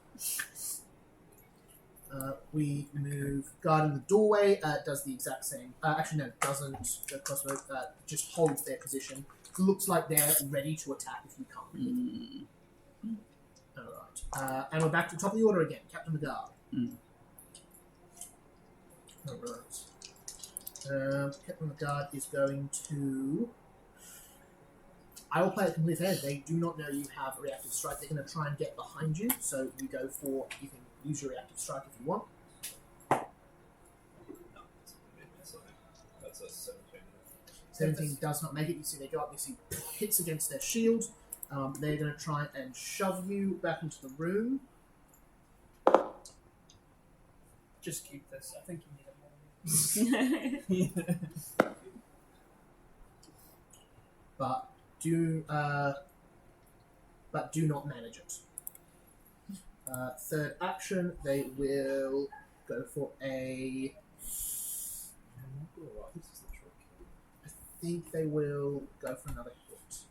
We move guard in the doorway. Does the exact same. Actually, no, doesn't. The crossbow just holds their position. Looks like they're ready to attack if you come. Alright. And we're back to the top of the order again. Captain of the guard. Alright. Captain of the guard is going to... I will play it completely fair. They do not know you have a reactive strike. They're going to try and get behind you. So you go for... You can use your reactive strike if you want. No, that's a 17. 17 does not make it. You see they go up. You see hits against their shield. They're going to try and shove you back into the room. Just keep this. I think you need it more. But But do not manage it. Third action, they will go for a. I think they will go for another hit.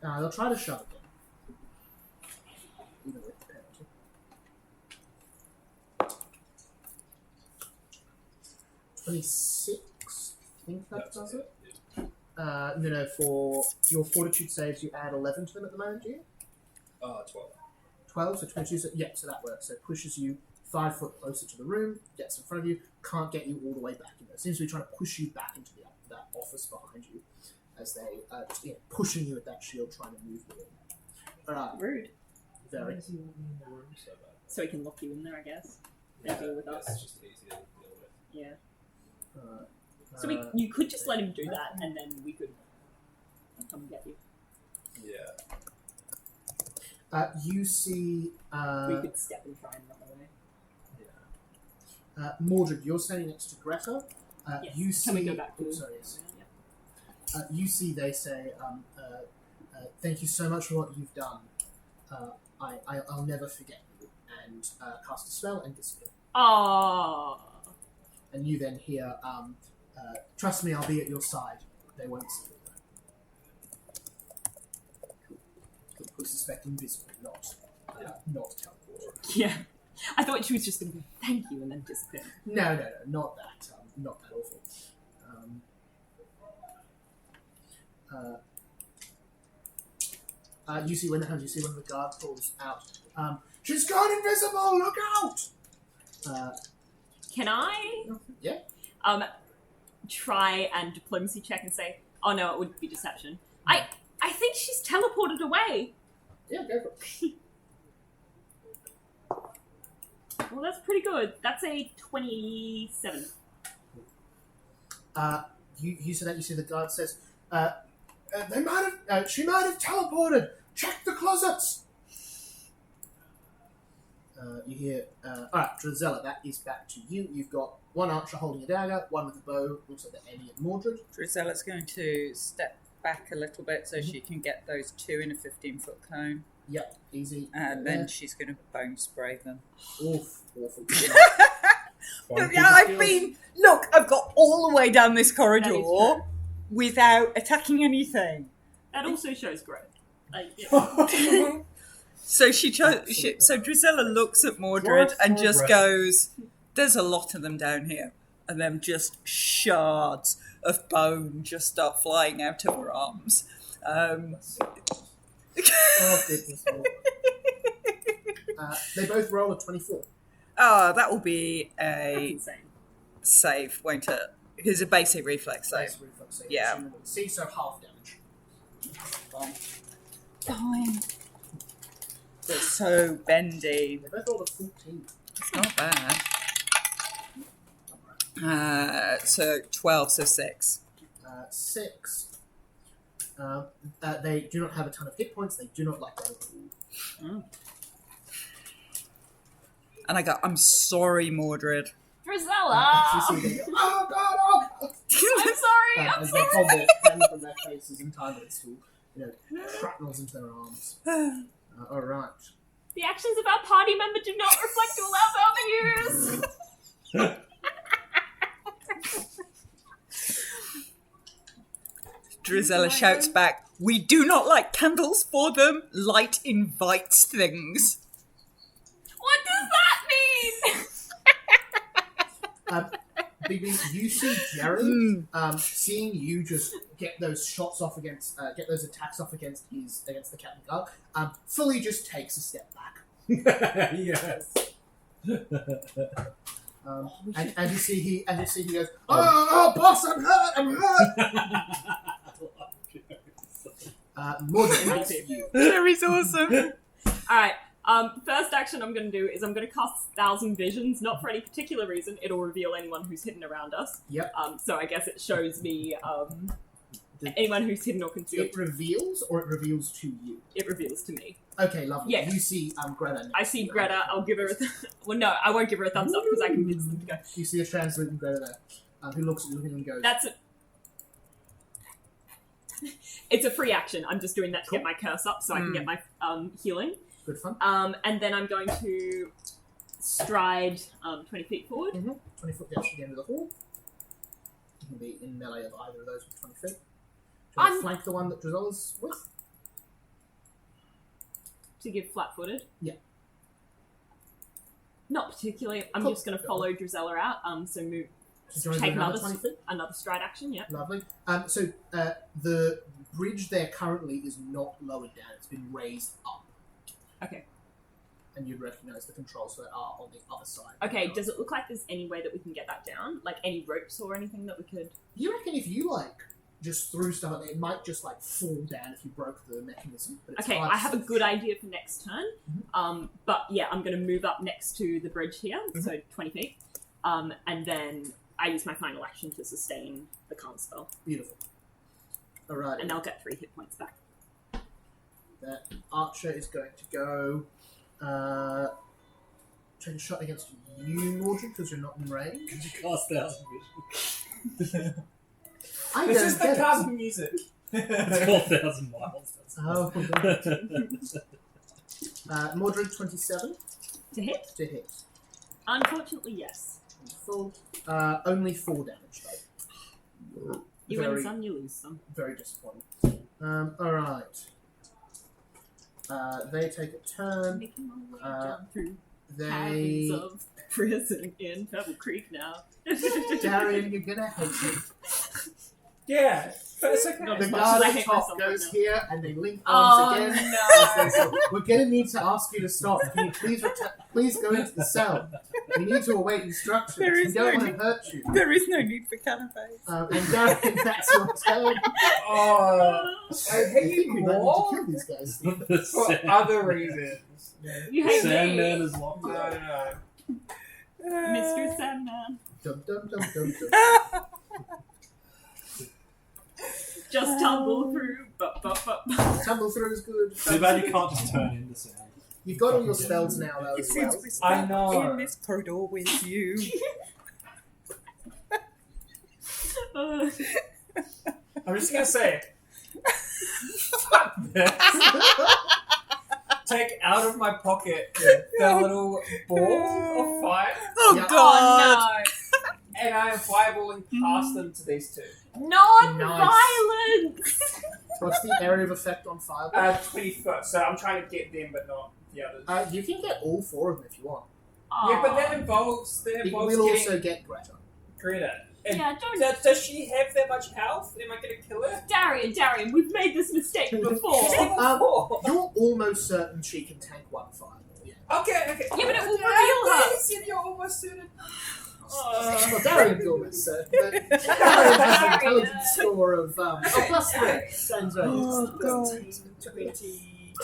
They'll try to shove again. Even with the penalty. 26. I think that does it. No, for your fortitude saves, you add 11 to them at the moment, do you? 12. 12, so 22, so yeah, so that works. So it pushes you 5 foot closer to the room, gets in front of you, can't get you all the way back in there. It seems to be trying to push you back into that office behind you as they pushing you at that shield, trying to move you in. Rude. Very. So he can lock you in there, I guess. And deal with us. It's just easier to deal with. Yeah. So you could just let him do that, and then we could come and get you. Yeah. You see. We could step and try and run away. Mordred, you're standing next to Greta. Yes. You see. Can we go back to Sorry, yes. You see, they say, "Thank you so much for what you've done. I'll never forget you." And cast a spell and disappear. Oh. And you then hear, "Trust me, I'll be at your side. They won't see you." We suspect invisible, not teleport. Yeah. I thought she was just going to go, thank you, and then disappear. No, not that awful. You see when you see one of the guard pulls out. She's gone invisible! Look out! Can I? Yeah. Try and diplomacy check and say, oh no, it would be deception. I think she's teleported away. Yeah, go for it. Well, that's pretty good. That's a 27. You said that. You see the guard says, "They might have. She might have teleported. Check the closets." You hear. All right, Drizella, that is back to you. You've got one archer holding a dagger, one with a bow. Looks like the Annie and Mordred. Drizella's going to step back a little bit so she can get those two in a 15-foot cone. Yep, easy. And then she's going to bone spray them. Oof, awful. I've got all the way down this corridor That is true. without attacking anything. That also shows growth. Yeah. So so Drizella looks at Mordred and just goes, "There's a lot of them down here," and then just shards of bone just start flying out of her arms. Oh, goodness. They both roll a 24. That will be That's a insane. save, won't it? It's a basic reflex save. Base reflex save. Yeah. See, so half damage. Fine. It's so bendy. They both rolled a 14. It's not bad. So 12, so 6. 6. They do not have a ton of hit points. They do not like that. And I go, "I'm sorry, Mordred." Drizella! You see them go, "Oh God! Oh God!" I'm sorry! I'm as they sorry! hold their hands from their faces in time, it's all, shrapnels into their arms. All right. The actions of our party member do not reflect all our values! Drizella shouts back, "We do not light candles for them. Light invites things." What does that mean? Bigby, you see Jerry seeing you just get those shots off against, get those attacks off against the Captain Guard. Fully just takes a step back. Yes. And you see he goes, "Oh, boss, I'm hurt. Mordred, that's you. Jerry's awesome. Alright, first action I'm going to do is I'm going to cast 1,000 Visions, not for any particular reason. It'll reveal anyone who's hidden around us. Yep. So I guess it shows me anyone who's hidden or concealed. It reveals, or it reveals to you? It reveals to me. Okay, lovely. Yeah. You see Greta next I see to you. Greta, I'll give her a... well, no, I won't give her a thumbs up because I convinced them to go. You see a translucent Greta there, who looks at you and goes, That's it. It's a free action. I'm just doing that to get my curse up so I can get my healing. Good fun. And then I'm going to stride 20 feet forward. 20 foot down to the end of the hall. You can be in melee of either of those with 20 feet. Do you want to flank the one that Drizella's with? To give flat-footed? Yeah. Not particularly. I'm Cool. just going to follow Drizella out. So move. So do you want to Take do another another 20 feet? Another stride action. Yeah. Lovely. So the bridge there currently is not lowered down. It's been raised up. Okay. And you'd recognise the controls that are on the other side. Okay. Does it look like there's any way that we can get that down? Like any ropes or anything that we could? You reckon if you just threw stuff at it, it might just fall down if you broke the mechanism. But it's Okay, hard I have a to- good idea for next turn. But yeah, I'm going to move up next to the bridge here, so 20 feet. And then I use my final action to sustain the calm spell. Beautiful. Alright. And I'll get 3 hit points back. That archer is going to go take a shot against you, Mordred, because you're not in range. Could you cast Thousand Vision? I This don't is the get it. carbon music. It's called 1,000 Miles. Oh, Mordred, 27 To hit? to hit. Unfortunately, yes. Full. Only 4 damage, though. You Very- win some, you lose some. Very disappointing. Alright. They take a turn. Making my way Uh, down through They... caverns of prison in Pebble Creek now. Darian, you're gonna hate it. Yeah, but it's okay. Not The as much guard as I at hate top myself goes right now. here, and they link arms Oh, again. no. As they say, we're gonna need to ask you to stop. Can you please go into the cell? We need to await instructions. There We is don't no want need- to hurt you. There is no need for cannabis. And Darian, that's your turn. Oh, I I hate think you we might need to more kill these guys. for other reasons. You hate Sandman me, is locked No, up. no. Mr. Sandman. Dum dum dum dum dum. Just tumble through. Tumble through is good. Too bad you can't just turn into sound. You've got all your spells now, though, It as seems well. we're I stuck know. in this corridor with you. I'm just gonna say, fuck this. Take out of my pocket the little ball of fire, Oh Yeah. God! Oh and I am fireballing past them to these two. no! Non-violence! What's the area of effect on fireball? 20 foot, so I'm trying to get them, but not the others. You can get all 4 of them if you want. Yeah, but that involves You will getting also get Greta. Greta. And Yeah, don't. does she have that much health? Am I gonna kill her? Darian, we've made this mistake before. You're almost certain she can tank 1 fireball. Yeah. Okay. Yeah, but it will reveal I her. said you're almost certain. Well, Darian's almost certain, but Darian has an intelligence score of +3. Sounds right. Oh God!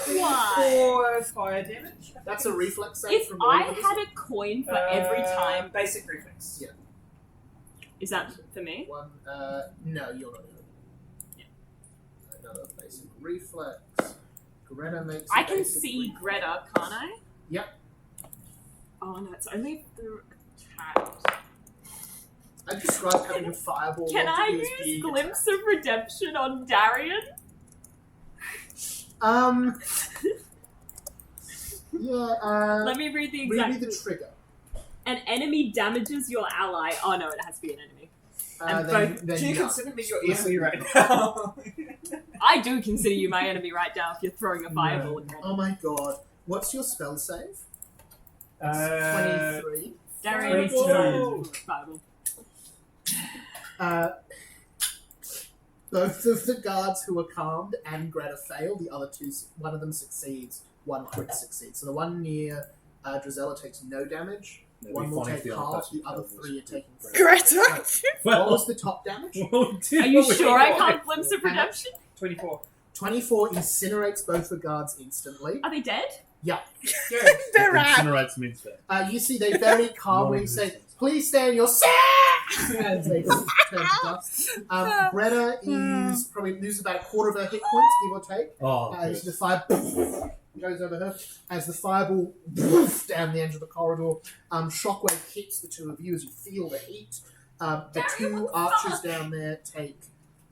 Why? 4 fire damage. That's a reflex save If from all I of us. had a coin for every time, Basic reflex. Yeah. is that for me? One, no, you're not doing it. Another basic reflex. Greta makes a I can basic see reflex. Greta, can't I? Yep. Oh no, it's only through attack. I described having a fireball. Can not I to do as use being Glimpse of Redemption on Darian? Yeah, Let me read the read exact. me the trigger. An enemy damages your ally. Oh no, it has to be an enemy. And Then Do you no. consider me your enemy right now? I do consider you my enemy right now if you're throwing a fireball at me. Oh my god. What's your spell save? 23. Darian, 22. fireball. Both of the guards who are calmed and Greta fail. The other two, one of them succeeds, one crit succeeds. So the one near Drizella takes no damage. It'd One be will funny if take the other half. person The other killed 3 are us. taking. Greta! What was the top damage? Are you sure I can't Glimpse of Redemption? 24. 24 incinerates both the guards instantly. Are they dead? Good. They're out. Incinerates means that. You see, they very calmly say, Non-existent. "Please stay in your seat!" As they turn to dust. Greta is probably loses about a quarter of her hit points, give or take. Oh, As good. the fire goes over her, as the fireball down the edge of the corridor, shockwave hits the two of you as you feel the heat. The Darian, two what the archers fuck? down there take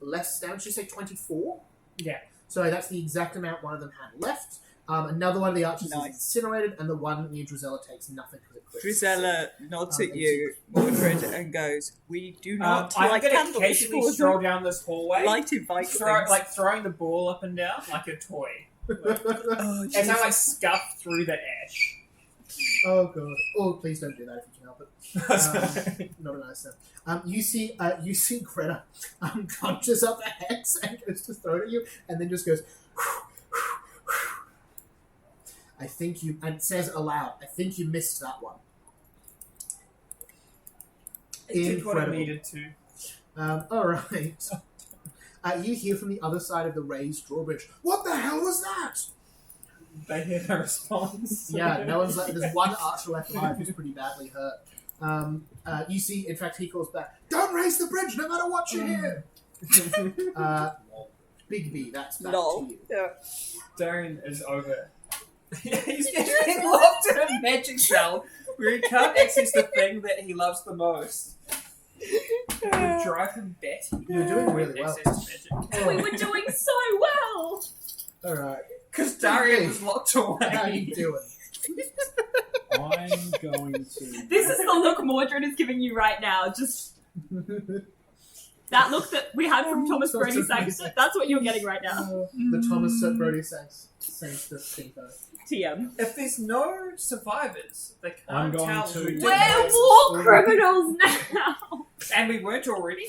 less damage. Did you say 24? Yeah. So that's the exact amount one of them had left. Another one of the archers Nice. is incinerated, and the one near Drizella takes nothing because it crits. Drizella nods at you, Mordred, and goes, "We do not I'm light going to candles occasionally for stroll them. down this hallway, Light invites things." throwing the ball up and down like a toy. Oh, As I Jesus. scuff through the ash. Oh god! Oh, please don't do that if you can help it. Not a nice thing. You see Greta conjures up a hex and goes to throw it at you, and then just goes. I think you, and says aloud, I think you missed that one. It did what it Incredible. needed to. Alright. You hear from the other side of the raised drawbridge, what the hell was that? They hear the response. Yeah, no one's like, there's one archer left alive who's pretty badly hurt. You see, in fact, he calls back, don't raise the bridge no matter what you hear! Big B, that's back Lol. to you. Yeah. Darren is over. He's getting locked in a magic cell where he can't access the thing that he loves the most. Would drive him batty. You're doing really well. Access to magic. We were doing so well. Alright. Because Darian was locked away. How you doing? I'm going to. This is the look Mordred is giving you right now. Just that look that we had from Thomas Thomas Brody Brody Sangster. That's what you're getting right now. The Thomas Brody Sangster Stinko. TM. If there's no survivors, they I'm can't going tell to- who did We're it. war criminals now. And we weren't already?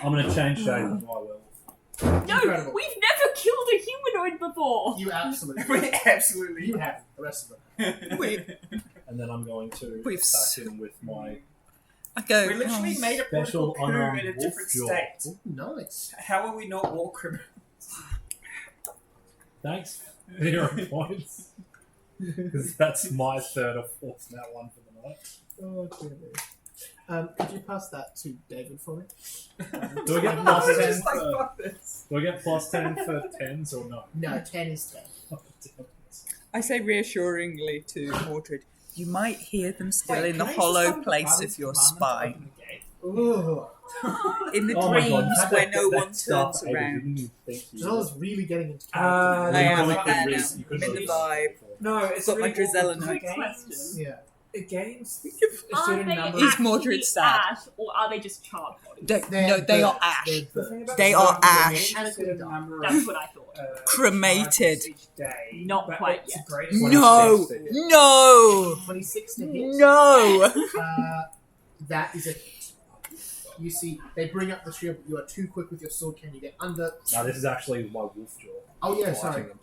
I'm going to change shape into my werewolf. No, Incredible. we've never killed a humanoid before. You absolutely. We absolutely You have the rest of them. And then I'm going to We've attack him with my I go, We literally "Oh, made a special political coup unarmed in a wolf different jaw. state. Oh, nice. How are we not war criminals? Thanks for your points. Because that's my third or fourth nat one for the night. Oh, dear me. Could you pass that to David for me? Do I get I plus was 10 just like, for, fuck this. do I get plus 10 for 10s or no? No, 10 is 10. Oh, damn it. I say reassuringly to Mordred, you might hear them still Wait, in the can I hollow just have place the of your command to spine. open the gate? Ooh. In the Oh my god, you dreams had to where get no that one stuff turns out, around. didn't you think you Joel's really getting into Uh, character. I am, You I couldn't am. really- you I'm couldn't in the really- vibe. No, it's Got my really Drizella awkward. Quick Games- question. Yeah. It gains a Are certain they number Is actually Mordred sad? ash, or are they just charred bodies? No, they are ash. They're The thing birds. about They the are zones is ash. they get a certain number of, That's what I thought. Cremated. charges each day, Not but quite it's yet. a great- No! No! 26 to hit. No! That is a hit. You see, they bring up the shield, but you are too quick with your sword. Can you get under? No, this is actually my wolf jaw. Oh, yeah, Biting sorry. him.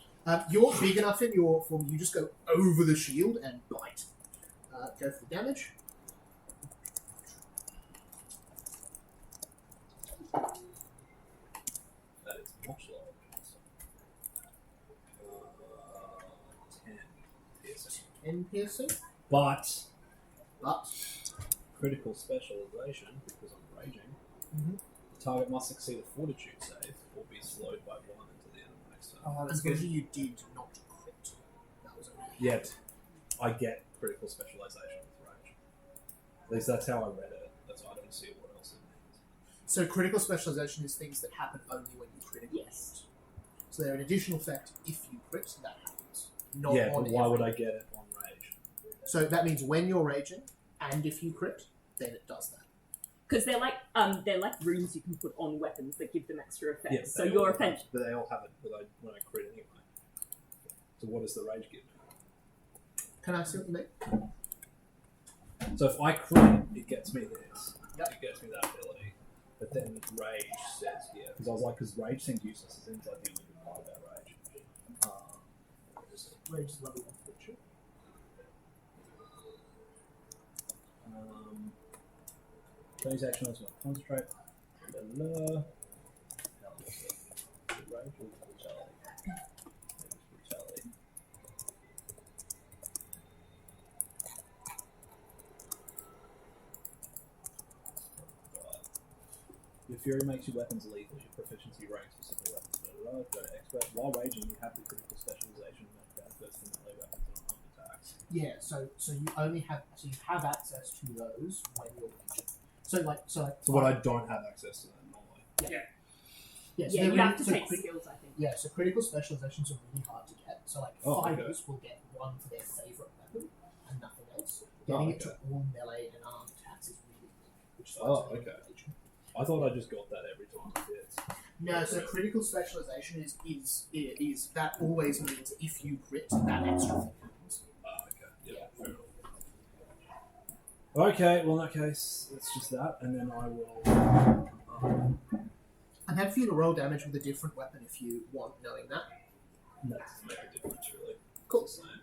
You're big enough in your form, you just go over the shield and bite. Go for the damage. That is much lower. 10 piercing. 10 piercing. But But critical specialization, because I'm raging, Mhm. the target must succeed a fortitude save or be slowed by 1 until the end of the next turn. Oh, that's good. unfortunately, you did not crit. That was only Yet, I get critical specialization with rage. At least that's how I read it. That's why I don't see what else it means. So critical specialization is things that happen only when you crit. Yes. So they're an additional effect if you crit, that happens. Not Yeah, on but why would every- I get it on rage? So that means when you're raging, and if you crit, then it does that. Because they're like runes you can put on weapons that give them extra effects. Yeah, so they your all offense. have- But they all have it when I crit anyway. So what does the rage give? Can I see what you mean? So if I crit, it gets me this. Yep. It gets me that ability. But then rage says here. Because I was like, because rage seems useless. It seems like the only good part about rage. Where is it? Rage is level 1 fortune. Phase action also concentrate. Rage or brutality? Brutality. Your fury makes your weapons lethal. Your proficiency ranks specific weapons. Go to expert. While raging, you have the critical specialization that benefits from melee weapons and unarmed attacks. Yeah, so you only have you have access to those when you're raging. So So what I don't have access to them normally. Yes, Yeah, they're you have to really- take skills, I think. Yeah, so critical specializations are really hard to get. So like Oh, okay. fighters will get one for their favorite weapon and nothing else. Getting it to all melee and armed attacks is really big, which is why it's very okay. engaging. I thought I just got that every time it hits. No, so critical specialization is that always means if you crit, that extra thing happens. Okay. Yeah. Fair enough. Okay. Well, in that case, it's just that, and then I will. I'm happy for you to roll damage with a different weapon if you want, knowing that. That doesn't make a difference, really. Cool. It's the same.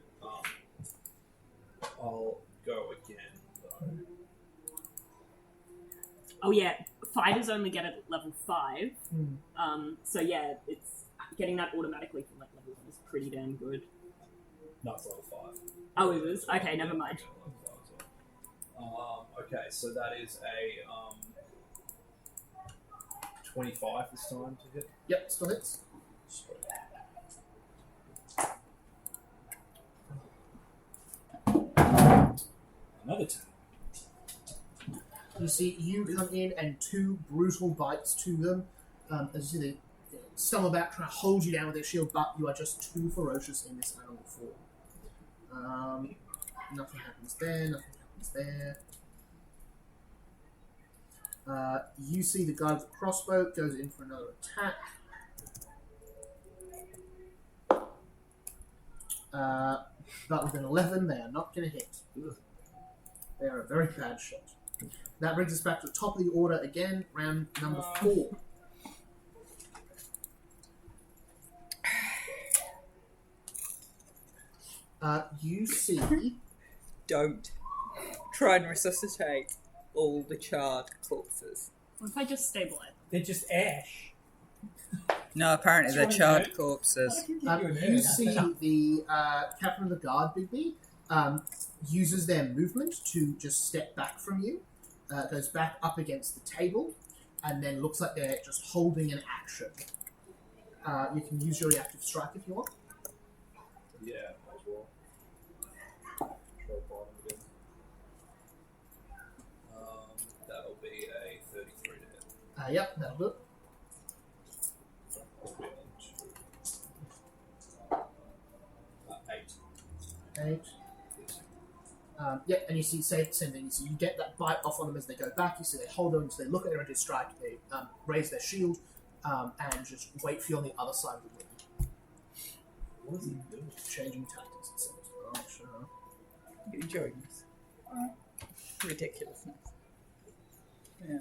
I'll go again, though. Oh yeah, fighters only get it at level 5. Hmm. So yeah, it's getting that automatically from like level 1 is pretty damn good. No, it's level 5. Oh, it was? Okay, never mind. Yeah, level 5 as well. Okay, so that is a 25 this time to hit. Yep, still hits. Another 10. You see, you come in and 2 brutal bites to them. As you see, they stumble back, trying to hold you down with their shield, but you are just too ferocious in this animal form. Nothing happens there, nothing happens there. You see the guy with the crossbow goes in for another attack. But with an 11, they are not going to hit. They are a very bad shot. That brings us back to the top of the order again, round number 4. You see... Don't try and resuscitate all the charred corpses. What if I just stabilize? They're just ash. No, apparently they're charred corpses. You see the captain of the guard, Bigby, uses their movement to just step back from you, goes back up against the table, and then looks like they're just holding an action. You can use your reactive strike if you want. Yeah, might as well. Try bottom again. That'll be a 33 to hit. Yep, that'll do it. Eight. 8. Yep, and you see same thing. You see you get that bite off on them as they go back. You see they hold on, so they look at their ready to strike. They raise their shield and just wait for you on the other side of the ring. What is he doing? Changing tactics, it seems. Oh, sure. You enjoying this? Ridiculousness. Yeah.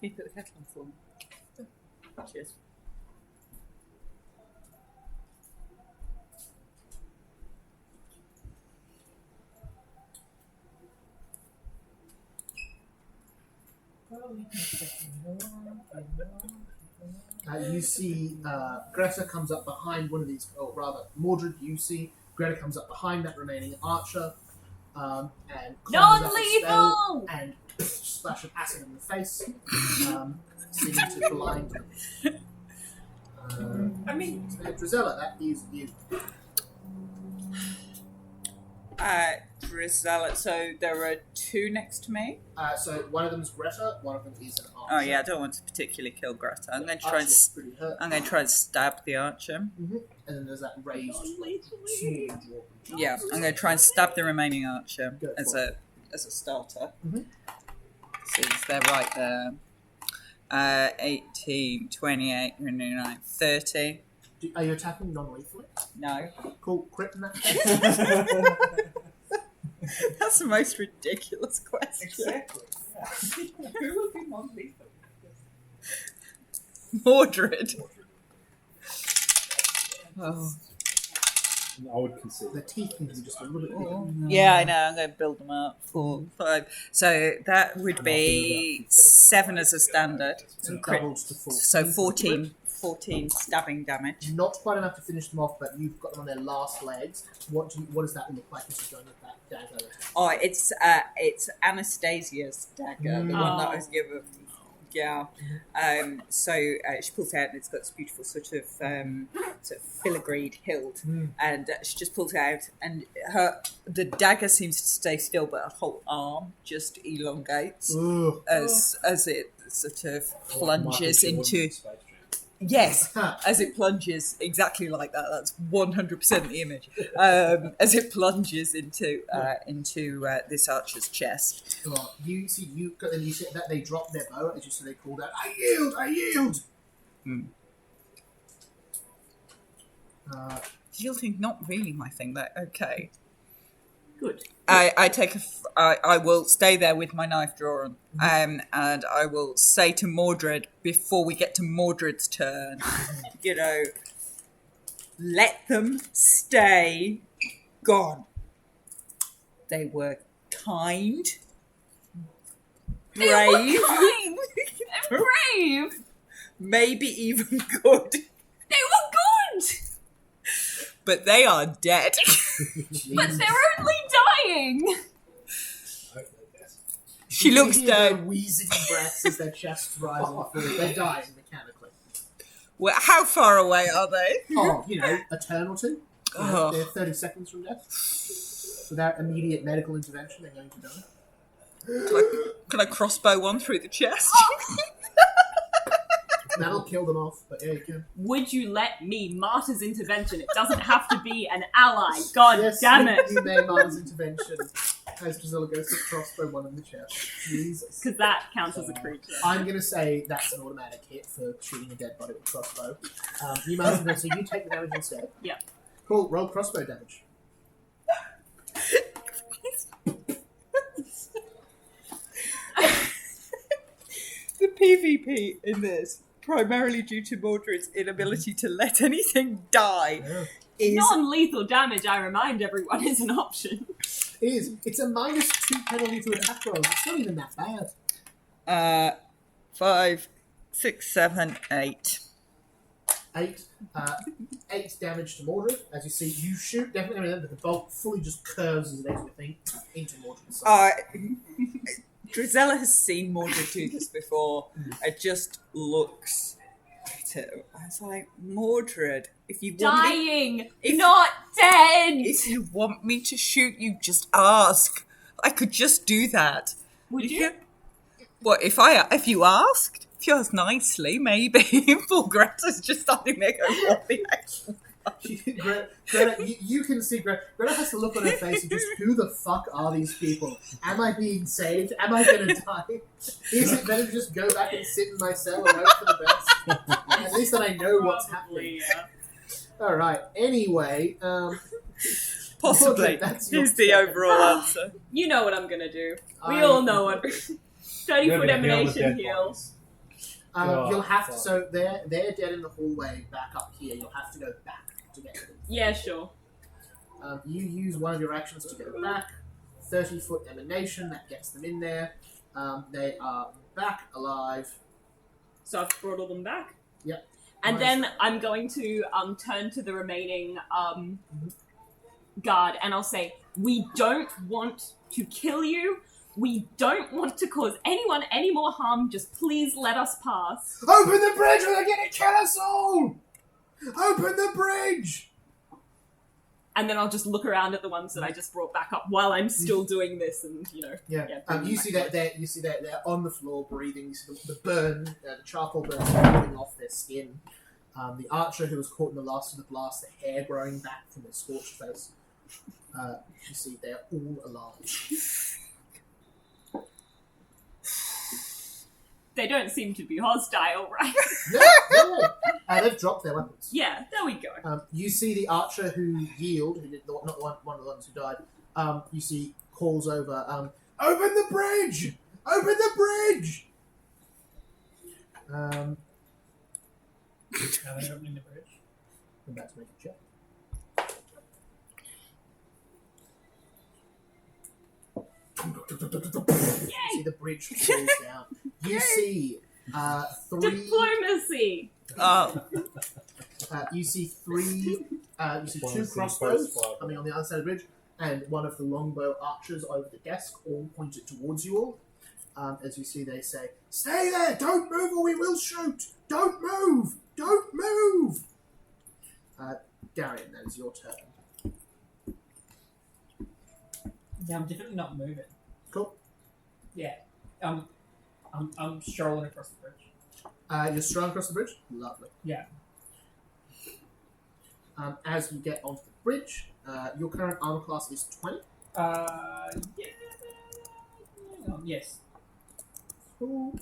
Can you put the kettle on for me? Cheers. You see Greta comes up behind one of these, or rather, Mordred, you see Greta comes up behind that remaining archer and conjures up a spell and splash of acid in the face, seeming to blind them. I mean, Drizella, that is you. Drizella, so there are 2 next to me. So one of them is Greta, one of them is an archer. Oh yeah, I don't want to particularly kill Greta. I'm going to try Archer and looks pretty hurt. I'm going to try and stab the archer. And then there's that raised small jaw. Yeah, I'm going to try and stab the remaining archer Go as for a starter. Mhm. See, they're right there. 18, 28, 29, 30. Are you attacking non-lethally? No. Cool, crit in that case. That's the most ridiculous question. exactly. Yeah. Who would be non-lethal? Mordred. Oh. I would consider. The teeth need to be just a little bit bigger. Yeah, I know. I'm going to build them up. 4, 5. So that would be 7 as a standard. So And crit. doubles to 14. So 14 stabbing damage. Not quite enough to finish them off, but you've got them on their last legs. What does that look like as you're going with that dagger? Oh, it's Anastasia's dagger, the one that I was given. Yeah. So she pulls out, and it's got this beautiful sort of filigreed hilt, and she just pulls it out, and the dagger seems to stay still, but her whole arm just elongates Ugh. as it sort of plunges Michael Jordan into. in Space Jam. Yes, as it plunges exactly like that. That's 100% the image. As it plunges into this archer's chest. Well, you see that they drop their bow as you see they called out, "I yield! I yield!" Yielding, not really my thing. But okay. Good. I will stay there with my knife drawn, and I will say to Mordred before we get to Mordred's turn, let them stay gone. They were kind, brave, Brave! maybe even good, They were good! but they are dead. But they're only dying! She looks You hear their down. wheezing breaths as their chests rise and fall. They're dying mechanically. Well, how far away are they? Oh, a turn or two. Oh. They're 30 seconds from death. Without immediate medical intervention, they're going to die. Can I crossbow one through the chest? That'll kill them off, but yeah, you can. Would you let me, Marta's intervention? It doesn't have to be an ally. God Yes, damn it. you may Marta's intervention as Gisela goes to crossbow one in the chest. Jesus. Because that counts as a creature. I'm going to say that's an automatic hit for shooting a dead body with a crossbow. You Marta's intervention, so you take the damage instead. Yep. Cool, roll crossbow damage. The PvP in this, primarily due to Mordred's inability to let anything die, is Non-lethal damage, I remind everyone, is an option. It is. It's a -2 penalty to attack rolls. It's not even that bad. 5, 6, 7, 8. 8 damage to Mordred. As you see, you shoot definitely, but the bolt fully just curves as it exits your thing into Mordred's side. Drizella has seen Mordred do this before. It just looks at it. I was like, Mordred, if you want me, Dying! Not dead! if you want me to shoot you, just ask. I could just do that. Would you? What if you asked? If you asked nicely, maybe. Poor Greta's just standing there going, what the actual Greta, you can see Greta has to look on her face and just, who the fuck are these people? Am I being saved? Am I going to die? Is it better to just go back and sit in my cell and hope for the best? At least that I know what's happening. Yeah. Alright, anyway, Possibly. Mordred, that's your Here's the turn. overall answer. You know what I'm gonna do. We I- all know what. 30-foot You're gonna heal the emanation dead heal. bodies. You'll have to, fuck. so they're dead in the hallway back up here. You'll have to go back to get them. Yeah, sure. You use one of your actions to go back. 30-foot emanation, that gets them in there. They are back alive. So I've brought all them back. Yep. And Nice. then I'm going to turn to the remaining guard and I'll say, we don't want to kill you. We don't want to cause anyone any more harm. Just please let us pass. Open the bridge or they're gonna kill us all! Open the bridge! And then I'll just look around at the ones that I just brought back up while I'm still doing this, and Yeah. bring them You back see up. that they're on the floor breathing. You see the burn, the charcoal burn coming off their skin. The archer who was caught in the last of the blast, the hair growing back from their scorched face. You see they're all alive. They don't seem to be hostile, right? Yeah. They've dropped their weapons. Yeah, there we go. You see the archer who yielded, who did not one of the ones who died. You see calls over. Open the bridge! Open the bridge! Are they opening the bridge? I'm about to make a check. You see the bridge falls down. You see three. Diplomacy. You see three. You see two crossbows coming on the other side of the bridge, and one of the longbow archers over the desk, all pointed towards you all. As you see, they say, "Stay there! Don't move, or we will shoot! Don't move! Don't move!" Darian, that is your turn. Yeah, I'm definitely not moving. Cool. Yeah. I'm strolling across the bridge. You're strolling across the bridge? Lovely. Yeah. As you get onto the bridge, your current armor class is 20. Yeah. Yes. Cool.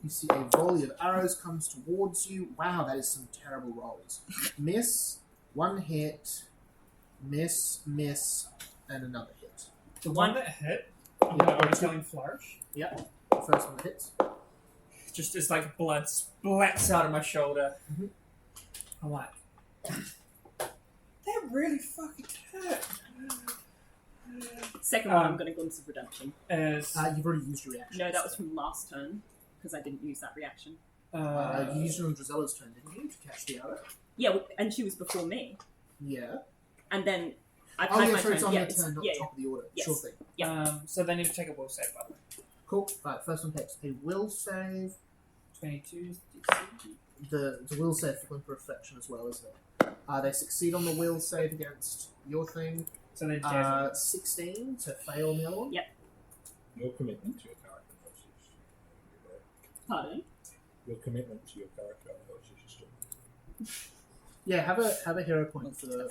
You see a volley of arrows comes towards you. Wow, that is some terrible rolls. Miss, one hit, miss, and another hit. The one that hit, I'm Yeah, going or to two. killing flourish. Yep. First one that hits. Just as like blood splats out of my shoulder. Mhm. I'm like, that really fucking hurt. Second one, I'm going to Guns of Redemption. As You've already used your reaction. No, that was from last turn, because I didn't use that reaction. You used it on Drizella's turn, didn't you, to catch the arrow? Yeah, well, and she was before me. Yeah. And then I've Oh, had yeah, my so turn. it's on Yeah, your turn, not top of the order. Yes. Sure thing. So they need to take a will save, by the way. Cool. Right, first one takes a will save. 22. The will save for Glimper Reflection as well, isn't it? They succeed on the will save against your thing. So they definitely. 16 to fail on the other one. Yep. Your commitment to your character versus Pardon? your commitment to your character versus your story. Yeah, have a hero point for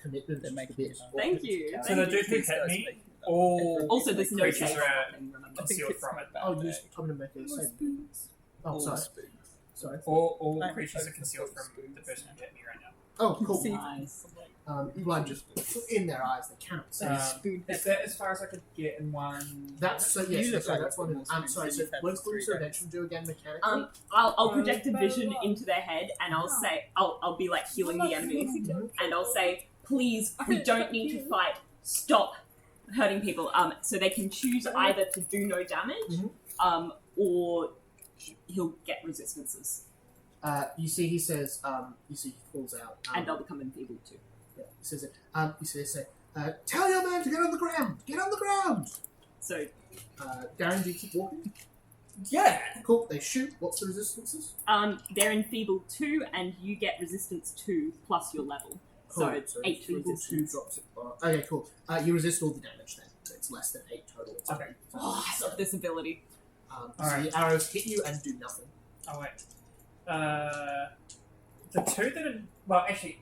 commitment to make a bit. Thank you. So the dude who hit me, all Also, there's no creatures save. are Remember. concealed from it. Oh, use time to make a save. Oh, sorry. Sorry. All creatures are concealed from the person who hit me right now. Oh, cool. Nice. Blood just in their eyes. They cannot see. Is that as far as I could get in one? That's so. Yes, You look sorry, like that's one. a Sorry. So, you've had what does for 3 Glimper Reflection do again mechanically? I'll project a vision into their head, and I'll say, I'll be like healing the enemy, and I'll say, please, we don't need to fight. Stop hurting people. So they can choose either to do no damage, or he'll get resistances, You see, he says. You see, he calls out. and they'll become enfeebled too. Yeah, he says it. He says, "Tell your man to get on the ground. Get on the ground." So, Darren, do you keep walking? Yeah. Cool. They shoot. What's the resistances? they're enfeebled 2, and you get resistance 2 plus your level. So Cool. it's 8 Feeble resistance. 2 drops it. Okay, cool. You resist all the damage then. It's less than 8 total. It's Okay. Oh, I love this ability. So Alright. the arrows hit you and do nothing. Oh wait. The two that are actually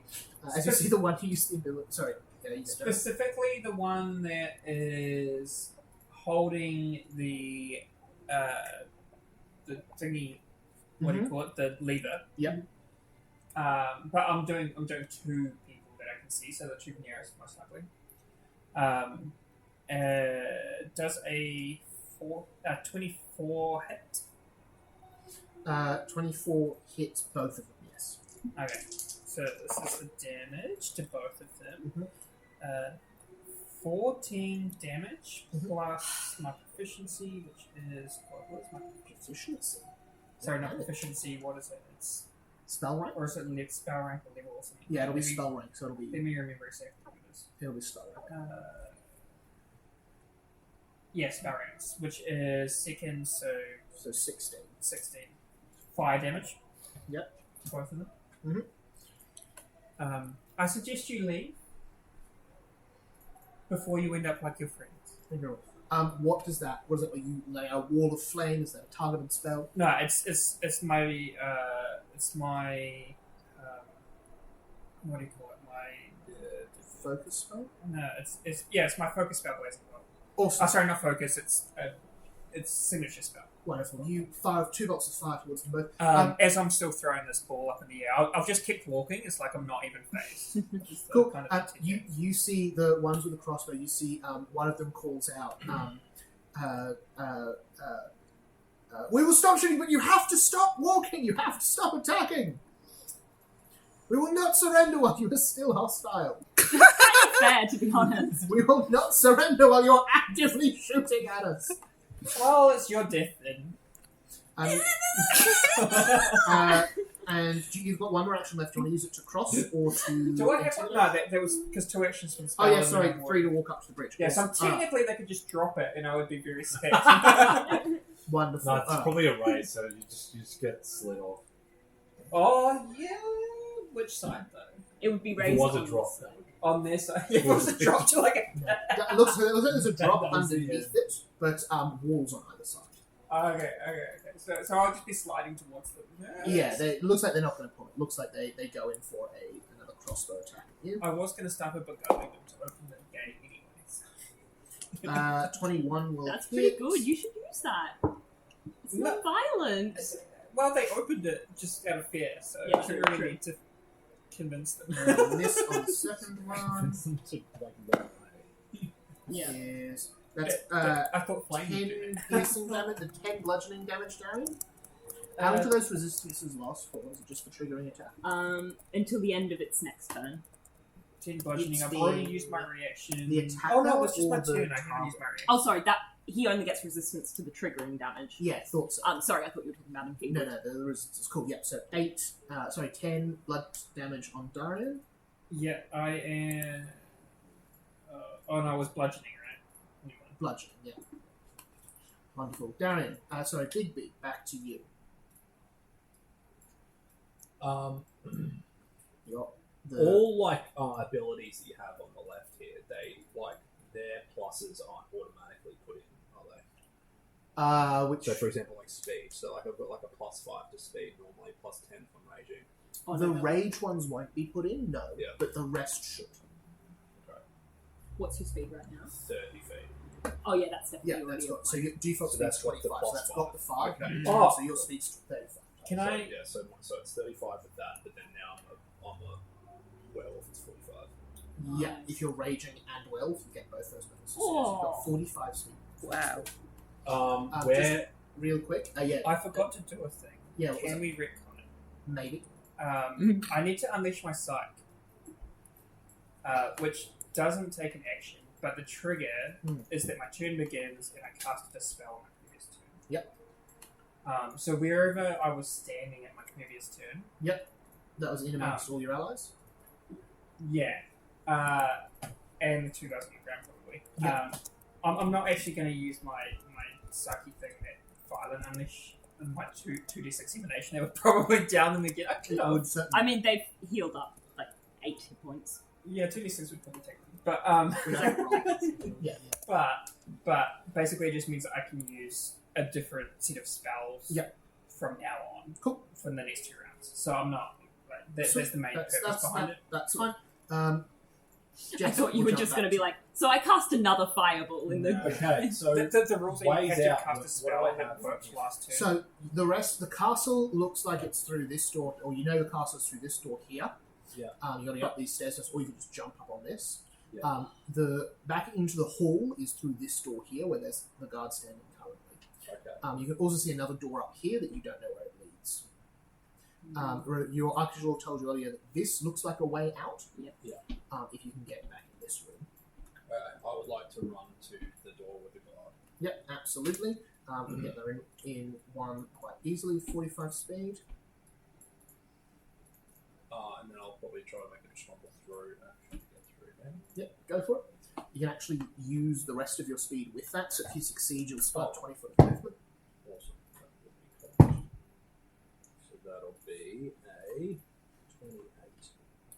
As you see the one who used the ability. Sorry. Yeah, you go. specifically the one that is holding the thingy. What do you call it? The lever. Yep. But I'm doing 2 people that I can see, so the 2 nearest most likely. Does a 24 hit? 24 hits both of them, yes. Okay, so this is the damage to both of them. 14 damage plus my proficiency, which is what is my Proficiency. Sorry, not proficiency. What is it? It's Spell rank? or is it spell rank or level or something? Yeah, it'll be Let me- spell rank, so it'll Let be me remember exactly what it is. spell rank. Yeah, spell ranks, which is second, so So 16. 16. Fire damage. Yep. Both of them. Mhm. I suggest you leave before you end up like your friends. What does that? What is it? Are you lay a wall of flame? Is that a targeted spell? No, it's my what do you call it? My Focus spell? no, it's my focus spell blazing bolt. Awesome. Oh, sorry, not focus. It's signature spell. Wonderful. You fire 2 bolts of fire towards them both. As I'm still throwing this ball up in the air, I've just kept walking. It's like I'm not even phased. Just the Cool. kind of You see the ones with the crossbow. You see one of them calls out, "We will stop shooting, but you have to stop walking. You have to stop attacking. We will not surrender while you are still hostile. Fair, to be honest. We will not surrender while you are actively shooting at us." Well, it's your death then. And you've got one more action left. Do you want to use it to cross or to? Do I have one? No, there was because 2 actions from the spell. Oh yeah, and sorry. then 3 to walk up to the bridge. Yeah, so Awesome. technically they could just drop it, and I would be very sad. Wonderful. No, it's probably a raise, so you just get slid off. Oh yeah. Which side though? It would be If it raised was a on drop, this side. On this side. If it was a drop to like a. It looks like there's a drop That was the underneath it, but walls on either side. Okay. So I'll just be sliding towards them. Yeah, it looks like they're not going to pull it. Looks like they go in for another crossbow attack at you. I was going to stop it, but going to open the gate anyways. 21 will That's hit. pretty good. You should use that. It's not violent. Well, they opened it just out of fear, so Yeah, I didn't true. really need to convince them. Miss on the second one Yeah. is that's I thought flame would do 10 it. piercing damage and 10 bludgeoning damage, Darian. How much of those resistances last for? Is it just for triggering attack? Until the end of its next turn. 10 bludgeoning. It's I've the- already used my reaction. the attacker Oh no, it was just my or the turn. I haven't used my reaction. Oh, sorry. That he only gets resistance to the triggering damage. Yeah, thought so. Sorry, I thought you were talking about him. No, the resistance is cool. Yep, so 10 blood damage on Darian. Yeah, I am. Oh no, I was bludgeoning, right? Anyway. Bludgeoning, yeah. Wonderful. Darian, Bigby, back to you. All abilities that you have on the left here, their pluses aren't automatically put in, are they? Which So, for example, like speed. So, I've got like a +5 to speed normally, +10 from raging. the rage ones won't be put in, no, Yeah. but the rest should. What's your speed right now? 30 feet. Oh yeah, that's definitely Yeah, already that's a got so your default So speed's that's got the 25, so that's +5. got the 5. Okay. Oh. So your speed's 35. Can so, I? Yeah, so it's 35 with that, but then now I'm a werewolf, it's 45. Yeah, if you're raging and wolf, you get both those bonuses. So Oh. you've got 45 speed. Wow. Where Real quick, yeah, I forgot to do a thing. yeah, what was Can it? we retcon it? Maybe. I need to unleash my psych, which doesn't take an action, but the trigger is that my turn begins and I casted a spell on my previous turn. Yep. So wherever I was standing at my previous turn, That was in amongst all your allies. yeah, and the two guys on the ground probably. Yep. I'm not actually going to use my psyche thing that violent unleash. My 2d6 emanation, they would probably down them again. I could I have. would certainly. I mean, they've healed up like 8 hit points. Yeah, 2d6 would probably take them. But Without roll. Yeah. but basically it just means that I can use a different set of spells Yep. from now on. Cool. For the next 2 rounds. So I'm not like there's the main That's purpose behind it. That's fine. I Jess, thought you we'll were jump just back going to be like, so I cast another fireball in the. Okay, so The rules that you ways have to out, cast a what spell do I that have? works last turn. So the castle looks like it's through this door, or you know the castle's through this door here. Yeah. You got to go up these stairs, or you can just jump up on this. Yeah. The back into the hall is through this door here, where there's the guard standing currently. Okay. You can also see another door up here that you don't know where it leads. Your architectural told you earlier that this looks like a way out. Yep. Yeah. If you can get back in this room. I would like to run to the door with the guard. Yep, absolutely. You can get there in one quite easily, 45 speed. And then I'll probably try to make a stumble through and actually get through then. Yep, go for it. You can actually use the rest of your speed with that, so if you succeed, you'll start 20 foot of movement. Awesome. That would be cool. So that'll be a 28.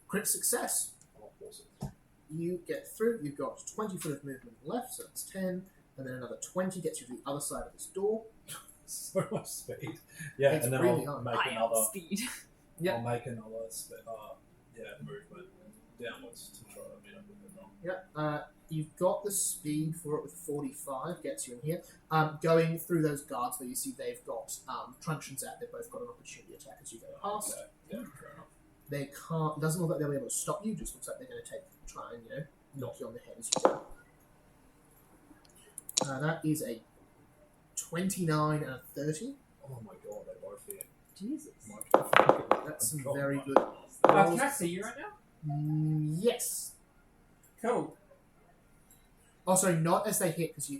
Crit success. Oh, awesome. You get through, you've got 20 foot of movement left, so that's 10, and then another 20 gets you to the other side of this door. So much speed. Yeah, It's and then really I'll hard. make I am another. speed. Yeah. I'll make another movement downwards to try to meet up with them. Yep, you've got the speed for it with 45, gets you in here. Going through those guards where you see they've got truncheons out, they've both got an opportunity attack as you go past. Okay. Yeah, fair enough. They can't, doesn't look like they'll be able to stop you, just looks like they're going to try and, knock you on the head as you go. That is a 29 and a 30. Oh my god, they both hit. Jesus. That's some very good Can rolls. I see you right now? Yes. Cool. Oh, sorry, not as they hit, because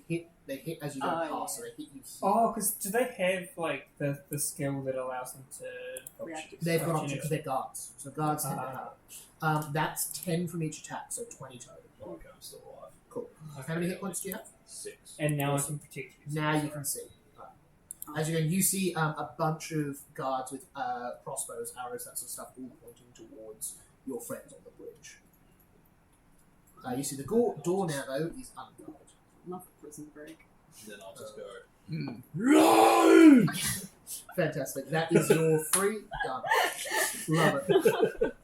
they hit as you go Oh, past, so they hit you here. Oh, because do they have like the skill that allows them to? React. They've got Opportunity. option because they're guards. So guards tend to have. That's 10 from each attack, so 20 total. Okay, I'm still alive. Cool. How many hit points do you have? 6. And now I can protect you. Now you can see. As you go, you see a bunch of guards with crossbows, arrows, that sort of stuff, all pointing towards your friends on the bridge. You see the door now, though, is unguarded. Love the prison break. Then I'll just go. Run! Fantastic. That is your free done. Love it.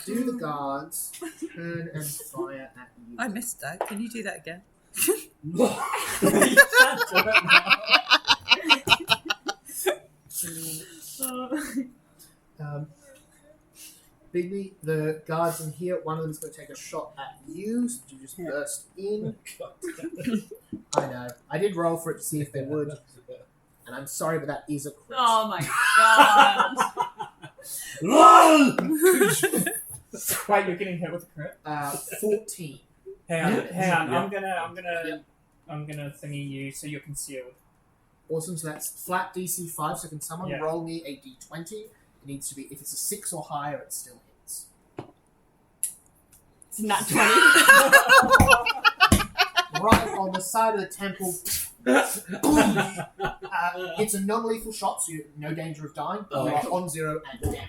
Do the guards turn and fire at you? I missed that. Can you do that again? Bigby, the guards in here, one of them is going to take a shot at you, so you just burst in. I know. I did roll for it to see if they would. And I'm sorry, but that is a crit. Oh my god. Wait, you're getting hit with a crit? 14. Hang on. Yeah. I'm gonna thingy you so you're concealed. Awesome, so that's flat DC 5, so can someone Yeah. roll me a D20? It needs to be, if it's a 6 or higher, it still hits. It's not 20. Right on the side of the temple. It's a non-lethal shot, so you're no danger of dying, but you are on 0 and down.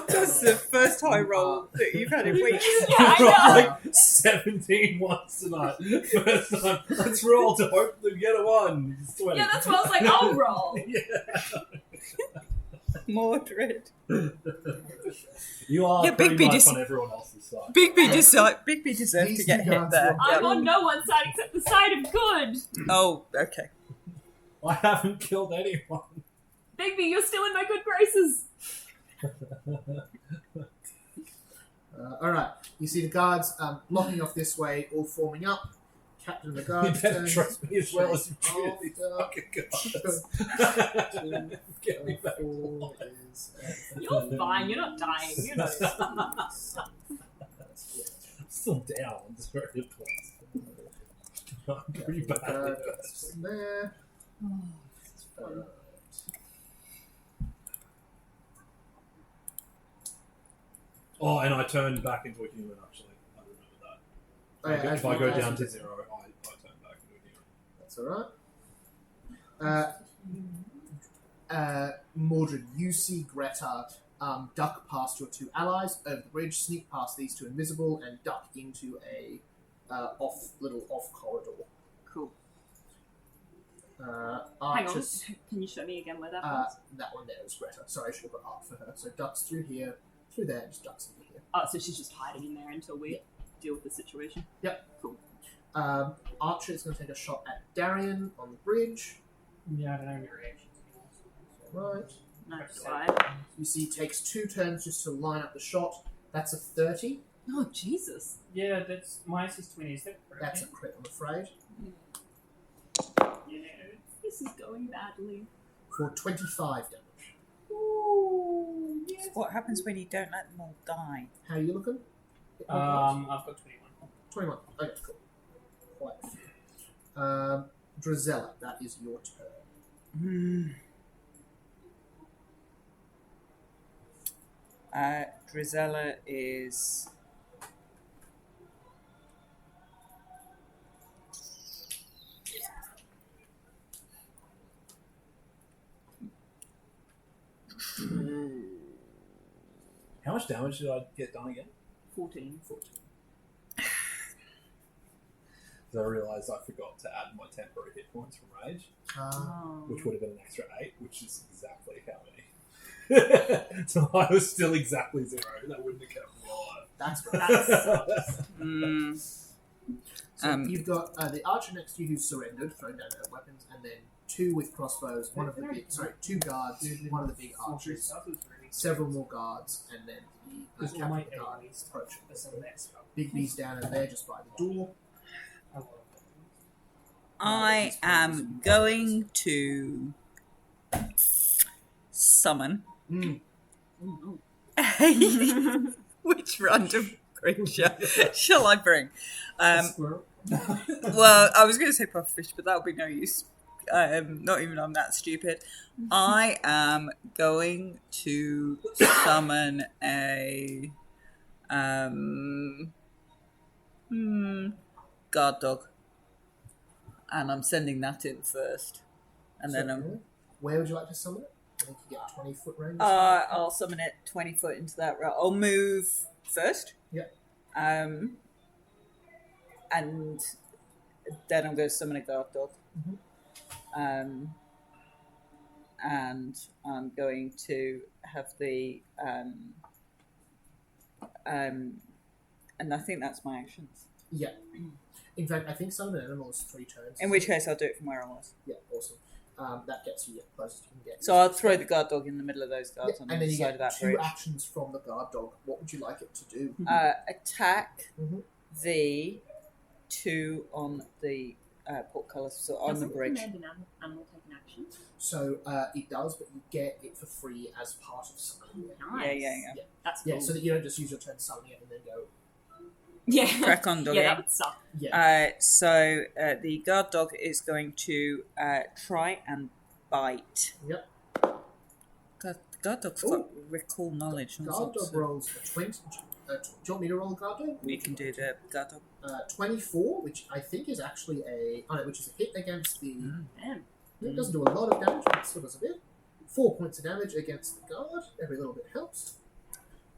That's the first high roll that you've had in weeks. Yeah, I know. Like 17 once tonight. First time. Let's roll to hope to get a 1. It's 20. Yeah, that's what I was like, I'll roll. Mordred. You are Yeah, pretty Bigby much just- on everyone else's side. Bigby deserved These to get two hit guards there. were- I'm on no one side except the side of good. Oh, okay. I haven't killed anyone. Bigby, you're still in my good graces. Alright, you see the guards blocking off this way, all forming up. Captain of the You guards better turns, trust me as well as you treat after- these fucking guys. Get me back. 4 is, You're fine, you're not dying. You know. I'm still down. I'm just very hit points. I'm pretty bad. That's there. Alright. Oh, and I turned back into a human, actually. I remember that. Oh, yeah, If I go as- down to 0, I turn back into a human. That's alright. Mordred, you see Greta duck past your 2 allies over the bridge, sneak past these 2 invisible, and duck into a off corridor. Cool. Hang on. Archers, Can you show me again where that was? that one there is Greta. Sorry, I should have got art for her. So ducks through here, through there, and just ducks into here. Oh, so she's just hiding in there until we deal with the situation. Archer is going to take a shot at Darian on the bridge. Yeah, I don't know your reactions. Right. No, why? You see, he takes 2 turns just to line up the shot. That's a 30. Oh, Jesus. Yeah, that's my AC is 20. Is that correct? That's a crit, I'm afraid. You know, this is going badly. For 25 damage. Ooh, yes. What happens when you don't let them all die? How are you looking? I've got 21. 21. Okay, cool. Quite a few. Drizella, that is your turn. Drizella is... How much damage did I get done again? 14. Because I realised I forgot to add my temporary hit points from rage, which would have been an extra 8, which is exactly how many. So I was still exactly 0. That wouldn't have kept me alive. That's great. So you've got the archer next to you who's surrendered, thrown down their weapons, and then 2 with crossbows, 2 guards, one of the big archers, several more guards, and then the captain of the guard is approaching. Big B's down over there just by the door. I am going to summon which random creature shall I bring? Well, I was going to say pufferfish, but that'll be no use. not even I'm that stupid. I am going to summon a guard dog, and I'm sending that in first, and then I'm. Where would you like to summon it? I think you get 20-foot range. I'll summon it 20 foot into that route. I'll move first. Yep. And then I'm going to summon a guard dog. And I'm going to have the and I think that's my actions. Yeah. In fact, I think summon an animal is 3 turns. In which case, I'll do it from where I was. Yeah, awesome. That gets you the closest you can get. So I'll throw the guard dog in the middle of those guards on and the then you side get of that 2 bridge. actions from the guard dog. What would you like it to do? Attack Mhm. the 2 on the portcullis, so on the Doesn't bridge. command an animal take an action? So it does, but you get it for free as part of summoning. Nice. Yeah. That's cool. Yeah, so that you don't just use your turn summoning it and then go. Yeah. Crack on, doggy. Yeah, that would suck. Yeah. So the guard dog is going to try and bite. Yep. Guard dog's got recall knowledge. and Guard sorts dog of- rolls a 20. Do you want me to roll a guard dog? We can do the guard dog. 24, which I think is actually which is a hit against the. Damn. It doesn't do a lot of damage, but it still does a bit. 4 points of damage against the guard. Every little bit helps.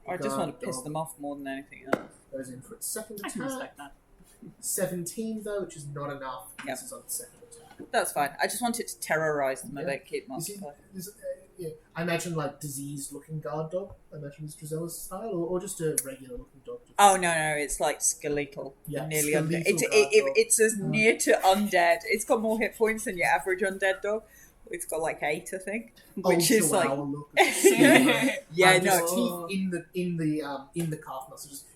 I just want to Guard piss dog them off more than anything else. goes in for its second I can attack. respect that. 17 though, which is not enough. Yep. This is on the second attack. That's fine. I just want it to terrorise them. I Yeah. don't keep You see, multiplying. I imagine like diseased-looking guard dog. I imagine it's Drizella's style, or just a regular-looking dog. Oh no, it's like skeletal. Yeah, Nearly skeletal undead. It's guard dog. it's as near to undead. It's got more hit points than your average undead dog. It's got like 8, I think, which is like Chihuahua look. yeah, Just no, teeth in the calf muscle, just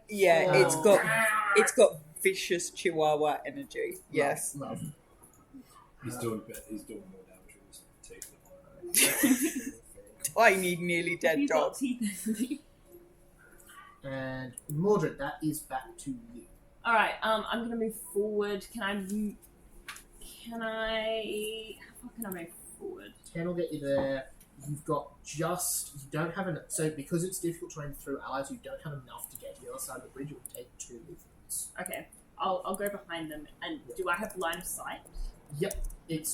yeah, Oh. it's got vicious Chihuahua energy. Yes, love. He's doing more damage with his teeth. tiny, nearly dead You've dog. got teeth. And Mordred, that is back to you. All right. I'm gonna move forward. How far can I move forward? 10 will get you there. You've got you don't have enough. So because it's difficult terrain through allies, you don't have enough to get to the other side of the bridge. It would take 2 movements. Okay. I'll go behind them. And do I have line of sight? Yep. It's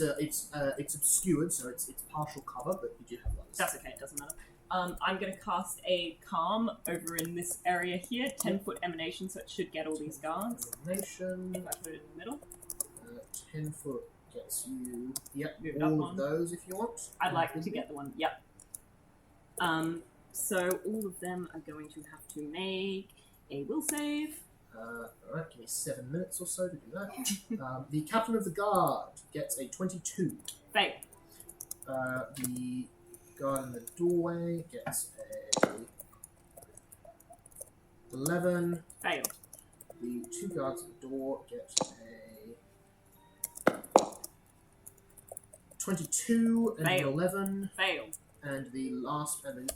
obscured, so it's partial cover, but you do have one. That's okay. It doesn't matter. I'm gonna cast a calm over in this area here. 10-foot emanation, so it should get all these guards. Nation. If I put it in the middle. 10 foot gets you. Yep. Moved all up of one. those if you want. I'd like to get the one. Yep. So all of them are going to have to make a will save. Alright, give me 7 minutes or so to do that. The captain of the guard gets a 22. Fail. The guard in the doorway gets a 11. Fail. The 2 guards at the door get a 22 and Fail. an 11. Fail. And the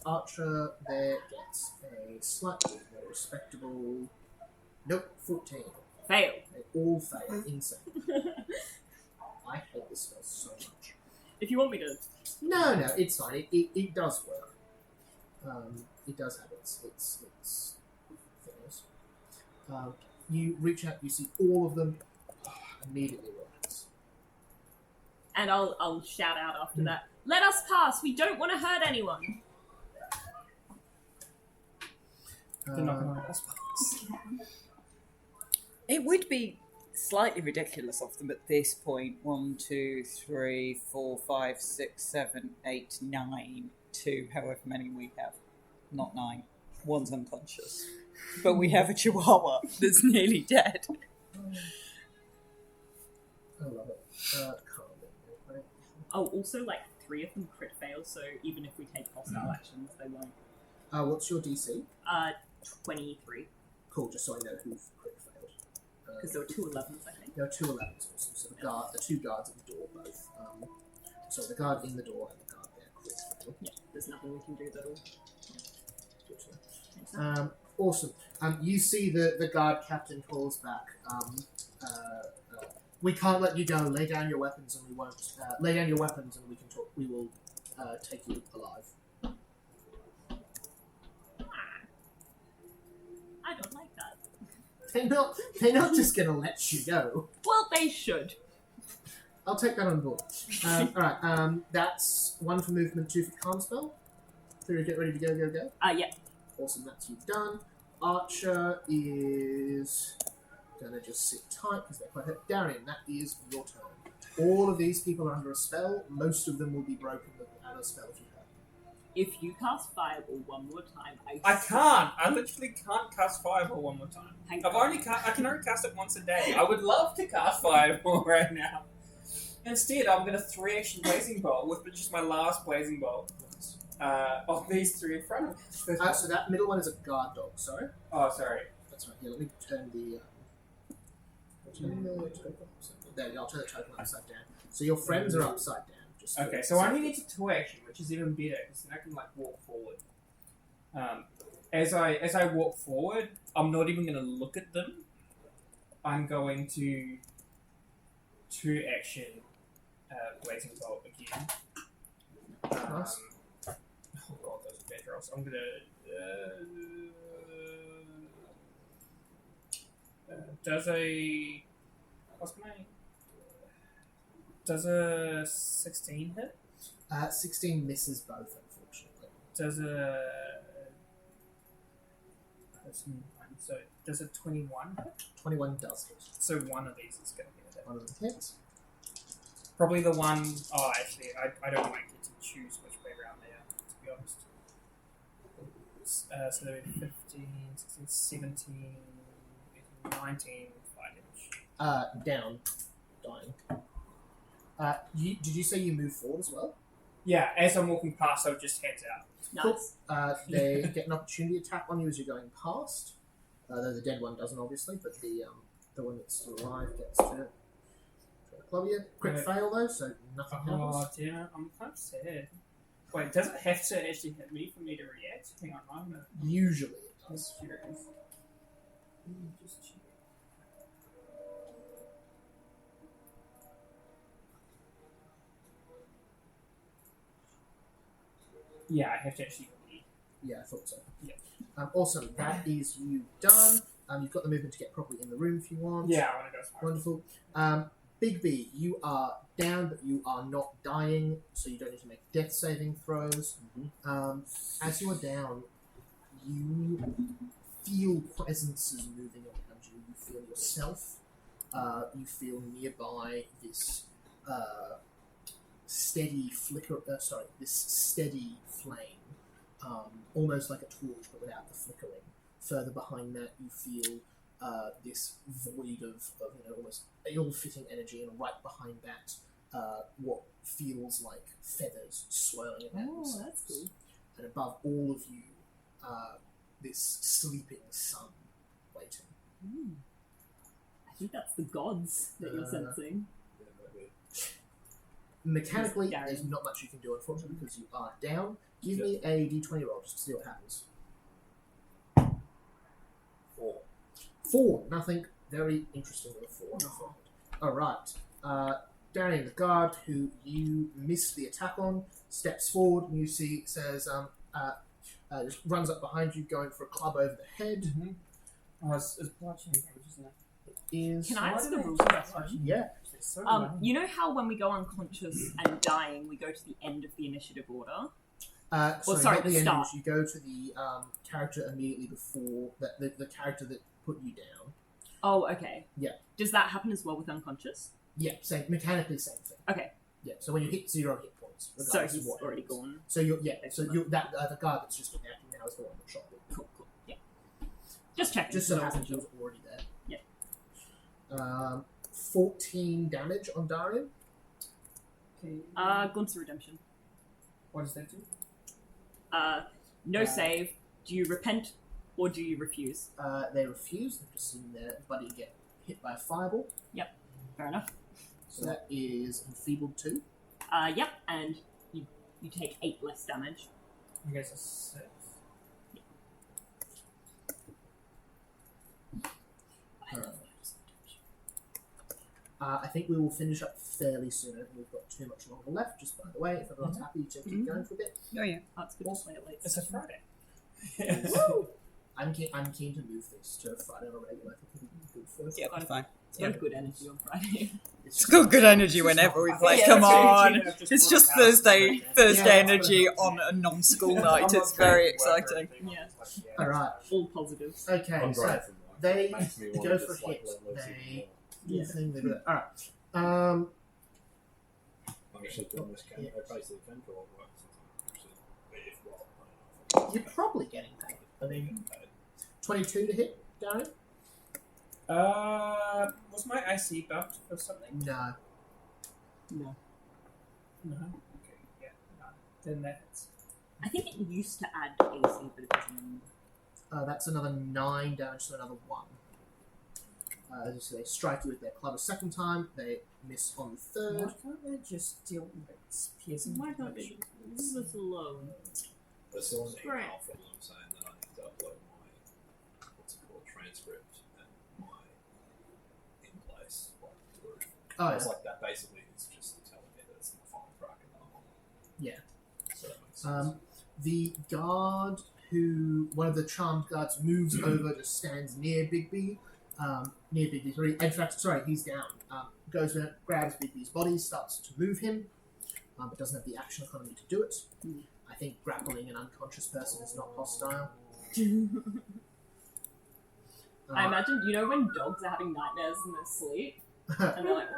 archer there gets a slightly more respectable. Nope, 14. Fail. They all fail. Insane. I hate this spell so much. If you want me to. No, it's fine. It does work. It does have its things. You reach out, you see all of them. Immediately relax. And I'll shout out after that. Let us pass. We don't want to hurt anyone. They're not going to let us pass. It would be slightly ridiculous of them at this point. 1, 2, 3, 4, 5, 6, 7, 8, 9 to however many we have. Not 9. One's unconscious. But we have a Chihuahua that's nearly dead. I love it. Right. Oh, also, like, 3 of them crit fail, so even if we take hostile actions, they won't. What's your DC? 23. Cool, just so I know who crit failed. Because there were 2 11s, I think. There are 2 11s also. So the 2 guards at the door both. So the guard in the door and the guard there crit failed. Yeah, there's nothing we can do at all. Awesome. You see the guard captain calls back. We can't let you go. Lay down your weapons, and we won't. Lay down your weapons, and we can talk. We will take you alive. I don't like that. They're not just gonna let you go. Well, they should. I'll take that on board. All right. That's 1 for movement, 2 for calm spell. 3, get ready to go. Yeah. Awesome. That's you done. Archer is gonna just sit tight because they're quite hurt. Darian, that is your turn. All of these people are under a spell. Most of them will be broken out of a spell if you have. If you cast Fireball one more time, I can't. I literally can't cast Fireball one more time. Hang I can only cast it once a day. I would love to cast Fireball right now. Instead, I'm going to 3-action Blazing Bolt with just my last Blazing Bolt. Of these 3 in front of me. So that middle one is a guard dog. Sorry. Oh, sorry. That's right. Here, let me turn the. Token. There you go. I'll turn the token upside down. So your friends are upside down. Just Okay, so I only need to 2-action, which is even better because then I can walk forward. As I walk forward, I'm not even going to look at them. I'm going to 2-action Blazing Bolt again. Nice. Oh god, those are bad rolls. I'm gonna. Does a 16 hit? 16 misses both, unfortunately. Does a. So does a 21 hit? 21 does hit. So one of these is going to be a hit. One of them hits. Probably the one. Oh, actually, I don't like it to choose which way around they are, to be honest. So they're 15, 16, 17, 18, 19, 5 damage. Down. Dying. Did you say you move forward as well? Yeah, as I'm walking past, I'll just heads out. Nice. They get an opportunity attack on you as you're going past. Though the dead one doesn't, obviously, but the one that's still alive gets to club you. Quick fail though, so nothing happens. Oh, damn it. I'm kind of sad. Wait, does it have to actually hit me for me to react? Hang on, I'm gonna... Usually it does. Just curious. Just check. Yeah, I have to actually read. Yeah, I thought so. Yeah. Awesome. That is you done. You've got the movement to get properly in the room if you want. Yeah, I want to go smart. Wonderful. Big B, you are down, but you are not dying, so you don't need to make death saving throws. As you are down, you feel presences moving around you. You feel yourself. You feel nearby this steady flicker. This steady flame, almost like a torch, but without the flickering. Further behind that, you feel this void of almost ill-fitting energy, and right behind that, what feels like feathers swirling about themselves. That's cool. And above all of you, this sleeping sun waiting. I think that's the gods that you're sensing. Mechanically, Darren. there's not much you can do, unfortunately, because you are down. Give me a d20 roll just to see what happens. 4. Nothing very interesting with a 4. Alright. Darian, the guard who you missed the attack on, steps forward and you see, says, just runs up behind you, going for a club over the head. Oh, it's bludgeoning damage, isn't it? It is. Can I ask a rules question? Yeah. So You know how when we go unconscious and dying, we go to the end of the initiative order? Sorry, not the the end. start. You go to the character immediately before the character that put you down. Oh, okay. Yeah. Does that happen as well with unconscious? Yeah, same mechanically same thing. Okay. Yeah, so when you hit 0 hit points, So regardless he's of what already happens. gone. So you're the guard that's just acting now is the one that shot you. Cool. Yeah. Just checking. Just so No, happens he was already there. Yeah. 14 damage on Darian. Okay. Gun's redemption. What does that do? No save. Do you repent or do you refuse? They refuse. They've just seen their buddy get hit by a fireball. Yep. Fair enough. So that is enfeebled 2. Yep. And you take 8 less damage. I guess it's 6. I think we will finish up fairly soon. I think we've got too much longer left. Just by the way, if everyone's happy to keep going for a bit. Oh yeah. That's good to play it late. It's a Friday. Woo! I'm keen to move this to Friday on a regular. I think it'll be good for us. Yeah, that's fine. It's got good energy on Friday. It's got good energy whenever we've like, come on. It's just Thursday energy on a non-school night. It's very exciting. Yeah. All right. All positives. Okay, I'm so great from work. they It makes me go want to for just, like, hit. let loose They Yeah. thing they do it. All right. I'm actually doing this game. I basically can go on work since I'm actually, if well, I don't know. You're probably getting paid. I mean, 22 to hit, Darren? Was my IC buffed or something? No. No. No. Okay. Yeah. No. Then that's. I think it used to add AC, but it doesn't anymore. That's another 9 damage to another 1. So they strike you with their club a second time. They miss on the third. Why can't they just deal with it? Piercing. Why can't they leave us alone? I saw an Right. email from them saying that I need to upload my, what's it called, transcript and my in place. Oh, It's yeah. like that basically is just telling me that it's not final crack and that I'm on. Yeah. So that makes sense. The guard one of the charmed guards moves over, just stands near Bigby. Near Bigby 3. In fact, sorry, he's down. Goes in, grabs Bigby's body, starts to move him, but doesn't have the action economy to do it. I think grappling an unconscious person is not hostile. I imagine, you know when dogs are having nightmares in their sleep? And they're like,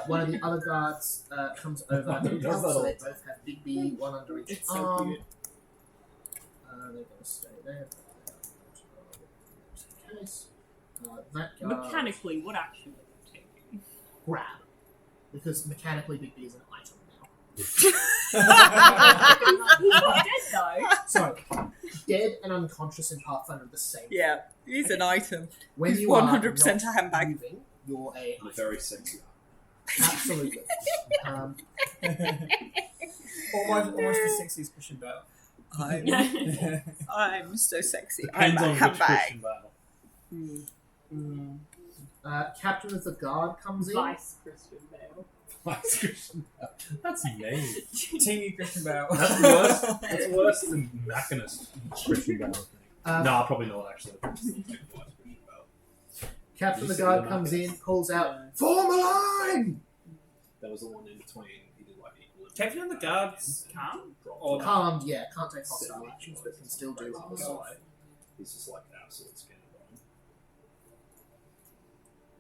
One of the other guards comes over and Does that so all they both have Bigby, one under each It's so arm. cute. They're going to stay there. Case. That guard mechanically, what action would you take? grab, because mechanically Bigby is an item now. He's not dead though. Sorry, dead and unconscious in Pathfinder are the same. Yeah, he's an item. When He's you 100% are a handbag. moving, you're a You're very sexy. absolutely. Almost the sexiest Christian battle. I'm so sexy. Depends I'm a on which handbag. Christian battle. Captain of the guard comes in. Vice Christian Bale. Vice Christian battle. That's mean. Teeny Christian battle. That's worse. That's worse than Machinist Christian battle. No, probably not actually. Christian battle. Captain of the You see guard the comes market? in, calls out, "Form a line!" That was the one in between. He did like equal. Captain of the guards calm? Or not? Calmed, yeah, can't take hostile actions, but can still do other stuff. He's just like absolute skin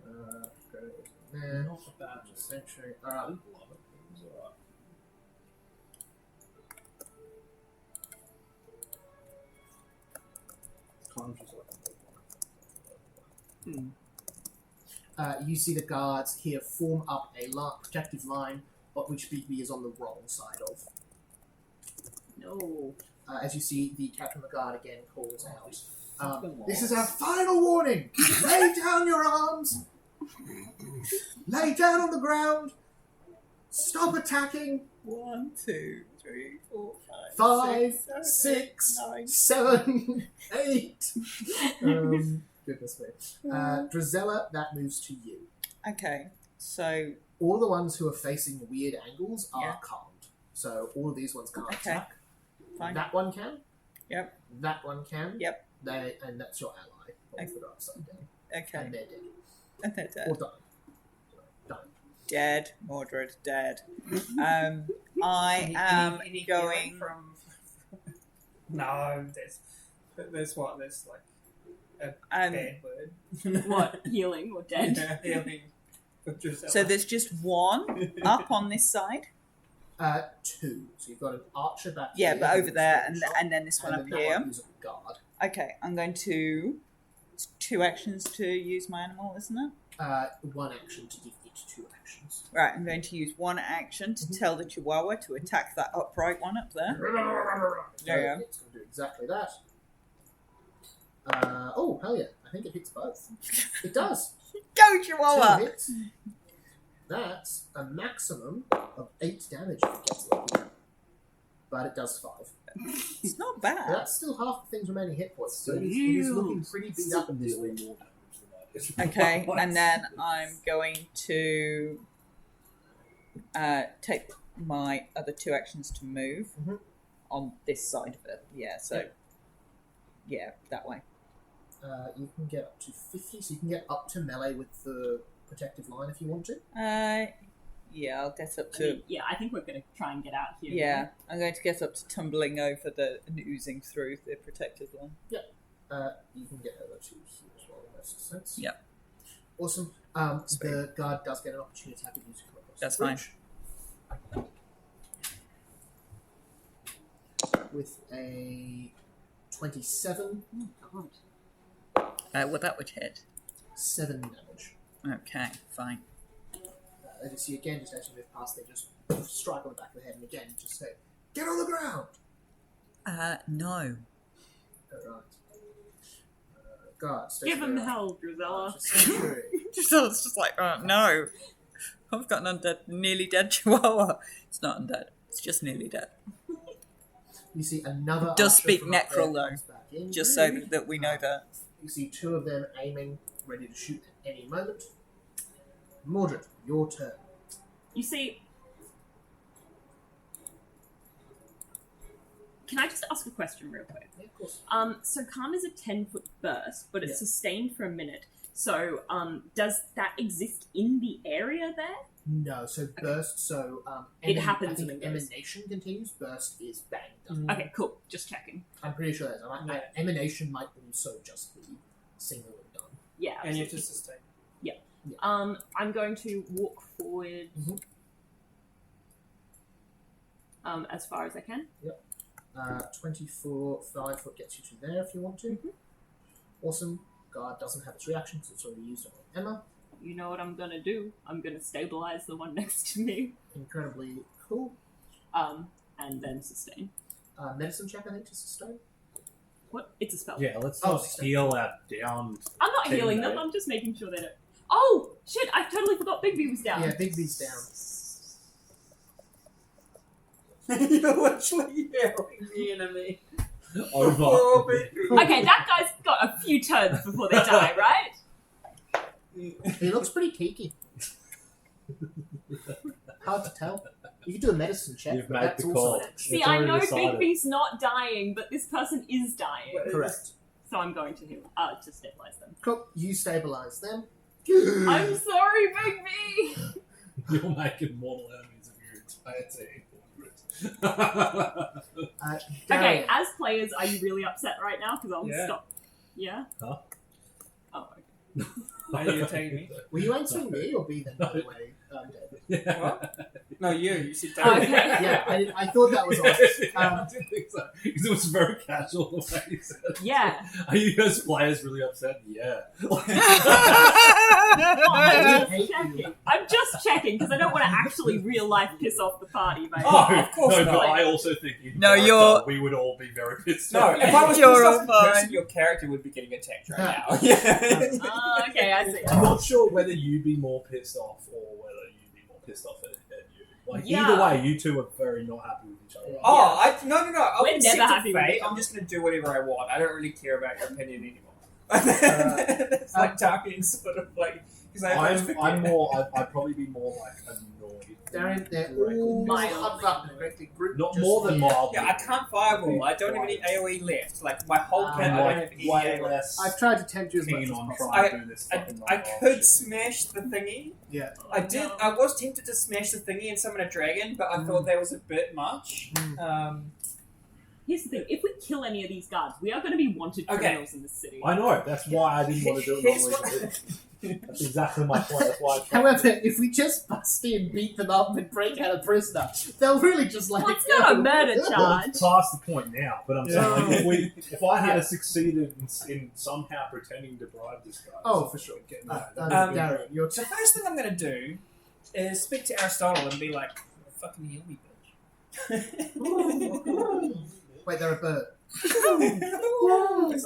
on. Go there. Not a bad Sentry. I Alright. didn't love it. It was alright. Kind of just like You see the guards here form up a protective line, but which Bigby is on the wrong side of. No. As you see, the captain of the guard again calls out. This is our final warning! Lay down your arms! Lay down on the ground! Stop attacking! 1, 2, 3, 4, 5, 5, 6, 9. 7, 8. Goodness me. Drizella, that moves to you. Okay, so All the ones who are facing weird angles are Yeah. calmed. So all of these ones can't Okay. attack. fine. That one can. Yep. That one can. Yep. And that's your ally. Okay. For the upside down. Okay, And they're dead. and they're dead. Or done. Done. Dead, Mordred, dead. I am Any going. healing from. No, there's what? There's like a bad word. What? Healing or dead? Yeah, healing. With yourself. So there's just one up on this side. 2. So you've got an archer back Yeah, here but who's over there, doing and shot, and then this one and up then that here. one who's a guard. Okay, I'm going to. It's 2 actions to use my animal, isn't it? 1 action to give it 2 actions. Right, I'm going to use 1 action to tell the Chihuahua to attack that upright one up there. There you go. It's going to do exactly that. Oh, hell yeah. I think it hits both. It does. Go, 2 Chihuahua! hits. That's a maximum of 8 damage if it gets lucky. But it does 5. It's not bad. That's still half the thing's remaining hit points. So it is looking pretty beat up in this Significantly one. more damage than I Okay, and then I'm going to take my other 2 actions to move on this side of it. Yeah, so yeah, that way. You can get up to 50, so you can get up to melee with the protective line if you want to. Yeah, I'll get up I to. mean, yeah, I think we're going to try and get out here. Yeah, I'm going to get up to tumbling over and oozing through the protective line. You can get over to here as well, in that sense. Yeah. Awesome. The guard does get an opportunity to have to use to come across That's the fine. bridge. With a 27, Oh, God. Well, that would hit. 7 damage. Okay, fine. As you see again, just as you move past, they just strike on the back of the head, and again, just say, "Get on the ground!" No. Alright. Guard, Give him stationary. hell, Drizella. Stationary. It's just like, no. I've got an undead, nearly dead chihuahua. It's not undead. It's just nearly dead. You see another. Does archer speak from up there necral, though. comes back in. Just so that we know that. You see 2 of them aiming, ready to shoot at any moment. Mordred, your turn. You see, can I just ask a question real quick? Yeah, of course. So calm is a 10-foot burst, but it's Yeah. sustained for a minute. So, does that exist in the area there? No, so burst. So It happens I think and then goes. emanation continues. Burst is bang. Done. Okay, cool. Just checking. I'm pretty sure that's right. Emanation might also just be single and done. Yeah. And you have to absolutely. sustain. I'm going to walk forward as far as I can. 24, 5 foot gets you to there if you want to. Awesome. Guard doesn't have its reaction because it's already used on Emma. You know what I'm gonna do? I'm gonna stabilize the one next to me. Incredibly cool. And then sustain. Medicine check, I think, to sustain. What? It's a spell. Yeah, let's Oh, not heal our down. I'm not healing them. I'm just making sure they don't. Oh shit! I totally forgot Bigby was down. Yeah, Big B's down. You're literally hearing the enemy. Over. Oh, baby. Okay, that guy's got a few turns before they die, right? He looks pretty tiki. Hard to tell. You can do a medicine check. You've but made that's the also call. an action. See, It's I already know decided. Bigby's not dying, but this person is dying. Correct. So I'm going to heal, to stabilize them. Cool. You stabilize them. I'm sorry, Bigby! You'll make immortal enemies of your entire team. Okay, Darian, as players, are you really upset right now? Because I'll Yeah. stop. Yeah? Huh? Oh, okay. Are you attacking me? were you answering me or be then, by the way? David? What? No, you said Oh, that. okay. Yeah, I thought that was honest. I didn't think so. Because it was very casual the way you said it. Yeah. Are you guys players really upset? Yeah. Oh, I I'm hate just you. checking. I'm just checking because I don't want to actually real life piss off the party. Mate. Oh, of course no, not. but I also think in No, character, you're- we would all be very pissed No, off. if I was You're pissed all off in person, fine. your character would be getting attacked right now. Yeah. Oh, okay, I see. I'm not sure whether you'd be more pissed off or whether you'd be more pissed off at you. Like, Yeah. either way, you two are very not happy with each other. Oh, no. I We're would never accept happy with fate. each other. I'm just going to do whatever I want. I don't really care about your opinion anymore. It's like talking sort of like because I'm more. I'd probably be more like annoyed. Darian, they're Directly. all Mildly. huddled up in a great big group. Not just more than here. mildly. Yeah, I can't fireball. I don't have any AOE left. Like my whole Ah, kit, And I don't like have any way AOE. less I've tried to tempt you as much keen as on possible. trying to do this fucking I like, oh, could shit. smash the thingy. Yeah. I did. no. I was tempted to smash the thingy and summon a dragon, but I thought that was a bit much. Here's the thing: if we kill any of these guards, we are going to be wanted Okay. criminals in this city. I know. That's why I didn't want to do it. Here's normally. what- That's exactly my point. That's why. I tried. However, if we just bust in, beat them up, and break out a prisoner, they'll really just let Well, it it's not a go. murder Well, charge. it's past the point now, but I'm saying Yeah. like, if I had succeeded in somehow pretending to bribe this guy, Oh, for sure. getting Darian, you're So first thing I'm gonna do is speak to Aristotle and be like, "Fucking heal me, bitch." Wait, they're a bird. Don't heal I'm us!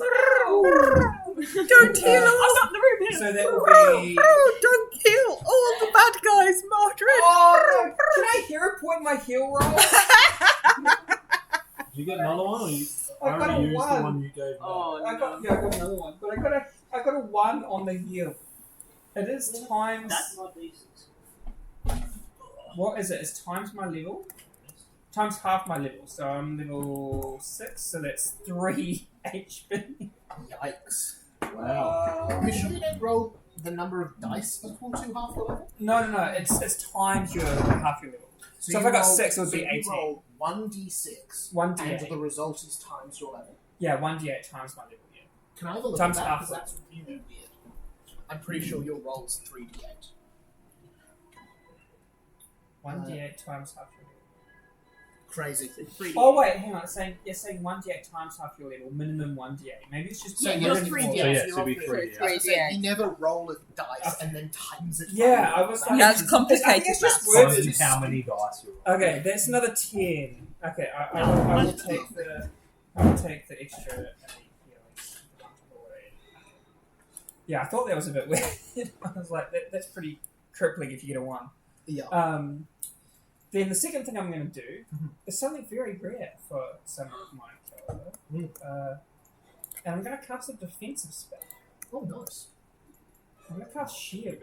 not in the room here. So that will be. Oh, don't kill all the bad guys, Mordred! Oh, no. Can I hero point my heal roll? Did you get another one? Or you, I got a already used the one. one you gave me? Oh I no. got another one, but I I got a 1 on the heal. It is times. That's not decent. What is it? It's times my level. Times half my level. So I'm level 6. So that's 3 HP. Yikes. Wow. You sure you don't roll the number of dice equal to half the level? No. It's times your half your level. So if I got 6, it would be 18. You roll 1d6, 1d8. and the result is times your level. Yeah, 1d8 times my level. Yeah. Can I have a look Times at that? half. Because that's really weird. I'm pretty sure your roll's 3d8. 1d8 times half your level. Crazy. Oh wait, hang on. It's saying 1d8 times half your level, minimum 1d8. Maybe it's just So saying you're really 3d8. more. So yeah, so so it'd be you're 3, on yeah. So you never roll a dice and then times it. Yeah, I was like, That's I complicated. think it's just maths. words. How many dice you're on. Okay, that's another 10. Okay, I will take the extra. Yeah, I thought that was a bit weird. I was like, that's pretty crippling if you get a 1. Yeah. Then the second thing I'm going to do is something very rare for some of my character. And I'm going to cast a defensive spell. Oh, nice. I'm going to cast Shield.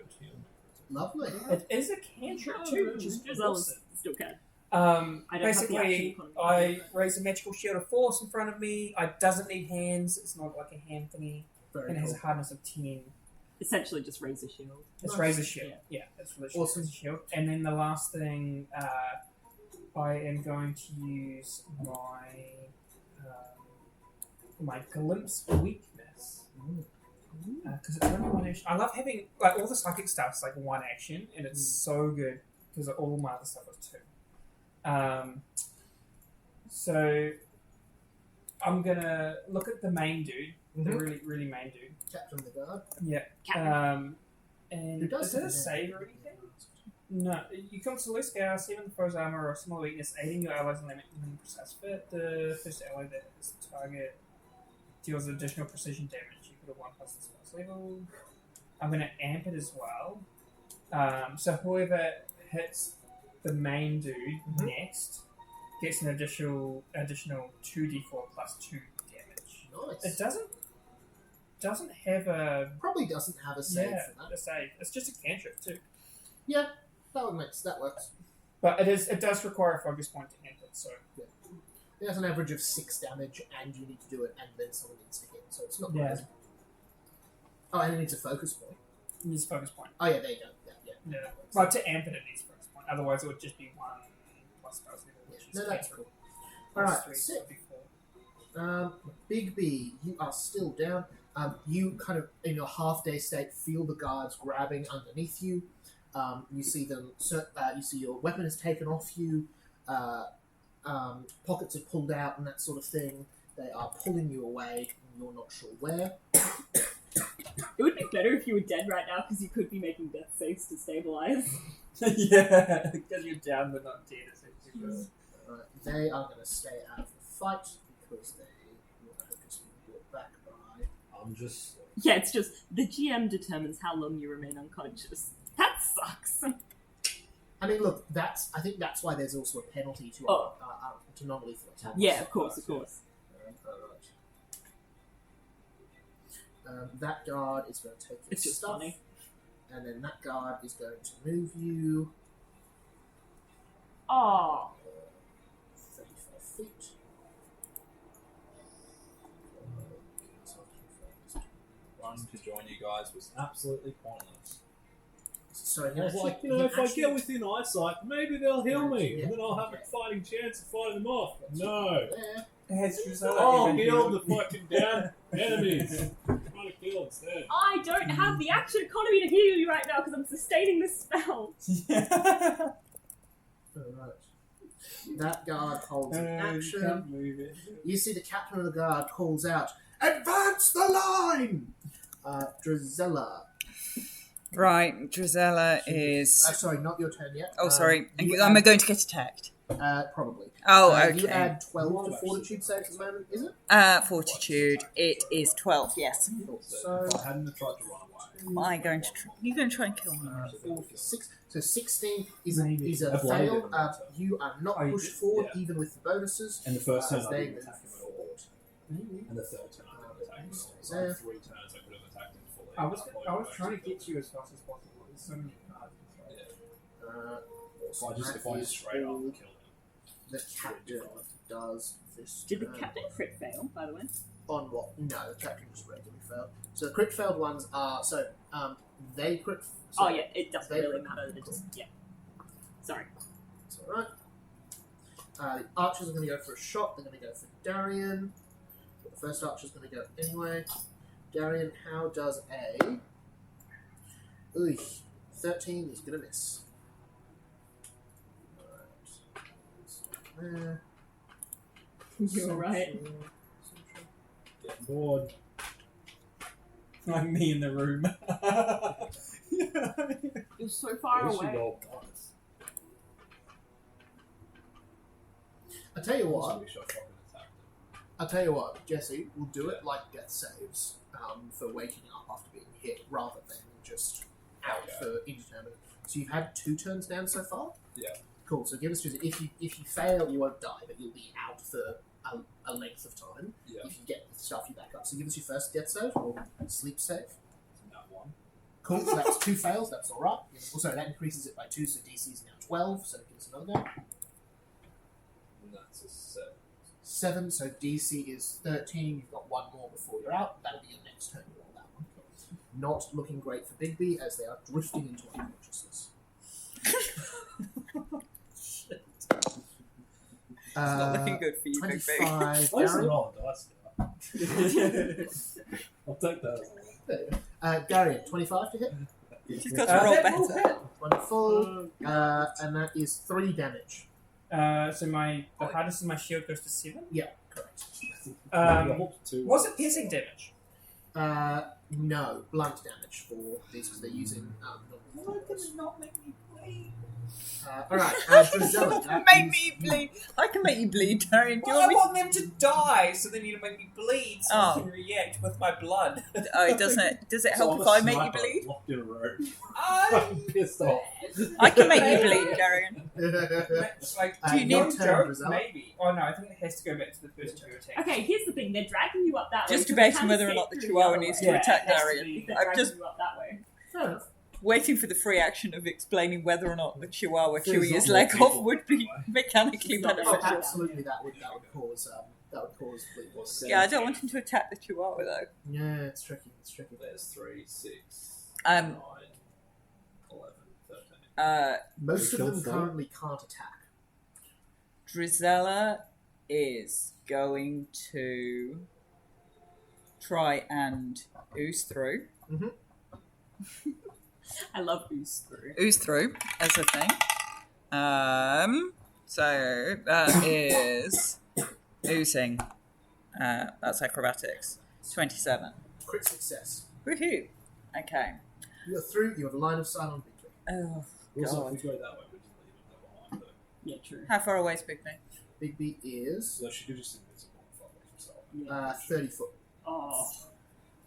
Lovely. It is a cantrip too, which is awesome. Still can. I don't have the basically, action I raise a magical shield of force in front of me. It doesn't need hands. It's not like a hand thingy. Very And it has a cool. hardness of 10. Essentially, just raise a shield. It's Nice. razor shield. Yeah, it's literally Awesome. razor shield. And then the last thing, I am going to use my glimpse weakness because it's only 1 action. I love having like all the psychic stuff's like 1 action, and it's so good because all my other stuff is 2. So I'm gonna look at the main dude, the really main dude. Captain of the guard. Yeah. Captain. And Who does is it have a a save or anything? No. You come to loose scale, 7 foe's armor or similar weakness, aiding your allies in limiting precise fit. The first ally that is the target deals additional precision damage. You put a 1+ the spell's level. I'm going to amp it as well. So whoever hits the main dude next gets an additional 2d4 plus 2 damage. Nice. It doesn't have a Probably doesn't have a save yeah, for that. a save. It's just a cantrip too. Yeah, that works. But it does require a focus point to amp it, so It has an average of 6 damage, and you need to do it, and then someone needs to hit, so it's not Yeah. crazy. Oh, and it needs a focus point. it needs a focus point. Oh yeah, there you go. Yeah. Yeah. Well, to amp it, it needs a focus point. Otherwise, it would just be 1 plus spell level, which is No, that's cantrip. cool. Alright, Plus 3, sick. so it'd be 4. Big B, you are still down. You kind of, in your half-day state, feel the guards grabbing underneath you. You see them. You see your weapon is taken off you. Pockets are pulled out and that sort of thing. They are pulling you away. And you're not sure where. It would be better if you were dead right now because you could be making death saves to stabilize. Yeah, because you're down but not dead. Essentially. They are going to stay out of the fight because they will just be brought back by. I'm just. Yeah, it's just the GM determines how long you remain unconscious. That sucks. I mean, look, I think that's why there's also a penalty to non-lethal attacks. Yeah, of course. That guard is going to take your It's just stuff, funny. and then that guard is going to move you Oh, 35 feet. One to join you guys was absolutely pointless. So I was like, if I get within eyesight, maybe they'll heal me, Yeah. and then I'll have a fighting chance of fighting them off. But no. Has Drusilla Oh, ever heal healed? the fucking down enemies. Trying to kill instead. I don't have the action economy to heal you right now because I'm sustaining this spell. Alright. That guard holds an You action. can't move it. You see the captain of the guard calls out, "Advance the line!" Drusilla. Right, Drizella is. Sorry, not your turn yet. Oh, sorry. you Am I add- going to get attacked? Probably. Oh, You okay. add 12 to fortitude saves at the moment, is it? Fortitude. It is 12. Yes. So, If I hadn't tried to run away. Am I going to? You're going to try and kill me? 4, 6. So 16 is Maybe. a I've lied fail. in that. You are not Oh, you pushed did? forward, Yeah. even with the bonuses. And the first turn as I they didn't move attack him at all. forward. And the third turn I didn't attack him at all. So I There. had 3 turns I could have attacked him I was trying to get to you as fast as possible. There's so many cards. So if I just straight up kill him. The captain does this. Did the turn. captain crit fail, by the way? On what? No, the captain just regularly failed. So the crit failed ones are they crit. So Oh yeah, it doesn't they really crit- matter. It just Sorry. It's alright. The archers are going to go for a shot. They're going to go for Darian. But the first archer's going to go anyway. Darian, how does a 13 is going to miss. Alright. You're right. Getting bored. Like me in the room. You're so far I wish you away. rolled dice. I tell you I what. wish I fucking attacked him. I'll tell you what, Jesse, we'll do it like death saves for waking up after being hit rather than just out for indeterminate. So you've had 2 turns down so far? Yeah. Cool, so give us just, if you fail, you won't die, but you'll be out for a length of time. Yeah. If you get the stuff, you back up. So give us your first death save or sleep save. That one. Cool, so that's 2 fails, that's alright. Also, that increases it by 2, so DC is now 12, so give us another go. And that's a 7. 7, so DC is 13, you've got 1 more before you're out. That'll be your next turn, you roll that one. Not looking great for Bigby as they are drifting into unconsciousness. It's not looking good for you, Big Big. 25 Why is it Darian. roll a dice now? I'll take that. There you go. Darian, 25 to hit. She's got to roll that better. Wonderful. And that is 3 damage. So the hardest of my shield goes to 7. Yeah, correct. Was it piercing damage? No, blunt damage for these because they're using normal. Why does it not make me bleed? Alright, Drizella. that Make is- me bleed. I can make you bleed, Darian. Do you Well, I want me? want them to die, so they need to make me bleed so I can react with my blood. Oh, it doesn't. Does it help if I make you bleed? Locked in a room. I'm Pissed off. I can make you bleed, Darian. It's like, Do do you you your need turn, joke? Drizella. Maybe. Oh no, I think it has to go back to the person who attacked. Okay, here's the thing. They're dragging you up that way. Just so debating they whether or can't not the sit Chihuahua through the needs other to way. attack It has to Darian. be if they're I'm dragging just you up that way. Fair enough. waiting for the free action of explaining whether or not the Chihuahua There's chewing not his more leg people, off would be by mechanically It's not- Oh, beneficial. absolutely, that would cause bleed loss. Yeah, I don't want him to attack the Chihuahua though. Yeah, it's tricky. It's tricky. There's 3, 6, Um, 9, 11, 13. Most of killed them 4. currently can't attack. Drizella is going to try and ooze through. I love ooze through. Ooze through as a thing. So that is oozing. That's acrobatics. 27. Crit success. Woohoo! Okay. You are through. You have a line of sight on Bigby. Oh, Also, God. if we go that way, we just leave it behind. Yeah, true. How far away is Big Nick? Bigby is So she could just invisible and fuck with himself. 30 foot. Oh.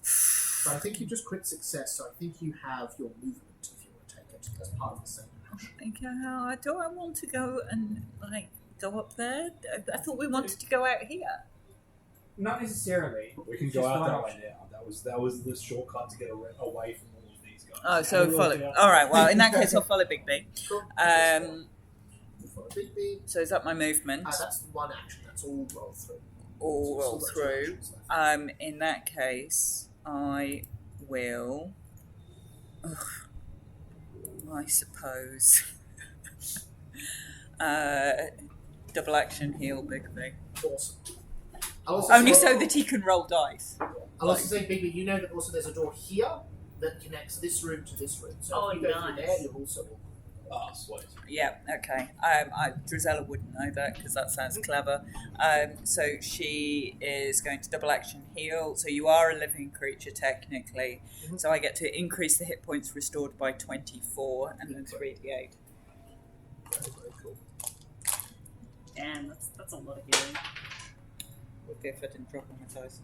So I think you just crit success. So I think you have your movement if you want to take it as part of the same action. Okay, do I want to go and go up there? I thought we wanted to go out here. Not necessarily. We can It's go just out one that way option. now. That was the shortcut to get away from all of these guys. Oh, so And we'll follow. do that. All right. Well, in that case, I'll follow Big B. Cool. You follow Bigby. So is that my movement? That's one action. That's all roll through. All roll Still got two through. actions left. In that case, I will. I suppose. Double action heal Big B. Awesome. I'll also Only say- so that he can roll dice. I'll also say, Bigby, you know that also there's a door here that connects this room to this room. So Oh, if you go through nice. there, you'll also. Ah, sweet. Yeah, okay. Drizella wouldn't know that because that sounds clever. So she is going to double action heal. So you are a living creature technically. Mhm. So I get to increase the hit points restored by 24 and then 3d8. Very, very cool. Damn, that's a lot of healing. Would be if I didn't drop on my dice.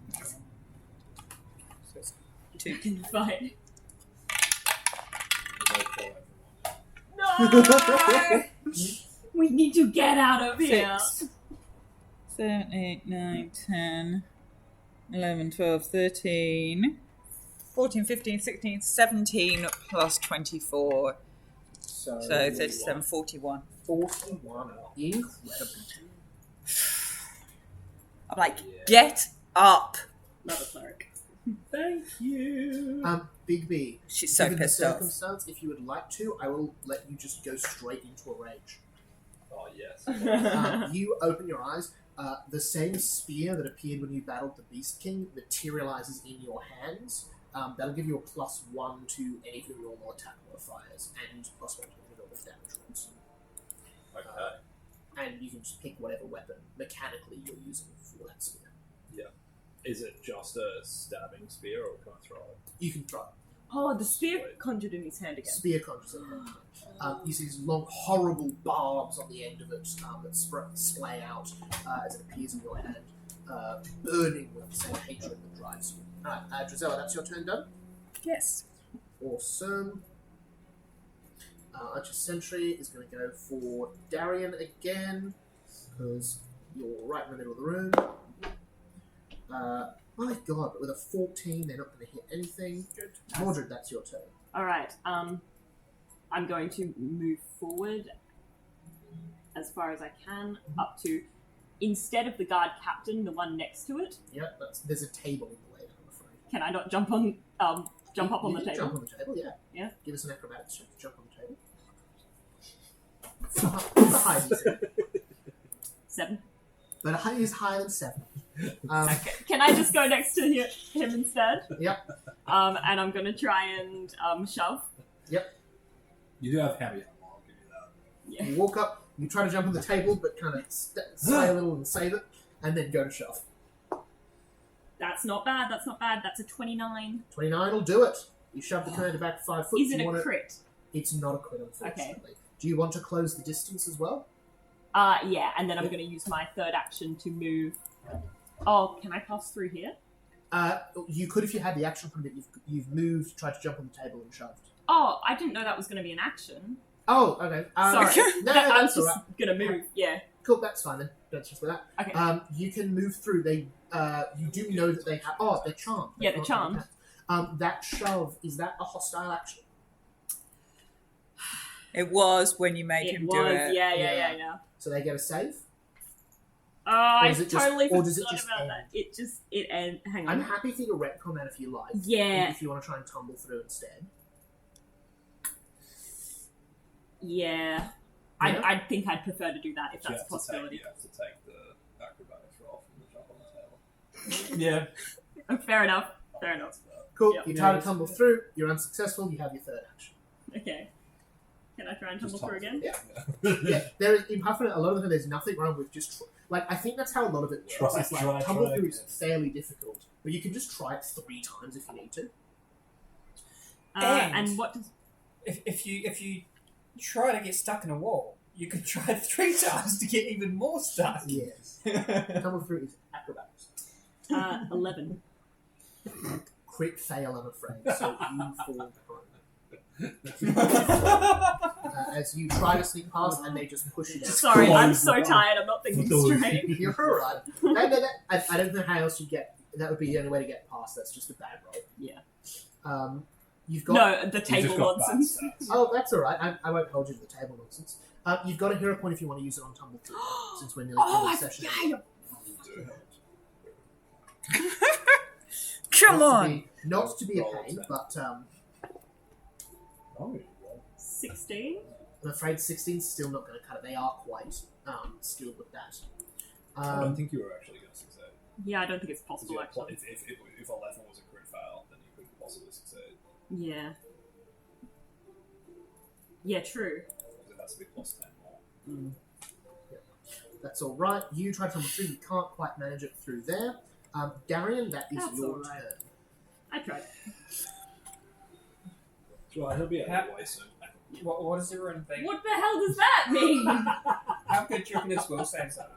So it's 2. Fine. No! We need to get out of here. 6, 7, 8, 9, 10, 11, 12, 13, 14, 15, 16, 17 plus 24. So, So 37, 41. 41. Incredible. I'm like, get up. Love a cleric. Thank you. Big B. She's so Given the pissed off. circumstance, if you would like to, I will let you just go straight into a rage. Oh yes. You open your eyes. The same spear that appeared when you battled the Beast King materializes in your hands. That'll give you a +1 to any of your normal attack modifiers and +1 to any of your normal damage rolls. Okay. And you can just pick whatever weapon mechanically you're using for that spear. Is it just a stabbing spear, or can I throw it? You can throw it. Oh, the spear conjured in his hand again. Spear conjures it. You see these long, horrible barbs on the end of it that splay out as it appears in your hand, burning with the same hatred that drives you. Alright, Drizella, that's your turn done? Yes. Awesome. Archer Sentry is going to go for Darian again, because you're right in the middle of the room. My god, but with a 14, they're not going to hit anything. Good. Mordred, that's your turn. Alright, I'm going to move forward as far as I can, up to, instead of the guard captain, the one next to it. Yep, there's a table in the way, I'm afraid. Can I not jump on, jump up on You the can table? Jump on the table, yeah. Yeah. Give us an acrobatics check to jump on the table. What's the height, you said? 7. But a height is higher than 7. Can I just go next to him instead? Yep. And I'm going to try and shove. You do have heavy armor, I'll give you that. Yeah. You walk up, you try to jump on the table, but kind of sway a little and save it, and then go to shove. That's not bad, that's not bad. That's a 29. 29 will do it. You shove the commander back 5 foot. Is Do it you a want crit? It's not a crit, unfortunately. Do you want to close the distance as well? Yeah, and then I'm going to use my third action to move. Oh, can I pass through here? You could if you had the action from it. You've moved, tried to jump on the table, and shoved. Oh, I didn't know that was going to be an action. Oh, okay. Sorry. No, I that's was just alright. going to move, yeah. Cool, that's fine then. That's just with that. Okay. You can move through. You do know that they have. Oh, they're charmed. Yeah, they're charmed. That shove, is that a hostile action? It was when you made It him was, do it. yeah. So they get a save? I does it just- totally or does it forgot just about end? that. It ends. Hang on. I'm happy for you to retcon that if you like. Yeah. If you want to try and tumble through instead. Yeah. Yeah? I think I'd prefer to do that if You that's a have to possibility. you have to take the acrobatics roll from the jump on the table. Yeah. Fair enough. Fair enough. Cool. Yep. You try to tumble through. You're unsuccessful. You have your third action. Okay. Can I try and tumble Just through again? Yeah. Yeah. There is, in Huffman, a lot of the time, there's nothing wrong with just I think that's how a lot of it works. It's like tumble through is fairly difficult, but you can just try it 3 times if you need to. And what does... If you try to get stuck in a wall, you can try 3 times to get even more stuck. Yes. Tumble through is acrobatics. 11. Crit fail, I'm afraid. So you fall prone. As you try to sneak past, and they just push you down. Sorry, I'm so tired. I'm not thinking straight. You're alright. I don't know how else you get. That would be the only way to get past. That's just a bad roll. Yeah. You've got. No, the You table just got bad nonsense. stats. Oh, that's alright. I won't hold you to the table nonsense. You've got a hero point if you want to use it on tumble through, since we're nearly Oh, in the session. Come Not to on. be- Not to be a pain, but Oh, 16? I'm afraid 16's still not going to cut it. They are quite skilled with that. I don't think you were actually going to succeed. Yeah, I don't think it's 'Cause possible, yeah, actually. if 11 was a crit fail, then you couldn't possibly succeed. Yeah. Yeah, true. Because it has to be plus 10 more. That's all right. You try to tumble through. You can't quite manage it through there. Darian, that is That's your all right. turn. I tried. Right, he'll be out of the way soon. What does everyone think? What the hell does that mean? How good do you reckon this will saves are?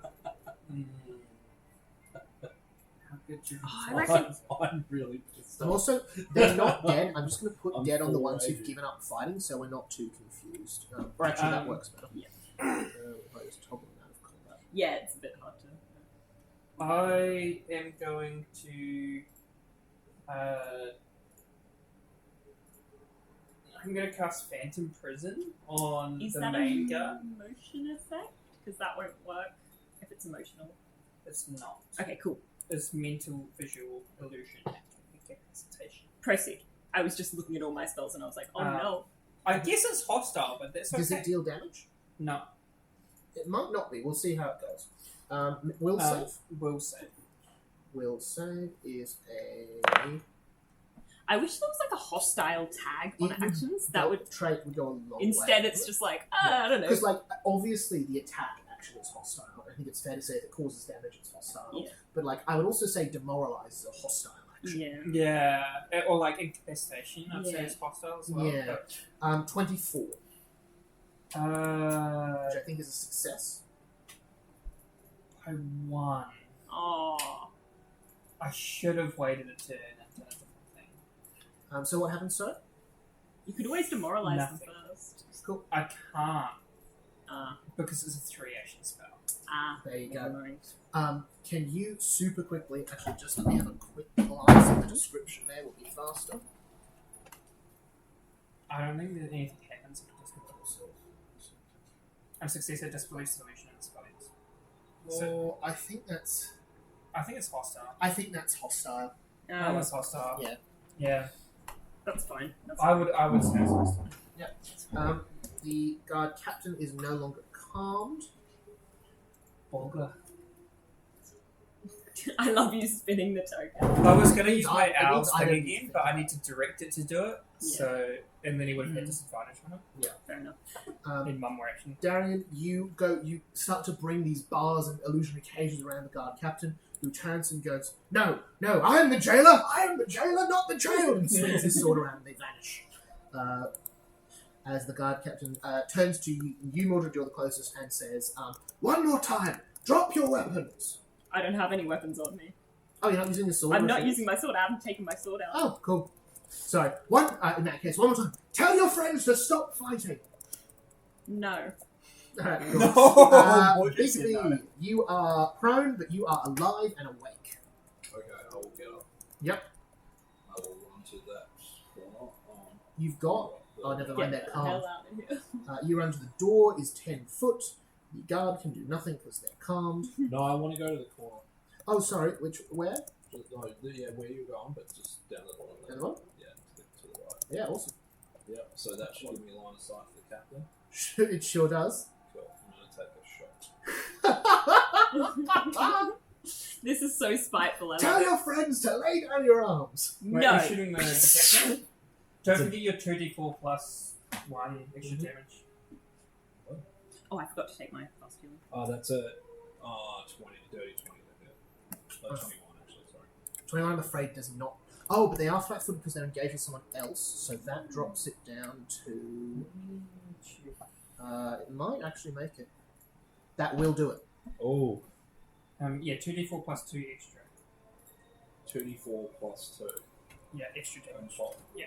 How good do you I reckon reckon- I'm really pissed I'm off. also, they're not dead. I'm just going to put I'm dead on the full ones who've rage. given up fighting, so we're not too confused. Or actually, that works better. Yeah. If I just toggle them out of combat. Yeah, it's a bit hard to... I am going to I'm gonna cast Phantom Prison on Is the that main a guard. motion effect? Because that won't work if it's emotional. It's not. Okay, cool. It's mental, visual, illusion, and incapacitation. Proceed. I was just looking at all my spells and I was like, oh no. I guess it's hostile, but that's okay. Does it deal damage? No. It might not be. We'll see how it goes. Will save. Will save. Will save is a. I wish there was like a hostile tag on actions that would. trait would go a long Instead, way. it's just like, I don't know. Because, like, obviously the attack action is hostile. I think it's fair to say if it causes damage, it's hostile. Yeah. But, like, I would also say demoralize is a hostile action. Yeah. Yeah, or like incapacitation, I'd say Yeah. it's hostile as well. Yeah. 24, which But, I think is a success. I won. Oh. I should have waited a turn and done a different thing. So what happens, sir? You could always demoralize Nothing. them first. Cool. I can't Ah. because it's a 3-action spell. There you never go. mind. Can you super quickly, actually just let me have a quick glance at the description there, will be faster. I don't think that anything happens if it doesn't go so. I'm successor disbelief solution in the spells. So I think that's hostile. I think that's hostile. Oh, it's hostile. Yeah. Yeah. That's fine. That's I would say it's hostile. The guard captain is no longer calmed. Bulga. I love you spinning the token. I was going to use my I owl need- I thing don't- again, but I need to direct it to do it. Yeah. So, and then he would have had disadvantage on Fair enough. it in one more action. Darian, you start to bring these bars and illusionary cages around the guard captain, who turns and goes, No, I am the jailer, not the jailed, and swings his sword around and they vanish. As the guard captain turns to you, Mordred, you're the closest, and says, one more time, drop your weapons. I don't have any weapons on me. Oh, you're not using the sword? I'm not using my sword. I haven't taken my sword out. Oh, cool. Sorry. In that case, one more time. Tell your friends to stop fighting. No. Alright, cool. What you Big said, B, you are prone, but you are alive and awake. Okay, I will get up. Yep. I will run to that corner. You've got... Oh, never mind, Get they're the calm. hell out of here. You run to the door, is 10 foot. The guard can do nothing because they're calmed. No, I want to go to the corner. Oh, sorry, where? Just, where you're going, but just down the bottom. Down the bottom? Yeah, to the right. Yeah, awesome. Yep, so that should give me line of sight for the captain. It sure does. Cool, I'm going to take a shot. This is so spiteful. I Tell love your friends to lay down your arms. it. Wait, No. you're shooting the captain? Don't forget your 2d4 plus 1 extra damage. Oh, I forgot to take my plus healing. Oh, that's a 20, dirty 20. 21, actually, sorry. 21, I'm afraid, does not. Oh, but they are flat-footed because they're engaged with someone else, so that drops it down to... it might actually make it. That will do it. Oh, Yeah, 2d4 plus 2 extra. 2d4 plus 2. Yeah, extra damage. Yeah.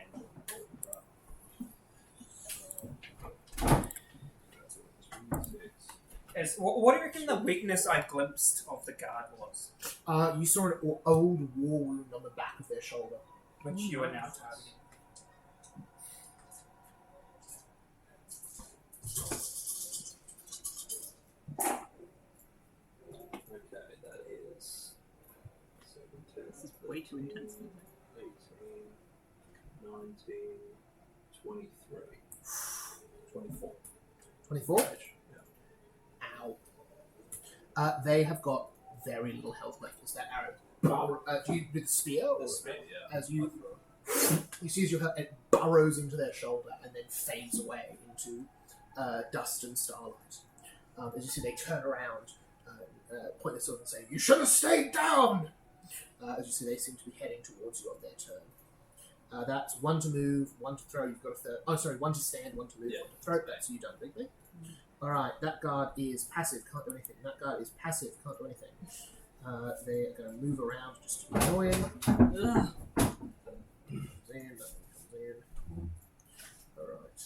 What do you reckon the weakness I glimpsed of the guard was? You saw an old war wound on the back of their shoulder. Which you are now targeting. Okay, that is 17, This is way too intense. 18, 19, 23, 24. 24? Yeah. Ow. They have got very little health left. Is that arrow? Do you with the spear? Or, The spear, yeah. As you see as your health, it burrows into their shoulder and then fades away into dust and starlight. As you see, they turn around, point their sword and say, "You should have stayed down!" As you see, they seem to be heading towards you on their turn. That's one to move, one to throw. You've got a third. Oh, sorry, one to stand, one to move, Yeah. one to throw. That's you done, Bigby. All right, that guard is passive, can't do anything. That guard is passive, can't do anything. They're going to move around just to be annoying. Ugh. That one comes in. All right,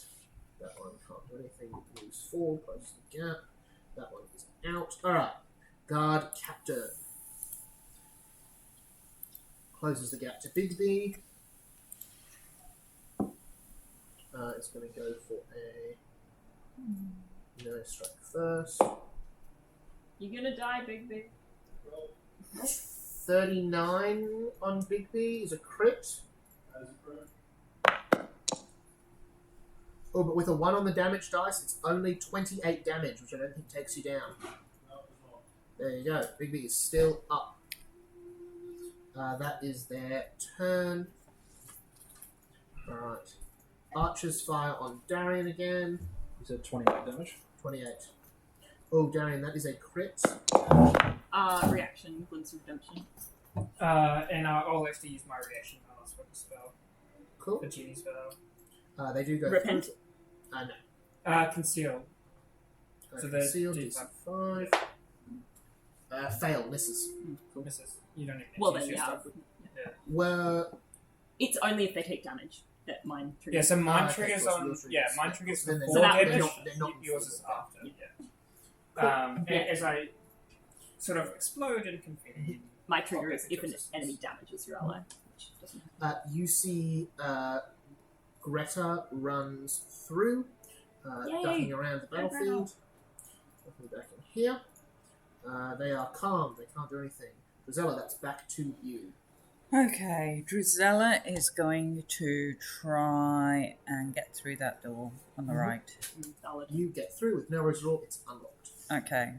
that one can't do anything. Moves forward, closes the gap. That one is out. All right, guard captain closes the gap to Bigby. It's going to go for a melee strike first. You're gonna die, Bigby. 39 on Bigby is a crit. Oh, but with a 1 on the damage dice, it's only 28 damage, which I don't think takes you down. There you go. Bigby is still up. That is their turn. Alright. Archers fire on Darian again. You said 28 damage? 28. Oh, Darian, that is a crit. Reaction, Glimpse of Redemption. And I'll actually use my reaction pass for the spell. Cool. The genie spell. They do go Repent. through. No. Conceal. So the Concealed D5. is 5. Fail, misses. Misses. You don't even need Well to then, use your yeah. stuff. Well, It's only if they take damage that mine triggers. Yeah, so mine okay, triggers cool, so on. yours Yeah, triggers. mine triggers Then before So that- damage. they're not Yours is before. after. Yeah. Yeah. As I sort of explode and confetti. My trigger is Okay, if an just- enemy damages your ally. Which doesn't You see Greta runs through, Yay! ducking around the battlefield. Looking back in here. They are calm, they can't do anything. Drizella, that's back to you. Okay, Drizella is going to try and get through that door on the right. Solid. You get through with no result, it's unlocked. Okay.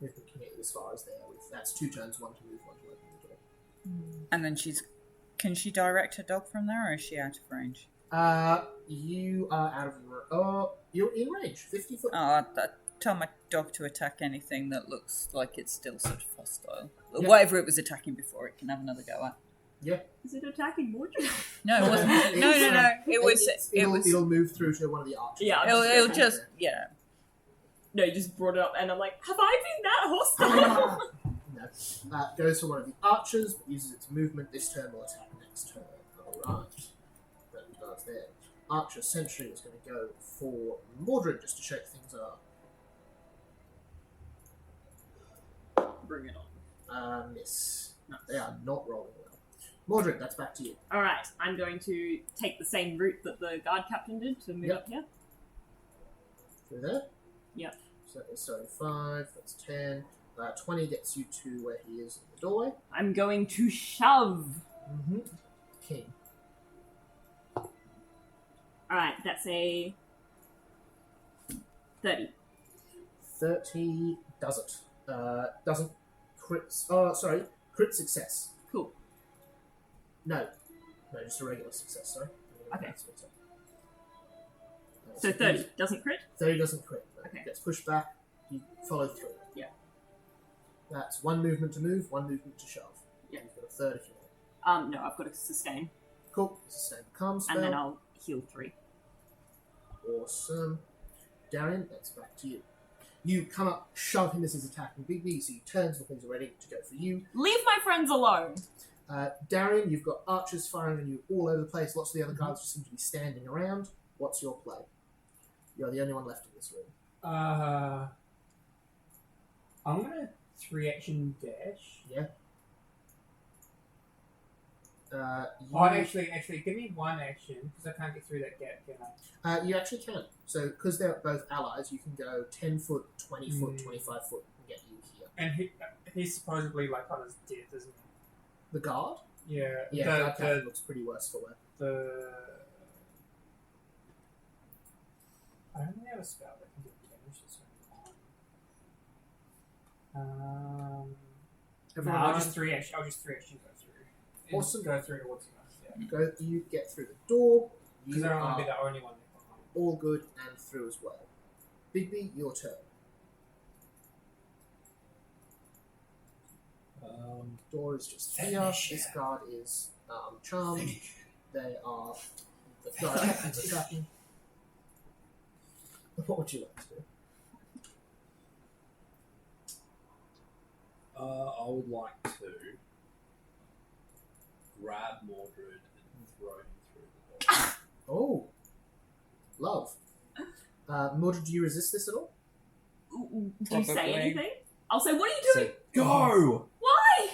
We've been getting as far as there. That's 2 turns, 1 to move, 1 to open the door. And then can she direct her dog from there, or is she out of range? You are out of you're in range, 50 foot. Oh, I tell my dog to attack anything that looks like it's still sort of hostile. Yeah. Whatever it was attacking before, it can have another go at. Yeah. Is it attacking Mordred? No, it wasn't. No. It was. It'll move through to one of the archers. Yeah, It'll just. Yeah. No, you just brought it up, and I'm like, have I been that hostile? No. Goes for one of the archers, but uses its movement this turn, will attack next turn. Alright. That does there. Archer Sentry is going to go for Mordred just to shake things up. Bring it on. Miss. Nice. They are not rolling well. Mordred, that's back to you. All right, I'm going to take the same route that the guard captain did to move Yep. up here. Through there? Yep. So it's 5, that's 10. 20 gets you to where he is in the doorway. I'm going to shove. Mm-hmm. King. All right, that's a 30. 30 doesn't. Doesn't crit. Oh, sorry. Crit success. Cool. No, just a regular success. Sorry. Okay. So 30 doesn't crit? 30 doesn't crit. No. Okay. Gets pushed back. You follow through. Yeah. That's 1 movement to move, 1 movement to shove. Yeah. You've got a third if you want. No, I've got to sustain, Cool. Sustain the calm spell. and then I'll heal 3. Awesome. Darian, that's back to you. You come up, shove him as he's attacking Bigby, so he turns when things are ready to go for you. Leave my friends alone. Darian, you've got archers firing on you all over the place. Lots of the other guards just seem to be standing around. What's your play? You're the only one left in this room. I'm gonna 3-action dash. Yeah. Actually, give me 1 action because I can't get through that gap, can I? You actually can. So, because they're both allies, you can go 10 foot, 20 foot, 25 foot and get you here. And he's supposedly like on his death, isn't The guard? he? Yeah. Yeah, guard captain looks pretty worse for wear. I don't really have a spell that can do damage this one. I'll just 3-action go through. Awesome. Go through towards you guys. Yeah. You get through the door. Because You I don't want to are be the only one there behind. all good and through as well. Bigby, your turn. Door is just here. This guard is charmed. They are the guard captain's attacking. What would you like to do? I would like to grab Mordred and throw him through the door. Oh, love. Mordred, do you resist this at all? Do you say Probably. anything? I'll say, what are you doing? Say, go! Why?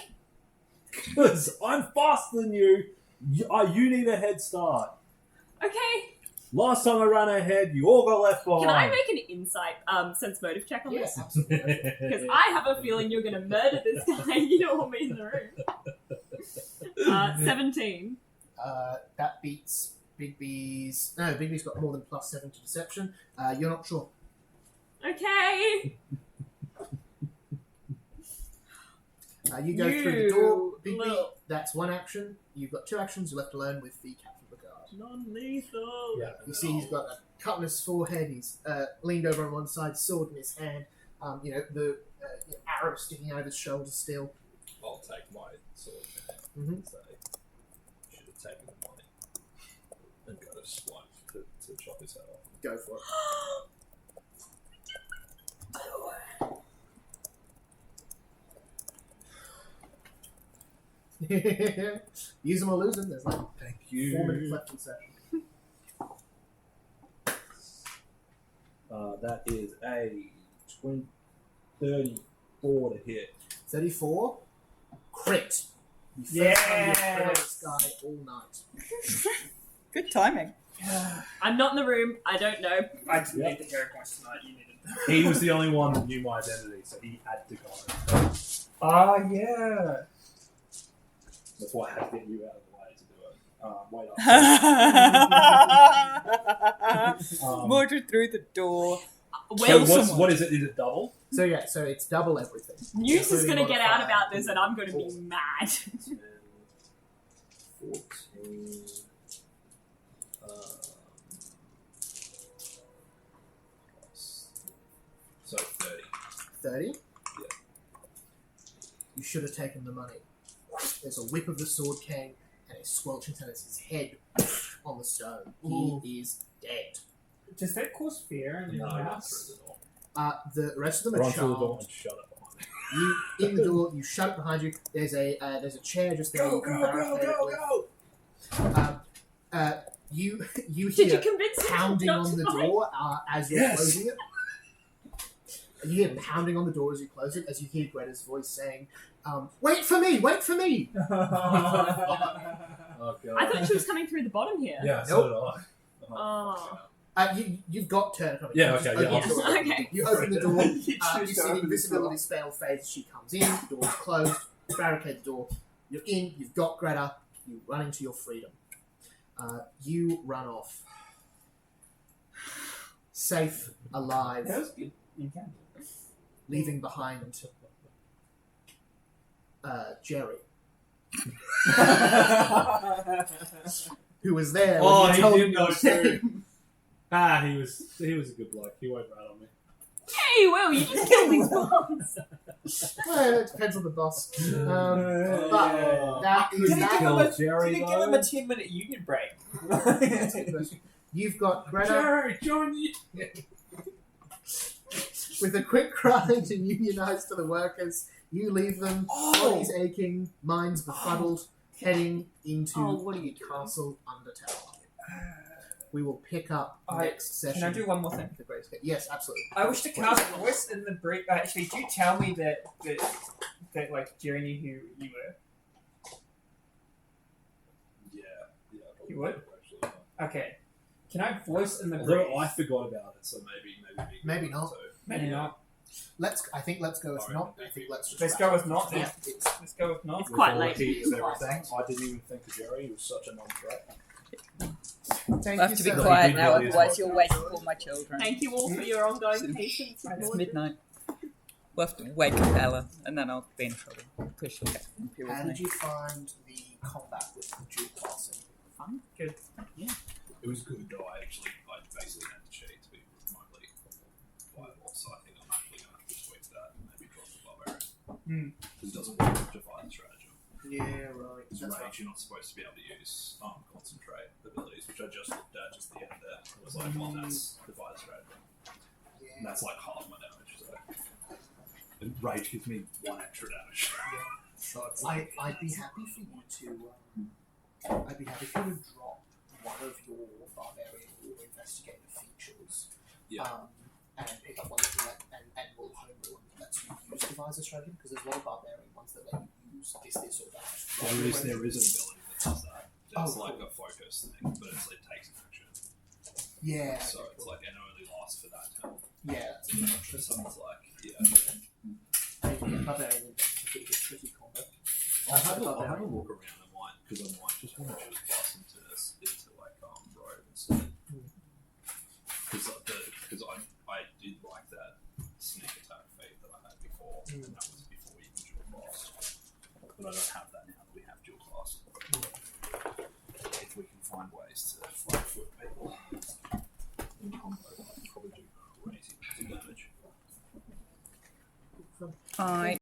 Because I'm faster than you. You need a head start. Okay. Last time I ran ahead, you all got left behind. Can I make an insight sense motive check on Yes, this? absolutely. Because I have a feeling you're going to murder this guy. You don't want me in the room. 17. That beats Big B's. No, Big B's got more than +7 to deception. You're not sure. Okay. You go through the door. Big B, little- that's one action. You've got 2 actions. You're left alone with the captain of the guard. Non-lethal. Yeah. You see, he's got a cut on his forehead. He's leaned over on one side, sword in his hand. The arrow sticking out of his shoulder still. I'll take my sword Mm-hmm. and say, should have taken the money and go to swipe to chop his head off. Go for it. Use them or lose them. There's like Thank 4 minutes left in session. That is a 34 to hit. 34. Crit. You first Yes! time you've crit on this guy all night. Good timing. I'm not in the room. I don't know. I didn't need the hero points tonight. You needed. He was the only one that knew my identity, so he had to go. Oh yeah. That's why I had to get you out of the way to do it. Wait up. Mordred through the door. So Kill someone. what is it? Is it double? So yeah, so it's double everything. News is going to Including get out modifier. about this, and I'm going to be mad. 10, 14. So 30. 30. Yeah. You should have taken the money. There's a whip of the sword cane and a squelching sound as his head on the stone. Ooh. He is dead. Does that cause fear in your No, not house? through the door. The rest of them Run are through the door charmed. and shut it behind me. You in the door. You shut it behind you. There's a chair just there. you can barricade it with. You Did you hear convince him pounding not on to the fight? door as you're Yes. closing it. And you hear pounding on the door as you close it, as you hear Greta's voice saying, "Wait for me! Wait for me!" Oh god. I thought she was coming through the bottom here. Yeah, so did I. Oh. You've got turn coming. Yeah, You okay, just yeah, open the door. Okay. You open the door. You You choose see to the open the invisibility spell fades as she comes in. The door is closed. Barricade the door. You're in. You've got Greta. You run into your freedom. You run off. Safe, alive, That was good. You can. leaving behind Jerry, who was there when Oh, you he told did him know your too. name. He was a good bloke. He won't rat on me. Hey, Will, you just killed these bombs. Well, it depends on the boss. But that is Did he that. give him Kill a, Jerry, did he give him a 10-minute union break? That's a good question. You've got Greta Jerry, join you. with a quick cry to unionize to the workers. You leave them, bodies aching, minds befuddled, heading into What are you the doing? castle undertower. We will pick up I- next session. Can I do one more thing? The Great Escape. Yes, absolutely. I wish to cast voice in the break. Actually, do you tell me that like Jerry knew who you were? Yeah. You would? Actually. Okay. Can I voice in the Although break? I forgot about it, so Maybe not. So, Maybe not. Let's go with Alright. not. I think let's just Let's go with not. Yeah, Then. it's Let's go with not. It's quite with all late. the heat of It's quite everything, I didn't even think of Jerry. He was such a non-threat. Thank I have you to be so quiet did now, really otherwise well. you'll wake up all my children. Thank you all for your ongoing patience. It's midnight. We'll have to wake up Ella, and then I'll be in trouble. Because she'll get grumpy How with did me. you find the combat with the dual classing? Good. It was good, though. I basically had to cheat to be remotely viable, so I think I'm actually going to have to tweak that and maybe drop the barbarian. Because it doesn't work with divine strategy. Yeah, right. Because That's rage, you're not supposed to be able to use concentrate abilities, which I just looked at just the end there. It was like, well, that's divine strategy. And that's like half my damage, so. And rage gives me 1 extra damage. So I'd be happy for you to. I'd be happy for you to drop one of your barbarian or investigator features. Yeah. And pick up one that you let, and will homebrew one that lets you use devise a strategy, because there's a lot of barbarian ones that let you use this or that. There is an ability that does that. It's Oh, like cool. a focus thing, but it takes an action. Yeah. So it's like, and it only lasts for that turn. Yeah. So someone's like, yeah. Barbarian is a bit of a tricky combo. I'll have a look around. I might, because I might just want to just pass into like road instead. Because I did like that sneak attack feat that I had before, and that was before even dual class. But I don't have that now that we have dual class. If we can find ways to flank foot people in combo, I can probably do crazy damage. I